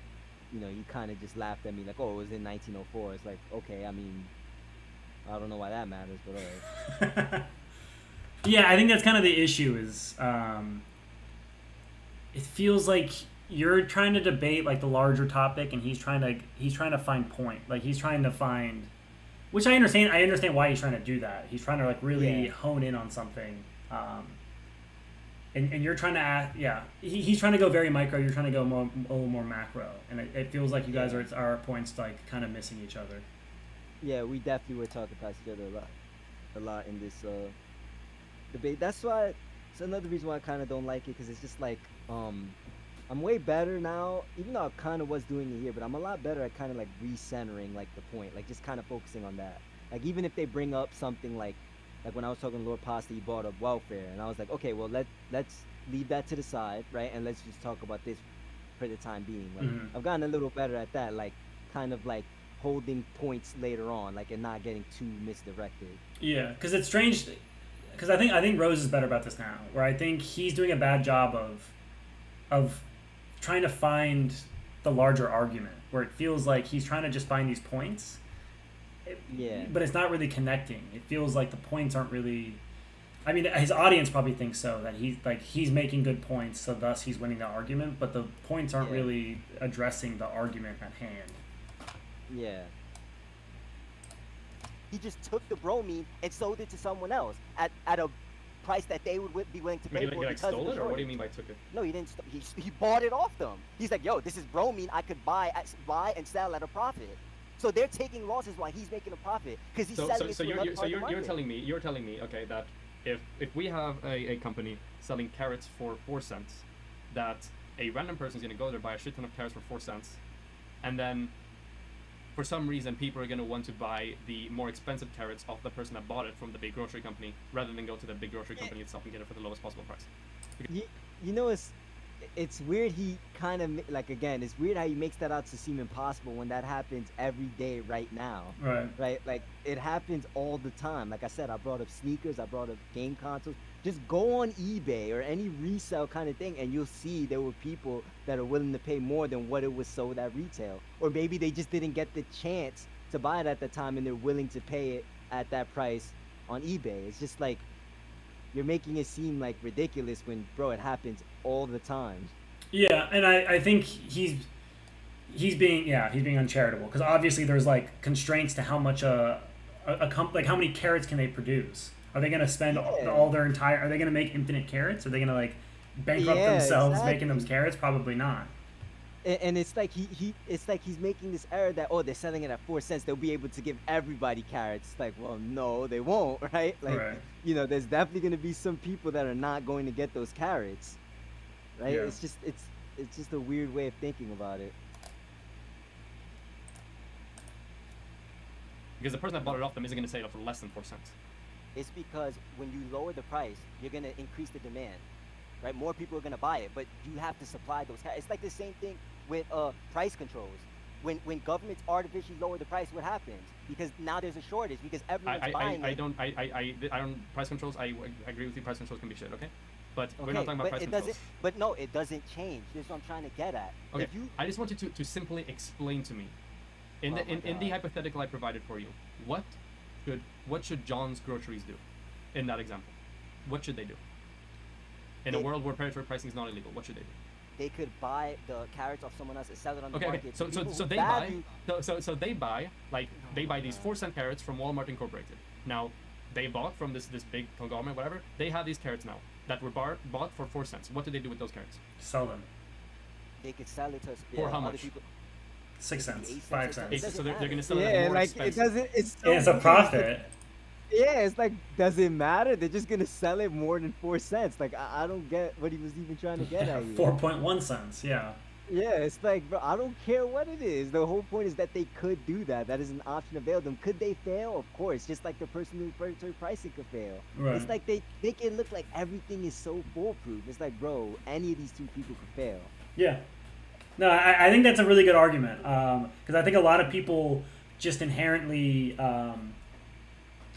you kind of just laughed at me like, oh, it was in 1904. It's like, okay, I mean, I don't know why that matters, but all right. Yeah, I think that's kind of the issue. Is it feels like you're trying to debate like the larger topic, and he's trying to find point. Like, he's trying to find, which I understand. I understand why he's trying to do that. He's trying to like really hone in on something. And you're trying to ask, he's trying to go very micro. You're trying to go a little more macro, and it feels like you guys are at points like kind of missing each other. Yeah, we definitely were talking past each other a lot in this debate. That's why it's another reason why I kind of don't like it, because it's just like I'm way better now, even though I kind of was doing it here, but I'm a lot better at kind of like recentering like the point, like just kind of focusing on that. Like, even if they bring up something like when I was talking to Lord Pasta, he brought up welfare, and I was like, okay, well, let's leave that to the side, right? And let's just talk about this for the time being. Like, I've gotten a little better at that, like kind of like holding points later on, like, and not getting too misdirected. Yeah, because it's strange, because I think Rose is better about this now, where I think he's doing a bad job of trying to find the larger argument, where it feels like he's trying to just find these points. Yeah. But it's not really connecting. It feels like the points aren't really. I mean, his audience probably thinks so, that he's making good points, so thus he's winning the argument. But the points aren't really addressing the argument at hand. Yeah. He just took the bromine and sold it to someone else at a price that they would be willing to pay for. He like stole it, or what do you mean by took it? No, he didn't. He bought it off them. He's like, yo, this is bromine I could buy and sell at a profit. So they're taking losses while he's making a profit because he's selling it to another part of the market. You're telling me, okay, that if we have a company selling carrots for 4 cents, that a random person is going to go there, buy a shit ton of carrots for 4 cents, and then for some reason people are going to want to buy the more expensive carrots off the person that bought it from the big grocery company rather than go to the big grocery company itself and get it for the lowest possible price. You know, it's weird. He kind of again, it's weird how he makes that out to seem impossible when that happens every day right now. Right. Like it happens all the time. Like I said, I brought up sneakers, I brought up game consoles. Just go on eBay or any resale kind of thing, and you'll see there were people that are willing to pay more than what it was sold at retail. Or maybe they just didn't get the chance to buy it at the time, and they're willing to pay it at that price on eBay. It's just like you're making it seem like ridiculous when, bro, it happens all the time. Yeah, and I think he's being uncharitable because obviously there's like constraints to how much like how many carrots can they produce. Are they going to spend all their entire? Are they going to make infinite carrots? Are they going to like bankrupt themselves making those carrots? Probably not. And it's like it's like he's making this error that they're selling it at 4 cents. They'll be able to give everybody carrots. It's like, well, no, they won't, right? Like, there's definitely going to be some people that are not going to get those carrots, right? Yeah. It's just a weird way of thinking about it. Because the person that bought it off them isn't going to sell it for less than 4 cents. It's because when you lower the price, you're going to increase the demand, right? More people are going to buy it, but you have to supply those. It's like the same thing with price controls. When governments artificially lower the price, what happens? Because now there's a shortage because everyone's buying it. I don't price controls. I agree with you. Price controls can be shit, okay? But we're not talking about price controls. But no, it doesn't change. That's what I'm trying to get at. Okay, I just want you to simply explain to me, in the hypothetical I provided for you, what should John's Groceries do in that example? What should they do? In a world where predatory pricing is not illegal, what should they do? They could buy the carrots off someone else and sell it on the market. Okay. So they buy these 4 cent carrots from Walmart Incorporated. Now, they bought from this big conglomerate, whatever. They have these carrots now that were bought for 4 cents. What do they do with those carrots? Sell them. They could sell it to for how much? 6 cents, 5 cents. So they're going to sell it at more expensive. It's a profit. Yeah, it's like, does it matter? They're just gonna sell it more than 4 cents. Like, I don't get what he was even trying to get at. 4.1 cents. Yeah. Yeah, it's like, bro, I don't care what it is. The whole point is that they could do that. That is an option available to them. Could they fail? Of course. Just like the person who predatory pricing could fail. Right. It's like they make it look like everything is so foolproof. It's like, bro, any of these two people could fail. Yeah. No, I think that's a really good argument. Because I think a lot of people just inherently,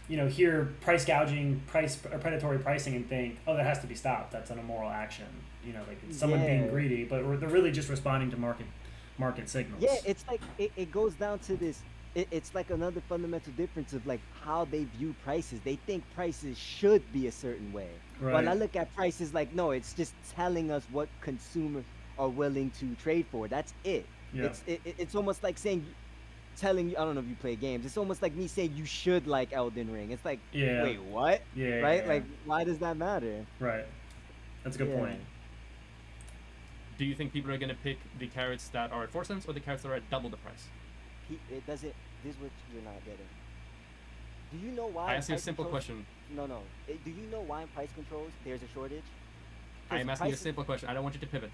hear price gouging, predatory pricing, and think, oh, that has to be stopped. That's an immoral action. Like it's someone being greedy, but they're really just responding to market signals. Yeah, it's like it goes down to this. It's like another fundamental difference of like how they view prices. They think prices should be a certain way. Right. When I look at prices, like, no, it's just telling us what consumers are willing to trade for. That's it. Yeah. It's almost like telling you, I don't know if you play games, it's almost like me saying you should like Elden Ring. It's like, wait, what? Yeah. Right? Yeah. Like, why does that matter? Right. That's a good point. Do you think people are going to pick the carrots that are at 4 cents or the carrots that are at double the price? It doesn't. This is what you're not getting. Do you know why? I asked you a simple question. No. Do you know why in price controls there's a shortage? I am asking you a simple question. I don't want you to pivot.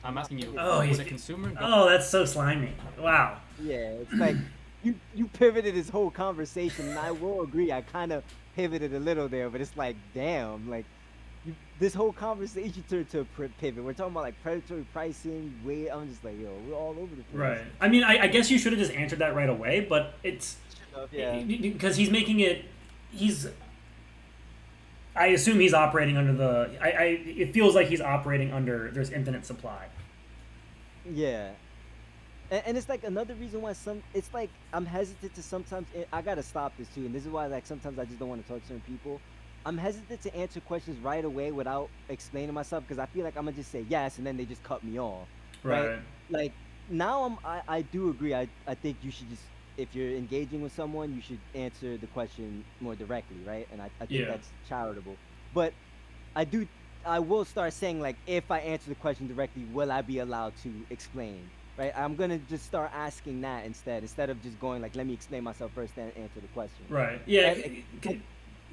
I'm asking you, he's a consumer. Oh, that's so slimy. Wow. Yeah, it's like you pivoted this whole conversation, and I will agree. I kind of pivoted a little there, but it's like, damn, like this whole conversation turned to a pivot. We're talking about like predatory pricing. I'm just like, yo, we're all over the place. Right. I mean, I guess you should have just answered that right away, but it's because he's making it. I assume he's operating under it feels like he's operating under there's infinite supply. Yeah. And it's like another reason why it's like I'm hesitant to sometimes. I gotta stop this too, and this is why like sometimes I just don't want to talk to certain people. I'm hesitant to answer questions right away without explaining myself because I feel like I'm gonna just say yes and then they just cut me off. Right. Like now I do agree. I think you should just, if you're engaging with someone, you should answer the question more directly, right? And I think that's charitable. But I will start saying like, if I answer the question directly, will I be allowed to explain? Right? I'm gonna just start asking that instead of just going like, let me explain myself first, then answer the question. Right. Yeah.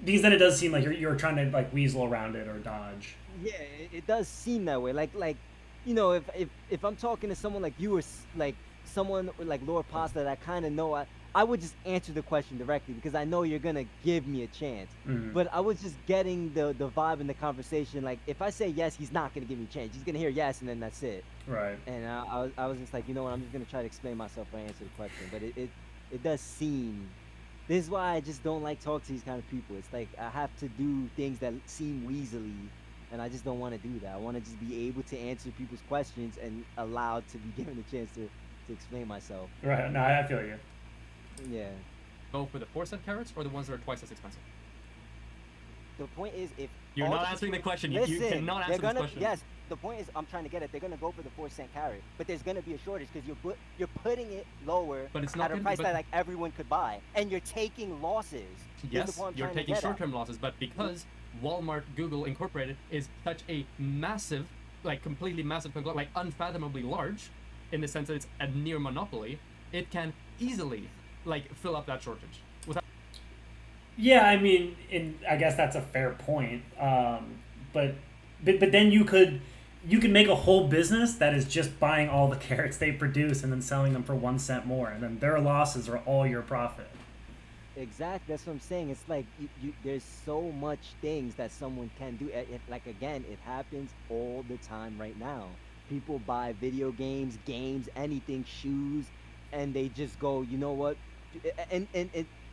Because then it does seem like you're trying to like weasel around it or dodge. Yeah, it does seem that way. Like you know, if I'm talking to someone like you or like someone like Lord Pasta that I kind of know, I would just answer the question directly because I know you're gonna give me a chance. Mm-hmm. But I was just getting the vibe in the conversation. Like if I say yes, he's not gonna give me a chance. He's gonna hear yes and then that's it. Right. And I was just like, you know what? I'm just gonna try to explain myself when I answer the question. But it does seem. This is why I just don't like talk to these kind of people. It's like I have to do things that seem weaselly, and I just don't want to do that. I want to just be able to answer people's questions and allowed to be given a chance to explain myself. Right. No, I feel you. Yeah. Go for the 4-cent carrots or the ones that are twice as expensive? The point is, if you're not answering the question, you cannot answer this question. Yes. The point is, I'm trying to get it. They're gonna go for the 4-cent carrot, but there's gonna be a shortage because you're putting it lower but it's not at a price that like everyone could buy, and you're taking losses. Yes, you're taking short-term losses, but because Walmart, Google Incorporated is such a massive, like completely massive, like unfathomably large, in the sense that it's a near monopoly, it can easily like fill up that shortage. Yeah, I mean, I guess that's a fair point. But then you could make a whole business that is just buying all the carrots they produce and then selling them for 1 cent more, and then their losses are all your profit. Exactly, that's what I'm saying. It's like there's so much things that someone can do. Like again, it happens all the time right now. People buy video games, anything, shoes, and they just go, you know what? And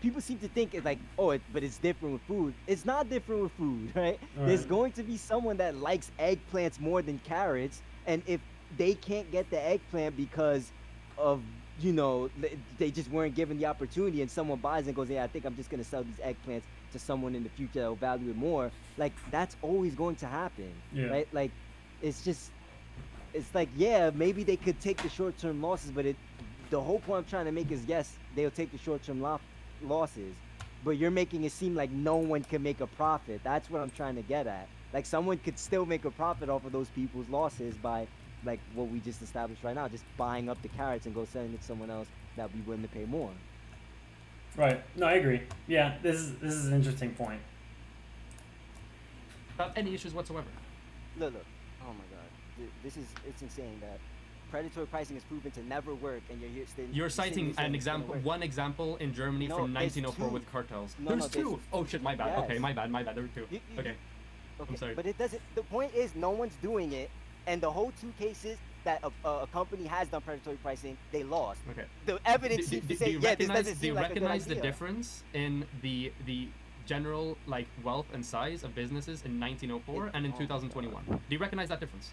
people seem to think it's like, but it's different with food. It's not different with food, right? There's going to be someone that likes eggplants more than carrots, and if they can't get the eggplant because of, you know, they just weren't given the opportunity, and someone buys and goes, yeah, I think I'm just gonna sell these eggplants to someone in the future that will value it more. Like that's always going to happen, right? Like it's like, yeah, maybe they could take the short-term losses, but the whole point I'm trying to make is, yes, they'll take the short-term losses, but you're making it seem like no one can make a profit. That's what I'm trying to get at. Like someone could still make a profit off of those people's losses by like what we just established right now, just buying up the carrots and go selling it to someone else that would be willing to pay more. Right. No, I agree. Yeah, this is an interesting point. Without any issues whatsoever. Look. Oh my God, it's insane that predatory pricing is proven to never work, and you're here still. You're citing one example in Germany from 1904 with cartels. There's two. Oh shit, my bad. Yes. Okay, my bad. There were two. Okay. I'm sorry. But it doesn't. The point is, no one's doing it, and the whole 2 cases that a company has done predatory pricing, they lost. Okay. The evidence seems to say, yeah, this doesn't seem like a good idea. Do you recognize the difference in the general like wealth and size of businesses in 1904 and in 2021? Do you recognize that difference?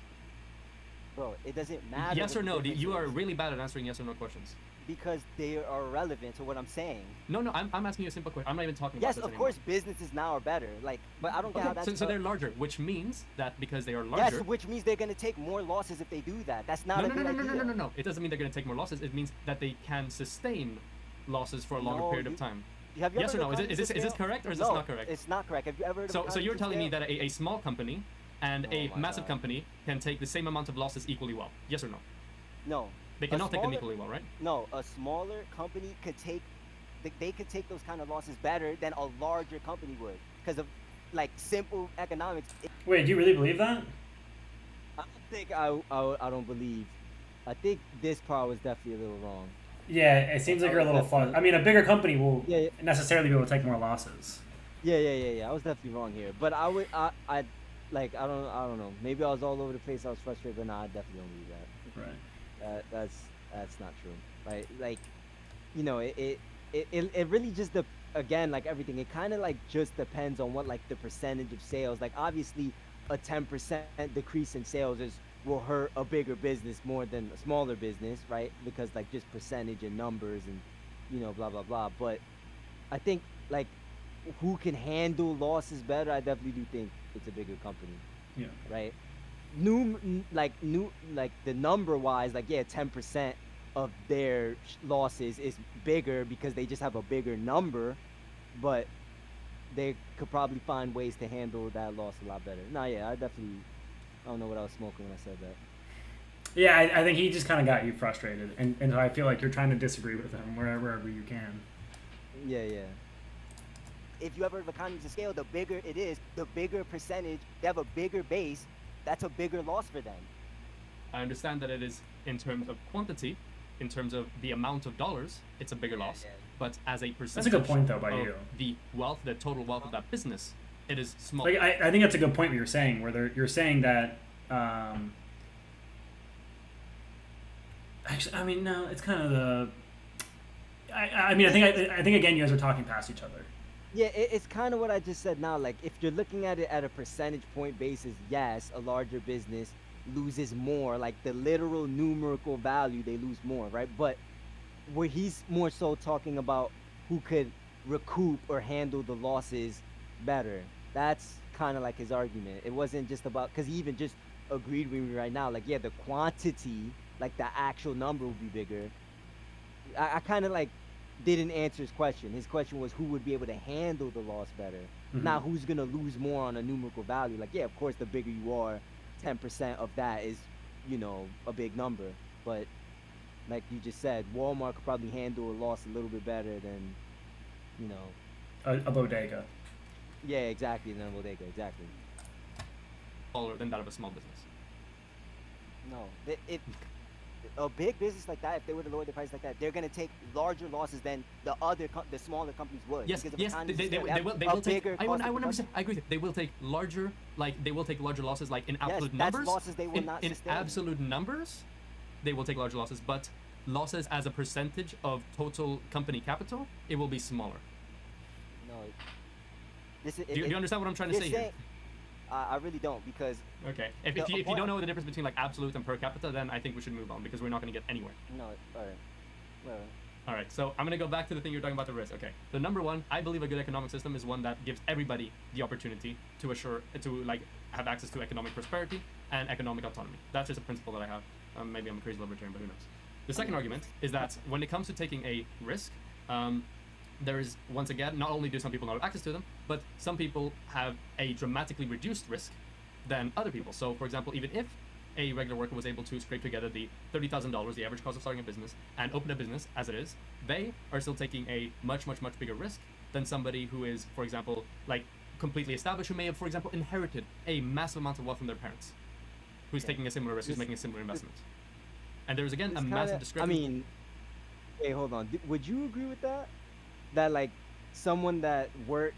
Bro, it doesn't matter. Yes or no? You are really bad at answering yes or no questions. Because they are relevant to what I'm saying. No, I'm asking you a simple question. I'm not even talking about this anymore. Yes, of course, businesses now are better. Like, but I don't get how that's. So they're larger, which means that because they are larger. Yes, which means they're gonna take more losses if they do that. That's not a good idea. No. It doesn't mean they're gonna take more losses. It means that they can sustain losses for a longer period of time. Yes or no? Is this correct or is this not correct? It's not correct. Have you ever heard of So you're telling me that a small company and a massive company can take the same amount of losses equally well? Yes or no? No. They cannot take them equally well, right? No, a smaller company could take those kind of losses better than a larger company would because of like simple economics. Wait, do you really believe that? I think I don't believe. I think this part was definitely a little wrong. Yeah, it seems like you're a little fun. I mean, a bigger company will necessarily be able to take more losses. Yeah. I was definitely wrong here, but I don't know. Maybe I was all over the place. I was frustrated, but I definitely don't believe that. Right. That's not true. Right? Like, you know, it really just again, like everything, it kind of like just depends on what like the percentage of sales. Like obviously, a 10% decrease in sales is will hurt a bigger business more than a smaller business, right? Because like just percentage and numbers and blah blah blah. But I think like who can handle losses better, I definitely do think it's a bigger company. Yeah. Right. Like the number wise, like 10% of their losses is bigger because they just have a bigger number, but they could probably find ways to handle that loss a lot better. I don't know what I was smoking when I said that. Yeah, I think he just kind of got you frustrated, and I feel like you're trying to disagree with him wherever you can. Yeah. If you ever heard of economies of scale, the bigger it is, the bigger percentage, they have a bigger base, that's a bigger loss for them. I understand that it is in terms of quantity, in terms of the amount of dollars, it's a bigger loss. But as a percentage That's a good point, though, by of you. the wealth, the total wealth of that business, it is small. Like, I think that's a good point what you're saying, where you're saying that. Actually, I mean, no, it's kind of the. I think again, you guys are talking past each other. Yeah, it's kind of what I just said now. Like, if you're looking at it at a percentage point basis, yes, a larger business loses more. Like, the literal numerical value, they lose more, right? But where he's more so talking about who could recoup or handle the losses better. That's kind of like his argument. It wasn't just about, because he even just agreed with me right now. Like, yeah, the quantity, like the actual number would be bigger. I kind of like didn't answer his question. His question was who would be able to handle the loss better. Not who's going to lose more on a numerical value. Like, yeah, of course, the bigger you are, 10% of that is, a big number. But like you just said, Walmart could probably handle a loss a little bit better than, a bodega. Yeah, exactly, than a bodega, exactly. Smaller than that of a small business. No, if a big business like that, if they were to lower the price like that, they're going to take larger losses than the smaller companies would. Yes, because yes, they will take. I 100%. I agree. They will take larger, losses, like in absolute numbers. That's losses they will not in sustain. absolute numbers, they will take larger losses, but losses as a percentage of total company capital, it will be smaller. No. Do you understand what I'm trying to say here? I really don't, because... Okay. If you don't know the difference between like absolute and per capita, then I think we should move on, because we're not going to get anywhere. No, alright. Whatever. Alright, so I'm going to go back to the thing you're talking about, the risk. Okay. The number one, I believe a good economic system is one that gives everybody the opportunity to have access to economic prosperity and economic autonomy. That's just a principle that I have. Maybe I'm a crazy libertarian, but who knows. The second argument is that when it comes to taking a risk, there is, once again, not only do some people not have access to them, but some people have a dramatically reduced risk than other people. So, for example, even if a regular worker was able to scrape together the $30,000, the average cost of starting a business, and open a business as it is, they are still taking a much, much, much bigger risk than somebody who is, for example, like completely established, who may have, for example, inherited a massive amount of wealth from their parents, who's taking a similar risk, who's making a similar investment. And there's, again, a massive discrepancy. I mean, hey, hold on. Would you agree with that? That like someone that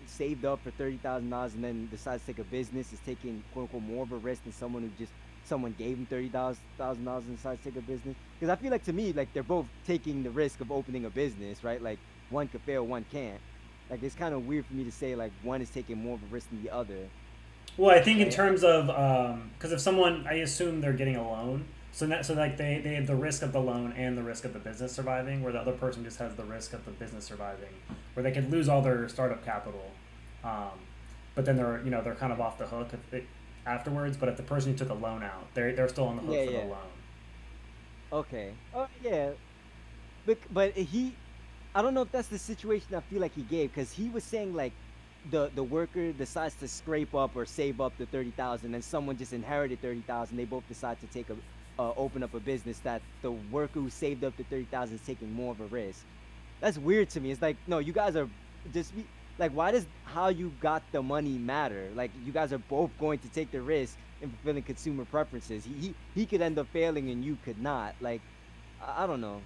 saved up for $30,000 and then decides to take a business is taking quote unquote more of a risk than someone who someone gave him $30,000 and decides to take a business? Because I feel like, to me, like they're both taking the risk of opening a business, right? Like one could fail, one can't. Like it's kind of weird for me to say like one is taking more of a risk than the other. Well, I think in terms of because if someone, I assume they're getting a loan. So like they have the risk of the loan and the risk of the business surviving, where the other person just has the risk of the business surviving, where they could lose all their startup capital, but then they're kind of off the hook afterwards. But if the person who took a loan out, they're still on the hook for the loan. Okay. Oh yeah. But I don't know if that's the situation I feel like he gave, because he was saying like the worker decides to scrape up or save up the $30,000, and someone just inherited $30,000. They both decide to take open up a business, that the worker who saved up the $30,000 is taking more of a risk. That's weird to me. It's like, no, you guys are just like, why does how you got the money matter? Like, you guys are both going to take the risk in fulfilling consumer preferences. He could end up failing and you could not. Like, I don't know.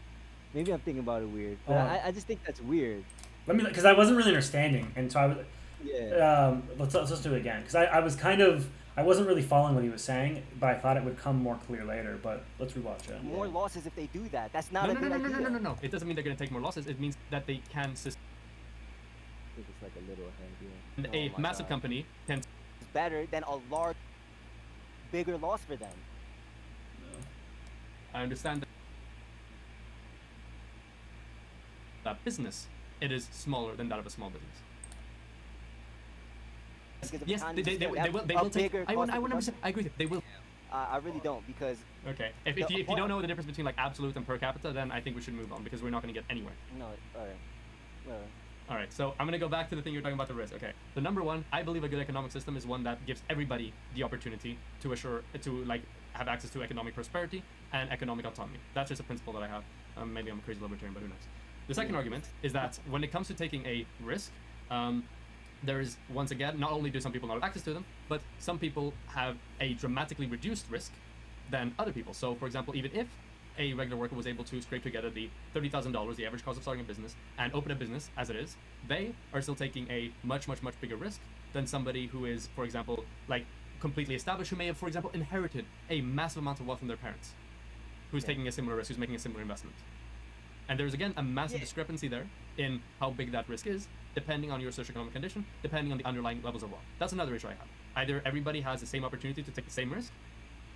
Maybe I'm thinking about it weird. But I just think that's weird. Because I wasn't really understanding, and so I was. Yeah. Let's do it again, because I wasn't really following what he was saying, but I thought it would come more clear later. But let's rewatch it. More losses if they do that. That's not a good idea. No. It doesn't mean they're going to take more losses. It means that they can. I think it's like a little ahead here. A massive company can. It's better than a bigger loss for them. I understand that business, it is smaller than that of a small business. Yes, they will take. I would never say. I agree. They will. I really don't, because. Okay. If you don't know the difference between like absolute and per capita, then I think we should move on, because we're not going to get anywhere. No. All right. All right. So I'm going to go back to the thing you're talking about, the risk. Okay. The number one, I believe a good economic system is one that gives everybody the opportunity to have access to economic prosperity and economic autonomy. That's just a principle that I have. Maybe I'm a crazy libertarian, but who knows? The second argument is that when it comes to taking a risk, there is, once again, not only do some people not have access to them, but some people have a dramatically reduced risk than other people. So, for example, even if a regular worker was able to scrape together the $30,000, the average cost of starting a business, and open a business as it is, they are still taking a much, much, much bigger risk than somebody who is, for example, like completely established, who may have, for example, inherited a massive amount of wealth from their parents, who's taking a similar risk, who's making a similar investment. And there's, again, a massive discrepancy there in how big that risk is, depending on your socioeconomic condition, depending on the underlying levels of wealth. That's another issue I have. Either everybody has the same opportunity to take the same risk,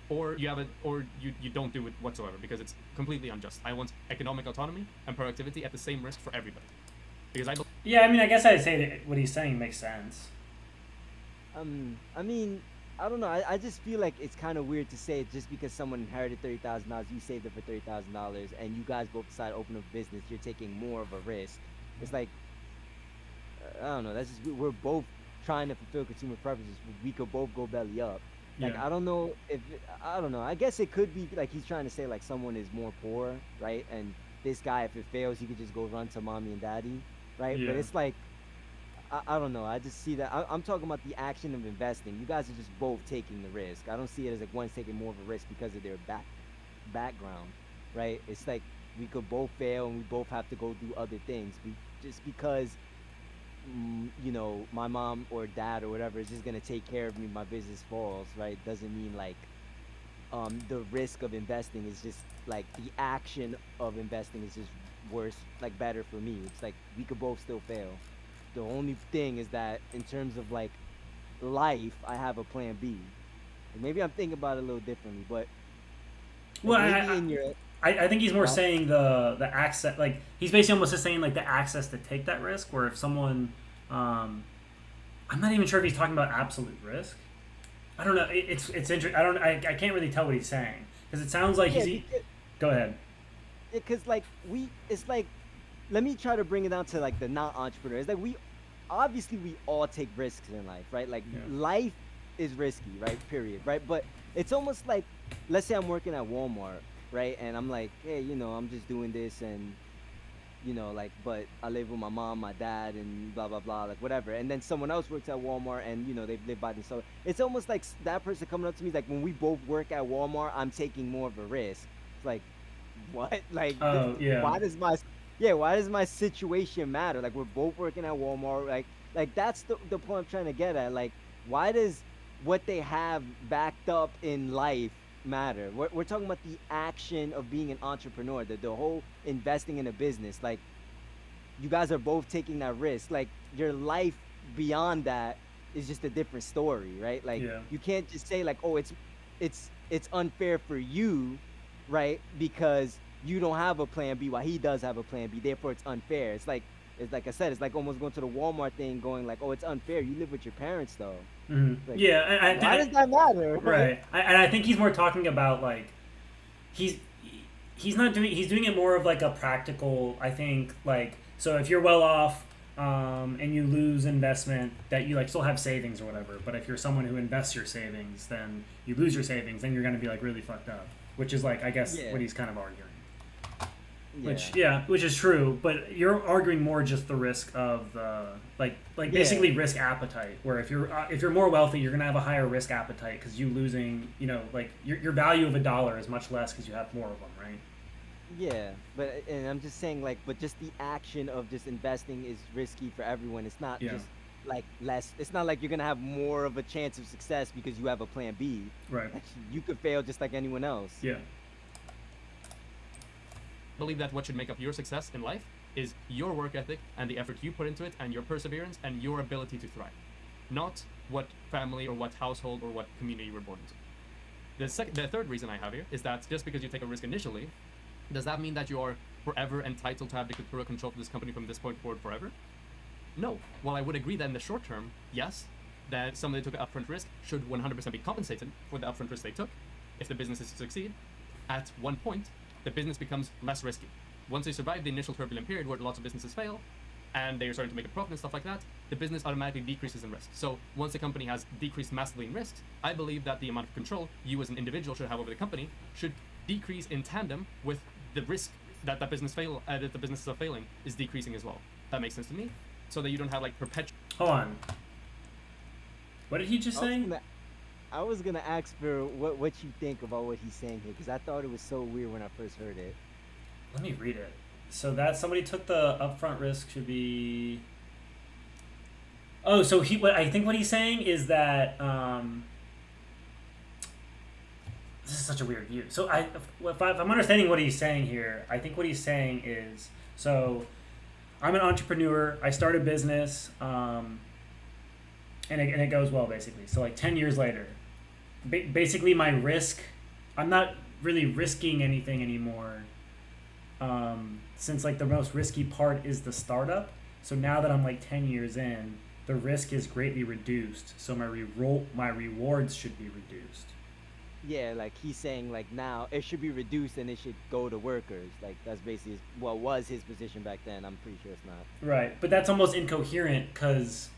or you don't do it whatsoever, because it's completely unjust. I want economic autonomy and productivity at the same risk for everybody. Because yeah, I mean, I guess I'd say that what he's saying makes sense. I mean, I don't know. I just feel like it's kind of weird to say it just because someone inherited $30,000, you saved it for $30,000, and you guys both decide to open a business, you're taking more of a risk. It's like, I don't know. That's just, we're both trying to fulfill consumer preferences. We could both go belly up. Like, Yeah. I don't know. I guess it could be like he's trying to say like someone is more poor, right? And this guy, if it fails, he could just go run to mommy and daddy, right? Yeah. But it's like, I don't know. I just see that. I'm talking about the action of investing. You guys are just both taking the risk. I don't see it as like one's taking more of a risk because of their background, right? It's like we could both fail and we both have to go do other things. Just because, you know, my mom or dad or whatever is just gonna take care of me, my business falls, right? Doesn't mean like the risk of investing is just like the action of investing is just worse, like better for me. It's like we could both still fail. The only thing is that in terms of like life, I have a plan B. And maybe I'm thinking about it a little differently, but Well, maybe I think he's more saying the access, like he's basically almost just saying like the access to take that risk. Where if someone, I'm not even sure if he's talking about absolute risk. I don't know. It's interesting. I can't really tell what he's saying, because it sounds like Go ahead. Because like it's like, let me try to bring it down to like the non-entrepreneur. It's like we all take risks in life, right? Like life is risky, right? Period, right? But it's almost like, let's say I'm working at Walmart, right? And I'm like, hey, you know, I'm just doing this, and you know, like, but I live with my mom, my dad, and blah blah blah, like whatever. And then someone else works at Walmart, and you know, they live by themselves. It's almost like that person coming up to me like, when we both work at Walmart, I'm taking more of a risk. It's like, what? Like, why does my situation matter? Like, we're both working at Walmart. Like that's the point I'm trying to get at. Like, why does what they have backed up in life matter? We're talking about the action of being an entrepreneur, the whole investing in a business. Like, you guys are both taking that risk. Like, your life beyond that is just a different story, right? Like, you can't just say like, oh, it's unfair for you, right? Because you don't have a plan B while he does have a plan B, therefore it's unfair. It's like I said, it's like almost going to the Walmart thing, going like, oh, it's unfair. You live with your parents though. Mm-hmm. Like, yeah, why does that matter? Right. And I think he's more talking about like he's doing it more of like a practical, I think, like, so if you're well off and you lose investment, that you like still have savings or whatever, but if you're someone who invests your savings, then you lose your savings, then you're going to be like really fucked up, which is like, I guess, what he's kind of arguing. Which is true, but you're arguing more just the risk of the basically risk appetite. Where if you're more wealthy, you're gonna have a higher risk appetite because you losing, you know, like your value of $1 is much less because you have more of them, right? Yeah, and I'm just saying, like, but just the action of just investing is risky for everyone. It's not just like less. It's not like you're gonna have more of a chance of success because you have a plan B. Right. Like, you could fail just like anyone else. Yeah. I believe that what should make up your success in life is your work ethic and the effort you put into it, and your perseverance and your ability to thrive, not what family or what household or what community you were born into. The third reason I have here is that just because you take a risk initially, does that mean that you are forever entitled to have dictatorial control for this company from this point forward forever? No. While I would agree that in the short term, yes, that somebody took an upfront risk should 100% be compensated for the upfront risk they took if the business is to succeed. At one point, the business becomes less risky. Once they survive the initial turbulent period where lots of businesses fail, and they're starting to make a profit and stuff like that, the business automatically decreases in risk. So once the company has decreased massively in risks, I believe that the amount of control you as an individual should have over the company should decrease in tandem with the risk that the businesses are failing is decreasing as well. That makes sense to me. So that you don't have like perpetual. Hold on. What did he just say? I was gonna ask for what you think about what he's saying here, because I thought it was so weird when I first heard it. Let me read it. So that somebody took the upfront risk should be. Oh, so I think what he's saying is that this is such a weird view. So if I'm understanding what he's saying here, I think what he's saying is, so I'm an entrepreneur. I start a business, and it goes well, basically. So like 10 years later, basically my risk, I'm not really risking anything anymore. Since like the most risky part is the startup. So now that I'm like 10 years in, the risk is greatly reduced. So my rewards should be reduced. Yeah, like he's saying like now it should be reduced and it should go to workers. Like that's basically what was his position back then. I'm pretty sure it's not. Right, but that's almost incoherent because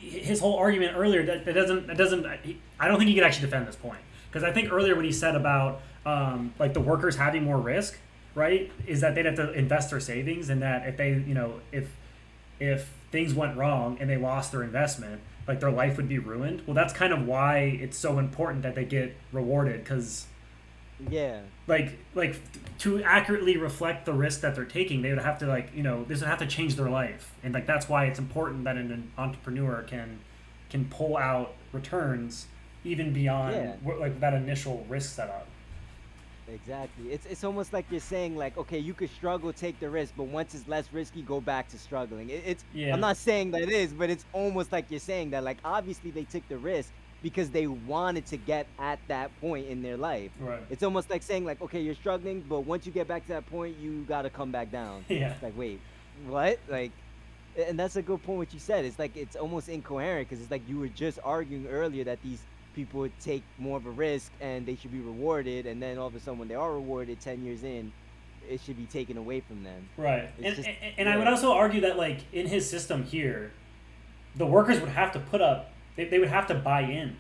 his whole argument earlier I don't think he could actually defend this point, because I think earlier what he said about like the workers having more risk, right, is that they'd have to invest their savings, and that if they if things went wrong and they lost their investment, like their life would be ruined. Well, that's kind of why it's so important that they get rewarded, because like to accurately reflect the risk that they're taking, they would have to this would have to change their life, and like that's why it's important that an entrepreneur can pull out returns even beyond like that initial risk setup. Exactly. It's almost like you're saying like, okay, you could struggle, take the risk, but once it's less risky, go back to struggling. I'm not saying that it is, but it's almost like you're saying that like obviously they took the risk because they wanted to get at that point in their life. Right. It's almost like saying like, okay, you're struggling, but once you get back to that point, you got to come back down. Yeah. It's like, wait, what? Like, and that's a good point what you said. It's like it's almost incoherent, because it's like you were just arguing earlier that these people would take more of a risk and they should be rewarded, and then all of a sudden when they are rewarded 10 years in, it should be taken away from them. Right. And I would also argue that like in his system here, the workers would have to put up, they would have to buy in,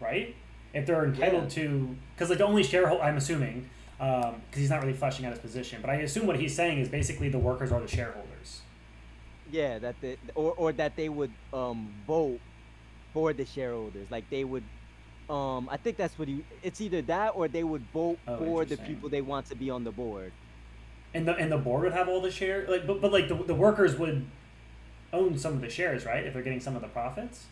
right? If they're entitled to, because like the only shareholder, I'm assuming, because he's not really fleshing out his position, but I assume what he's saying is basically the workers are the shareholders. Yeah, that or that they would vote for the shareholders, like they would. I think that's what it's either that or they would vote for the people they want to be on the board. And the board would have all the shares, like, but like the workers would own some of the shares, right? If they're getting some of the profits.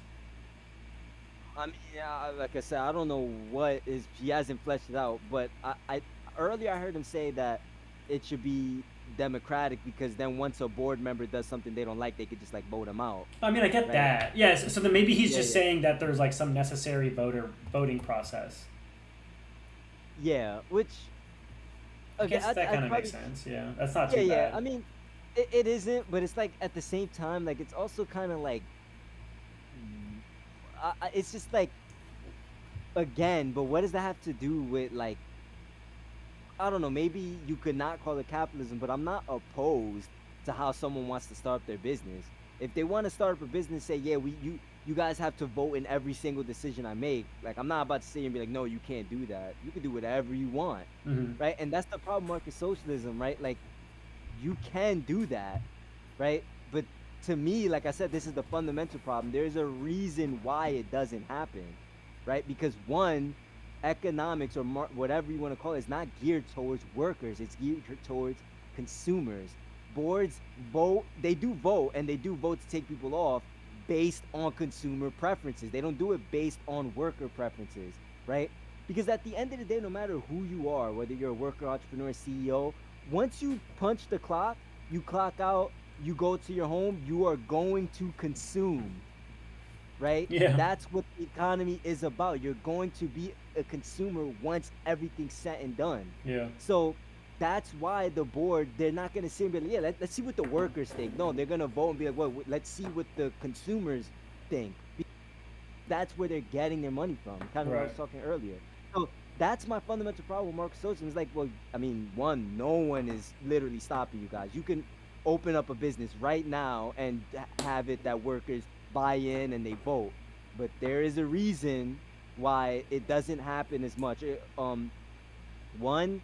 Yeah, like I said, I don't know what is. He hasn't fleshed it out, but I earlier I heard him say that it should be democratic, because then once a board member does something they don't like, they could just like vote them out. I mean, I get that. Yes. So then maybe he's just saying that there's like some necessary voting process. Yeah, which I guess that kind of makes sense. Yeah, that's not too bad. Yeah, I mean, it isn't, but it's like at the same time, like it's also kind of like, it's just like, again, but what does that have to do with like, I don't know, maybe you could not call it capitalism, but I'm not opposed to how someone wants to start up their business. If they want to start up a business, say, yeah, you guys have to vote in every single decision I make. Like, I'm not about to sit and be like, no, you can't do that. You can do whatever you want, right? And that's the problem with market socialism, right? Like, you can do that, right? But to me, like I said, this is the fundamental problem. There's a reason why it doesn't happen, right? Because one, economics or whatever you want to call it is not geared towards workers. It's geared towards consumers. Boards vote, they do vote, and they do vote to take people off based on consumer preferences. They don't do it based on worker preferences, right? Because at the end of the day, no matter who you are, whether you're a worker, entrepreneur, CEO, once you punch the clock, you clock out, you go to your home, you are going to consume, right? Yeah. That's what the economy is about. You're going to be a consumer once everything's said and done. Yeah. So that's why the board, they're not going to sit and be like, yeah, let's see what the workers think. No, they're going to vote and be like, well, let's see what the consumers think. That's where they're getting their money from. Kind of what I was Right. talking earlier. So that's my fundamental problem with market socialism. It's like, well, I mean, one, no one is literally stopping you guys. You can open up a business right now and have it that workers buy in and they vote. But there is a reason why it doesn't happen as much. One,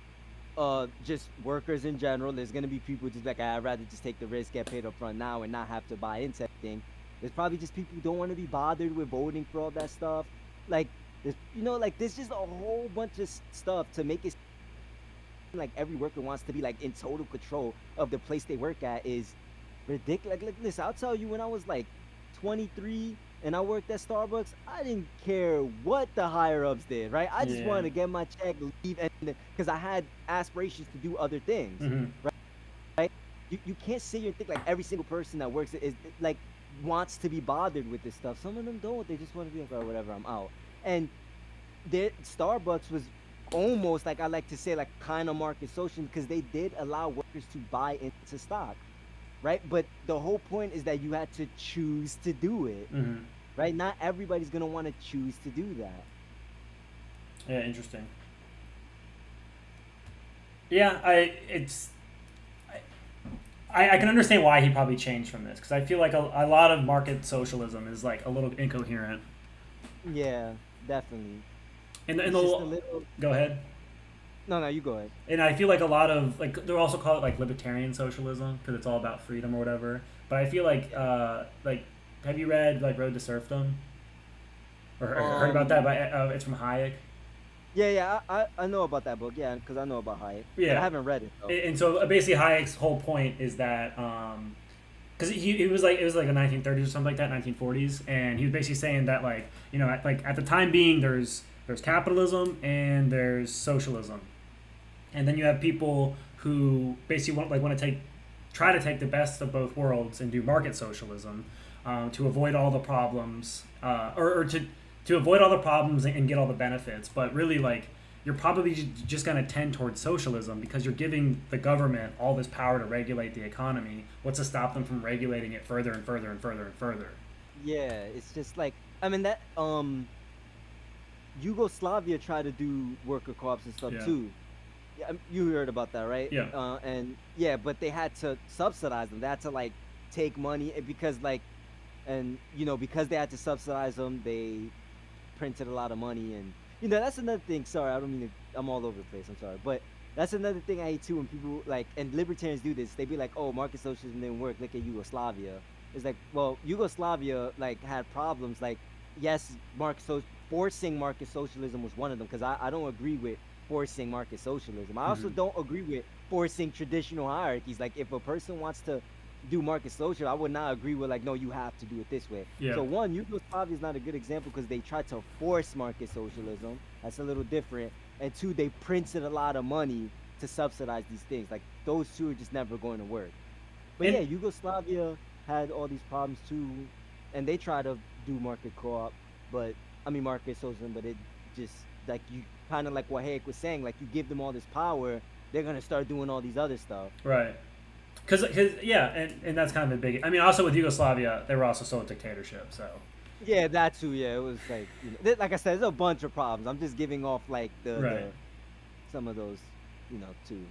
just workers in general. There's gonna be people just like, I'd rather just take the risk, get paid up front now, and not have to buy into anything. There's probably just people who don't want to be bothered with voting for all that stuff. Like, there's, there's just a whole bunch of stuff to make it like every worker wants to be like in total control of the place they work at is ridiculous. Like, listen, I'll tell you, when I was like 23 and I worked at Starbucks, I didn't care what the higher ups did, right? I just Yeah. wanted to get my check, leave, and because I had aspirations to do other things, Mhm. right? You can't sit here and think like every single person that works is like wants to be bothered with this stuff. Some of them don't. They just want to be like, oh, whatever, I'm out. And Starbucks was almost, like I like to say, like kind of market social, because they did allow workers to buy into stock, right? But the whole point is that you had to choose to do it, Mhm. right? Not everybody's gonna want to choose to do that. Yeah, interesting. Yeah, I can understand why he probably changed from this, because I feel like a lot of market socialism is like a little incoherent. Yeah, definitely. And It's the just a little... Go ahead. No, you go ahead. And I feel like a lot of like they'll also call it like libertarian socialism because it's all about freedom or whatever. But I feel like have you read like Road to Serfdom? Or heard about that? It's from Hayek. Yeah, I know about that book. Yeah, because I know about Hayek. Yeah, but I haven't read it though. And so basically Hayek's whole point is that because he was like, it was like the 1930s or something like that, 1940s, and he was basically saying that like at the time being there's capitalism and there's socialism, and then you have people who basically want to try to take the best of both worlds and do market socialism to avoid all the problems or to avoid all the problems and get all the benefits. But really, like, you're probably just going to tend towards socialism because you're giving the government all this power to regulate the economy. What's to stop them from regulating it further and further and further and further? Yeah, it's just like, I mean, that Yugoslavia tried to do worker co-ops and stuff too. Yeah, you heard about that, right? Yeah. And yeah, but they had to subsidize them. They had to like take money because like, and because they had to subsidize them, they printed a lot of money. And that's another thing. Sorry, I don't mean to, I'm all over the place, I'm sorry, but that's another thing I hate too, when people like, and libertarians do this, they be like, oh, market socialism didn't work, look at Yugoslavia. It's like, well, Yugoslavia like had problems. Like, yes, forcing market socialism was one of them, because I don't agree with forcing market socialism. I also don't agree with forcing traditional hierarchies. Like, if a person wants to do market social, I would not agree with like, no, you have to do it this way. Yeah. So one, Yugoslavia is not a good example because they tried to force market socialism. That's a little different. And two, they printed a lot of money to subsidize these things. Like, those two are just never going to work. But yeah, Yugoslavia had all these problems too, and they try to do market co-op, market socialism, but it just, like, you kind of like what Hayek was saying, like, you give them all this power, they're gonna start doing all these other stuff. Right. Because yeah, and that's kind of a big. I mean, also with Yugoslavia, they were also still a dictatorship, so. Yeah, that too. Yeah, it was like, like I said, there's a bunch of problems. I'm just giving off like the some of those, too.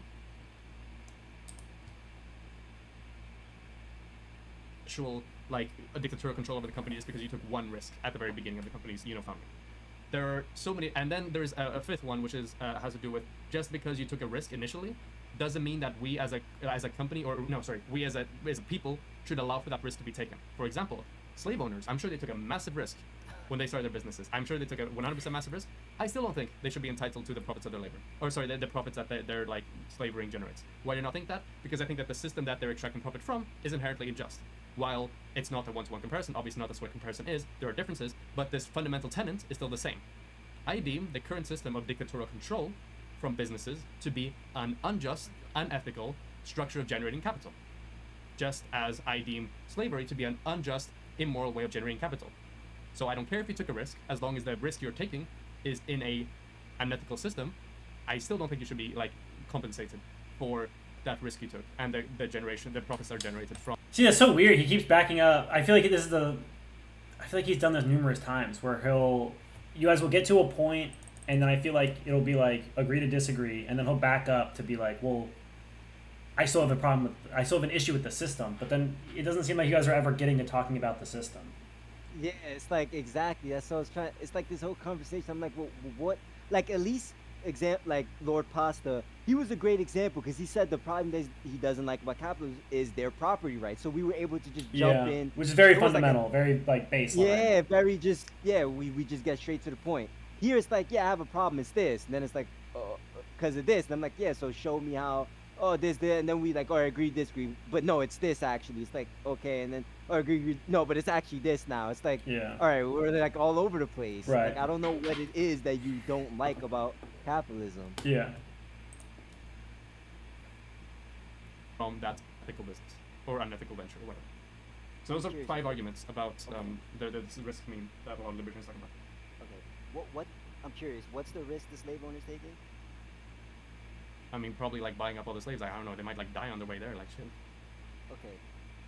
Actual like a dictatorial control over the company is because you took one risk at the very beginning of the company's founding. There are so many, and then there's a fifth one, which is has to do with just because you took a risk initially doesn't mean that we as a company, or no, sorry, we as a people should allow for that risk to be taken. For example, slave owners, I'm sure they took a massive risk when they started their businesses. I'm sure they took a 100% massive risk. I still don't think they should be entitled to the profits of their labor, or sorry, the profits that their like slavery generates. Why do you not think that? Because I think that the system that they're extracting profit from is inherently unjust. While it's not a one-to-one comparison, obviously not that's what comparison is, there are differences, but this fundamental tenet is still the same. I deem the current system of dictatorial control from businesses to be an unjust, unethical structure of generating capital, just as I deem slavery to be an unjust, immoral way of generating capital. So I don't care if you took a risk, as long as the risk you're taking is in a unethical system. I still don't think you should be like compensated for that risk you took and the profits are generated from. See, that's so weird. He keeps backing up. I feel like he's done this numerous times where you guys will get to a point, and then I feel like it'll be like agree to disagree, and then he'll back up to be like, well, I still have an issue with the system, but then it doesn't seem like you guys are ever getting to talking about the system. Yeah, it's like exactly. That's what I was trying. It's like this whole conversation. I'm like, well, what? Like at least like Lord Pasta, he was a great example because he said the problem that he doesn't like about capitalism is their property rights. So we were able to just jump in, which is very fundamental, very like baseline. Yeah, very just we just get straight to the point. Here it's like, yeah, I have a problem. It's this, and then it's like, because of this, and I'm like, yeah, so show me how. Oh, this, and then we like, all right, agree, disagree, but no, it's this actually. It's like, okay, and then agree, no, but it's actually this now. It's like, all right, we're like all over the place. Right. Like I don't know what it is that you don't like about capitalism. Yeah. From that ethical business or unethical venture or whatever. So those are 5 arguments about the risk meme that a lot of libertarians talk about. Okay. What? I'm curious. What's the risk the slave owners taking? I mean, probably like buying up all the slaves. I don't know. They might like die on their way there, like shit. Okay.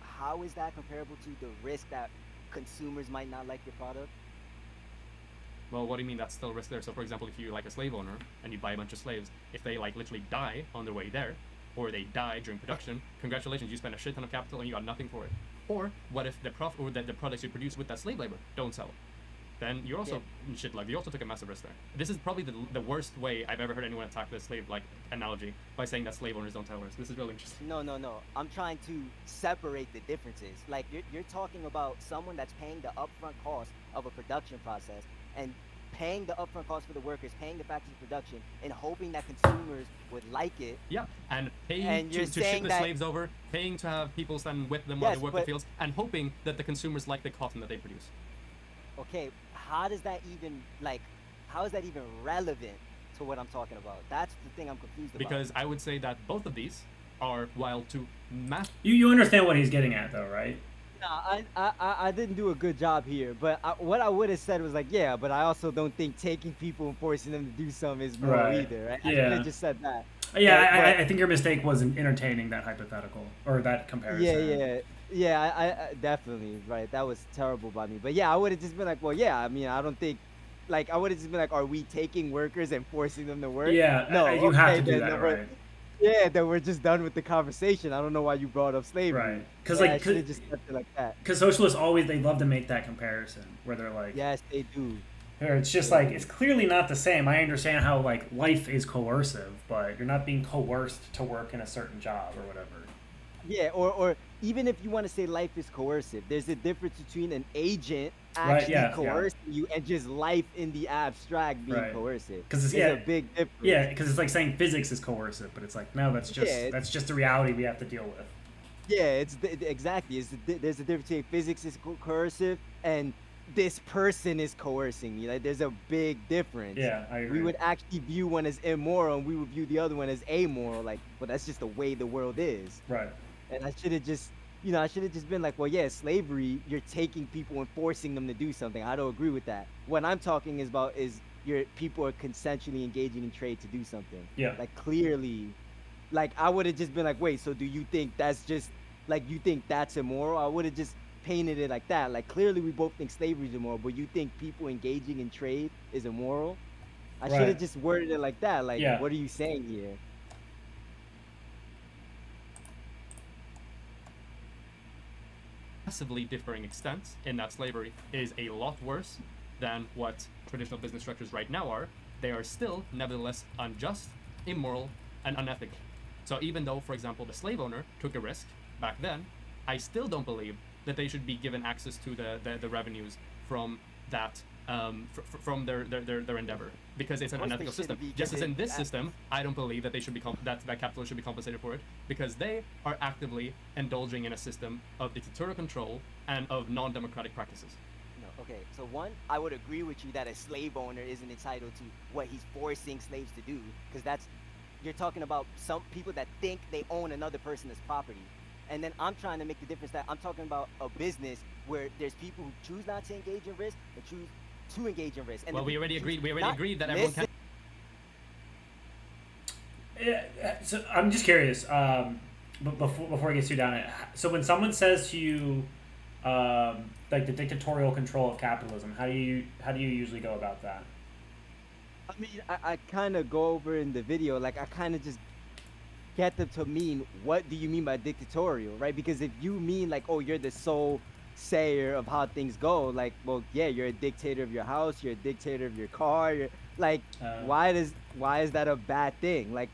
How is that comparable to the risk that consumers might not like your product? Well, what do you mean that's still risk there? So, for example, if you're like a slave owner and you buy a bunch of slaves, if they like literally die on their way there, or they die during production, congratulations, you spent a shit ton of capital and you got nothing for it. Or what if the the products you produce with that slave labor don't sell? Then you're also shit luck. You also took a massive risk there. This is probably the worst way I've ever heard anyone attack the slave like analogy by saying that slave owners don't tell risk. This is really interesting. No. I'm trying to separate the differences. Like you're talking about someone that's paying the upfront cost of a production process and paying the upfront cost for the workers, paying the factory production, and hoping that consumers would like it. Yeah, and paying to ship the slaves over, paying to have people stand with them while they work the fields, and hoping that the consumers like the cotton that they produce. Okay, how is that even relevant to what I'm talking about? That's the thing I'm confused about. Because I would say that both of these are, while to math. You understand what he's getting at, though, right? No, I didn't do a good job here, but what I would have said was like, yeah, but I also don't think taking people and forcing them to do something is moral either. Right? Yeah. I could have just said that. Yeah, I think your mistake was in entertaining that hypothetical or that comparison. Yeah, I definitely, right. That was terrible by me. But yeah, I would have just been like, well, yeah, I mean, I don't think, like, I would have just been like, are we taking workers and forcing them to work? Yeah, no, you have to do that, right? Yeah, then we're just done with the conversation. I don't know why you brought up slavery. Right. Because I should have just kept it like that. Because socialists they love to make that comparison where they're like, yes, they do. Or it's just like, it's clearly not the same. I understand how like life is coercive, but you're not being coerced to work in a certain job or whatever. Yeah, or even if you want to say life is coercive, there's a difference between an agent actually coercing you and just life in the abstract being coercive. Because it's a big difference. Yeah, because it's like saying physics is coercive, but it's like, no, that's just the reality we have to deal with. Yeah, exactly. There's a difference between physics is coercive and this person is coercing me. Like, there's a big difference. Yeah, I agree. We would actually view one as immoral, and we would view the other one as amoral. Like, well, that's just the way the world is. Right. And I should have just been like, well, yeah, slavery, you're taking people and forcing them to do something. I don't agree with that. What I'm talking about is people are consensually engaging in trade to do something. Yeah. Like, clearly, like, I would have just been like, wait, so do you think that's just, like, you think that's immoral? I would have just painted it like that. Like, clearly we both think slavery is immoral, but you think people engaging in trade is immoral? I should have just worded it like that. Like, what are you saying here? Massively differing extents in that slavery is a lot worse than what traditional business structures right now are. They are still, nevertheless, unjust, immoral, and unethical. So even though, for example, the slave owner took a risk back then, I still don't believe that they should be given access to the revenues from that from their endeavor, because it's an unethical system. Just as in this system, I don't believe that they should be that capitalists should be compensated for it, because they are actively indulging in a system of dictatorial control and of non-democratic practices. No, okay, so one, I would agree with you that a slave owner isn't entitled to what he's forcing slaves to do, because you're talking about some people that think they own another person's property. And then I'm trying to make the difference that I'm talking about a business where there's people who choose not to engage in risk and choose to engage in risk. And Well, then we already choose agreed. We already not agreed that everyone listen. can. Yeah, so I'm just curious, but before it gets too down it, so when someone says to you, like the dictatorial control of capitalism, how do you usually go about that? I mean, I kind of go over in the video, like I kind of just get them to mean, what do you mean by dictatorial, right? Because if you mean like, oh, you're the sole sayer of how things go, like, well, yeah, you're a dictator of your house, you're a dictator of your car, you're like, why is that a bad thing? Like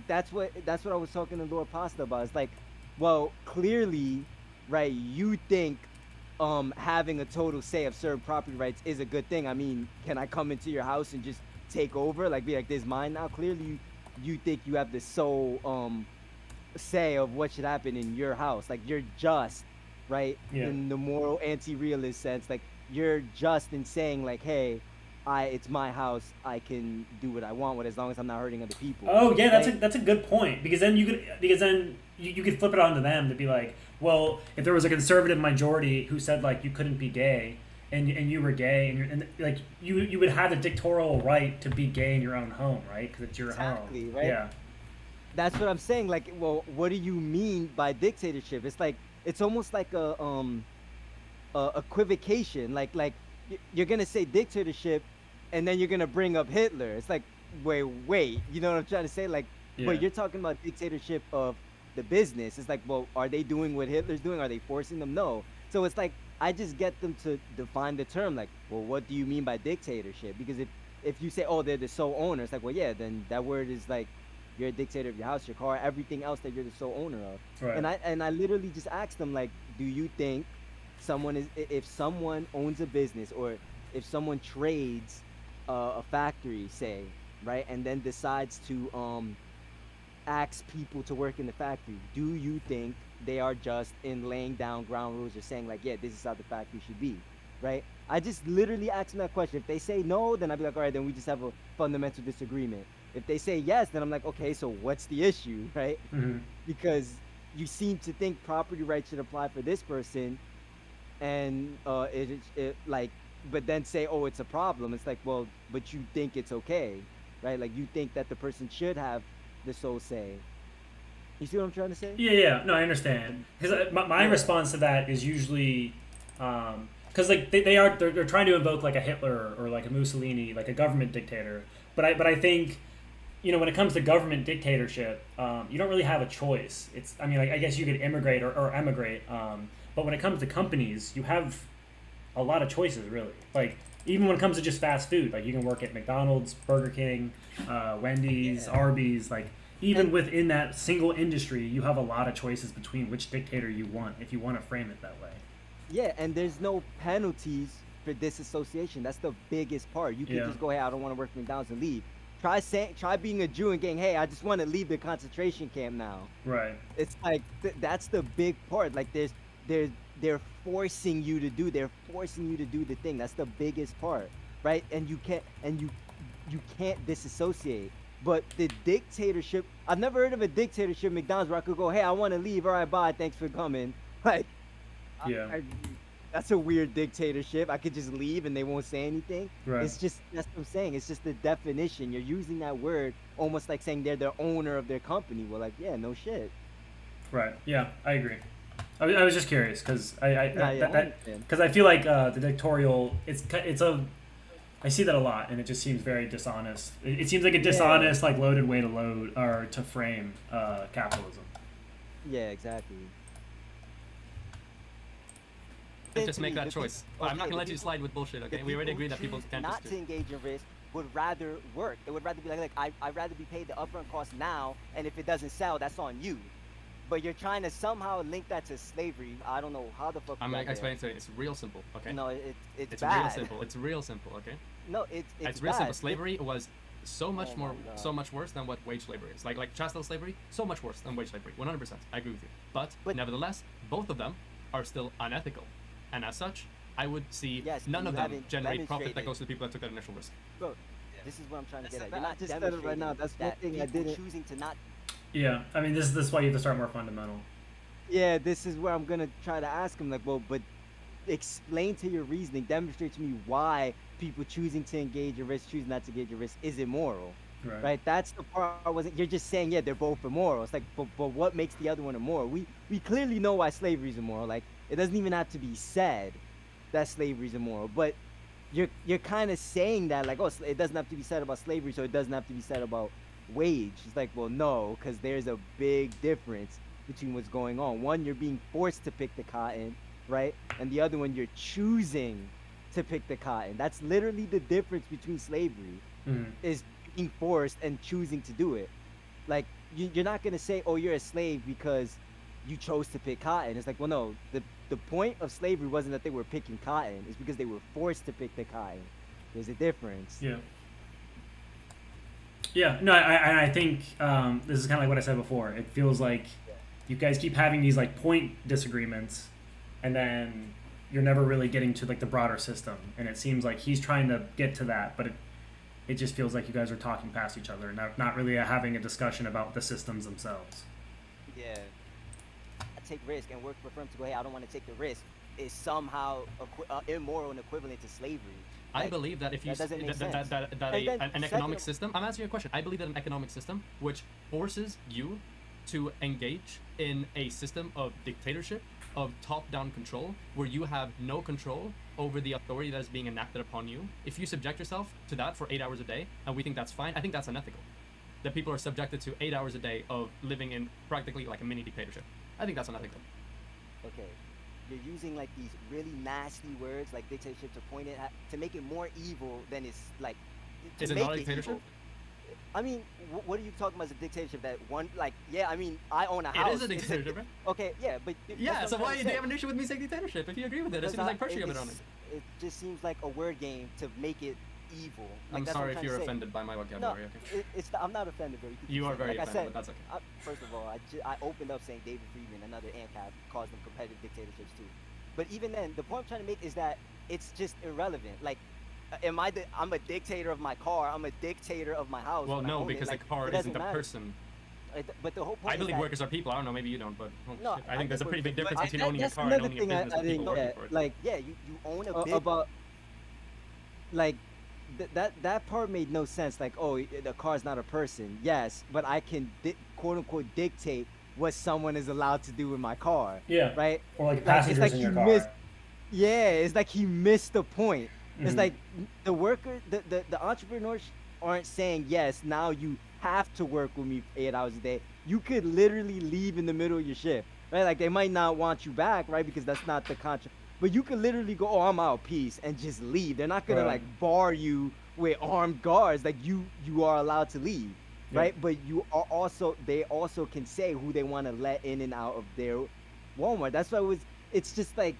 that's what I was talking to Lord Pasta about. It's like, well, clearly, right, you think having a total say of certain property rights is a good thing. I mean, can I come into your house and just take over, like be like, this is mine now? Clearly you think you have the sole say of what should happen in your house. Like you're just, right, in the moral anti-realist sense, like you're just in saying like, hey, it's my house, I can do what I want with it as long as I'm not hurting other people. Oh yeah, that's a good point, because then you could flip it onto them to be like, well, if there was a conservative majority who said like you couldn't be gay, and you were gay, and like you would have the dictatorial right to be gay in your own home, right? Because it's your home. Right? Yeah. That's what I'm saying. Like, well, what do you mean by dictatorship? It's like, it's almost like a equivocation. Like you're gonna say dictatorship, and then you're gonna bring up Hitler. It's like, wait, you know what I'm trying to say? Like, but you're talking about dictatorship of the business. It's like, well, are they doing what Hitler's doing? Are they forcing them? No. So it's like, I just get them to define the term. Like, well, what do you mean by dictatorship? Because if you say, oh, they're the sole owner, it's like, well, yeah, then that word is like, you're a dictator of your house, your car, everything else that you're the sole owner of. Right. And I literally just asked them, like, do you think if someone owns a business, or if someone trades a factory, say, right, and then decides to ask people to work in the factory, do you think they are just in laying down ground rules or saying like, yeah, this is how the factory should be, right? I just literally ask them that question. If they say no, then I'd be like, all right, then we just have a fundamental disagreement. If they say yes, then I'm like, okay, so what's the issue, right? Mm-hmm. Because you seem to think property rights should apply for this person, and it like, but then say, oh, it's a problem. It's like, well, but you think it's okay, right? Like you think that the person should have the sole say. You see what I'm trying to say? Yeah. No, I understand. Because my response to that is usually, because like they're trying to invoke like a Hitler or like a Mussolini, like a government dictator. But I think, you know, when it comes to government dictatorship, you don't really have a choice. I mean, like, I guess you could immigrate or emigrate. But when it comes to companies, you have a lot of choices, really. Like, even when it comes to just fast food, like you can work at McDonald's, Burger King, Wendy's, Arby's, like. Even within that single industry, you have a lot of choices between which dictator you want, if you want to frame it that way. Yeah, and there's no penalties for disassociation. That's the biggest part. You can just go, hey, I don't want to work for McDonald's, and leave. Try being a Jew and getting, hey, I just want to leave the concentration camp now. Right. It's like that's the big part. Like they're forcing you to do. They're forcing you to do the thing. That's the biggest part, right? And you can't disassociate. But the dictatorship, I've never heard of a dictatorship McDonald's where I could go, hey, I want to leave. All right, bye. Thanks for coming. Like, that's a weird dictatorship. I could just leave and they won't say anything. Right. It's just, that's what I'm saying. It's just the definition. You're using that word almost like saying they're the owner of their company. Well, like, yeah, no shit. Right. Yeah, I agree. I was just curious because I feel like the dictatorial, I see that a lot, and it just seems very dishonest. It seems like a dishonest, like loaded way to frame capitalism. Yeah, exactly. And just make that choice. I'm not gonna let you slide with bullshit, okay? We already agreed that people can't not to engage in risk would rather work. They would rather be like I'd rather be paid the upfront cost now, and if it doesn't sell, that's on you. But you're trying to somehow link that to slavery. I don't know how the fuck. I'm gonna explain it to you. It's real simple, okay? No, it's bad. Real simple. It's real simple, okay? No, it's real bad. simple. Slavery was so much worse than what wage slavery is. Like chattel slavery, so much worse than wage slavery. 100%. I agree with you. But nevertheless, both of them are still unethical, and as such, I would see none of them generate profit that goes to the people that took that initial risk. Bro, this is what I'm trying to get at. You're not just demonstrating right now. That's one thing I didn't. Choosing to not. Yeah, I mean, this is why you have to start more fundamental. yeah, this is where I'm gonna try to ask him, like, well, but explain to your reasoning, demonstrate to me why people choosing to engage in risk, choosing not to engage in risk is immoral. Right. That's the part I wasn't. You're just saying, yeah, they're both immoral. It's like, but what makes the other one immoral? We clearly know why slavery is immoral. Like, it doesn't even have to be said that slavery is immoral. But you're kind of saying that, like, oh, it doesn't have to be said about slavery, so it doesn't have to be said about wage. It's like, well, no, because there's a big difference between what's going on. One, you're being forced to pick the cotton, right? And the other one, you're choosing to pick the cotton. That's literally the difference between slavery, is being forced and choosing to do it. Like, you're not going to say, oh, you're a slave because you chose to pick cotton. It's like, well, no, the point of slavery wasn't that they were picking cotton. It's because they were forced to pick the cotton. There's a difference. Yeah. Yeah, no, I think this is kind of like what I said before. It feels like you guys keep having these like point disagreements, and then you're never really getting to like the broader system. And it seems like he's trying to get to that, but it just feels like you guys are talking past each other and not really having a discussion about the systems themselves. Yeah. I take risk and work for firms to go, hey, I don't want to take the risk, is somehow immoral and equivalent to slavery. I believe that if you an economic system, I'm asking you a question. I believe that an economic system which forces you to engage in a system of dictatorship, of top-down control, where you have no control over the authority that is being enacted upon you. If you subject yourself to that for 8 hours a day, and we think that's fine, I think that's unethical. That people are subjected to 8 hours a day of living in practically like a mini dictatorship. I think that's unethical. Okay. You're using like these really nasty words like dictatorship to point it at, to make it more evil than it's like. Is it not a dictatorship? Evil. I mean, what are you talking about as a dictatorship? That one, like, yeah, I mean, I own a house. It is a dictatorship, right? Okay, yeah, but yeah. So why do you have an issue with me saying dictatorship? If you agree with it, it seems like pressure on it. It just seems like a word game to make it evil. Like, I'm sorry if you're offended by my vocabulary. No, I'm not offended, bro. You are very offended, but that's okay. First of all, I opened up saying David Friedman, another ANCAP, calls them competitive dictatorships too. But even then, the point I'm trying to make is that it's just irrelevant. Like, I'm a dictator of my car. I'm a dictator of my house. Well, no, because like, the car isn't a person. But the whole point I believe workers are people. I don't know, maybe you don't, but no, I think there's a pretty big difference between owning a car and owning a business with people working for it. Like, yeah, you own a business. Like, that part made no sense. Like, oh, the car's not a person. Yes, but I can quote unquote dictate what someone is allowed to do with my car. Yeah. Right. Or like passengers in your car. It's like he missed the point. It's like the worker, the entrepreneurs aren't saying, yes, now you have to work with me 8 hours a day. You could literally leave in the middle of your shift, right? Like, they might not want you back, right? Because that's not the contract. But you could literally go, oh, I'm out, peace, and just leave. They're not gonna like bar you with armed guards. Like, you are allowed to leave, right? But they also can say who they want to let in and out of their Walmart. That's why it's just like,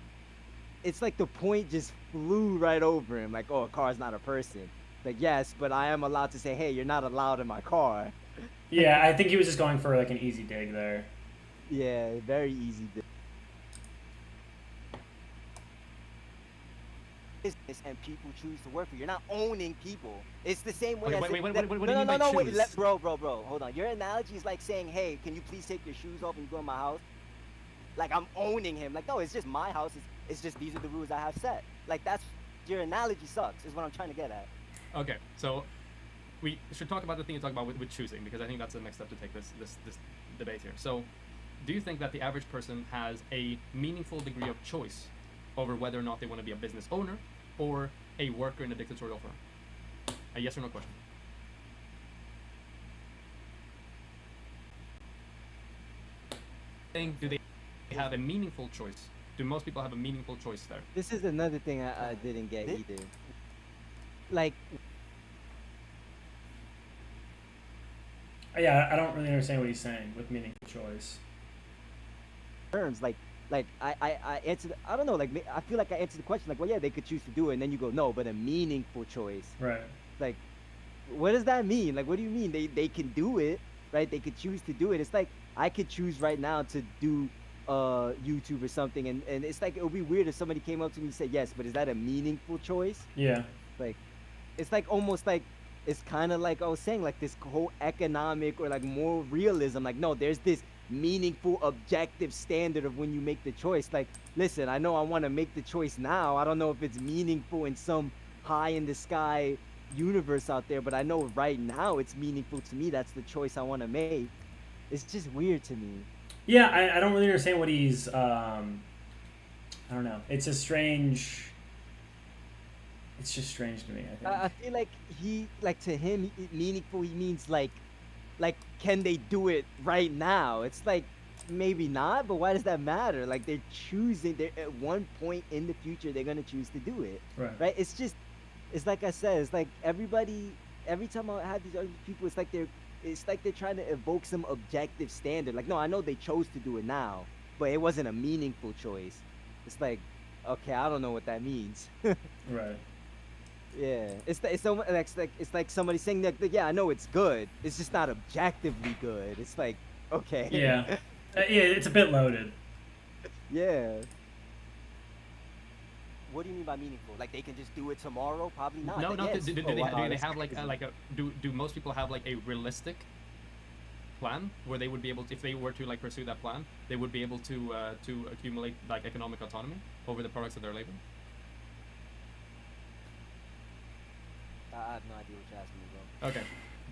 it's like the point just flew right over him. Like, oh, a car's not a person. Like, yes, but I am allowed to say, hey, you're not allowed in my car. Yeah, I think he was just going for like an easy dig there. Yeah, very easy dig. Business and people choose to work for you. You're not owning people. It's the same way. Wait, what do you mean by choose? Wait, bro, hold on. Your analogy is like saying, hey, can you please take your shoes off and you go in my house? Like, I'm owning him. Like, no, it's just my house. It's just these are the rules I have set. Like, that's your analogy sucks. Is what I'm trying to get at. Okay, so we should talk about the thing you talk about with choosing, because I think that's the next step to take this debate here. So, do you think that the average person has a meaningful degree of choice over whether or not they want to be a business owner or a worker in a dictatorial firm? A yes or no question. Do they have a meaningful choice? Do most people have a meaningful choice there? This is another thing I didn't get either. Like, yeah, I don't really understand what he's saying with meaningful choice. Terms like I answered. I don't know. Like, I feel like I answered the question. Like, well, yeah, they could choose to do it, and then you go, no, but a meaningful choice. Right. Like, what does that mean? Like, what do you mean they can do it, right? They could choose to do it. It's like I could choose right now to do YouTube or something, and it's like it would be weird if somebody came up to me and said, yes, but is that a meaningful choice? Yeah. Like, it's like almost like it's kind of like I was saying, like this whole economic or like moral realism. Like, no, there's this meaningful, objective standard of when you make the choice. Like, listen, I know I want to make the choice now. I don't know if it's meaningful in some high in the sky universe out there, but I know right now it's meaningful to me. That's the choice I want to make. It's just weird to me. Yeah, I don't really understand what he's. I don't know. It's a strange. It's just strange to me. I think. I feel like to him, meaningful. He means like, can they do it right now? It's like, maybe not, but why does that matter? Like, they're choosing. They're at one point in the future, they're gonna choose to do it. Right. It's just, it's like I said. It's like everybody. Every time I have these other people, it's like they're trying to evoke some objective standard. Like, no, I know they chose to do it now, but it wasn't a meaningful choice. It's like, okay, I don't know what that means. Right. Yeah, it's like somebody saying that. Yeah, I know it's good. It's just not objectively good. It's like, okay. Yeah, yeah, it's a bit loaded. Yeah. What do you mean by meaningful? Like, they can just do it tomorrow? Probably not. No, Yes. do Oh, wow, they that's have like crazy. do most people have like a realistic plan where they would be able to, if they were to like pursue that plan, they would be able to accumulate like economic autonomy over the products of their labor? I have no idea what you're asking me, bro. Okay.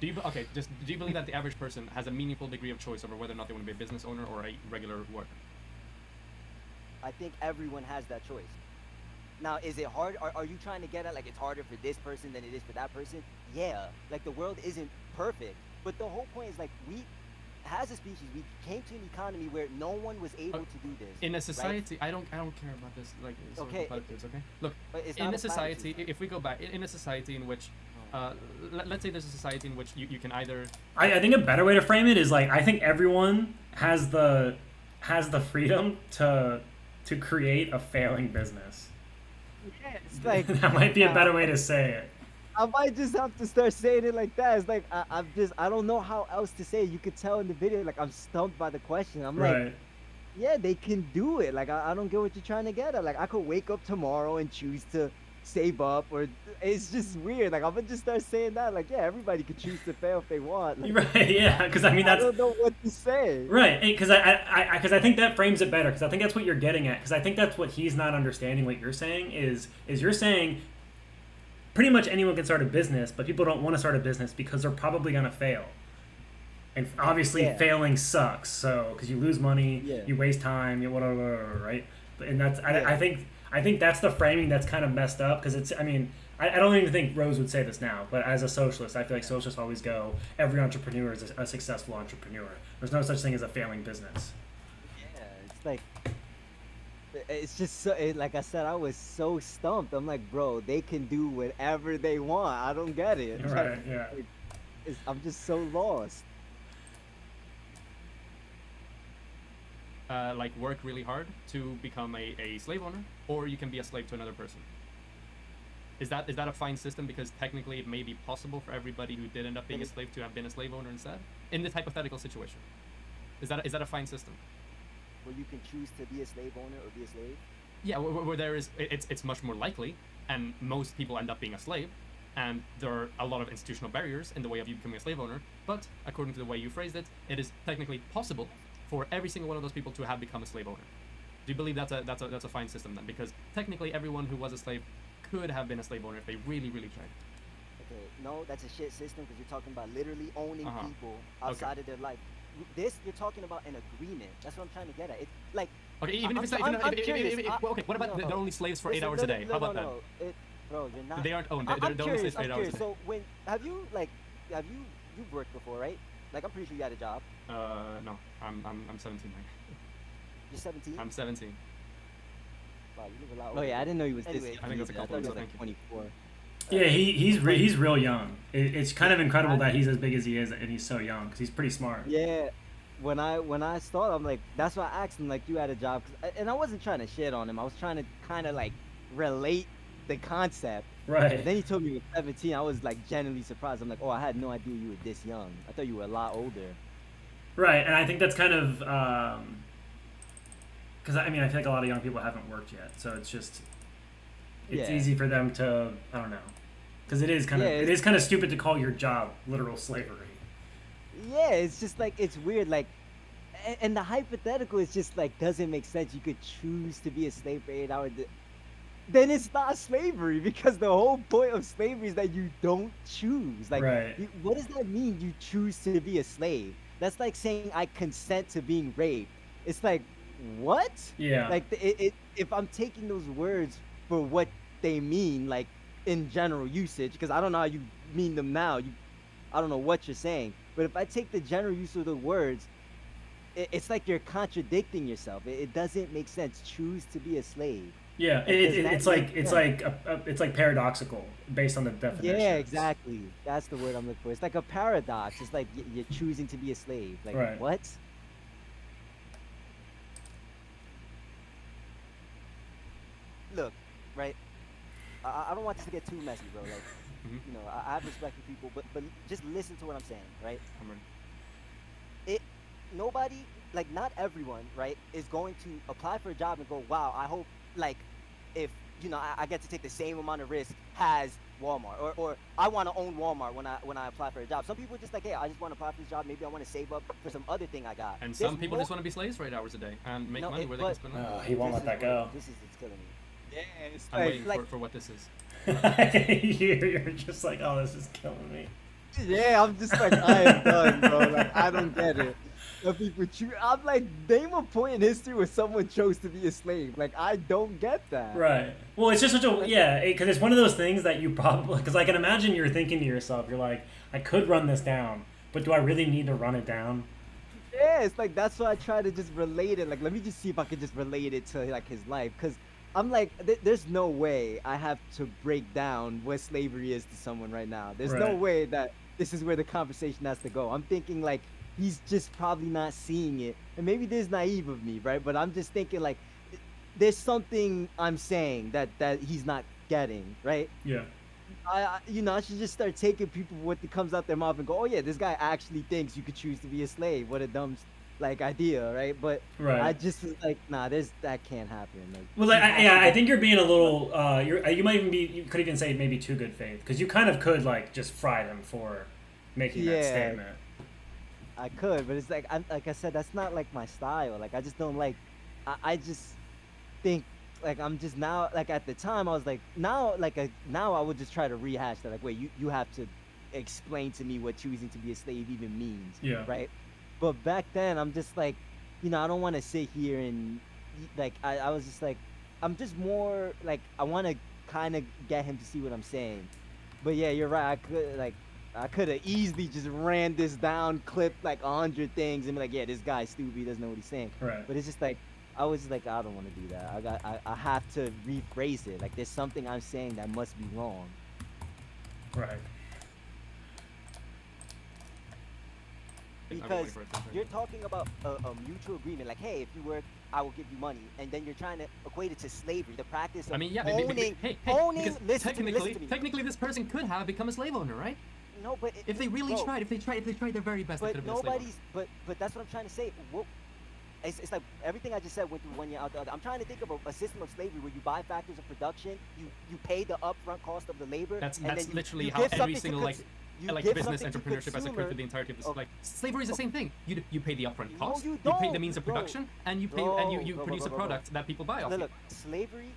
Do you believe that the average person has a meaningful degree of choice over whether or not they want to be a business owner or a regular worker? I think everyone has that choice. Now, is it hard? Are you trying to get at, like, it's harder for this person than it is for that person? Yeah. Like, the world isn't perfect. But the whole point is, like, we, as a species, we came to an economy where no one was able to do this. In a right? society, I don't care about this, like, sort Okay, of platitudes, okay? Look, but it's in not a a society, platitude. if we go back, in a society in which, let's say there's a society in which you can either... I think a better way to frame it is like, I think everyone has the freedom to create a failing business. Yeah, it's like... That might be a better way to say it. I might just have to start saying it like that. It's like, I don't know how else to say it. You could tell in the video, like, I'm stumped by the question. I'm like, yeah, they can do it. Like, I don't get what you're trying to get at. Like, I could wake up tomorrow and choose to save up, or it's just weird. Like, I'm gonna just start saying that. Like, yeah, everybody could choose to fail if they want. Like, Right, yeah, because I mean, that's... I don't know what to say. Right, because I think that frames it better, because I think that's what you're getting at, because I think that's what he's not understanding. What you're saying is you're saying pretty much anyone can start a business, but people don't want to start a business because they're probably going to fail. And obviously failing sucks, so, because you lose money, you waste time, you whatever, right? And that's, I think that's the framing that's kind of messed up, because it's, I mean, I don't even think Rose would say this now, but as a socialist, I feel like socialists always go, every entrepreneur is a successful entrepreneur. There's no such thing as a failing business. Yeah, it's like, it's just so, like I said, I was so stumped. I'm like, bro, they can do whatever they want. I don't get it. Right, Like, yeah. I'm just so lost. Like, work really hard to become a slave owner, or you can be a slave to another person. Is that a fine system? Because technically it may be possible for everybody who did end up being a slave to have been a slave owner instead, in this hypothetical situation. Is that a fine system? Where you can choose to be a slave owner or be a slave? Yeah, where there is, it's much more likely, and most people end up being a slave, and there are a lot of institutional barriers in the way of you becoming a slave owner, but according to the way you phrased it, it is technically possible for every single one of those people to have become a slave owner. Do you believe that's a fine system then? Because technically everyone who was a slave could have been a slave owner if they really, really tried. Okay, no, that's a shit system, because you're talking about literally owning people Okay. outside of their life. This, you're talking about an agreement. That's what I'm trying to get at. It's like, Okay, even if it's not, well, okay, what about they're only slaves for 8 hours a day? How about that? Bro, you're not. They aren't owned. I'm They're only curious, slaves for 8 hours a day. So when you've worked before, right? Like, I'm pretty sure you had a job. No, I'm 17 right? You're 17. I'm 17. Wow, you live a lot. Oh yeah, I didn't know he was this. I think that's a I thought he was compliment, like 24. Yeah, he's real young. It's kind of incredible that he's as big as he is and he's so young, because he's pretty smart. Yeah, when I started, I'm like, that's why I asked him, like, you had a job, and I wasn't trying to shit on him. I was trying to kind of like relate the concept. Right. And then he told me he was 17. I was like genuinely surprised. I'm like, oh, I had no idea you were this young. I thought you were a lot older. Right, and I think that's kind of because I mean I feel like a lot of young people haven't worked yet, so it's easy for them to, I don't know, because it is kind of stupid to call your job literal slavery. Yeah, it's just like, it's weird. Like, and the hypothetical is just like doesn't make sense. You could choose to be a slave for 8 hours. Then it's not slavery, because the whole point of slavery is that you don't choose. Like, Right. what does that mean? You choose to be a slave? That's like saying I consent to being raped. It's like, what? Yeah. Like, if I'm taking those words for what they mean, like in general usage, because I don't know how you mean them now. I don't know what you're saying. But if I take the general use of the words, it's like you're contradicting yourself. It doesn't make sense. Choose to be a slave. Yeah, it's like paradoxical based on the definition. Yeah, exactly. That's the word I'm looking for. It's like a paradox. It's like you're choosing to be a slave. Like, Right. what? Look, right? I don't want this to get too messy, bro. Like, you know, I have respect for people, but just listen to what I'm saying, right? Nobody, like, not everyone, right, is going to apply for a job and go, wow, I hope, like, if, you know, I get to take the same amount of risk as Walmart, or I want to own Walmart when I apply for a job. Some people are just like, hey, I just want to apply for this job. Maybe I want to save up for some other thing I got. And some people just want to be slaves for 8 hours a day and make money where they can spend money. He won't let that go. It's killing me. Yeah, it's I'm waiting like, for what this is. You're just like, oh, this is killing me. yeah, I'm just like, I am done, bro. Like, I don't get it. The people I'm like, name a point in history where someone chose to be a slave. Like, I don't get that. Right. Well, it's just such a because it's one of those things that you probably, because I can imagine you're thinking to yourself, you're like, I could run this down, but do I really need to run it down? Yeah, it's like, that's why I try to just relate it. Like, let me just see if I can just relate it to like his life, because I'm like, there's no way I have to break down what slavery is to someone right now. There's no Right. way that this is where the conversation has to go. I'm thinking like he's just probably not seeing it, and maybe this is naive of me, right? But I'm just thinking like there's something I'm saying that he's not getting, right? Yeah. I should just start taking people what comes out their mouth and go, oh yeah, this guy actually thinks you could choose to be a slave. What a dumb like idea, right? But Right. I just was like, nah, that can't happen. Like, Well, I think you're being a little. You might even be. You could even say maybe too good faith, because you kind of could like just fry them for making that Yeah. statement. I could, but it's like, like I said, that's not like my style. Like, I just don't like. I just think like I'm just now like at the time I was like now I would just try to rehash that, like, wait, you have to explain to me what choosing to be a slave even means. Yeah. Right. But back then I'm just like, I don't want to sit here and like I was just like, I'm just more like I want to kind of get him to see what I'm saying. But yeah, you're right. I could have easily just ran this down, clipped like 100 things, and be like, yeah, this guy's stupid. He doesn't know what he's saying. Right. But it's just like, I was just like, I don't want to do that. I have to rephrase it. Like, there's something I'm saying that must be wrong. Right. Because you're talking about a mutual agreement, like, hey, if you work, I will give you money, and then you're trying to equate it to slavery, the practice of I mean, yeah, owning, because listen to me. technically this person could have become a slave owner, right? No, but if they really tried, if they tried their very best, they could have been a slave owner. But that's what I'm trying to say. It's like everything I just said went through one year out the other. I'm trying to think of a system of slavery where you buy factors of production, you pay the upfront cost of the labor. That's and then literally you how give every something single to like give business something to entrepreneurship has occurred consumer. through the entirety of this. Like slavery is the same thing. You pay the upfront cost, you pay the don't, means of bro. production, and you pay you produce a product that people buy off. Look, slavery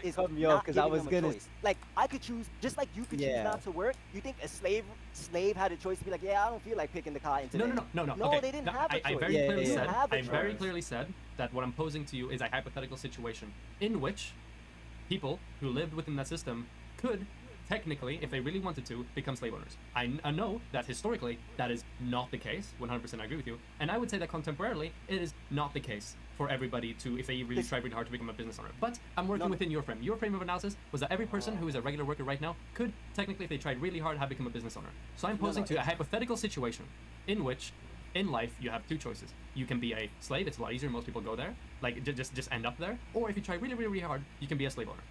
is cut me not off 'cause I giving was them a gonna- choice. Like, I could choose, just like you could choose Yeah. not to work. You think a slave had a choice to be like, yeah, I don't feel like picking the cotton today. No. No, Okay. they didn't No, have a choice. I very They clearly didn't said. have a I very choice. clearly said that what I'm posing to you is a hypothetical situation in which people who lived within that system could technically, if they really wanted to, become slave owners. I know that historically that is not the case. 100% I agree with you. And I would say that contemporarily it is not the case for everybody to, if they really try really hard, to become a business owner. But I'm working within your frame. Your frame of analysis was that every person who is a regular worker right now could technically, if they tried really hard, have become a business owner. So I'm posing to a hypothetical situation in which in life you have two choices. You can be a slave. It's a lot easier. Most people go there, like just end up there. Or if you try really hard, you can be a slave owner.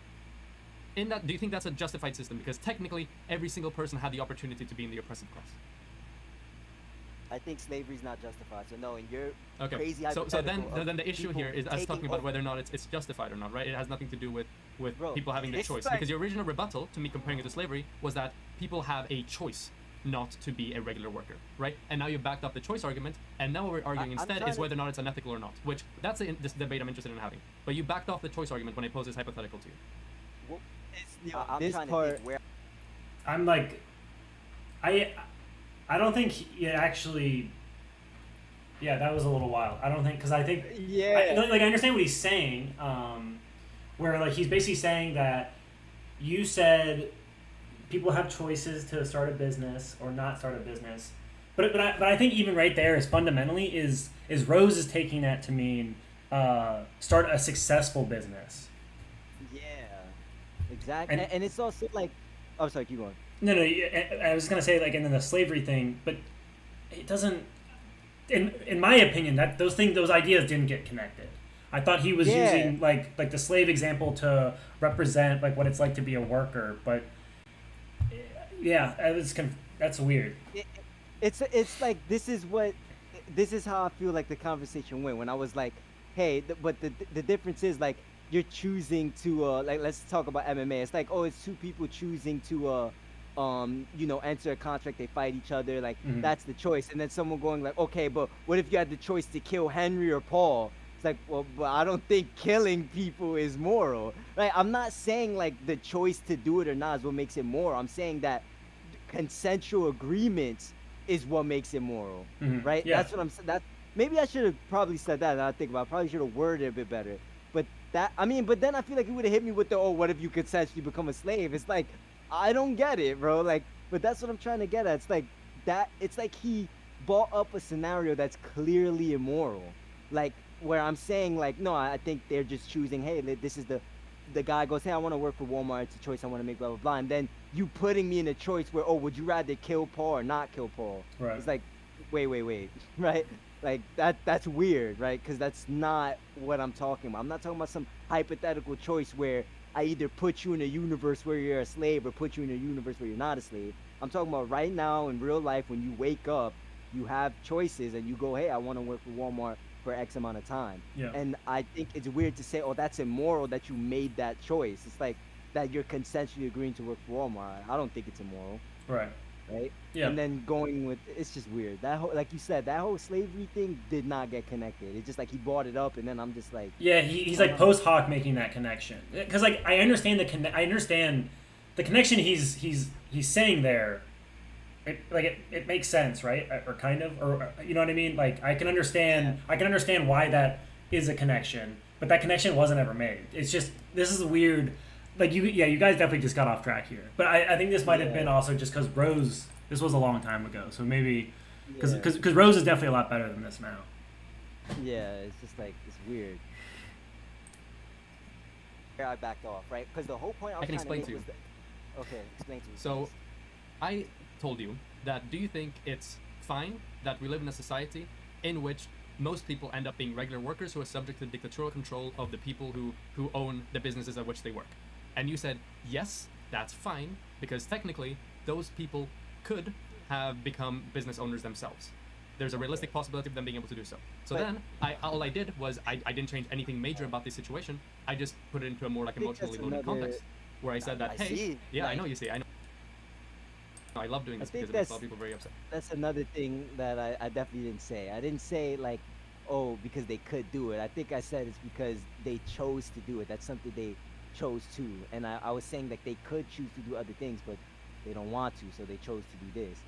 In that, do you think that's a justified system? Because technically, every single person had the opportunity to be in the oppressive class. I think slavery is not justified. So no, in your Okay. crazy So hypothetical then of the issue people here is us taking talking about over- whether or not it's justified or not, right? It has nothing to do with Bro, people having the it's choice. like- Because your original rebuttal to me comparing it to slavery was that people have a choice not to be a regular worker, right? And now you backed up the choice argument, and now what we're arguing I'm instead trying is to- whether or not it's unethical or not, which that's this debate I'm interested in having. But you backed off the choice argument when I posed this hypothetical to you. Well, I'm this trying to part. think where. I'm like, I don't think he actually. Yeah, that was a little wild. I don't think because I think I understand what he's saying. Where like he's basically saying that you said people have choices to start a business or not start a business, but I think even right there is fundamentally is Rose is taking that to mean start a successful business. Yeah, exactly. And- And it's also like, oh, sorry, keep going. No, I was gonna say like and then the slavery thing, but it doesn't. In my opinion, that those ideas didn't get connected. I thought he was using like the slave example to represent like what it's like to be a worker, but yeah, that's weird. It's like this is how I feel like the conversation went when I was like, hey, but the difference is like you're choosing to like let's talk about MMA. It's like, oh, it's two people choosing to enter a contract, they fight each other, like that's the choice. And then someone going like, okay, but what if you had the choice to kill Henry or Paul? It's like, well, but I don't think killing people is moral. Like, I'm not saying like the choice to do it or not is what makes it moral. I'm saying that consensual agreements is what makes it moral, right? Yeah. That's what I'm saying. That maybe I should have probably said that. Now I think about it. I probably should have worded it a bit better. But but then I feel like he would have hit me with the, oh, what if you consensually become a slave? It's like, I don't get it, bro. Like, but that's what I'm trying to get at. It's like that. It's like he brought up a scenario that's clearly immoral. Like, where I'm saying, like, no, I think they're just choosing, hey, this is the guy goes, hey, I want to work for Walmart. It's a choice I want to make, blah, blah, blah. And then you putting me in a choice where, oh, would you rather kill Paul or not kill Paul? Right. It's like, wait, right? Like, that's weird, right? Because that's not what I'm talking about. I'm not talking about some hypothetical choice where I either put you in a universe where you're a slave or put you in a universe where you're not a slave. I'm talking about right now in real life when you wake up, you have choices and you go, hey, I want to work for Walmart for X amount of time. Yeah. And I think it's weird to say, oh, that's immoral that you made that choice. It's like that you're consensually agreeing to work for Walmart. I don't think it's immoral. Right. Right? Yeah. And then going with, it's just weird. That whole, like you said, that whole slavery thing did not get connected. It's just like he brought it up and then I'm just like. Yeah, he's like post hoc making that connection. Because like I understand I understand the connection he's saying there. It makes sense, right? Or kind of, or you know what I mean? Like I can understand why that is a connection, but that connection wasn't ever made. It's just this is weird. Like you guys definitely just got off track here. But I think this might have been also just because Rose. This was a long time ago, so maybe because Rose is definitely a lot better than this now. Yeah, it's just like it's weird. I backed off, right? Because the whole point I was can trying explain to to make you. was that. Okay, explain to me. So, I told you that do you think it's fine that we live in a society in which most people end up being regular workers who are subject to the dictatorial control of the people who own the businesses at which they work? And you said, yes, that's fine, because technically those people could have become business owners themselves. There's a realistic possibility of them being able to do so. So then, all I did was I didn't change anything major about this situation. I just put it into a more like emotionally loaded context, where I said that, hey, yeah, I know you see, I know. I love doing this because it makes a lot of people very upset. That's another thing that I definitely didn't say. I didn't say like, oh, because they could do it. I think I said it's because they chose to do it. That's something they chose to. And I was saying that they could choose to do other things, but they don't want to, so they chose to do this.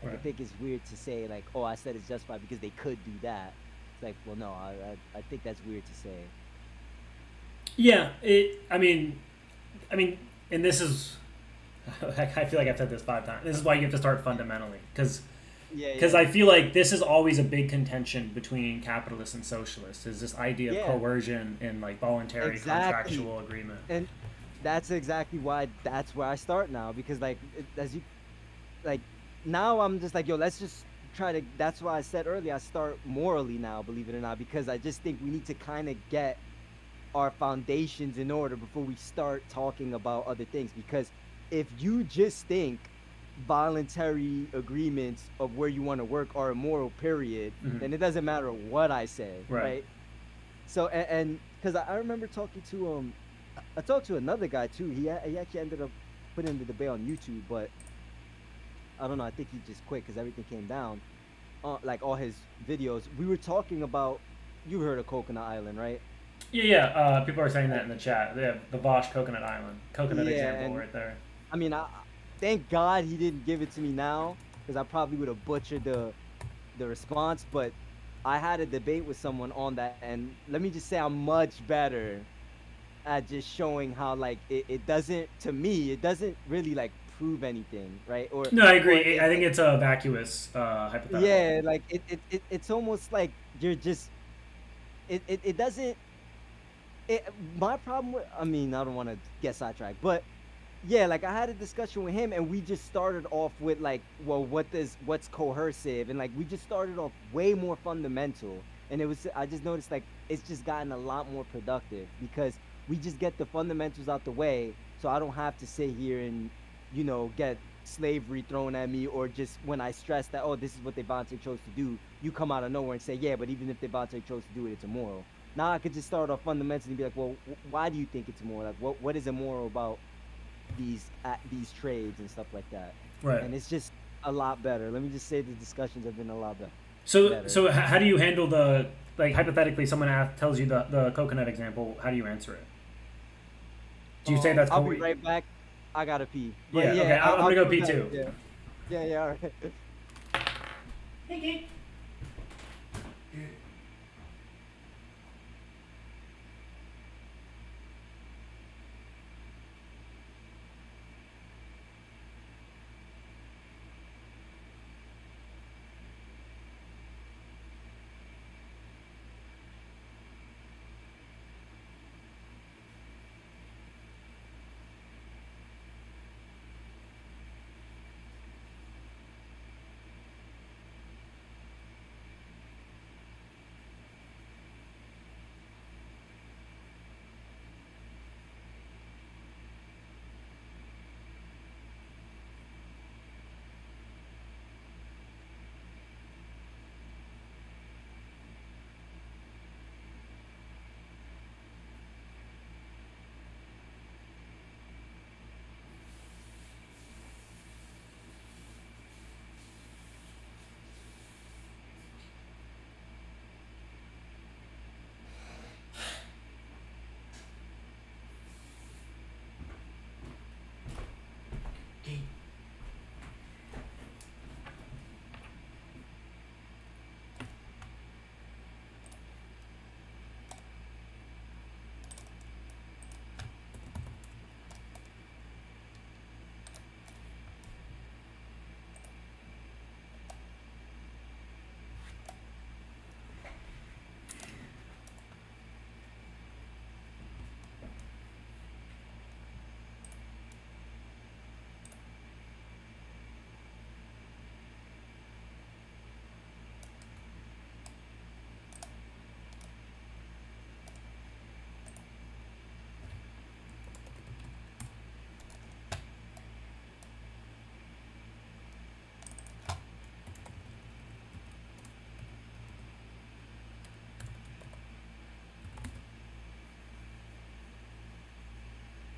And I think it's weird to say like, oh, I said it's justified because they could do that. It's like, well, no, I think that's weird to say. Yeah, I mean, and this is, I feel like I've said this 5 times. This is why you have to start fundamentally, because I feel like this is always a big contention between capitalists and socialists. Is this idea of coercion and like voluntary contractual agreement? And that's exactly why that's where I start now, because like now I'm just like, yo, let's just try to. That's why I said earlier I start morally now, believe it or not, because I just think we need to kind of get our foundations in order before we start talking about other things. Because if you just think voluntary agreements of where you want to work are immoral, period, then it doesn't matter what I say, right? So and because I remember talking to I talked to another guy too. He actually ended up putting the debate on YouTube, but I don't know. I think he just quit because everything came down. Like all his videos. We were talking about. You heard of Coconut Island, right? Yeah. People are saying that in the chat. They have the Bosch Coconut Island. Coconut example and, right there. I mean, thank God he didn't give it to me now, because I probably would have butchered the response. But I had a debate with someone on that, and let me just say I'm much better at just showing how like it doesn't, to me, it doesn't really like prove anything, right? Or No, I agree. I think it's a vacuous hypothetical. yeah, like it's almost like you're just it doesn't. My problem with, I mean, I don't want to get sidetracked, but yeah, like I had a discussion with him, and we just started off with like, well, what's coercive, and like we just started off way more fundamental, and I just noticed like it's just gotten a lot more productive because we just get the fundamentals out the way, so I don't have to sit here and, you know, get slavery thrown at me, or just when I stress that, oh, this is what they voluntarily chose to do, you come out of nowhere and say, yeah, but even if they voluntarily chose to do it, it's immoral. Now I could just start off fundamentally and be like, well, why do you think it's immoral? Like, what is immoral about these trades and stuff like that? Right. And it's just a lot better. Let me just say the discussions have been a lot better. So how do you handle the, like, hypothetically someone tells you the coconut example, how do you answer it? Do you say that's I'll be right back. I gotta pee. Yeah, okay, I'm gonna go pee too. Yeah, all right. Hey, Kate.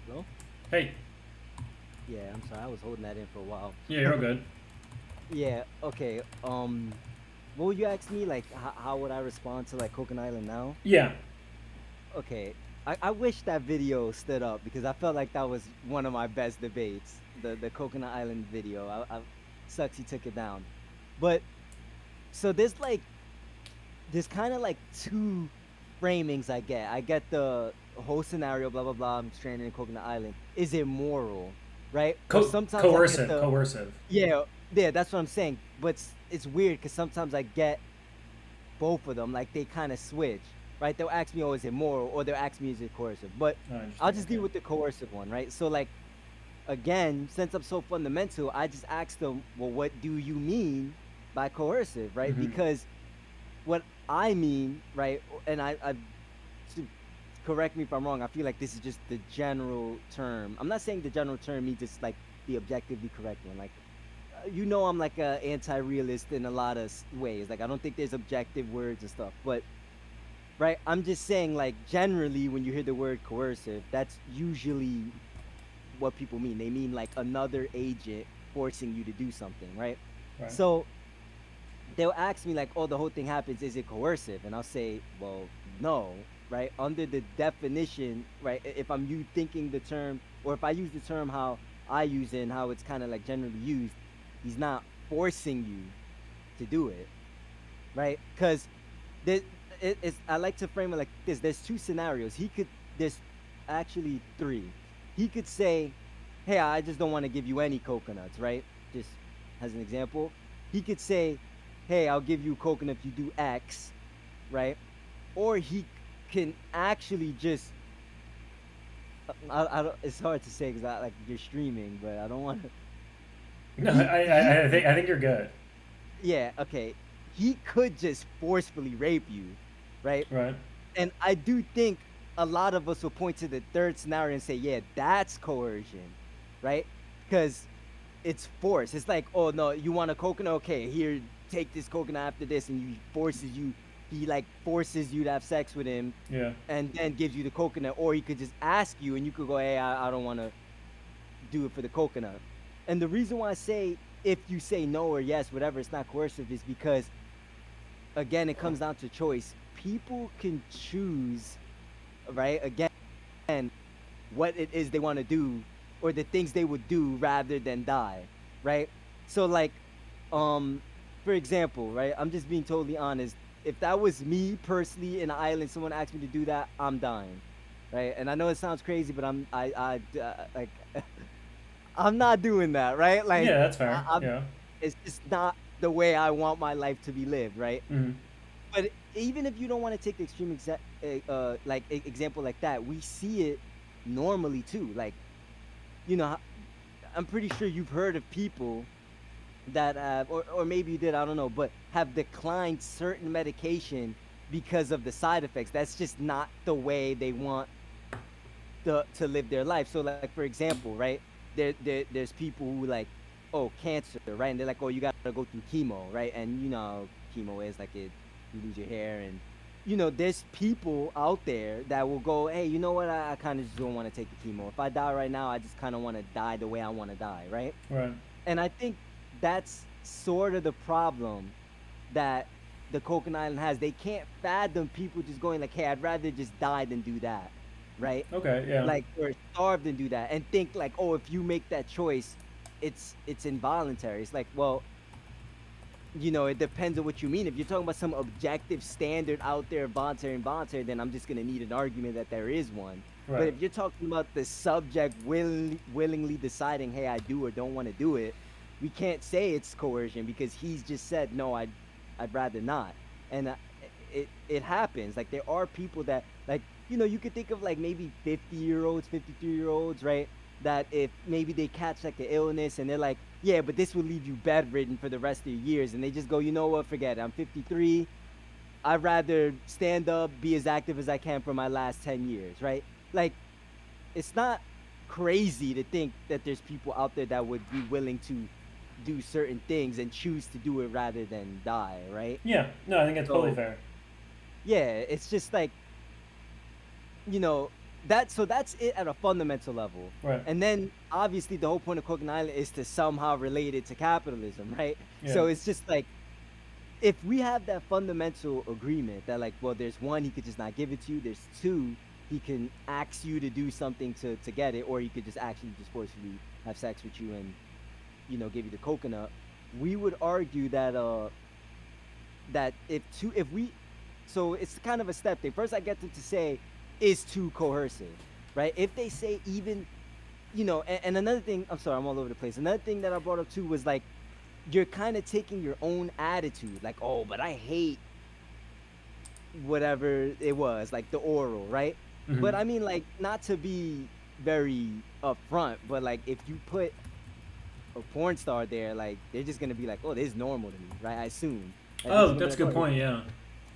Hello? Hey. Yeah, I'm sorry. I was holding that in for a while. Yeah, you're all good. Yeah. Okay. What would you ask me? Like, how would I respond to like Coconut Island now? Yeah. Okay. I wish that video stood up because I felt like that was one of my best debates. The Coconut Island video. Sucks he took it down. But so there's kind of like two framings I get. I get the whole scenario, blah blah blah. I'm stranded in Coconut Island. Is it moral, right? Sometimes coercive. Coercive. Yeah, that's what I'm saying. But it's weird because sometimes I get both of them. Like they kind of switch, right? They'll ask me, "Oh, is it moral?" Or they'll ask me, "Is it coercive?" But I'll just deal with the coercive one, right? So like, again, since I'm so fundamental, I just ask them, "Well, what do you mean by coercive?" Right? Mm-hmm. Because what I mean, right? And I correct me if I'm wrong. I feel like this is just the general term. I'm not saying the general term means it's like the objectively correct one. Like, you know, I'm like a anti-realist in a lot of ways. Like, I don't think there's objective words and stuff. But, right, I'm just saying, like, generally when you hear the word coercive, that's usually what people mean. They mean like another agent forcing you to do something, right? Right. So they'll ask me like, oh, the whole thing happens, is it coercive? And I'll say, well, no, right? Under the definition, right? If I'm you thinking the term, or if I use the term how I use it and how it's kind of like generally used, he's not forcing you to do it, right? Because I like to frame it like this. There's two scenarios. There's actually three. He could say, hey, I just don't want to give you any coconuts, right? Just as an example. He could say, hey, I'll give you a coconut if you do X, right? Or he can actually just, I don't, it's hard to say because like you're streaming, but I don't want to. No, I think you're good. Yeah, okay. He could just forcefully rape you, right? Right. And I do think a lot of us will point to the third scenario and say, yeah, that's coercion, right? Because it's force. It's like, oh no, you want a coconut? Okay, here, take this coconut after this, and he like forces you to have sex with him. Yeah. And then gives you the coconut, or he could just ask you, and you could go, hey, I don't want to do it for the coconut. And the reason why I say if you say no or yes, whatever, it's not coercive, is because, again, it comes down to choice. People can choose, right? Again, what it is they want to do, or the things they would do rather than die, right? So like, for example, right? I'm just being totally honest. If that was me personally in an island, someone asked me to do that, I'm dying, right? And I know it sounds crazy, but like, I'm not doing that, right? Like, yeah, that's fair. Yeah. It's just not the way I want my life to be lived, right? Mm-hmm. But even if you don't want to take the extreme example like that, we see it normally too. Like, you know, I'm pretty sure you've heard of people that have, or maybe you did, I don't know, but have declined certain medication because of the side effects. That's just not the way they want to live their life. So like, for example, right, there's people who like, oh, cancer, right? And they're like, oh, you gotta go through chemo, right? And you know how chemo is, like you lose your hair, and you know, there's people out there that will go, hey, you know what, I kind of just don't want to take the chemo. If I die right now, I just kind of want to die the way I want to die, right? Right. And I think that's sort of the problem that the Coconut Island has. They can't fathom people just going like, hey, I'd rather just die than do that, right? Okay, yeah. Like, or starve than do that, and think like, oh, if you make that choice, it's involuntary. It's like, well, you know, it depends on what you mean. If you're talking about some objective standard out there, voluntary and involuntary, then I'm just gonna need an argument that there is one. Right. But if you're talking about the subject willingly deciding, hey, I do or don't want to do it, we can't say it's coercion because he's just said, no, I'd rather not. And it happens. Like, there are people that, like, you know, you could think of like maybe 50-year-olds, 53-year-olds, right? That if maybe they catch like an illness and they're like, yeah, but this will leave you bedridden for the rest of your years, and they just go, you know what, forget it. I'm 53. I'd rather stand up, be as active as I can for my last 10 years, right? Like, it's not crazy to think that there's people out there that would be willing to do certain things and choose to do it rather than die, right? Yeah, no, I think it's totally fair. Yeah, it's just like, you know, that's it at a fundamental level. Right. And then obviously the whole point of Coconut Island is to somehow relate it to capitalism, right? Yeah. So it's just like, if we have that fundamental agreement that like, well, there's one, he could just not give it to you. There's two, he can ask you to do something to get it, or he could just actually just forcefully have sex with you and, you know, give you the coconut. We would argue that so it's kind of a step thing. First, I get them to say, is too coercive, right? If they say even, you know, and another thing, I'm sorry, I'm all over the place. Another thing that I brought up too was like, you're kind of taking your own attitude, like, oh, but I hate whatever it was, like the oral, right? Mm-hmm. But I mean, like, not to be very upfront, but like, if you put a porn star there, like, they're just gonna be like, oh, this is normal to me, right? I assume. Like, oh, that's a good point, yeah.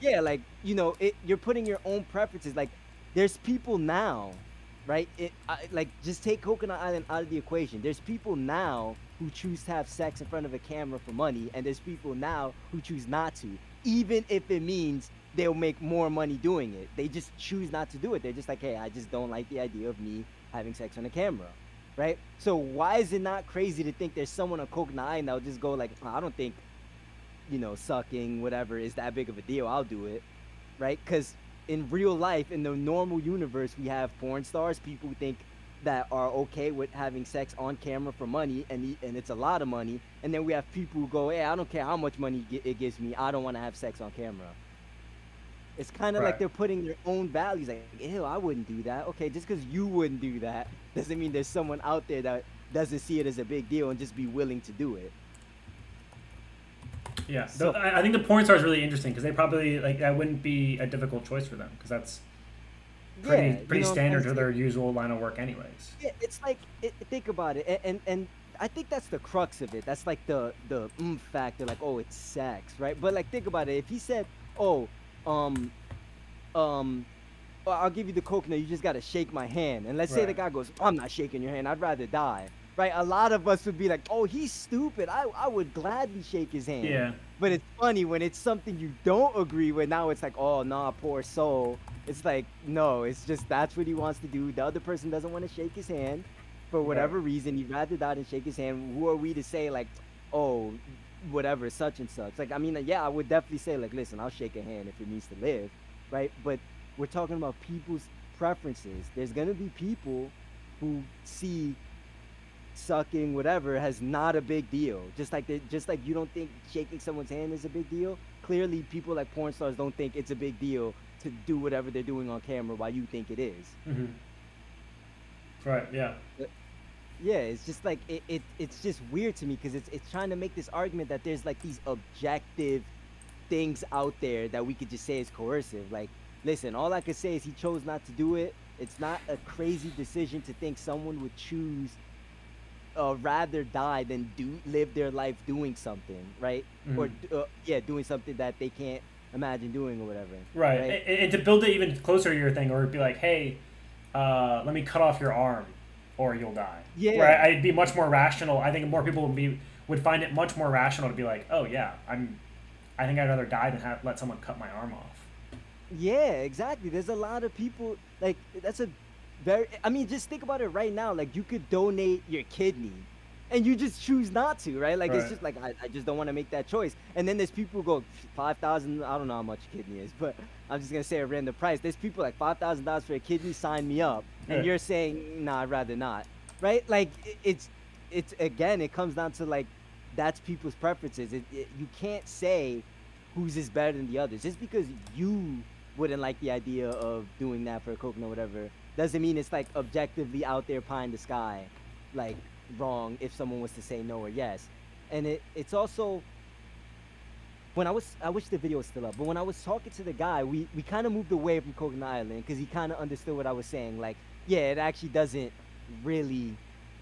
Yeah, like, you know, you're putting your own preferences. Like, there's people now, right? Like, just take Coconut Island out of the equation. There's people now who choose to have sex in front of a camera for money, and there's people now who choose not to, even if it means they'll make more money doing it. They just choose not to do it. They're just like, hey, I just don't like the idea of me having sex on a camera, right? So why is it not crazy to think there's someone on Coconut Island that will just go like, I don't think, sucking, whatever, is that big of a deal. I'll do it, right? Because in real life, in the normal universe, we have porn stars, people who think that are okay with having sex on camera for money, and it's a lot of money. And then we have people who go, hey, I don't care how much money it gives me, I don't want to have sex on camera. It's kind of like they're putting their own values, like, ew, I wouldn't do that. Okay, just because you wouldn't do that doesn't mean there's someone out there that doesn't see it as a big deal and just be willing to do it. Yeah, So- I think the porn star is really interesting because they probably that wouldn't be a difficult choice for them because that's pretty Yeah, pretty you know, standard that's to their usual line of work anyways. Yeah, it's like think about it, and I think that's the crux of it. That's like the factor, like, oh, it's sex, right? But like, think about it. If he said, oh, I'll give you the coconut, you just gotta shake my hand, and let's say the Right. guy goes, I'm not shaking your hand, I'd rather die, right? A lot of us would be like, oh, he's stupid, I would gladly shake his hand. Yeah. But it's funny when it's something you don't agree with. Now it's like, oh, nah, poor soul. It's like, no, it's just that's what he wants to do. The other person doesn't want to shake his hand for whatever reason. He'd rather die than shake his hand. Who are we to say, like, oh, whatever, such and such? Like, I mean, yeah, I would definitely say, like, listen, I'll shake a hand if it needs to live, right? But we're talking about people's preferences. There's going to be people who see sucking whatever has not a big deal, just like you don't think shaking someone's hand is a big deal. Clearly people like porn stars don't think it's a big deal to do whatever they're doing on camera while you think it is. Mm-hmm. Right. Yeah. Yeah, it's just like it's just weird to me because it's trying to make this argument that there's like these objective things out there that we could just say is coercive. Like, listen, all I could say is he chose not to do it. It's not a crazy decision to think someone would choose rather die than live their life doing something, right? Or doing something that they can't imagine doing or whatever. Right. And to build it even closer to your thing, or be like, hey, let me cut off your arm or you'll die. Yeah. Where I'd be much more rational. I think more people would find it much more rational to be like, oh yeah, I think I'd rather die than let someone cut my arm off. Yeah, exactly. There's a lot of people, like, that's a very, I mean, just think about it right now. Like, you could donate your kidney and you just choose not to, right? Like, it's just like, I just don't want to make that choice. And then there's people who go, 5,000, I don't know how much a kidney is, but I'm just going to say a random price. There's people like $5,000 for a kidney, sign me up. And Right. you're saying, nah, I'd rather not, right? Like, it's again, it comes down to, like, that's people's preferences. You can't say whose is better than the others. Just because you wouldn't like the idea of doing that for a coconut or whatever doesn't mean it's like objectively out there pie in the sky, like, wrong if someone was to say no or yes. And it's also, when I wish the video was still up, but when I was talking to the guy, we kind of moved away from Coconut Island because he kind of understood what I was saying. Like, yeah, it actually doesn't really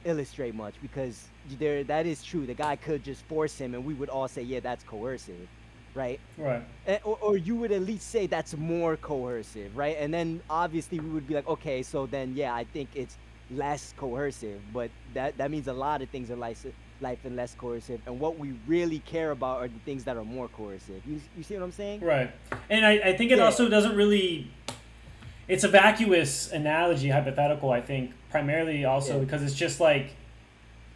illustrate much because that is true. The guy could just force him and we would all say, yeah, that's coercive, right? Right. Or you would at least say that's more coercive, right? And then obviously we would be like, okay, so then yeah, I think it's less coercive, but that means a lot of things are life and less coercive, and what we really care about are the things that are more coercive. You see what I'm saying? Right. And I think it also doesn't really, it's a vacuous analogy, hypothetical, I think, primarily also because it's just like,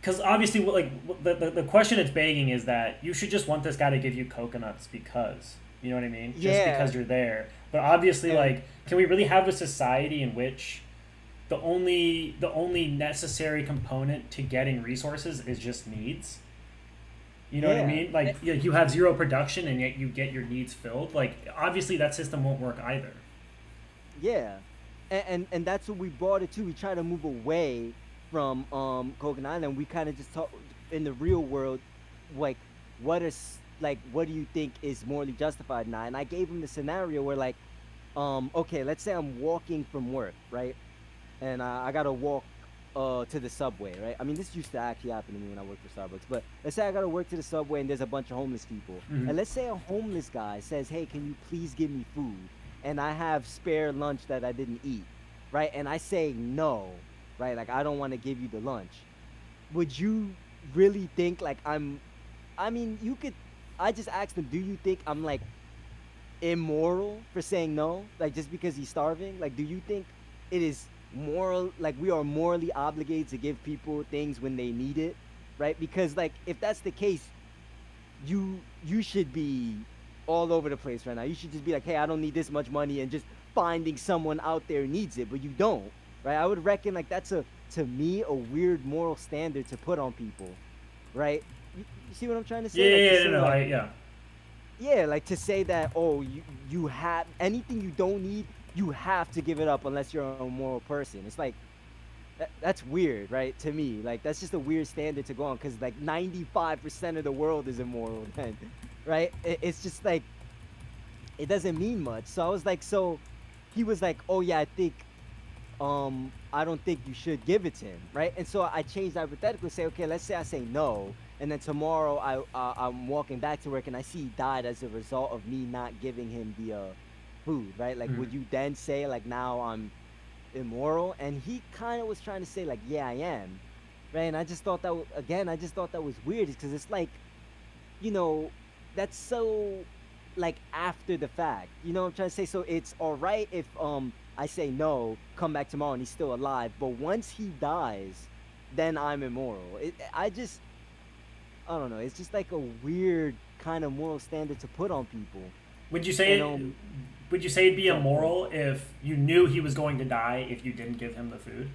because obviously, like, the question it's begging is that you should just want this guy to give you coconuts because, you know what I mean? Just because you're there. But obviously, like, can we really have a society in which the only necessary component to getting resources is just needs? You know what I mean? Like, you have zero production and yet you get your needs filled. Like, obviously that system won't work either. Yeah, and that's what we brought it to. We try to move away from Coconut Island. We kind of just talk in the real world, like, what do you think is morally justified now? And I gave him the scenario where, like, okay, let's say I'm walking from work, right? And I gotta walk to the subway, right? I mean, this used to actually happen to me when I worked for Starbucks. But let's say I gotta work to the subway and there's a bunch of homeless people. Mhm. And let's say a homeless guy says, hey, can you please give me food? And I have spare lunch that I didn't eat, right? And I say no, right? Like, I don't want to give you the lunch. Would you really think, like, I just asked him, do you think I'm, like, immoral for saying no? Like, just because he's starving? Like, do you think it is we are morally obligated to give people things when they need it, right? Because like if that's the case, you should be all over the place right now. You should just be like, hey, I don't need this much money, and just finding someone out there needs it, but you don't, right? I would reckon like that's to me a weird moral standard to put on people, right? You see what I'm trying to say? Yeah, like to say that, oh, you have anything you don't need, you have to give it up unless you're a moral person. It's like that's weird, right? To me, like that's just a weird standard to go on, because like 95% of the world is immoral, then, right? It's just like it doesn't mean much. So I was like, so he was like, oh yeah, I think I don't think you should give it to him, right? And so I changed the hypothetical, say, okay, let's say I say no, and then tomorrow I'm walking back to work and I see he died as a result of me not giving him the food, right? Like, would you then say like now I'm immoral? And he kind of was trying to say like, yeah, I am, right? And I just thought that I just thought that was weird, because it's like, you know, that's so like after the fact, you know what I'm trying to say? So it's all right if I say no, come back tomorrow and he's still alive, but once he dies, then I'm immoral. I don't know. It's just like a weird kind of moral standard to put on people. Would you say would you say it'd be immoral if you knew he was going to die if you didn't give him the food?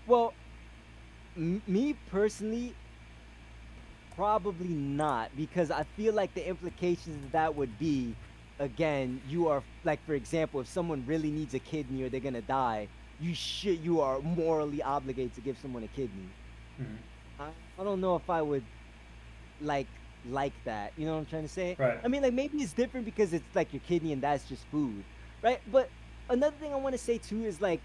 Well, me personally, probably not, because I feel like the implications of that would be, again, you are like, for example, if someone really needs a kidney or they're gonna die, you are morally obligated to give someone a kidney. I don't know if I would like that, you know what I'm trying to say? Right. I mean, like, maybe it's different because it's like your kidney and that's just food, right? But another thing I want to say too is like,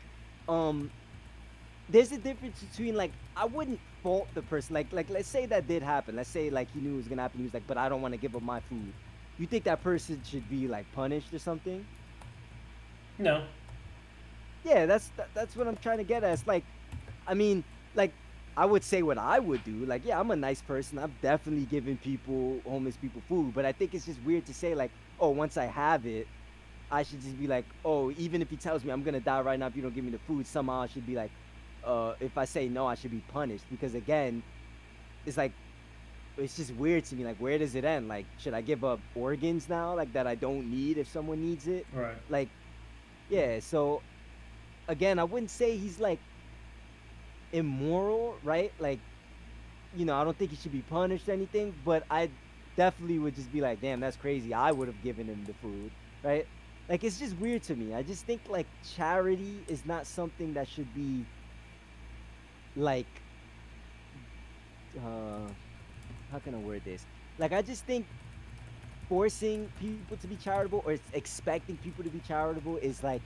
there's a difference between like, I wouldn't fault the person, like let's say that did happen, let's say like he knew it was gonna happen, he was like, but I don't want to give up my food. You think that person should be like punished or something? No. Yeah, that's what I'm trying to get at. It's like, I mean, like, I would say what I would do. Like, yeah, I'm a nice person. I've definitely given homeless people food. But I think it's just weird to say like, oh, once I have it, I should just be like, oh, even if he tells me I'm gonna die right now if you don't give me the food, somehow I should be like, if I say no, I should be punished. Because again, it's like, it's just weird to me. Like, where does it end? Like, should I give up organs now, like that I don't need if someone needs it? Right. Like, yeah. So again, I wouldn't say he's like immoral, right? Like, you know, I don't think he should be punished or anything, but I definitely would just be like, damn, that's crazy. I would have given him the food, right? Like, it's just weird to me. I just think like charity is not something that should be like, how can I word this? Like, I just think forcing people to be charitable or expecting people to be charitable is like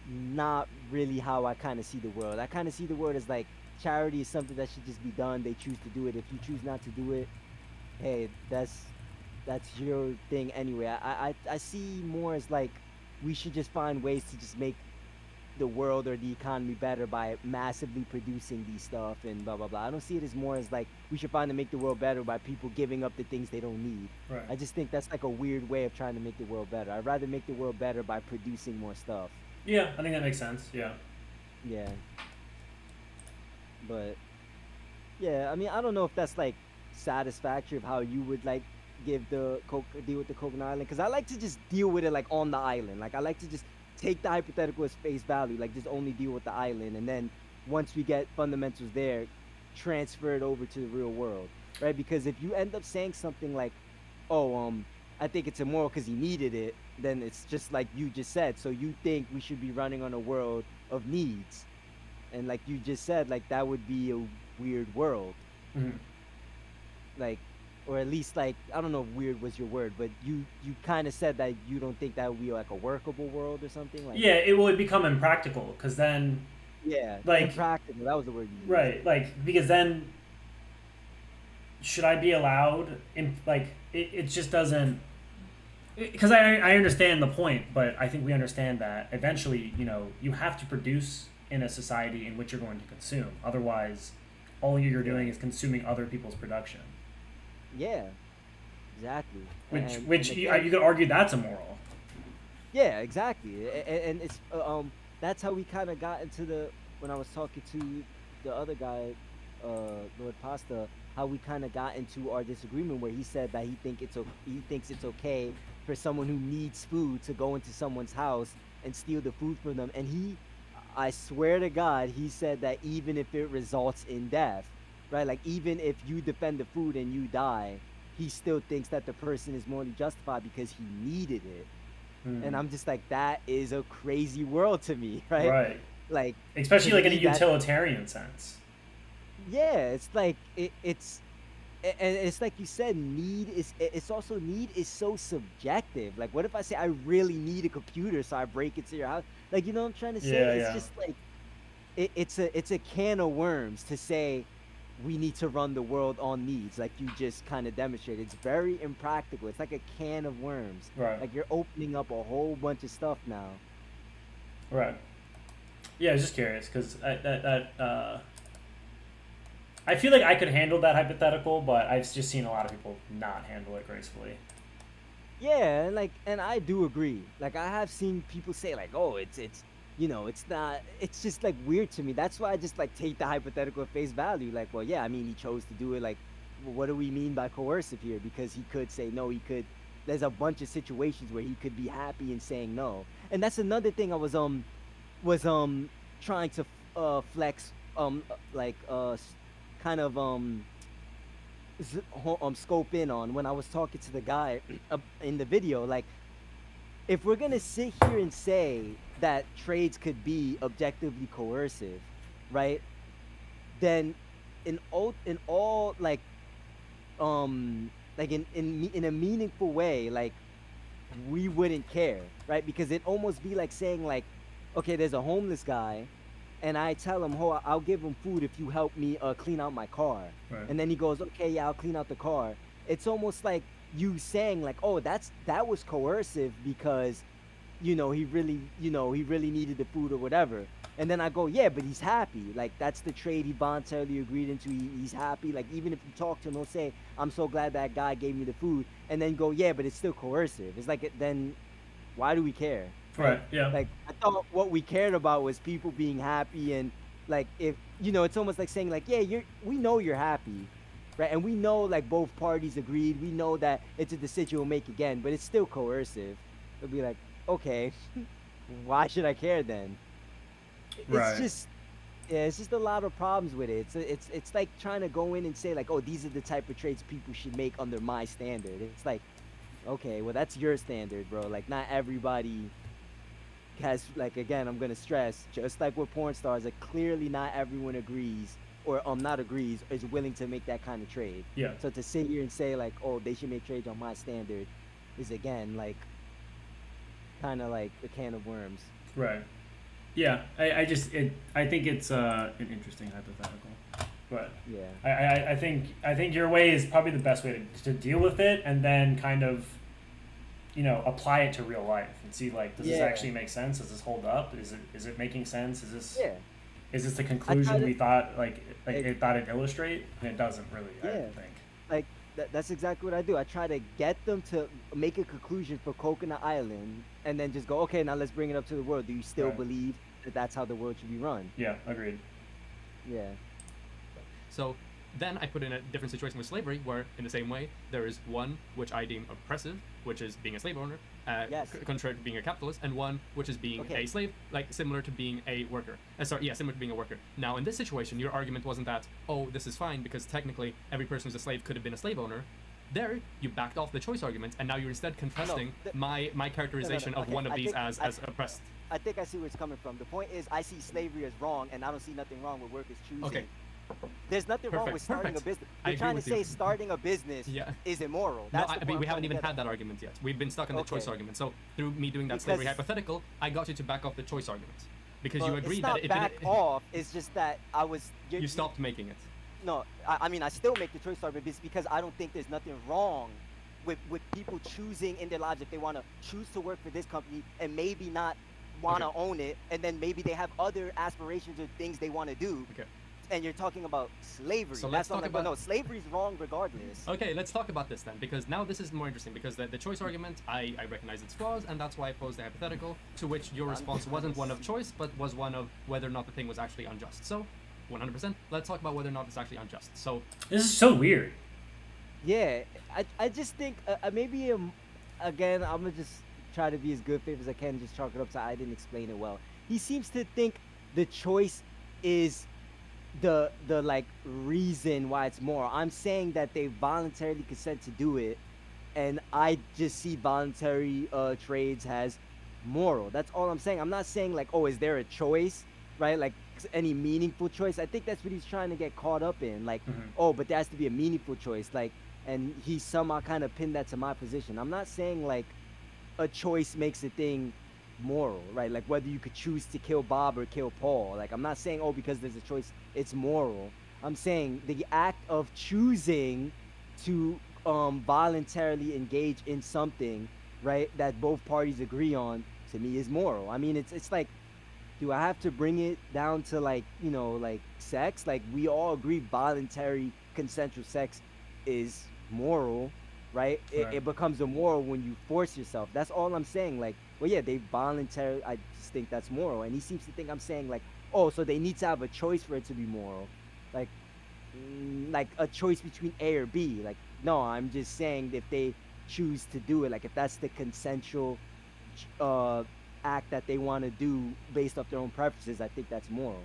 not really how I kind of see the world. I kind of see the world as like charity is something that should just be done. They choose to do it. If you choose not to do it, hey, that's your thing anyway. I see more as like we should just find ways to just make the world or the economy better by massively producing these stuff and blah blah blah. I don't see it as more as like we should find to make the world better by people giving up the things they don't need. Right. I just think that's like a weird way of trying to make the world better. I'd rather make the world better by producing more stuff. Yeah, I think that makes sense. Yeah. Yeah. But yeah, I mean, I don't know if that's like satisfactory of how you would like deal with the Coconut Island, because I like to just deal with it like on the island. Like, I like to just take the hypothetical as face value, like just only deal with the island, and then once we get fundamentals there, transfer it over to the real world, right? Because if you end up saying something like, oh, I think it's immoral because he needed it, then it's just like you just said. So you think we should be running on a world of needs, and like you just said, like that would be a weird world. Like, or at least like, I don't know if weird was your word, but you kind of said that you don't think that would be like a workable world or something. Like, yeah, it would become impractical, because then, yeah, like, impractical, that was the word you used. Right, like, because then should I be allowed in, like, it just doesn't, because I understand the point, but I think we understand that eventually, you know, you have to produce in a society in which you're going to consume. Otherwise, all you're doing is consuming other people's production. Yeah, exactly. Which you could argue that's immoral. Yeah, exactly. And it's that's how we kind of got into the when I was talking to the other guy, Lord Pasta, how we kind of got into our disagreement where he said that he thinks it's okay for someone who needs food to go into someone's house and steal the food from them, and I swear to God, he said that even if it results in death, right? Like even if you defend the food and you die, he still thinks that the person is morally justified because he needed it. And I'm just like, that is a crazy world to me, right? Right. Like, especially like in a me, that- utilitarian sense. Yeah, it's like it's and it's like you said, it's also need is so subjective. Like, what if I say I really need a computer, so I break into your house? Like, you know what I'm trying to say? Yeah, It's yeah. just like it's a can of worms to say we need to run the world on needs, like you just kind of demonstrated. It's very impractical. It's like a can of worms. Right. Like you're opening up a whole bunch of stuff now. Right. Yeah, I was just curious because I feel like I could handle that hypothetical, but I've just seen a lot of people not handle it gracefully. Yeah, and I do agree. Like I have seen people say like, oh, it's it's not, it's just like weird to me. That's why I just like take the hypothetical at face value. Like, well, yeah, I mean, he chose to do it. Like, well, what do we mean by coercive here? Because he could say no, there's a bunch of situations where he could be happy in saying no. And that's another thing I was trying to flex kind of scope in on when I was talking to the guy in the video. Like, if we're gonna sit here and say that trades could be objectively coercive, right? Then in all like in a meaningful way, like we wouldn't care, right? Because it almost be like saying like, okay, there's a homeless guy, and I tell him, oh, I'll give him food if you help me clean out my car. Right. And then he goes, okay, yeah, I'll clean out the car. It's almost like you saying like, oh, that was coercive because, he really needed the food or whatever. And then I go, yeah, but he's happy. Like, that's the trade he voluntarily agreed into. He's happy. Like, even if you talk to him, he'll say, I'm so glad that guy gave me the food. And then go, yeah, but it's still coercive. It's like, then why do we care? Right, yeah. Like, I thought what we cared about was people being happy. And like, if, it's almost like saying like, yeah, we know you're happy, right? And we know like both parties agreed. We know that it's a decision we'll make again, but it's still coercive. It'll be like, okay, why should I care then? Right. It's just a lot of problems with it. It's like trying to go in and say like, oh, these are the type of trades people should make under my standard. It's like, okay, well, that's your standard, bro. Like, not everybody has, like, again, I'm gonna stress, just like with porn stars, like clearly not everyone agrees or not agrees, is willing to make that kind of trade. Yeah. So to sit here and say like, oh, they should make trades on my standard is again like kind of like a can of worms. Right. Yeah. I think it's an interesting hypothetical, but yeah. I think your way is probably the best way to deal with it, and then kind of, apply it to real life and see like, does this actually make sense? Does this hold up? Is it making sense? Is this the conclusion we thought it thought it'd illustrate? And it doesn't really. I don't think. Like that's exactly what I do. I try to get them to make a conclusion for Coconut Island, and then just go, okay, now let's bring it up to the world. Do you still believe that that's how the world should be run? Yeah, agreed. Yeah. So then I put in a different situation with slavery, where in the same way there is one which I deem oppressive, which is being a slave owner, contrary to being a capitalist, and one which is being a slave, like similar to being a worker. Similar to being a worker. Now in this situation, your argument wasn't that, oh, this is fine because technically every person who's a slave could have been a slave owner. There, you backed off the choice argument, and now you're instead contesting my characterization of one of these as oppressed. I think I see where it's coming from. The point is, I see slavery as wrong, and I don't see nothing wrong with workers choosing. Okay. There's nothing wrong with starting a business. You're trying to say starting a business is immoral. That's we haven't even had that argument yet. We've been stuck in the choice argument. So through me doing that slavery hypothetical, I got you to back off the choice argument. Because you agreed that it's not back off. It's just that I was... You stopped making it. No, I mean, I still make the choice argument because I don't think there's nothing wrong with people choosing in their lives if they want to choose to work for this company and maybe not want to own it, and then maybe they have other aspirations or things they want to do. Okay. and you're talking about slavery. So That's let's what I'm talk like, well, about- no, slavery's wrong regardless. Okay, let's talk about this then, because now this is more interesting, because the choice argument, I recognize its flaws, and that's why I posed the hypothetical, to which your response wasn't one of choice, but was one of whether or not the thing was actually unjust. So, 100%, let's talk about whether or not it's actually unjust. So, This is so weird. Yeah, I just think maybe again I'm gonna just try to be as good faith as I can, just chalk it up so I didn't explain it well. He seems to think the choice is the like reason why it's moral. I'm saying that they voluntarily consent to do it, and I just see voluntary trades as moral. That's all I'm saying. I'm not saying like, oh, is there a choice, right? Like any meaningful choice. I think that's what he's trying to get caught up in. Like, oh, but there has to be a meaningful choice. Like, and he somehow kind of pinned that to my position. I'm not saying like a choice makes a thing moral, right? Like whether you could choose to kill Bob or kill Paul. Like I'm not saying, oh, because there's a choice, it's moral. I'm saying the act of choosing to voluntarily engage in something, right, that both parties agree on, to me is moral. I mean, it's like, do I have to bring it down to like, you know, like sex? Like we all agree voluntary consensual sex is moral, right? It becomes immoral when you force yourself. That's all I'm saying. Like, well, yeah, they voluntarily, I just think that's moral. And he seems to think I'm saying like, oh, so they need to have a choice for it to be moral. Like a choice between A or B. Like, no, I'm just saying if they choose to do it, like if that's the consensual act that they want to do based off their own preferences, I think that's moral.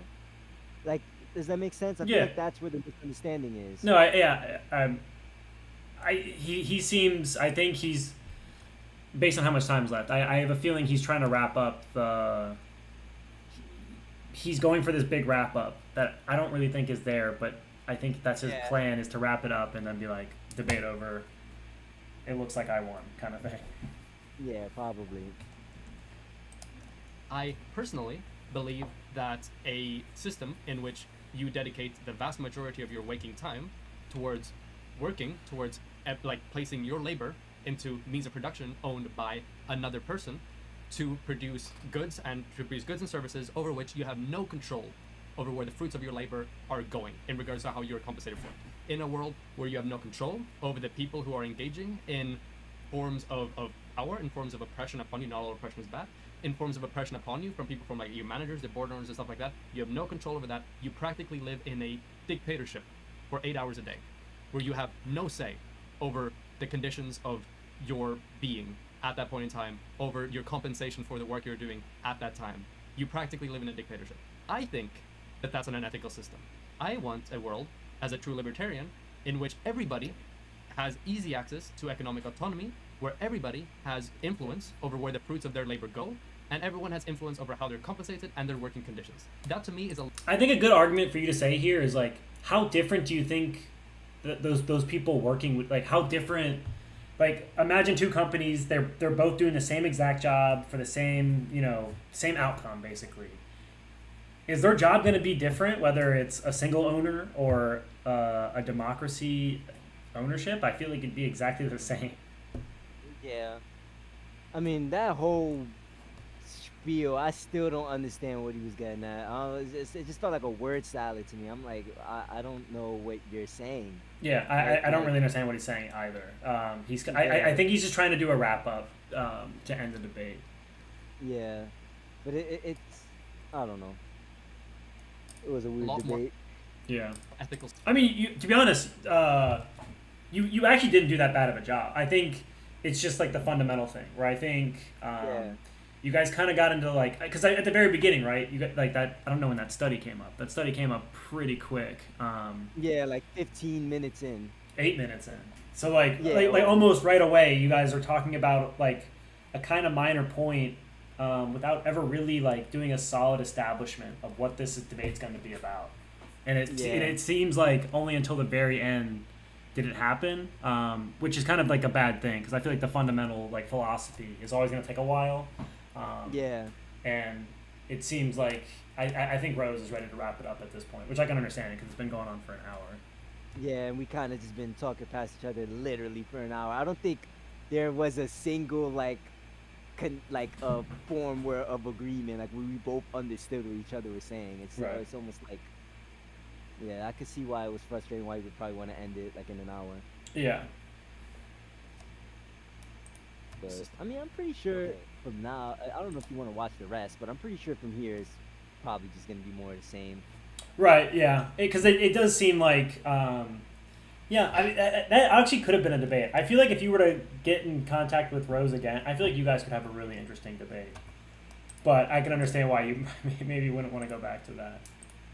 Like, does that make sense? I feel like that's where the misunderstanding is. No, he seems. I think he's based on how much time's left. I have a feeling he's trying to wrap up the. He's going for this big wrap up that I don't really think is there, but I think that's his plan, is to wrap it up and then be like, debate over. It looks like I won, kind of thing. Yeah, probably. I personally believe that a system in which you dedicate the vast majority of your waking time towards working, towards like placing your labor into means of production owned by another person to produce goods and services over which you have no control over where the fruits of your labor are going in regards to how you're compensated for it. In a world where you have no control over the people who are engaging in forms of power, in forms of oppression upon you, not all oppression is bad, in forms of oppression upon you from people from like your managers, the board owners and stuff like that, you have no control over that. You practically live in a dictatorship for 8 hours a day, where you have no say over the conditions of your being at that point in time, over your compensation for the work you're doing at that time. You practically live in a dictatorship. I think that that's an unethical system. I want a world, as a true libertarian, in which everybody has easy access to economic autonomy, where everybody has influence over where the fruits of their labor go, and everyone has influence over how they're compensated and their working conditions. That to me is a... I think a good argument for you to say here is like, how different do you think those people working with, like how different, like imagine two companies, they're both doing the same exact job for the same, same outcome basically. Is their job going to be different whether it's a single owner or a democracy ownership? I feel like it'd be exactly the same. Yeah. I mean, that whole spiel, I still don't understand what he was getting at. It just felt like a word salad to me. I'm like, I don't know what you're saying. Yeah, I don't really understand what he's saying either. I think he's just trying to do a wrap up to end the debate. Yeah, but it's I don't know. It was a weird debate. Yeah. Ethical. I mean, to be honest, you actually didn't do that bad of a job. I think it's just like the fundamental thing where I think you guys kind of got into like, because at the very beginning, right? You got like that. I don't know when that study came up. That study came up pretty quick. Yeah, like 15 minutes in. 8 minutes in. So like almost right away, you guys are talking about like a kind of minor point without ever really like doing a solid establishment of what this debate's going to be about. And it seems like only until the very end did it happen, which is kind of like a bad thing because I feel like the fundamental like philosophy is always going to take a while. And it seems like I think Rose is ready to wrap it up at this point, which I can understand because it's been going on for an hour. Yeah, and we kind of just been talking past each other literally for an hour. I don't think there was a single like a form of agreement like where we both understood what each other was saying. It's almost like Yeah, I could see why it was frustrating. Why you would probably want to end it like in an hour. Yeah. But I mean, I'm pretty sure from now. I don't know if you want to watch the rest, but I'm pretty sure from here it's probably just gonna be more of the same. Right. Yeah. Because it does seem like. Yeah, I mean, that actually could have been a debate. I feel like if you were to get in contact with Rose again, I feel like you guys could have a really interesting debate. But I can understand why you maybe wouldn't want to go back to that.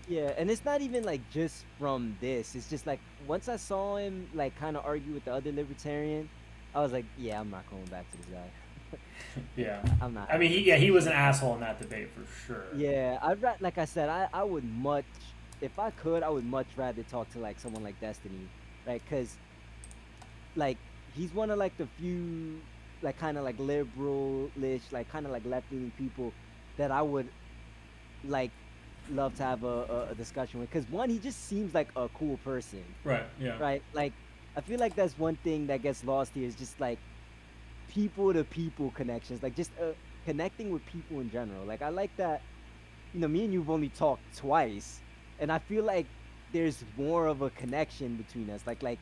Yeah, and it's not even like just from this. It's just like once I saw him like kind of argue with the other libertarian, I was like, yeah, I'm not going back to this guy. Yeah. I'm not. I mean, he was an asshole in that debate for sure. Yeah, like I said, I would much, if I could, I would much rather talk to like someone like Destiny, right? Because like he's one of like the few like kind of like liberal-ish, like kind of like left-leaning people that I would like love to have a discussion with. Because one, he just seems like a cool person. Right. Yeah. Right. Like I feel like that's one thing that gets lost here is just like people to people connections, like just connecting with people in general. Like I like that. You know, me and you've only talked twice, and I feel like there's more of a connection between us. Like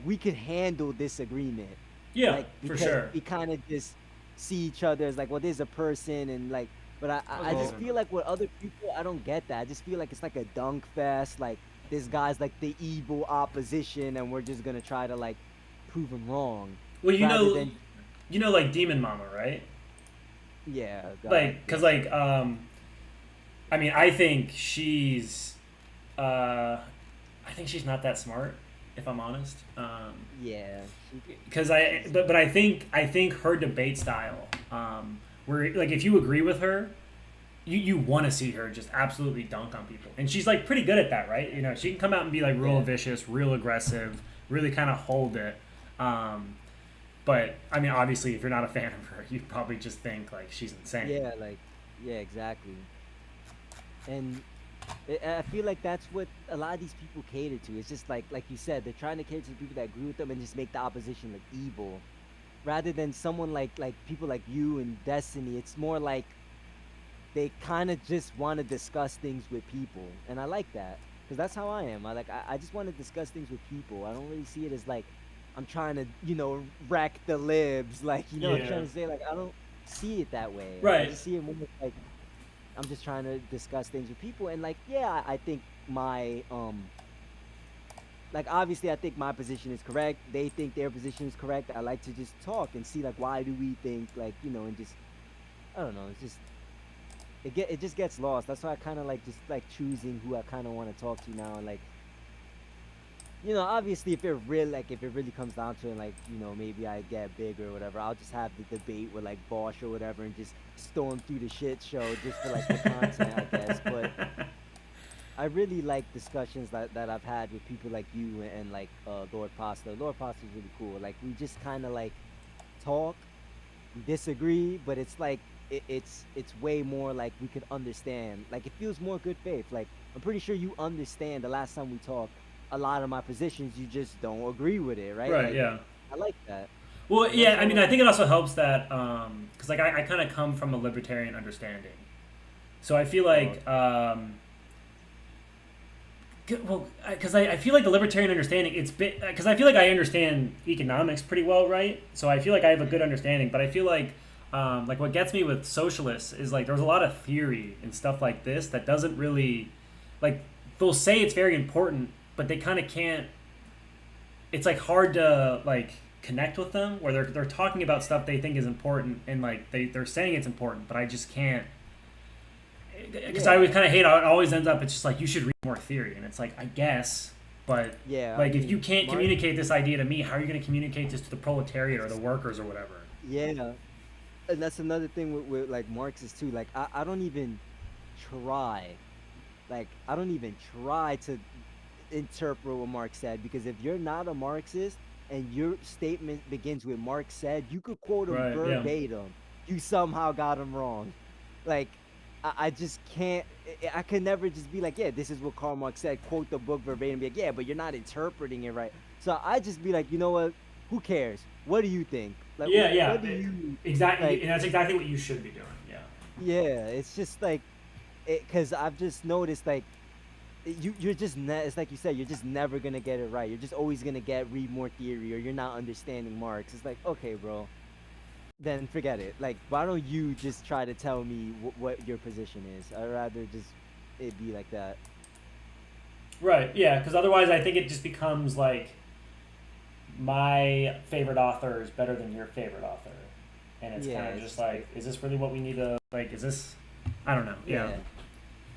we could handle disagreement. Yeah, like, for because sure. we kind of just see each other as like, well, there's a person, and like, but I just feel like with other people, I don't get that. I just feel like it's like a dunk fest. Like this guy's like the evil opposition, and we're just gonna try to like prove him wrong. Well, you know, like Demon Mama, right? Yeah. Like, cause like, I mean, I think she's not that smart, if I'm honest. Yeah. Because but I think her debate style, where like if you agree with her, you want to see her just absolutely dunk on people, and she's like pretty good at that, right? You know, she can come out and be like real vicious, real aggressive, really kind of hold it. But I mean, obviously, if you're not a fan of her, you probably just think like she's insane. Yeah, exactly. And I feel like that's what a lot of these people cater to. It's just like you said, they're trying to cater to the people that agree with them and just make the opposition look evil, rather than someone like people like you and Destiny. It's more like they kind of just want to discuss things with people, and I like that because that's how I am. I just want to discuss things with people. I don't really see it as like I'm trying to wreck the libs. Like what I'm trying to say. Like I don't see it that way. Right. I just see it more like I'm just trying to discuss things with people, and like I think my like obviously I think my position is correct. They think their position is correct. I like to just talk and see like why do we think like and just I don't know. It's just it just gets lost. That's why I kind of like just like choosing who I kind of want to talk to now, and like obviously if it really comes down to it, like maybe I get big or whatever, I'll just have the debate with like Bosch or whatever and just storm through the shit show just for like the content, I guess. But I really like discussions that I've had with people like you and like Lord Pasta. Lord Pasta is really cool. Like we just kind of like talk, disagree, but it's like it's way more like we could understand. Like it feels more good faith. Like I'm pretty sure you understand the last time we talked a lot of my positions, you just don't agree with it, right? Right. Like, yeah. I like that. Well, yeah. I mean, I think it also helps that because like I kind of come from a libertarian understanding, so I feel like because I feel like the libertarian understanding because I feel like I understand economics pretty well, right? So I feel like I have a good understanding, but I feel like what gets me with socialists is like there's a lot of theory and stuff like this that doesn't really like they'll say it's very important, but they kind of can't. It's like hard to like connect with them where they're talking about stuff they think is important and like they're saying it's important, but I just can't. Because I always kind of hate how it always ends up. It's just like you should read more theory, and it's like I guess, but like if you can't communicate this idea to me, how are you going to communicate this to the proletariat or the workers or whatever? Yeah, and that's another thing with like Marxists too. Like I don't even try. Like I don't even try to interpret what Marx said, because if you're not a Marxist and your statement begins with Marx said, you could quote him verbatim. You somehow got him wrong. Like I just can't. I could never just be like, yeah, this is what Karl Marx said. Quote the book verbatim. Be like, yeah, but you're not interpreting it right. So I just be like, you know what? Who cares? What do you think? Like, what do you exactly? like, and that's exactly what you should be doing. Yeah. Yeah, it's just like, because I've just noticed like you're just it's like you said, you're just never gonna get it right. You're just always gonna read more theory, or you're not understanding Marx. It's like, okay, bro, then forget it. Like, why don't you just try to tell me what your position is? I'd rather just it be like that. Right. Yeah. Because otherwise, I think it just becomes like my favorite author is better than your favorite author, and it's kind of just like, is this really what we need to like? Is this? I don't know. Yeah.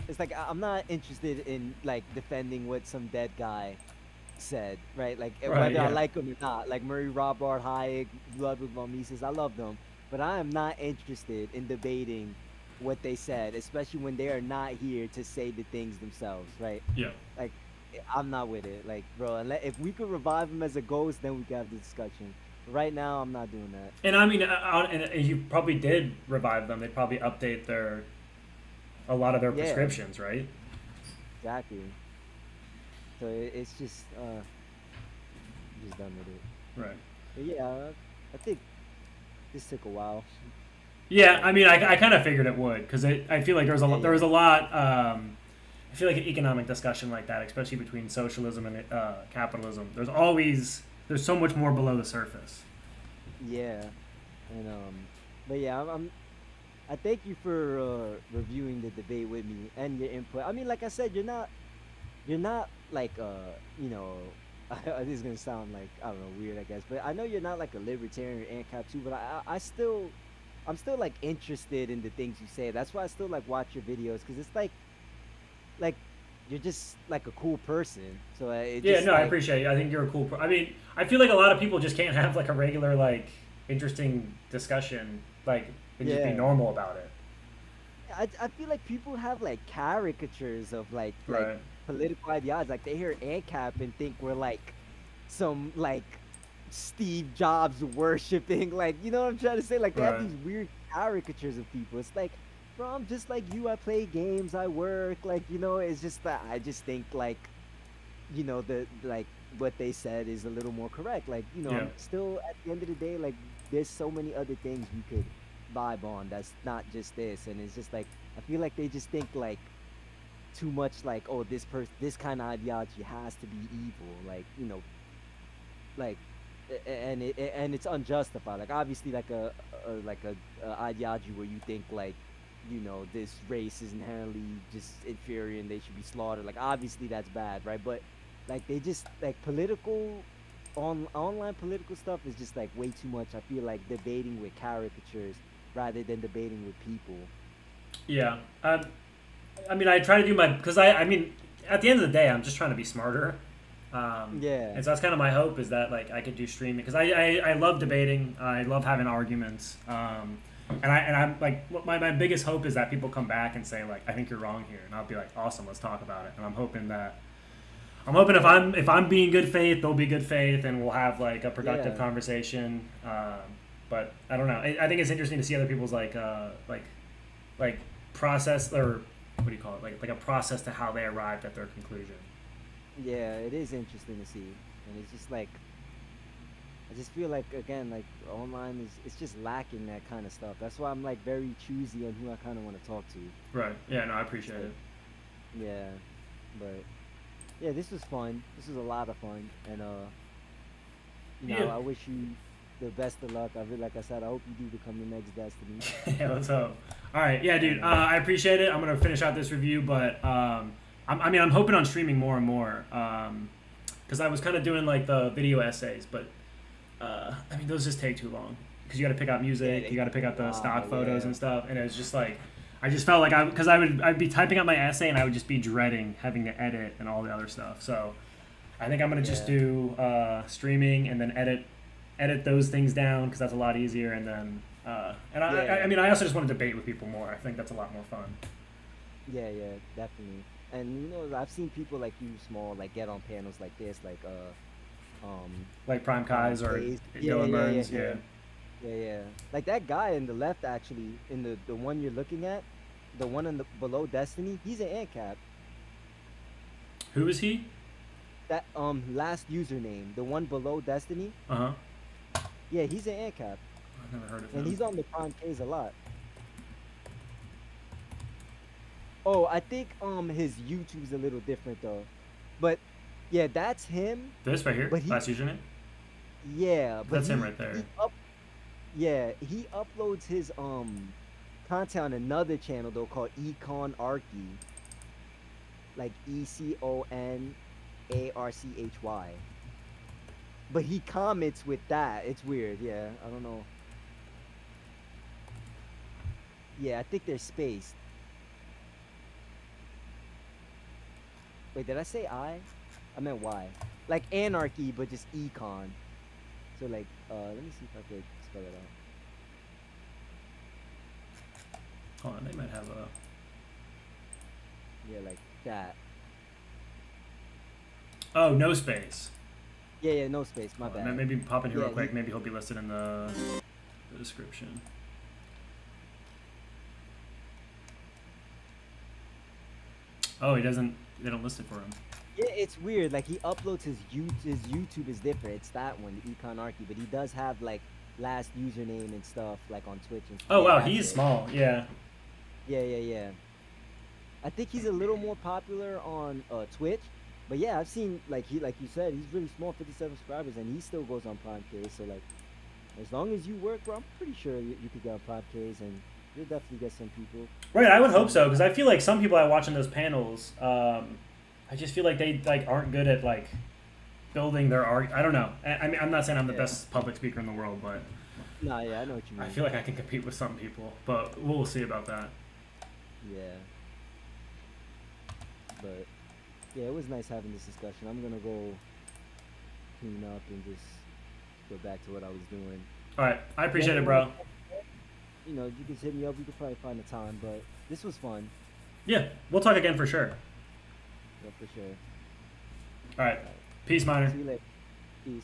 It's like I'm not interested in like defending what some dead guy said, right? Like whether I like him or not. Like Murray Rothbard, Hayek, Ludwig von Mises, I love them, but I am not interested in debating what they said, especially when they are not here to say the things themselves, right? Yeah. Like, I'm not with it. Like, bro, if we could revive him as a ghost, then we could have the discussion. But right now, I'm not doing that. And I mean, and you probably did revive them. They'd probably update a lot of their prescriptions, right? Exactly. So it's just, just done with it. Right. But yeah, I think this took a while. Yeah, I mean, I kind of figured it would, because I feel like there was a lot. I feel like an economic discussion like that, especially between socialism and capitalism, there's so much more below the surface. Yeah, and but yeah, I thank you for reviewing the debate with me and your input. I mean, like I said, you're not like you know, this is gonna sound like, I don't know, weird, I guess, but I know you're not like a libertarian or ANCAP too, but I'm still like interested in the things you say. That's why I still like watch your videos, because it's like you're just like a cool person. So I appreciate it. I think you're a cool I mean, I feel like a lot of people just can't have like a regular like interesting discussion like and just be normal about it. I feel like people have like caricatures of like political ideology. Like they hear ANCAP and think we're like some like Steve Jobs worshipping, like, you know what I'm trying to say? Like they have these weird caricatures of people. It's like, bro, I'm just like you. I play games, I work, like, you know. It's just that I just think like, you know, the like what they said is a little more correct. Like, you know, still at the end of the day, like there's so many other things we could vibe on that's not just this. And it's just like I feel like they just think like too much like, oh, this kind of ideology has to be evil, like, you know, like, and it's unjustified. Like obviously like a ideology where you think like, you know, this race is inherently just inferior and they should be slaughtered, like obviously that's bad, right? But like they just like online political stuff is just like way too much. I feel like debating with caricatures rather than debating with people. Yeah. I mean, I try to do because I mean, at the end of the day, I'm just trying to be smarter. And so that's kind of my hope, is that like I could do streaming, because I love debating. I love having arguments. And I'm like, my biggest hope is that people come back and say like, I think you're wrong here, and I'll be like, awesome, let's talk about it. And I'm hoping if I'm being good faith, they'll be good faith, and we'll have like a productive conversation. But I don't know. I think it's interesting to see other people's like process, or what do you call it? Like a process to how they arrived at their conclusion. Yeah, it is interesting to see, and it's just like, I just feel like, again, like online it's just lacking that kind of stuff. That's why I'm like very choosy on who I kind of want to talk to. Right. Yeah. No, I appreciate it. Yeah, but yeah, this was fun. This was a lot of fun, and you know, I wish you the best of luck. Like I said, I hope you do become the next Destiny. Yeah, let's hope. All right. Yeah, dude. I appreciate it. I'm gonna finish out this review, but I'm hoping on streaming more and more, because I was kind of doing like the video essays, but I mean those just take too long, because you got to pick out music, you got to pick out the stock photos and stuff, and it's just like I just felt like I'd be typing out my essay and I would just be dreading having to edit and all the other stuff. So I think I'm gonna just do streaming and then edit those things down, because that's a lot easier, and then I mean I also just want to debate with people more. I think that's a lot more fun. Yeah, definitely. And you know, I've seen people like you, Small, like get on panels like this, like Prime Kais or Dylan Burns, yeah. Like that guy in the left, actually, in the one you're looking at, the one in the below Destiny, he's an ANCAP. Who is he? That last username, the one below Destiny. Yeah, he's an ANCAP. I've never heard of him. And he's on the Prime K's a lot. Oh, I think his YouTube's a little different though, but yeah, that's him. This right here, But he, last username. yeah, but That's him right there. he uploads his content on another channel though called Econarchy, like ECONARCHY. But he comments with that. It's weird. Yeah, I don't know. Yeah, I think they're spaced. Wait, did I say I? I meant Y. Like anarchy, but just econ. So like, let me see if I could spell it out. Hold on, they might have a. Yeah, like that. Oh, no space. Yeah, no space. My bad. Maybe pop in here Yeah, real quick. he- Maybe he'll be listed in the description. Oh, he doesn't. They don't list it for him. Yeah, it's weird. Like he uploads his YouTube is different. It's that one, the Econarchy, but he does have like last username and stuff like on Twitch and stuff. Oh wow, That's he's it. small. Yeah. Yeah. I think he's a little more popular on Twitch, but yeah, I've seen like you said, he's really small, 57 subscribers, and he still goes on Prime K. So like, as long as you work, bro, I'm pretty sure you could get on Prime Ks, and you'll definitely get some people. Right, I would hope so, because I feel like some people I watch in those panels, I just feel like they like aren't good at like building their art. I don't know. I mean, I'm not saying I'm the best public speaker in the world, but Nah, yeah, I know what you mean. I feel like I can compete with some people, but we'll see about that. Yeah. But yeah, it was nice having this discussion. I'm gonna go clean up and just go back to what I was doing. All right, I appreciate it, bro. You know, you can hit me up. You could probably find the time, but this was fun. Yeah, we'll talk again for sure. Yeah, for sure. All right, peace, Miner. See you later. Peace.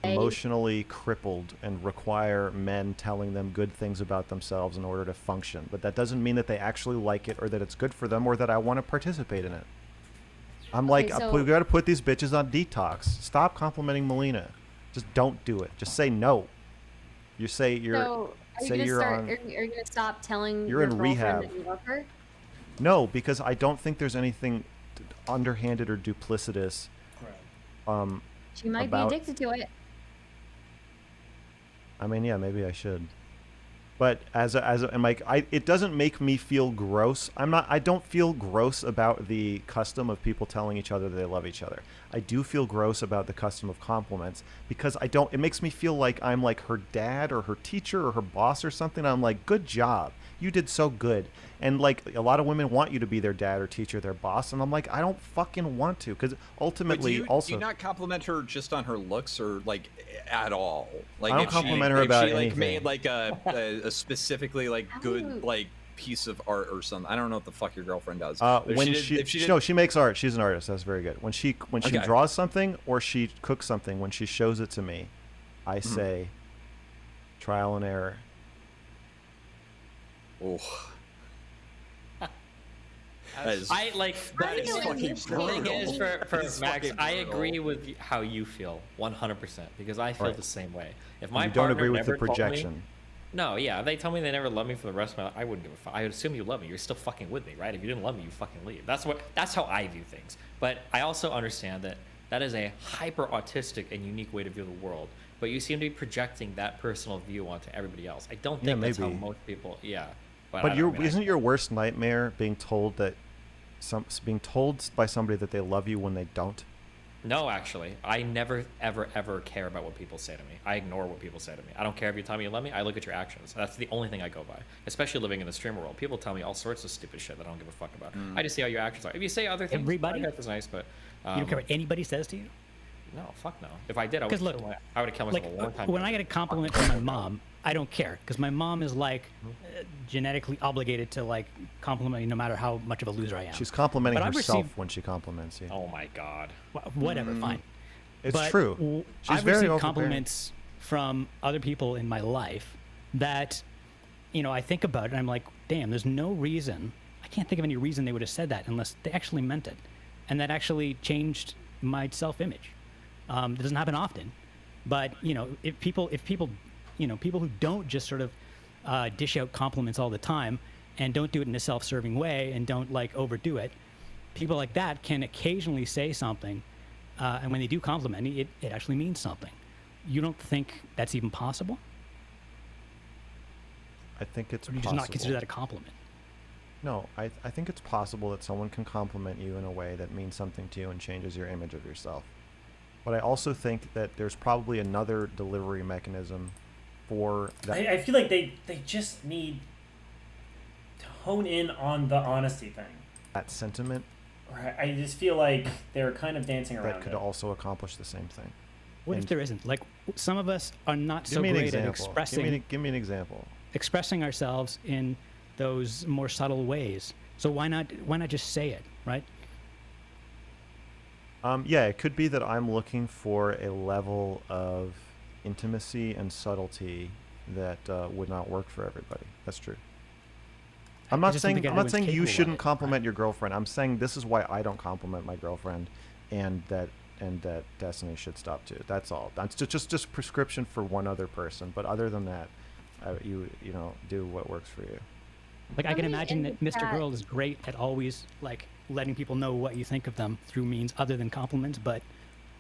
Emotionally crippled and require men telling them good things about themselves in order to function. But that doesn't mean that they actually like it or that it's good for them or that I want to participate in it. I'm like, so- we got to put these bitches on detox. Stop complimenting Melina. Just don't do it. Just say no. You say you're. So, are you say gonna you're start? on. Are you gonna stop telling You're your in girlfriend rehab. that you love her? No, because I don't think there's anything underhanded or duplicitous. She might about- be addicted to it. I mean, yeah, maybe I should. But and like, it doesn't make me feel gross. I don't feel gross about the custom of people telling each other that they love each other. I do feel gross about the custom of compliments because it makes me feel like I'm like her dad or her teacher or her boss or something. I'm like, good job. You did so good. And like a lot of women want you to be their dad or teacher, their boss. And I'm like, I don't fucking want to, because ultimately But also. do you not compliment her just on her looks or like at all? Like I don't if compliment she, her if about she like anything. made like a specifically like good like piece of art or something. I don't know what the fuck your girlfriend does. But if When if she did- no, she makes art. She's an artist. That's very good. When she Okay. draws something or she cooks something, when she shows it to me, I Mm-hmm. say, trial and error. Oh. That is, I like that is fucking the thing is brutal. for That is Max, fucking I brutal. agree with how you feel 100% because I feel Right. the same way. If my You don't partner agree with the never told me- projection. no, yeah, if they tell me they never love me for the rest of my life, I wouldn't give a fuck. I would assume you love me. You're still fucking with me, right? If you didn't love me, you fucking leave. That's how I view things. But I also understand that that is a hyper autistic and unique way to view the world. But you seem to be projecting that personal view onto everybody else. I don't Yeah, think that's how maybe. most people. Yeah, I But don't- I mean, I- isn't your worst nightmare being told that being told by somebody that they love you when they don't? No, actually, I never, ever, ever care about what people say to me. I ignore what people say to me. I don't care if you tell me you love me. I look at your actions. That's the only thing I go by. Especially living in the streamer world, people tell me all sorts of stupid shit that I don't give a fuck about. I just see how your actions are. If you say other things, Everybody? that's nice, but You don't care what anybody says to you? no, fuck no. If I did, I would. 'Cause look, I would have killed myself Like a long time when ago. I get a compliment from my mom, I don't care because my mom is like genetically obligated to like compliment me no matter how much of a loser I am. She's complimenting But I've herself received- when she compliments you. Oh my god. Whatever, fine. It's But true. She's I've very received overbearing. compliments from other people in my life that, I think about it and I'm like, damn, there's no reason. I can't think of any reason they would have said that unless they actually meant it. And that actually changed my self-image. It doesn't happen often, but if people, people who don't just sort of dish out compliments all the time and don't do it in a self-serving way and don't like overdo it, people like that can occasionally say something, and when they do compliment me, it actually means something. You don't think that's even possible? I think it's Or do you possible. just not consider that a compliment? No, I think it's possible that someone can compliment you in a way that means something to you and changes your image of yourself. But I also think that there's probably another delivery mechanism for that. I feel like they just need to hone in on the honesty thing. That sentiment Right. I just feel like they're kind of dancing around that could it. also accomplish the same thing. What if And- there isn't? Like, some of us are not Give so me an great at example. expressing Give me an example. expressing ourselves in those more subtle ways. So why not just say it, right? Yeah, it could be that I'm looking for a level of intimacy and subtlety that would not work for everybody. That's true. I'm not just don't saying think I'm not everyone's saying you capable of shouldn't it, compliment your girlfriend. I'm saying this is why I don't compliment my girlfriend, and that Destiny should stop too. That's all. That's just prescription for one other person. But other than that, you do what works for you. Like, I can me, imagine in that the Mr. chat- Girl is great at always like letting people know what you think of them through means other than compliments, but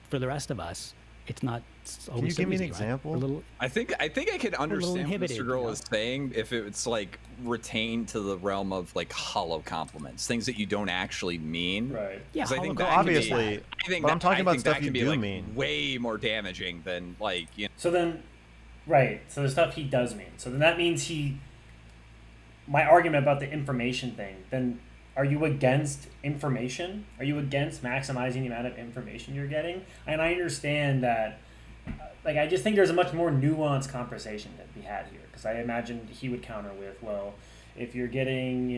for the rest of us, it's not always you so give me an easy, right? example? We're a little, I think I could understand what inhibited, Mr. Girl you know? is saying if it's like retained to the realm of like hollow compliments, things that you don't actually mean. Right. Yeah, 'Cause I think hollow that can be- Obviously, I think but that, I'm talking I about think stuff that you can be do like mean. way more damaging than like So then, right. So the stuff he does mean. So then that means my argument about the information thing, then are you against information? Are you against maximizing the amount of information you're getting? And I understand that, I just think there's a much more nuanced conversation to be had here. Because I imagine he would counter with, well, if you're getting,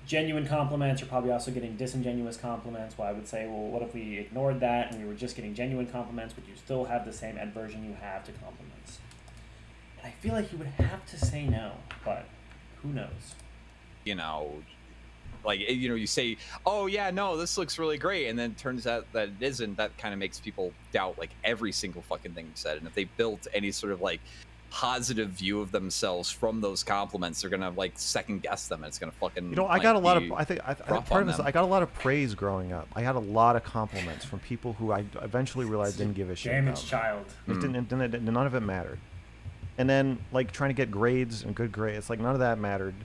genuine compliments, you're probably also getting disingenuous compliments. Well, I would say, well, what if we ignored that and we were just getting genuine compliments? Would you still have the same aversion you have to compliments? And I feel like you would have to say no, but who knows? you say, oh yeah, no, this looks really great, and then it turns out that it isn't. That kind of makes people doubt like every single fucking thing you said. And if they built any sort of like positive view of themselves from those compliments, they're gonna like second guess them, and it's gonna fucking. I got a lot of. be I think rough part on of this. them. I got a lot of praise growing up. I had a lot of compliments from people who I eventually realized didn't give a shit. Damaged about child. me. None of it mattered. And then like trying to get grades and good grades, it's like none of that mattered.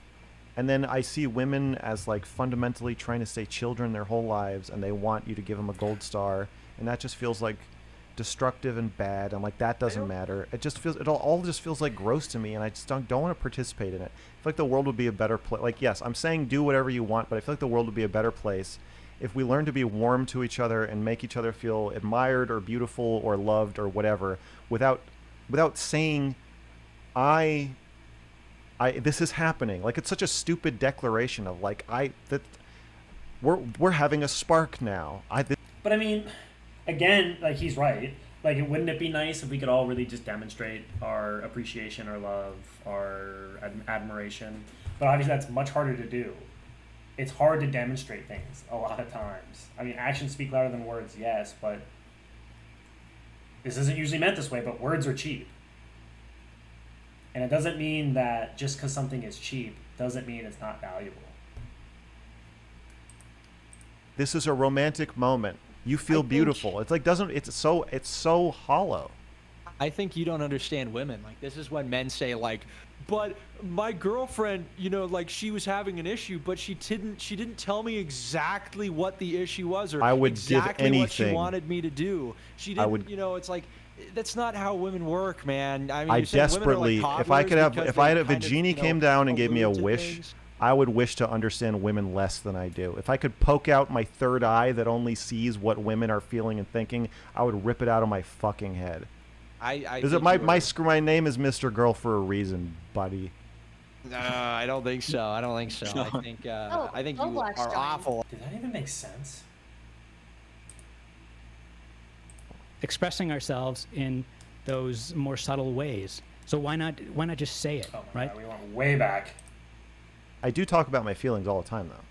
And then I see women as like fundamentally trying to stay children their whole lives, and they want you to give them a gold star, and that just feels like destructive and bad, and like that doesn't matter. It just feels, it all just feels like gross to me, and I just don't want to participate in it. I feel like the world would be a better place. Like, yes, I'm saying do whatever you want, but I feel like the world would be a better place if we learn to be warm to each other and make each other feel admired or beautiful or loved or whatever, without saying this is happening. Like, it's such a stupid declaration of like we're having a spark now. But I mean, again, like he's right. Like, wouldn't it be nice if we could all really just demonstrate our appreciation, our love, our admiration? But obviously that's much harder to do. It's hard to demonstrate things a lot of times. I mean, actions speak louder than words, yes, but this isn't usually meant this way, but words are cheap. And it doesn't mean that just because something is cheap doesn't mean it's not valuable. This is a romantic moment. You feel beautiful. It's like it's so hollow. I think you don't understand women. Like, this is when men say, like, but my girlfriend, you know, like, she was having an issue, but she didn't tell me exactly what the issue was, or I would give exactly what she anything. wanted me to do. She didn't, would- you know, it's like, that's not how women work, man. I mean, I you're saying women are desperately, like if I could have, toddlers if because they a genie you know, came down and gave me a allude to wish, things? I would wish to understand women less than I do. If I could poke out my third eye that only sees what women are feeling and thinking, I would rip it out of my fucking head. Is it my name is Mr. Girl for a reason, buddy? No, I don't think so. I don't think so. I think I think you Roblox are joined. awful. Did that even make sense? Expressing ourselves in those more subtle ways. So why not just say it, right? God, we went way back. I do talk about my feelings all the time, though.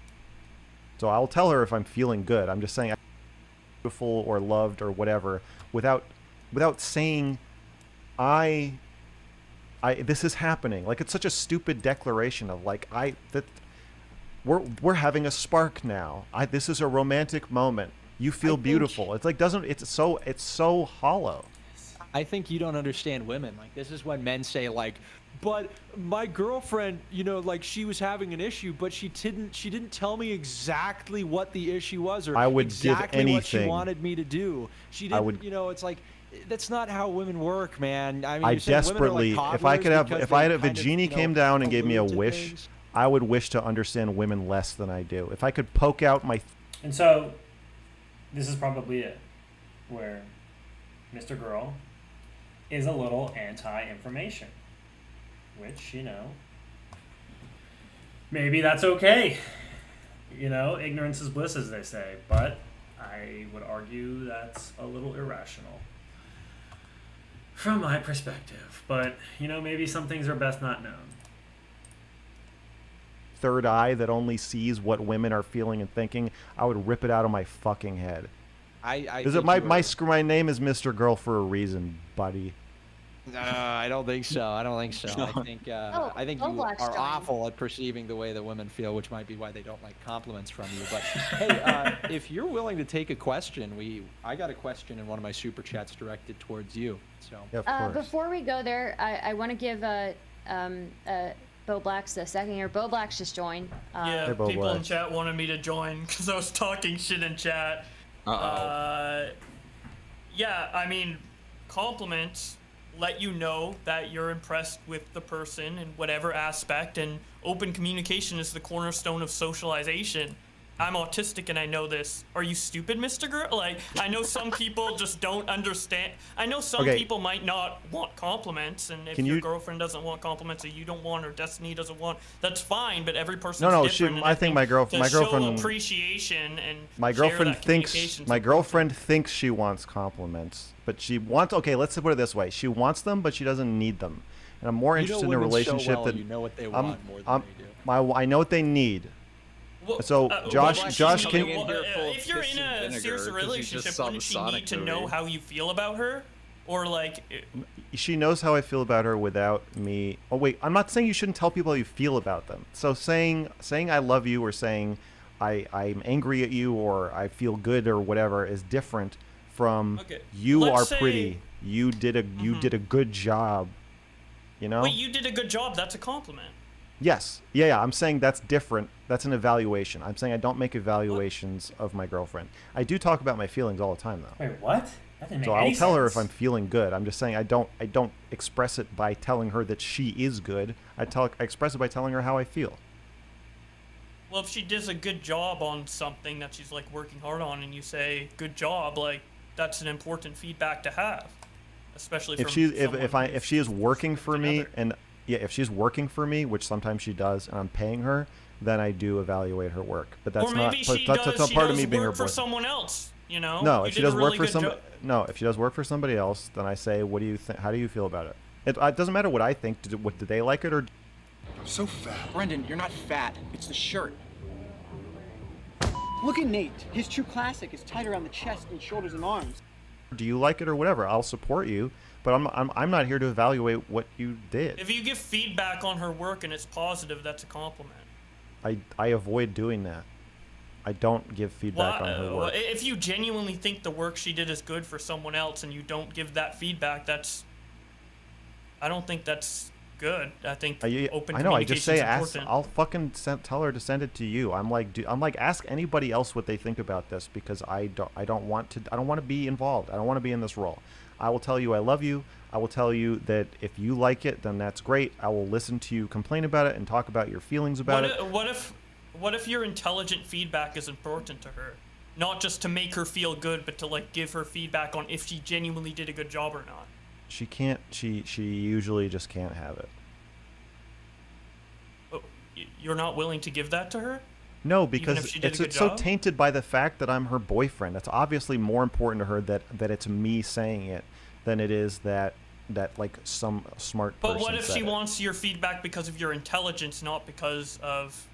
So I'll tell her if I'm feeling good. I'm just saying I'm beautiful or loved or whatever, without saying this is happening. Like, it's such a stupid declaration of like we're having a spark now. This is a romantic moment. You feel beautiful. It's like it's so hollow. I think you don't understand women. Like, this is when men say, like, but my girlfriend, you know, like, she was having an issue, but she didn't tell me exactly what the issue was, or I would give exactly what she anything. wanted me to do. She didn't, would- you know, it's like, that's not how women work, man. I mean, I you're saying women are desperately, like if I could have, toddlers if I had, because if a they genie kind of, came down and gave me a allude to wish, things. I would wish to understand women less than I do. If I could poke out my, And so, this is probably it, where Mr. Girl is a little anti-information, which, you know, maybe that's okay. You know, ignorance is bliss, as they say, but I would argue that's a little irrational from my perspective. But, you know, maybe some things are best not known. third eye that only sees what women are feeling and thinking, I would rip it out of my fucking head. Is it my name is Mr. Girl for a reason, buddy? No, I don't think so. I don't think so. I think I think you Roblox are joined. awful at perceiving the way that women feel, which might be why they don't like compliments from you. But hey, if you're willing to take a question, I got a question in one of my super chats directed towards you. So yeah, of course. Before we go there, I want to give Bo Blacks a second here. Bo Blacks just joined. Yeah, Hey, Bo people in Blacks. chat wanted me to join because I was talking shit in chat. Yeah, I mean, compliments let you know that you're impressed with the person in whatever aspect, and open communication is the cornerstone of socialization. I'm autistic and I know this. Are you stupid, Mr. Girl? Like, I know some people just don't understand. I know some Okay. people might not want compliments, and if Can your you- girlfriend doesn't want compliments, or you don't want, or Destiny doesn't want, that's fine. But every person's No, different. and I think my to girlfriend, show appreciation and my share girlfriend that thinks communication's my important. girlfriend thinks she wants compliments, but she wants. Okay, let's put it this way: she wants them, but she doesn't need them. And I'm more You know interested in a women so relationship well, that you know what they want more than they do. I know what they need. Well, So, Josh, can if you're in a serious relationship, wouldn't she need to know how you feel about her, or like? she knows how I feel about her without me. Oh wait, I'm not saying you shouldn't tell people how you feel about them. So saying I love you or saying I'm angry at you or I feel good or whatever is different from you Let's are pretty. say- You did a good job. You know? Wait, you did a good job. That's a compliment. Yes. Yeah, I'm saying that's different. That's an evaluation. I'm saying I don't make evaluations of my girlfriend. I do talk about my feelings all the time though. Wait, what? That didn't make So any I'll tell her if sense. I'm feeling good. I'm just saying I don't express it by telling her that she is good. I express it by telling her how I feel. Well, if she does a good job on something that she's like working hard on, and you say "good job," like that's an important feedback to have, especially If from she someone if she is working for me and yeah, if she's working for me, which sometimes she does, and I'm paying her, then I do evaluate her work. But that's or not. maybe But she that's does, a she part of does me being her work for boyfriend. someone else. You know. No, You if she did a does really work for good somebody, job. no, if she does work for somebody else, then I say, "What do you think? How do you feel about it?" It doesn't matter what I think. Did they like it or? I'm so fat. Brendan, you're not fat. It's the shirt. Look at Nate. His true classic is tight around the chest and shoulders and arms. Do you like it or whatever? I'll support you, but I'm not here to evaluate what you did. If you give feedback on her work and it's positive, that's a compliment. I avoid doing that. I don't give feedback on her work. If you genuinely think the work she did is good for someone else and you don't give that feedback, that's I don't think that's good. I think open I know. I communication just say is ask. important. I'll fucking tell her to send it to you. I'm like ask anybody else what they think about this because I don't want to be involved. I don't want to be in this role. I will tell you I love you. I will tell you that if you like it, then that's great. I will listen to you complain about it and talk about your feelings about it. What if your intelligent feedback is important to her? Not just to make her feel good, but to like give her feedback on if she genuinely did a good job or not. She can't. She usually just can't have it. Oh, you're not willing to give that to her? No, Even if because she did a good it's so job? tainted by the fact that I'm her boyfriend. It's obviously more important to her that it's me saying it than it is that like some smart person. But what if said she it. wants your feedback because of your intelligence, not because of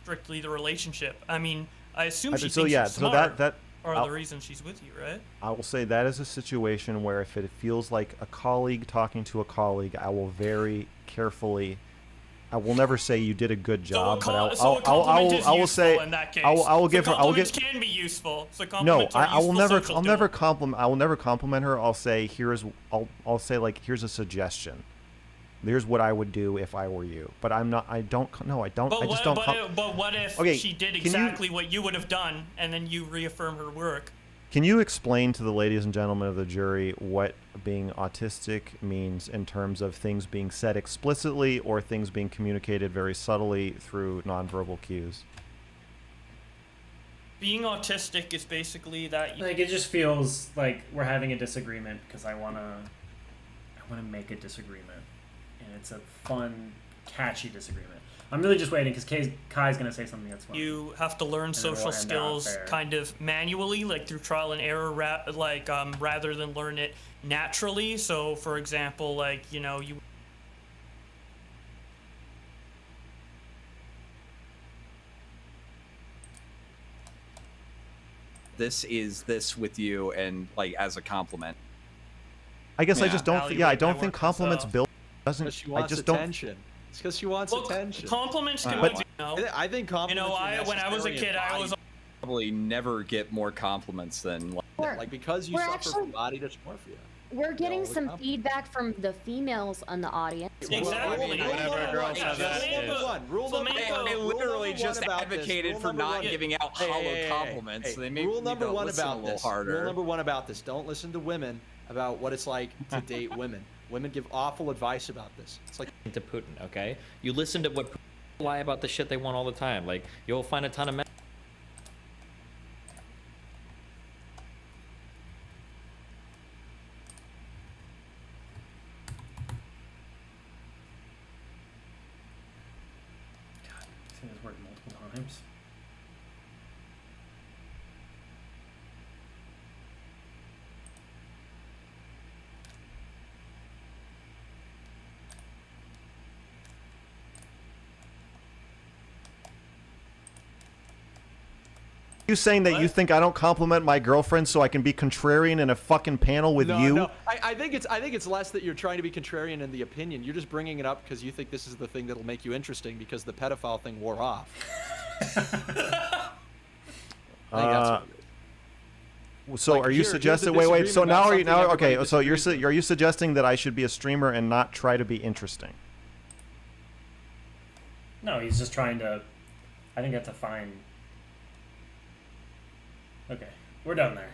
strictly the relationship? I mean, I assume she so thinks yeah, you're so smart that are I'll- the reason she's with you, right? I will say that is a situation where if it feels like a colleague talking to a colleague, I will very carefully. I will never say you did a good job, but a I compliment is will useful say in that case. I will give her. I will Compliments give. can be useful. So No, compliments are I will useful never. social I'll never tool. compliment. I will never compliment her. I'll say I'll say like here's a suggestion. Here's what I would do if I were you. But I'm not. I don't. No, I don't. But I just what, don't. but what if Okay, she did can you- exactly what you would have done, and then you reaffirm her work? Can you explain to the ladies and gentlemen of the jury what being autistic means in terms of things being said explicitly or things being communicated very subtly through nonverbal cues? Being autistic is basically that. Like it just feels like we're having a disagreement because I wanna make a disagreement, and it's a fun, catchy disagreement. I'm really just waiting because Kai's gonna say something that's funny. You have to learn And it will social end out skills there. kind of manually, like through trial and error, rather than learn it naturally. So, for example, like you. This with you and like as a compliment. I guess I Yeah. just don't. Yeah, I don't think compliments build. Doesn't. Because she I wants just attention. It's because she wants attention. Compliments can But- be. I think compliments. when I was a kid, I was. Probably never get more compliments than like because you We're suffer actually- from body dysmorphia. We're getting No, some feedback from the females on the audience. Exactly. Rule number They literally one just about this. advocated Rule for number not one- giving out Hey, hollow hey, hey, compliments. hey, So they may rule need number to one listen about a little this. harder. Rule number one about this: don't listen to women about what it's like to date women. Women give awful advice about this. It's like To Putin, okay? You listen to what people lie about the shit they want all the time. Like you'll find a ton of men. I've seen this word multiple times. You saying that you think I don't compliment my girlfriend so I can be contrarian in a fucking panel with you? No, I think it's less that you're trying to be contrarian in the opinion. You're just bringing it up because you think this is the thing that'll make you interesting because the pedophile thing wore off. I think that's what it is. So Like, are you here's the suggesting? Wait. So disagreement now about are you now? something Okay. everybody So disagrees are you suggesting that I should be a streamer and not try to be interesting? No, he's just trying to. I think that's a fine. Okay, we're done there.